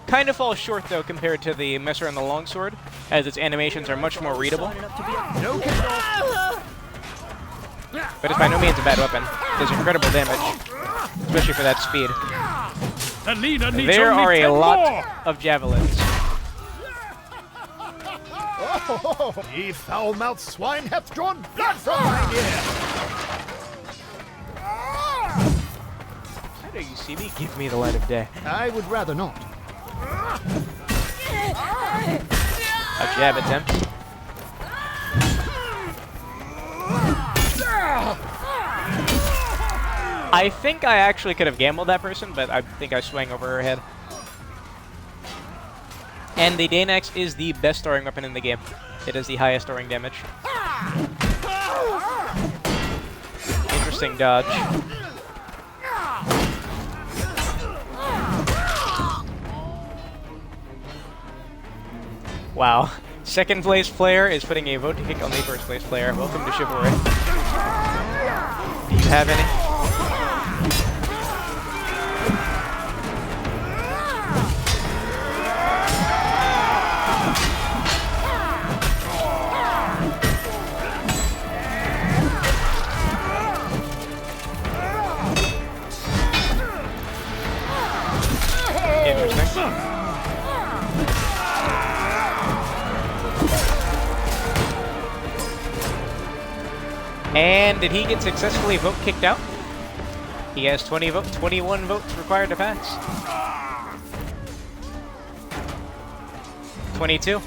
Speaker 1: Kind of falls short though compared to the Messer and the Longsword, as its animations are much more readable. But it's by no means a bad weapon. It does incredible damage, especially for that speed.
Speaker 9: The leader needs
Speaker 1: There
Speaker 9: only
Speaker 1: are a
Speaker 9: 10
Speaker 1: lot
Speaker 9: more.
Speaker 1: of javelins.
Speaker 3: Oh, ye foul-mouthed swine hath drawn blood from mine ear!
Speaker 1: How do you see me? Give me the light of day.
Speaker 3: I would rather not.
Speaker 1: A jab attempt. I think I actually could have gambled that person, but I think I swung over her head. And the Danax is the best throwing weapon in the game. It is the highest throwing damage. Interesting dodge. Wow. Second place player is putting a vote to kick on the first place player. Welcome to Chivalry. Do you have any? Interesting. And did he get successfully vote kicked out? He has 21 votes required to pass. 22.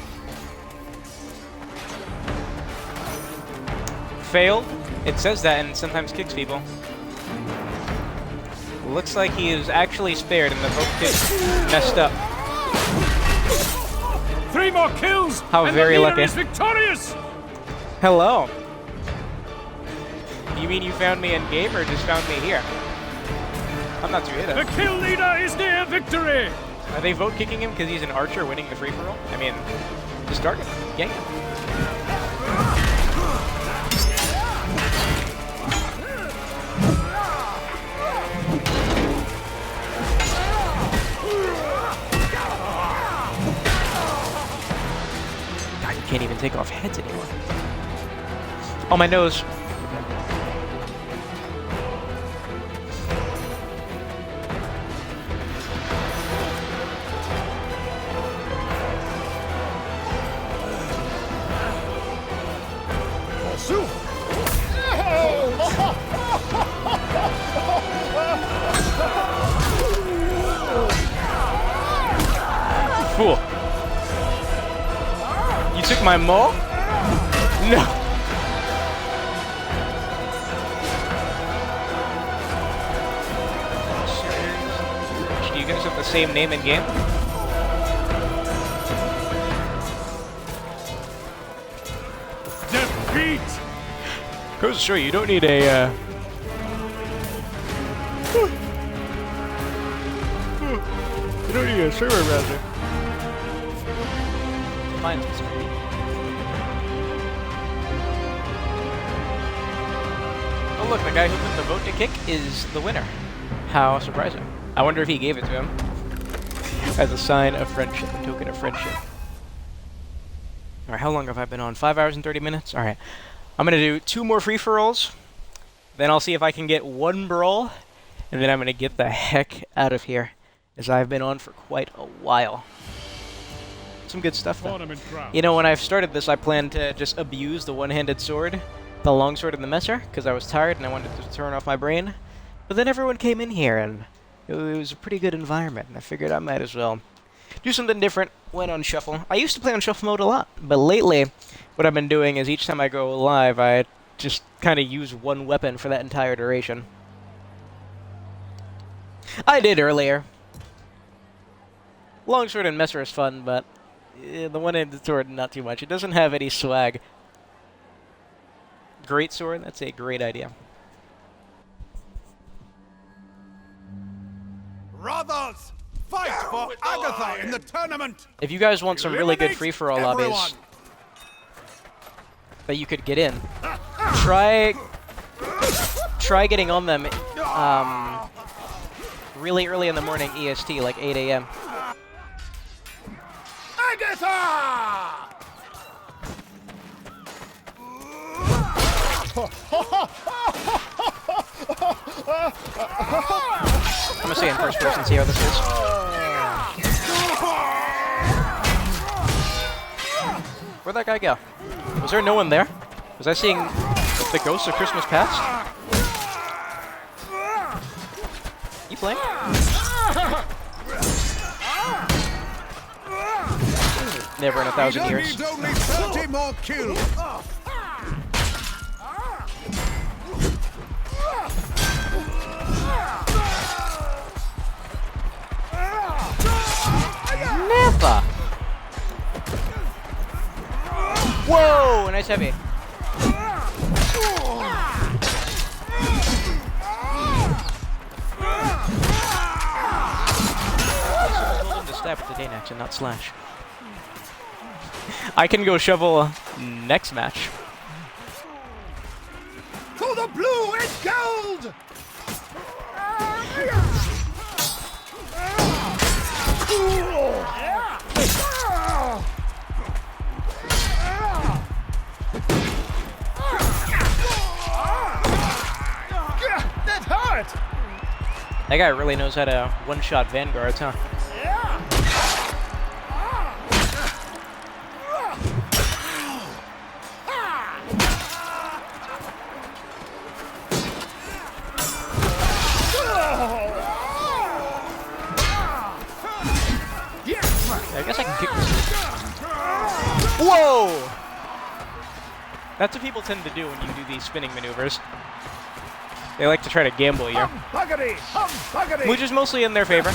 Speaker 1: Failed. It says that and sometimes kicks people. Looks like he is actually spared and the vote kick messed up.
Speaker 9: 3 more kills.
Speaker 1: How
Speaker 9: and
Speaker 1: very
Speaker 9: the
Speaker 1: lucky.
Speaker 9: leader is victorious.
Speaker 1: Hello. You mean you found me in game or just found me here? I'm not too hidden.
Speaker 9: The kill leader is near victory.
Speaker 1: Are they vote kicking him because he's an archer winning the free-for-all? I mean, just target him. Yank him. God, you can't even take off heads anymore. Oh, my nose. Fool. You took my maul? No. Do you guys have the same name in game?
Speaker 9: Defeat.
Speaker 1: Goes to show you don't need a you don't need a server browser. Fine. Oh look, the guy who put the vote to kick is the winner. How surprising. I wonder if he gave it to him as a sign of friendship, a token of friendship. Alright, how long have I been on? 5 hours and 30 minutes? Alright. I'm gonna do 2 more free-for-alls. Then I'll see if I can get 1 brawl. And then I'm gonna get the heck out of here, as I've been on for quite a while. Some good stuff though. You know, when I started this, I planned to just abuse the one-handed sword, the longsword and the messer, because I was tired and I wanted to turn off my brain. But then everyone came in here and it was a pretty good environment, and I figured I might as well do something different. Went on shuffle. I used to play on shuffle mode a lot, but lately what I've been doing is each time I go live, I just kind of use one weapon for that entire duration. I did earlier. Longsword and messer is fun, but the one-handed sword, not too much. It doesn't have any swag. Great sword. That's a great idea.
Speaker 6: Brothers, fight for Agatha in the tournament.
Speaker 1: If you guys want some really good free-for-all
Speaker 6: everyone.
Speaker 1: lobbies that you could get in, try getting on them really early in the morning EST, like 8 a.m.
Speaker 6: Agatha!
Speaker 1: I'm gonna say in first person, see how this is. Where'd that guy go? Was there no one there? Was I seeing the ghosts of Christmas Past? You playing? Never in 1,000 years.
Speaker 6: Need only 30 more kills.
Speaker 1: Never! Whoa! Nice heavy. Told him to stab with the Danax and not slash. I can go shovel next match.
Speaker 6: To the blue and gold!
Speaker 3: That hurt!
Speaker 1: That guy really knows how to one-shot vanguards, huh? I guess I can kick this. Whoa! That's what people tend to do when you do these spinning maneuvers. They like to try to gamble you.
Speaker 6: Humbuggity! Humbuggity!
Speaker 1: Which is mostly in their favor.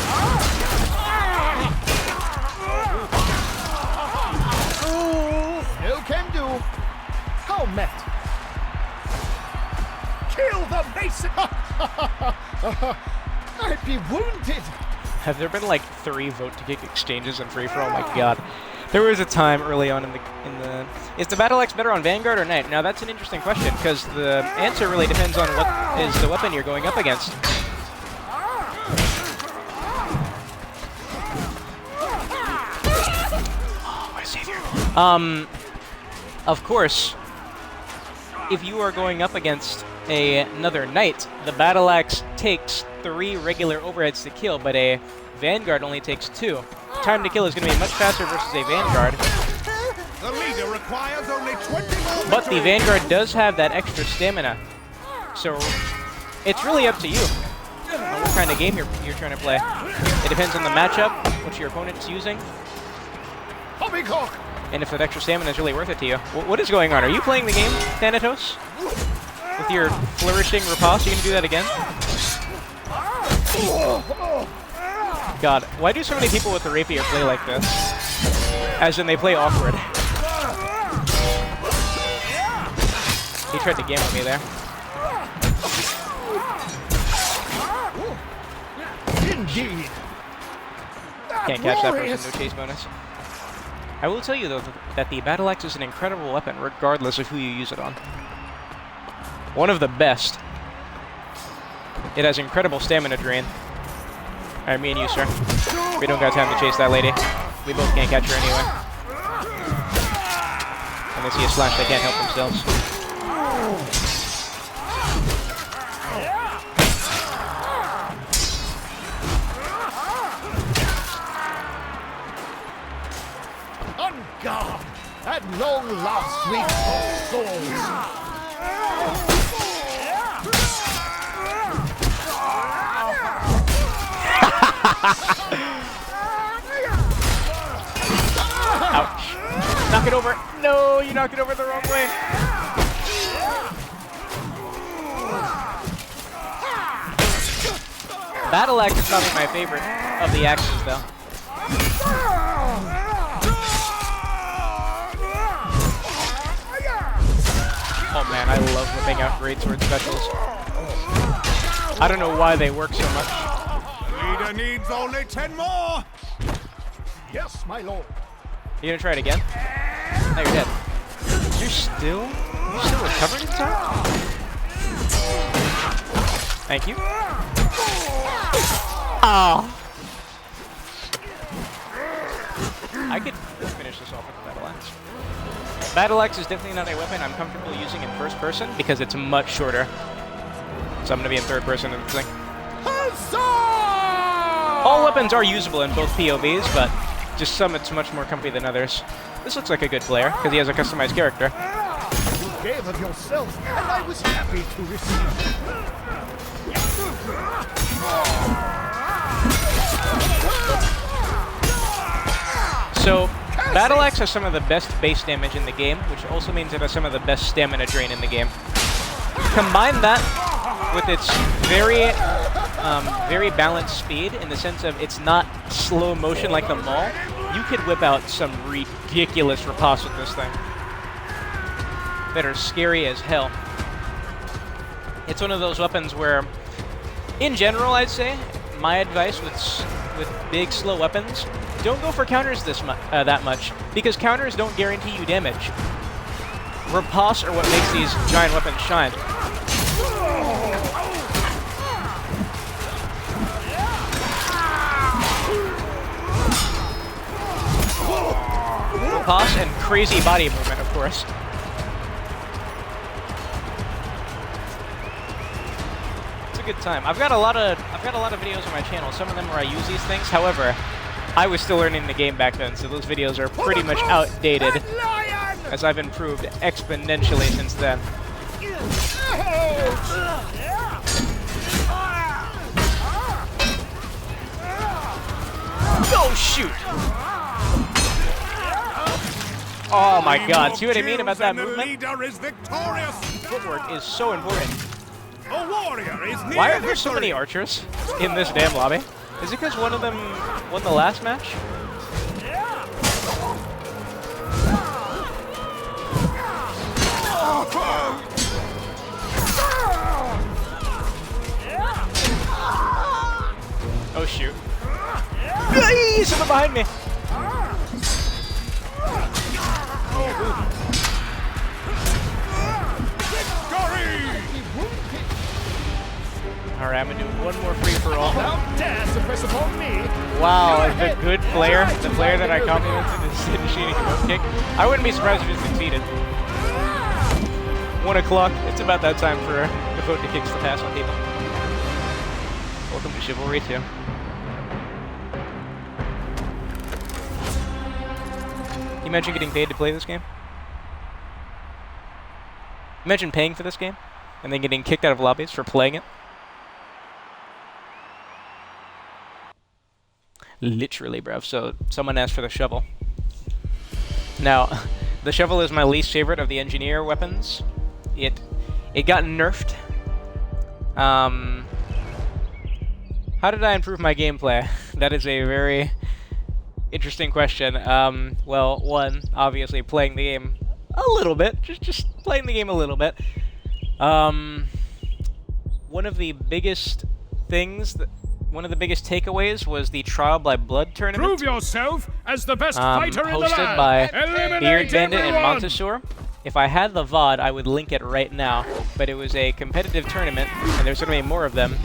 Speaker 3: No can do. How met?
Speaker 6: Kill the mason!
Speaker 3: I'd be wounded.
Speaker 1: Have there been like 3 vote to kick exchanges in free for all? Oh my god. There was a time early on in the is the Battle Axe better on Vanguard or Knight? Now that's an interesting question because the answer really depends on what is the weapon you're going up against. Oh, my savior. Of course, if you are going up against another Knight, the Battle Axe takes 3 regular overheads to kill, but a Vanguard only takes 2. Time to kill is going to be much faster versus a Vanguard.
Speaker 6: The leader requires only 20 more.
Speaker 1: But the Vanguard does have that extra stamina, so it's really up to you on what kind of game you're trying to play. It depends on the matchup, what your opponent's using,
Speaker 6: Poppycock!
Speaker 1: and if that extra stamina is really worth it to you. What is going on? Are you playing the game, Thanatos? With your flourishing riposte, you gonna do that again? God, why do so many people with the rapier play like this? As in, they play awkward. He tried to gamble me there.
Speaker 3: Indeed.
Speaker 1: Can't catch that person, no chase bonus. I will tell you, though, that the Battle Axe is an incredible weapon, regardless of who you use it on. One of the best. It has incredible stamina drain. Alright, me and you, sir. We don't got time to chase that lady. We both can't catch her anyway. When they see a slash, they can't help themselves.
Speaker 3: On guard! At long last, sweet souls!
Speaker 1: Ouch. Knock it over. No, you knocked it over the wrong way. Battle Axe is probably my favorite of the axes, though. Oh, man. man. I love whipping out greatsword specials. I don't know why they work so much.
Speaker 6: Leader needs only 10 more.
Speaker 3: Yes, my lord.
Speaker 1: You gonna try it again? No, you're dead. You're still recovering in time? Thank you. Oh. I could finish this off with the Battle Axe. Battle Axe is definitely not a weapon I'm comfortable using in first person because it's much shorter. So I'm gonna be in third person in the thing. All weapons are usable in both POVs, but just some it's much more comfy than others. This looks like a good player because he has a customized character.
Speaker 3: You gave of yourself, and I was happy to receive it.
Speaker 1: So, Battle Axe has some of the best base damage in the game, which also means it has some of the best stamina drain in the game. Combine that with its very balanced speed in the sense of it's not slow motion like the Maul. You could whip out some ridiculous riposte with this thing that are scary as hell. It's one of those weapons where, in general, I'd say, my advice with big, slow weapons, don't go for counters that much, because counters don't guarantee you damage. Riposte are what makes these giant weapons shine. Riposte and crazy body movement, of course. It's a good time. I've got a lot of videos on my channel. Some of them where I use these things. However, I was still learning the game back then, so those videos are pretty much outdated, as I've improved exponentially since then. Oh shoot! Oh my god, see what I mean about that movement? Footwork is so important. Why are there so many archers in this damn lobby? Is it because one of them won the last match? Oh shoot. Someone behind me! Alright, I'm gonna do one more free-for-all. Wow, the good player, the player that I complimented is initiating a vote kick. I wouldn't be surprised if he succeeded. 1 o'clock, it's about that time for the vote to kicks to pass on people. Welcome to Chivalry 2. You imagine getting paid to play this game? Imagine paying for this game and then getting kicked out of lobbies for playing it. Literally, bruv. So, someone asked for the shovel. Now, the shovel is my least favorite of the engineer weapons. It got nerfed. How did I improve my gameplay? That is a very interesting question. Well, one, obviously playing the game a little bit. Just playing the game a little bit. One of the biggest takeaways was the Trial by Blood tournament.
Speaker 9: Prove yourself as the best fighter in the land.
Speaker 1: Hosted by
Speaker 9: Eliminate
Speaker 1: Beard Bandit and
Speaker 9: everyone.
Speaker 1: Montesor. If I had the VOD, I would link it right now. But it was a competitive tournament, and there's going to be more of them,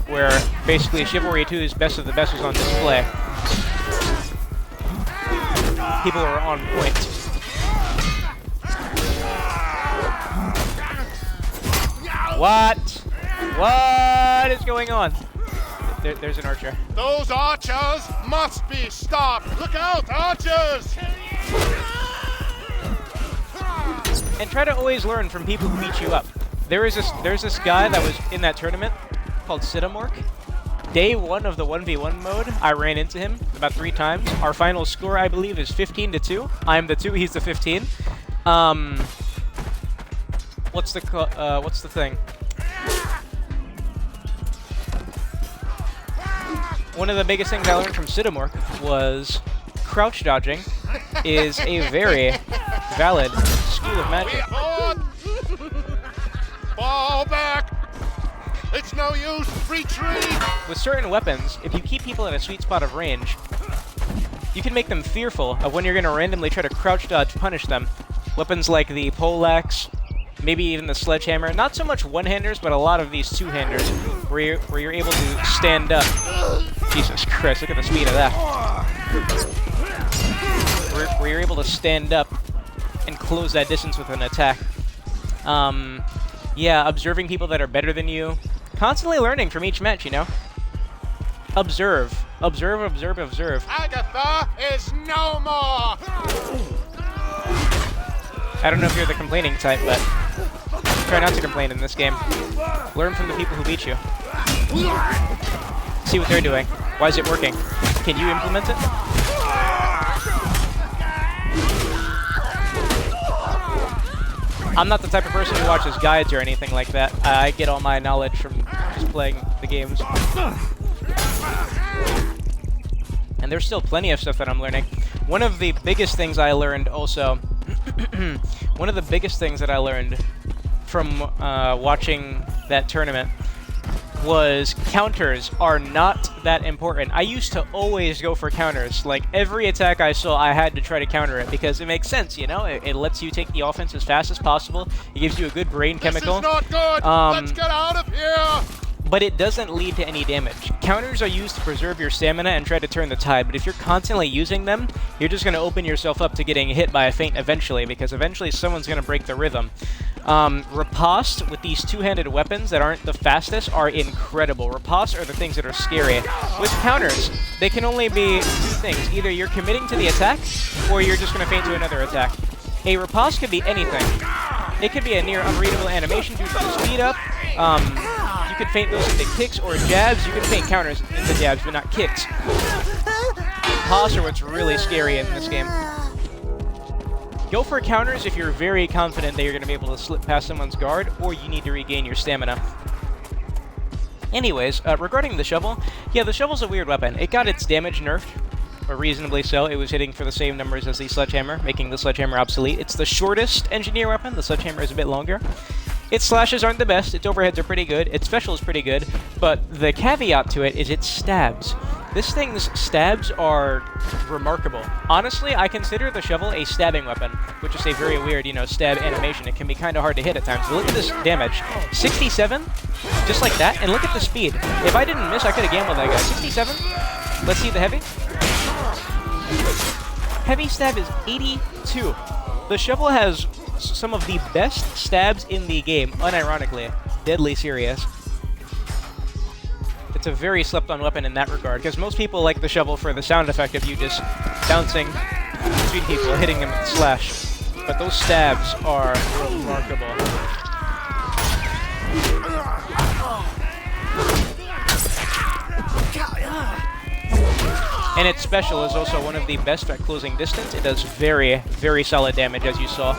Speaker 1: where basically Chivalry 2's best of the best was on display. People were on point. What? What is going on? There's an archer.
Speaker 6: Those archers must be stopped. Look out, archers!
Speaker 1: And try to always learn from people who beat you up. There's this guy that was in that tournament called Sidamork. Day 1 of the 1v1 mode, I ran into him about 3 times. Our final score, I believe, is 15-2. I'm the 2, he's the 15. What's the thing? One of the biggest things I learned from Sidamork was crouch dodging is a very valid school of magic.
Speaker 2: Fall back! It's no use! Retreat!
Speaker 1: With certain weapons, if you keep people in a sweet spot of range, you can make them fearful of when you're going to randomly try to crouch dodge punish them. Weapons like the poleaxe, maybe even the sledgehammer. Not so much one-handers, but a lot of these two-handers, where you're able to stand up. Jesus Christ, look at the speed of that. Where you're able to stand up and close that distance with an attack. Yeah, observing people that are better than you. Constantly learning from each match, you know? Observe. Observe, observe, observe.
Speaker 2: Agatha is no more!
Speaker 1: I don't know if you're the complaining type, but try not to complain in this game. Learn from the people who beat you. See what they're doing. Why is it working? Can you implement it? I'm not the type of person who watches guides or anything like that. I get all my knowledge from just playing the games. And there's still plenty of stuff that I'm learning. One of the biggest things I learned also... one of the biggest things that I learned from watching that tournament was counters are not that important. I used to always go for counters. Like, every attack I saw, I had to try to counter it because it makes sense, you know? It lets you take the offense as fast as possible. It gives you a good brain chemical.
Speaker 2: This is not good! Let's get out of here!
Speaker 1: But it doesn't lead to any damage. Counters are used to preserve your stamina and try to turn the tide, but if you're constantly using them, you're just going to open yourself up to getting hit by a feint eventually, because eventually someone's going to break the rhythm. Riposte with these two-handed weapons that aren't the fastest are incredible. Riposte are the things that are scary. With counters, they can only be two things. Either you're committing to the attack, or you're just going to feint to another attack. A riposte could be anything. It could be a near unreadable animation due to the speed up. You could feint those into kicks or jabs. You can feint counters into jabs, but not kicks. Riposte are what's really scary in this game. Go for counters if you're very confident that you're going to be able to slip past someone's guard, or you need to regain your stamina. Anyways, regarding the shovel, yeah, the shovel's a weird weapon. It got its damage nerfed, or reasonably so. It was hitting for the same numbers as the sledgehammer, making the sledgehammer obsolete. It's the shortest engineer weapon. The sledgehammer is a bit longer. Its slashes aren't the best. Its overheads are pretty good. Its special is pretty good. But the caveat to it is its stabs. This thing's stabs are remarkable. Honestly, I consider the shovel a stabbing weapon, which is a very weird, you know, stab animation. It can be kind of hard to hit at times. But look at this damage. 67, just like that, and look at the speed. If I didn't miss, I could have gambled that guy. 67. Let's see the heavy. Heavy stab is 82. The shovel has some of the best stabs in the game, unironically. Deadly serious. It's a very slept-on weapon in that regard, because most people like the shovel for the sound effect of you just bouncing between people, hitting them with the slash. But those stabs are remarkable. And its special is also one of the best at closing distance. It does very, very solid damage, as you saw.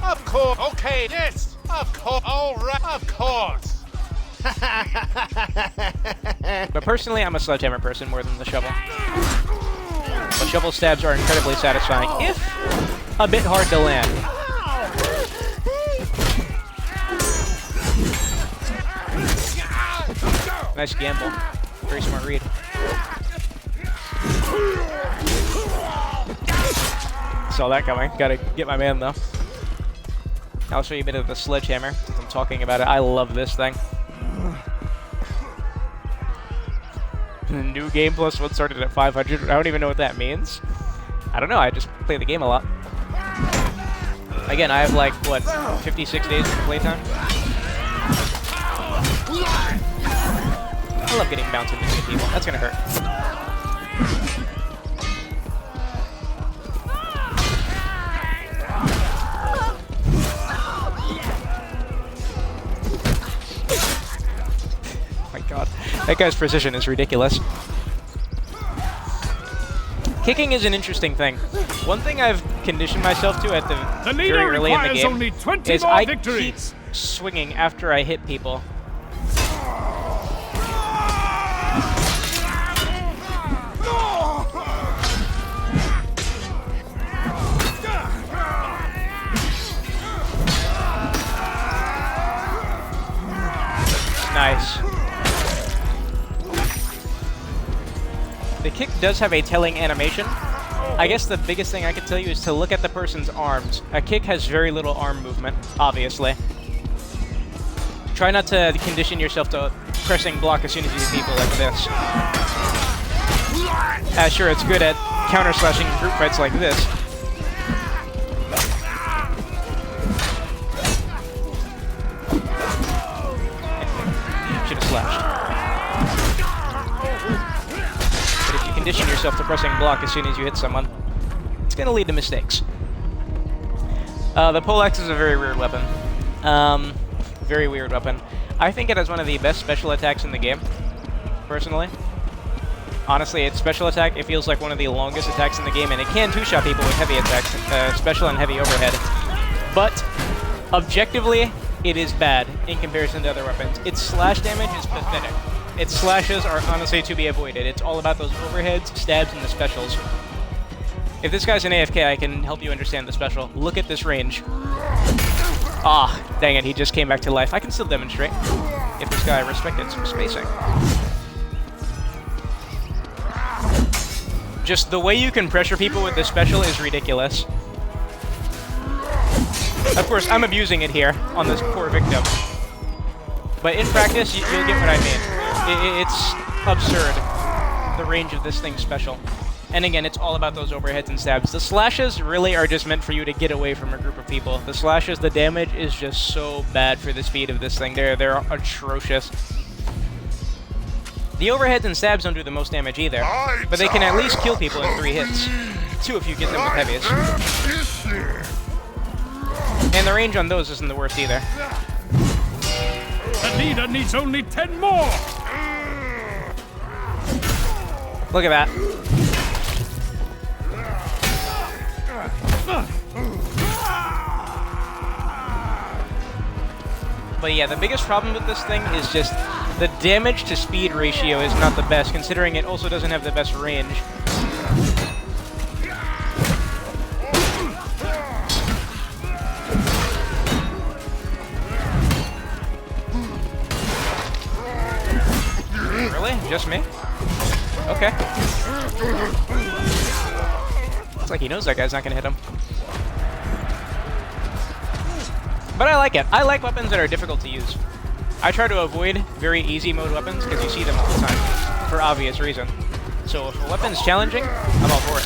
Speaker 2: Of course. Okay, yes. Of course. All right. Of course.
Speaker 1: But personally, I'm a sledgehammer person more than the shovel. But shovel stabs are incredibly satisfying, if a bit hard to land. Nice gamble. Very smart read. Saw that coming. Gotta get my man, though. I'll show you a bit of the sledgehammer, since I'm talking about it. I love this thing. New game plus one started at 500. I don't even know what that means. I don't know. I just play the game a lot. Again, I have like, what, 56 days of playtime? I love getting bounced into people. That's gonna hurt. My god. That guy's precision is ridiculous. Kicking is an interesting thing. One thing I've conditioned myself to at the very early in the game
Speaker 9: only 20
Speaker 1: is
Speaker 9: more
Speaker 1: I
Speaker 9: victories.
Speaker 1: keep swinging after I hit people. The kick does have a telling animation. I guess the biggest thing I can tell you is to look at the person's arms. A kick has very little arm movement, obviously. Try not to condition yourself to pressing block as soon as you hit people like this. Sure, it's good at counter-slashing group fights like this. Should have slashed. But if you condition yourself to pressing block as soon as you hit someone, it's going to lead to mistakes. The poleaxe is a very weird weapon. Very weird weapon. I think it has one of the best special attacks in the game, personally. Honestly, its special attack, it feels like one of the longest attacks in the game, and it can two-shot people with heavy attacks, special and heavy overhead. But, objectively, it is bad in comparison to other weapons. Its slash damage is pathetic. Its slashes are honestly to be avoided. It's all about those overheads, stabs, and the specials. If this guy's an AFK, I can help you understand the special. Look at this range. Ah, dang it, he just came back to life. I can still demonstrate if this guy respected some spacing. Just the way you can pressure people with this special is ridiculous. Of course, I'm abusing it here on this poor victim. But in practice, you'll get what I mean. It's absurd, the range of this thing's special. And again, it's all about those overheads and stabs. The slashes really are just meant for you to get away from a group of people. The slashes, the damage is just so bad for the speed of this thing. They're atrocious. The overheads and stabs don't do the most damage either, but they can at least kill people in 3 hits. 2 if you get them with heavies. And the range on those isn't the worst either.
Speaker 9: The leader needs only 10 more!
Speaker 1: Look at that. But yeah, the biggest problem with this thing is just the damage to speed ratio is not the best, considering it also doesn't have the best range. Really? Just me? Okay. Looks like he knows that guy's not gonna hit him. But I like it. I like weapons that are difficult to use. I try to avoid very easy mode weapons because you see them all the time, for obvious reason. So if a weapon's challenging, I'm all for it.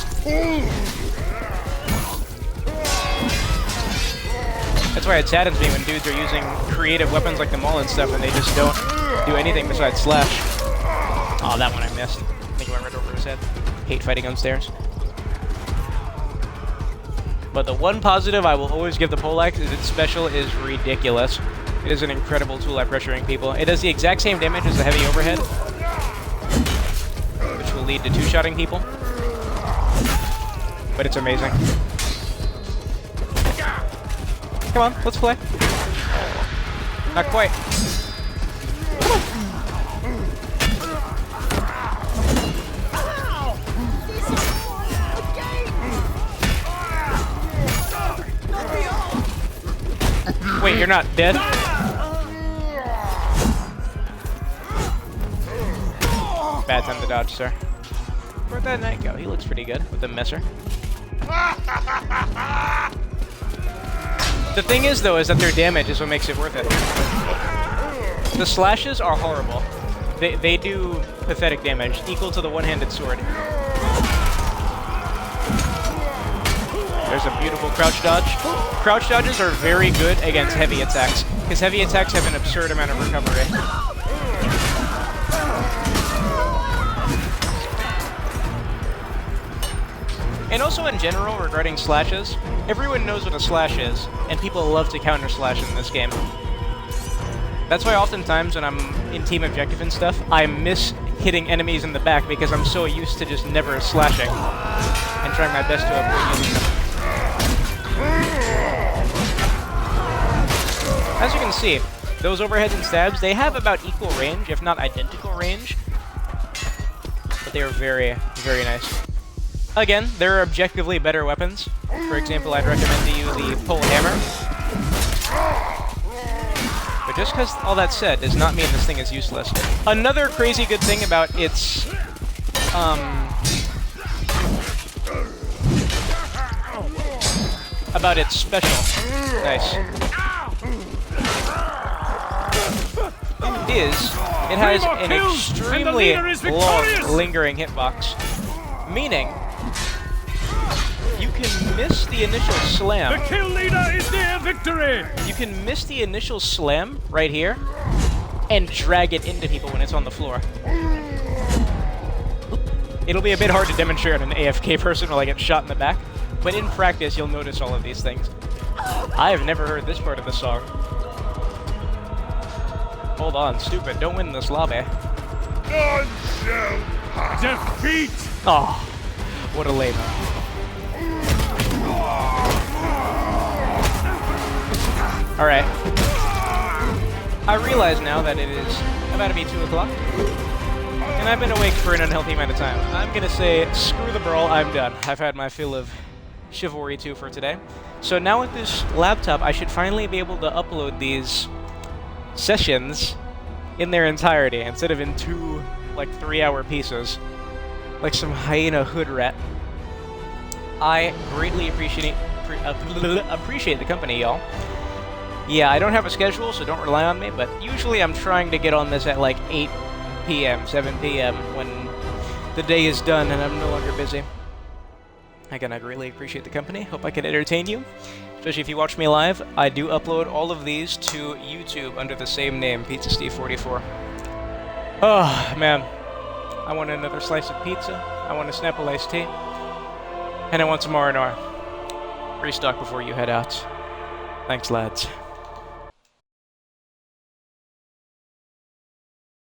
Speaker 1: That's why it saddens me when dudes are using creative weapons like the maul and stuff and they just don't do anything besides slash. Oh, that one I missed. I think it went right over his head. Hate fighting on stairs. But the one positive I will always give the poleaxe is its special is ridiculous. It is an incredible tool at pressuring people. It does the exact same damage as the heavy overhead, which will lead to two-shotting people. But it's amazing. Come on, let's play. Not quite. Wait, you're not dead? Bad time to dodge, sir. Where'd that knight go? He looks pretty good with the messer. The thing is, though, is that their damage is what makes it worth it. The slashes are horrible. They do pathetic damage, equal to the one-handed sword. There's a beautiful crouch dodge. Crouch dodges are very good against heavy attacks, because heavy attacks have an absurd amount of recovery. And also in general, regarding slashes, everyone knows what a slash is, and people love to counter-slash in this game. That's why oftentimes when I'm in team objective and stuff, I miss hitting enemies in the back because I'm so used to just never slashing, and trying my best to avoid using them. As you can see, those overheads and stabs, they have about equal range, if not identical range, but they are very, very nice. Again, there are objectively better weapons. For example, I'd recommend to you the pole hammer. But just because all that said does not mean this thing is useless. Another crazy good thing about its about its special. Nice. It has an extremely long, lingering hitbox, meaning you can miss the initial slam.
Speaker 9: The kill leader is near victory!
Speaker 1: You can miss the initial slam right here and drag it into people when it's on the floor. It'll be a bit hard to demonstrate on an AFK person while I get shot in the back, but in practice you'll notice all of these things. I have never heard this part of the song. Hold on, stupid, don't win this lobby.
Speaker 9: Defeat!
Speaker 1: Oh, what a lame. Alright. I realize now that it is about to be 2 o'clock, and I've been awake for an unhealthy amount of time. I'm gonna say, screw the brawl, I'm done. I've had my fill of Chivalry 2 for today. So now with this laptop, I should finally be able to upload these sessions in their entirety, instead of in 2, like, 3-hour pieces. Like some hyena hood rat. I greatly appreciate the company, y'all. Yeah, I don't have a schedule, so don't rely on me, but usually I'm trying to get on this at like 8 p.m., 7 p.m. when the day is done and I'm no longer busy. Again, I greatly appreciate the company. Hope I can entertain you. Especially if you watch me live, I do upload all of these to YouTube under the same name, PizzaSteve44. Oh, man. I want another slice of pizza, I want a Snapple iced tea, and I want some R&R. Restock before you head out. Thanks, lads.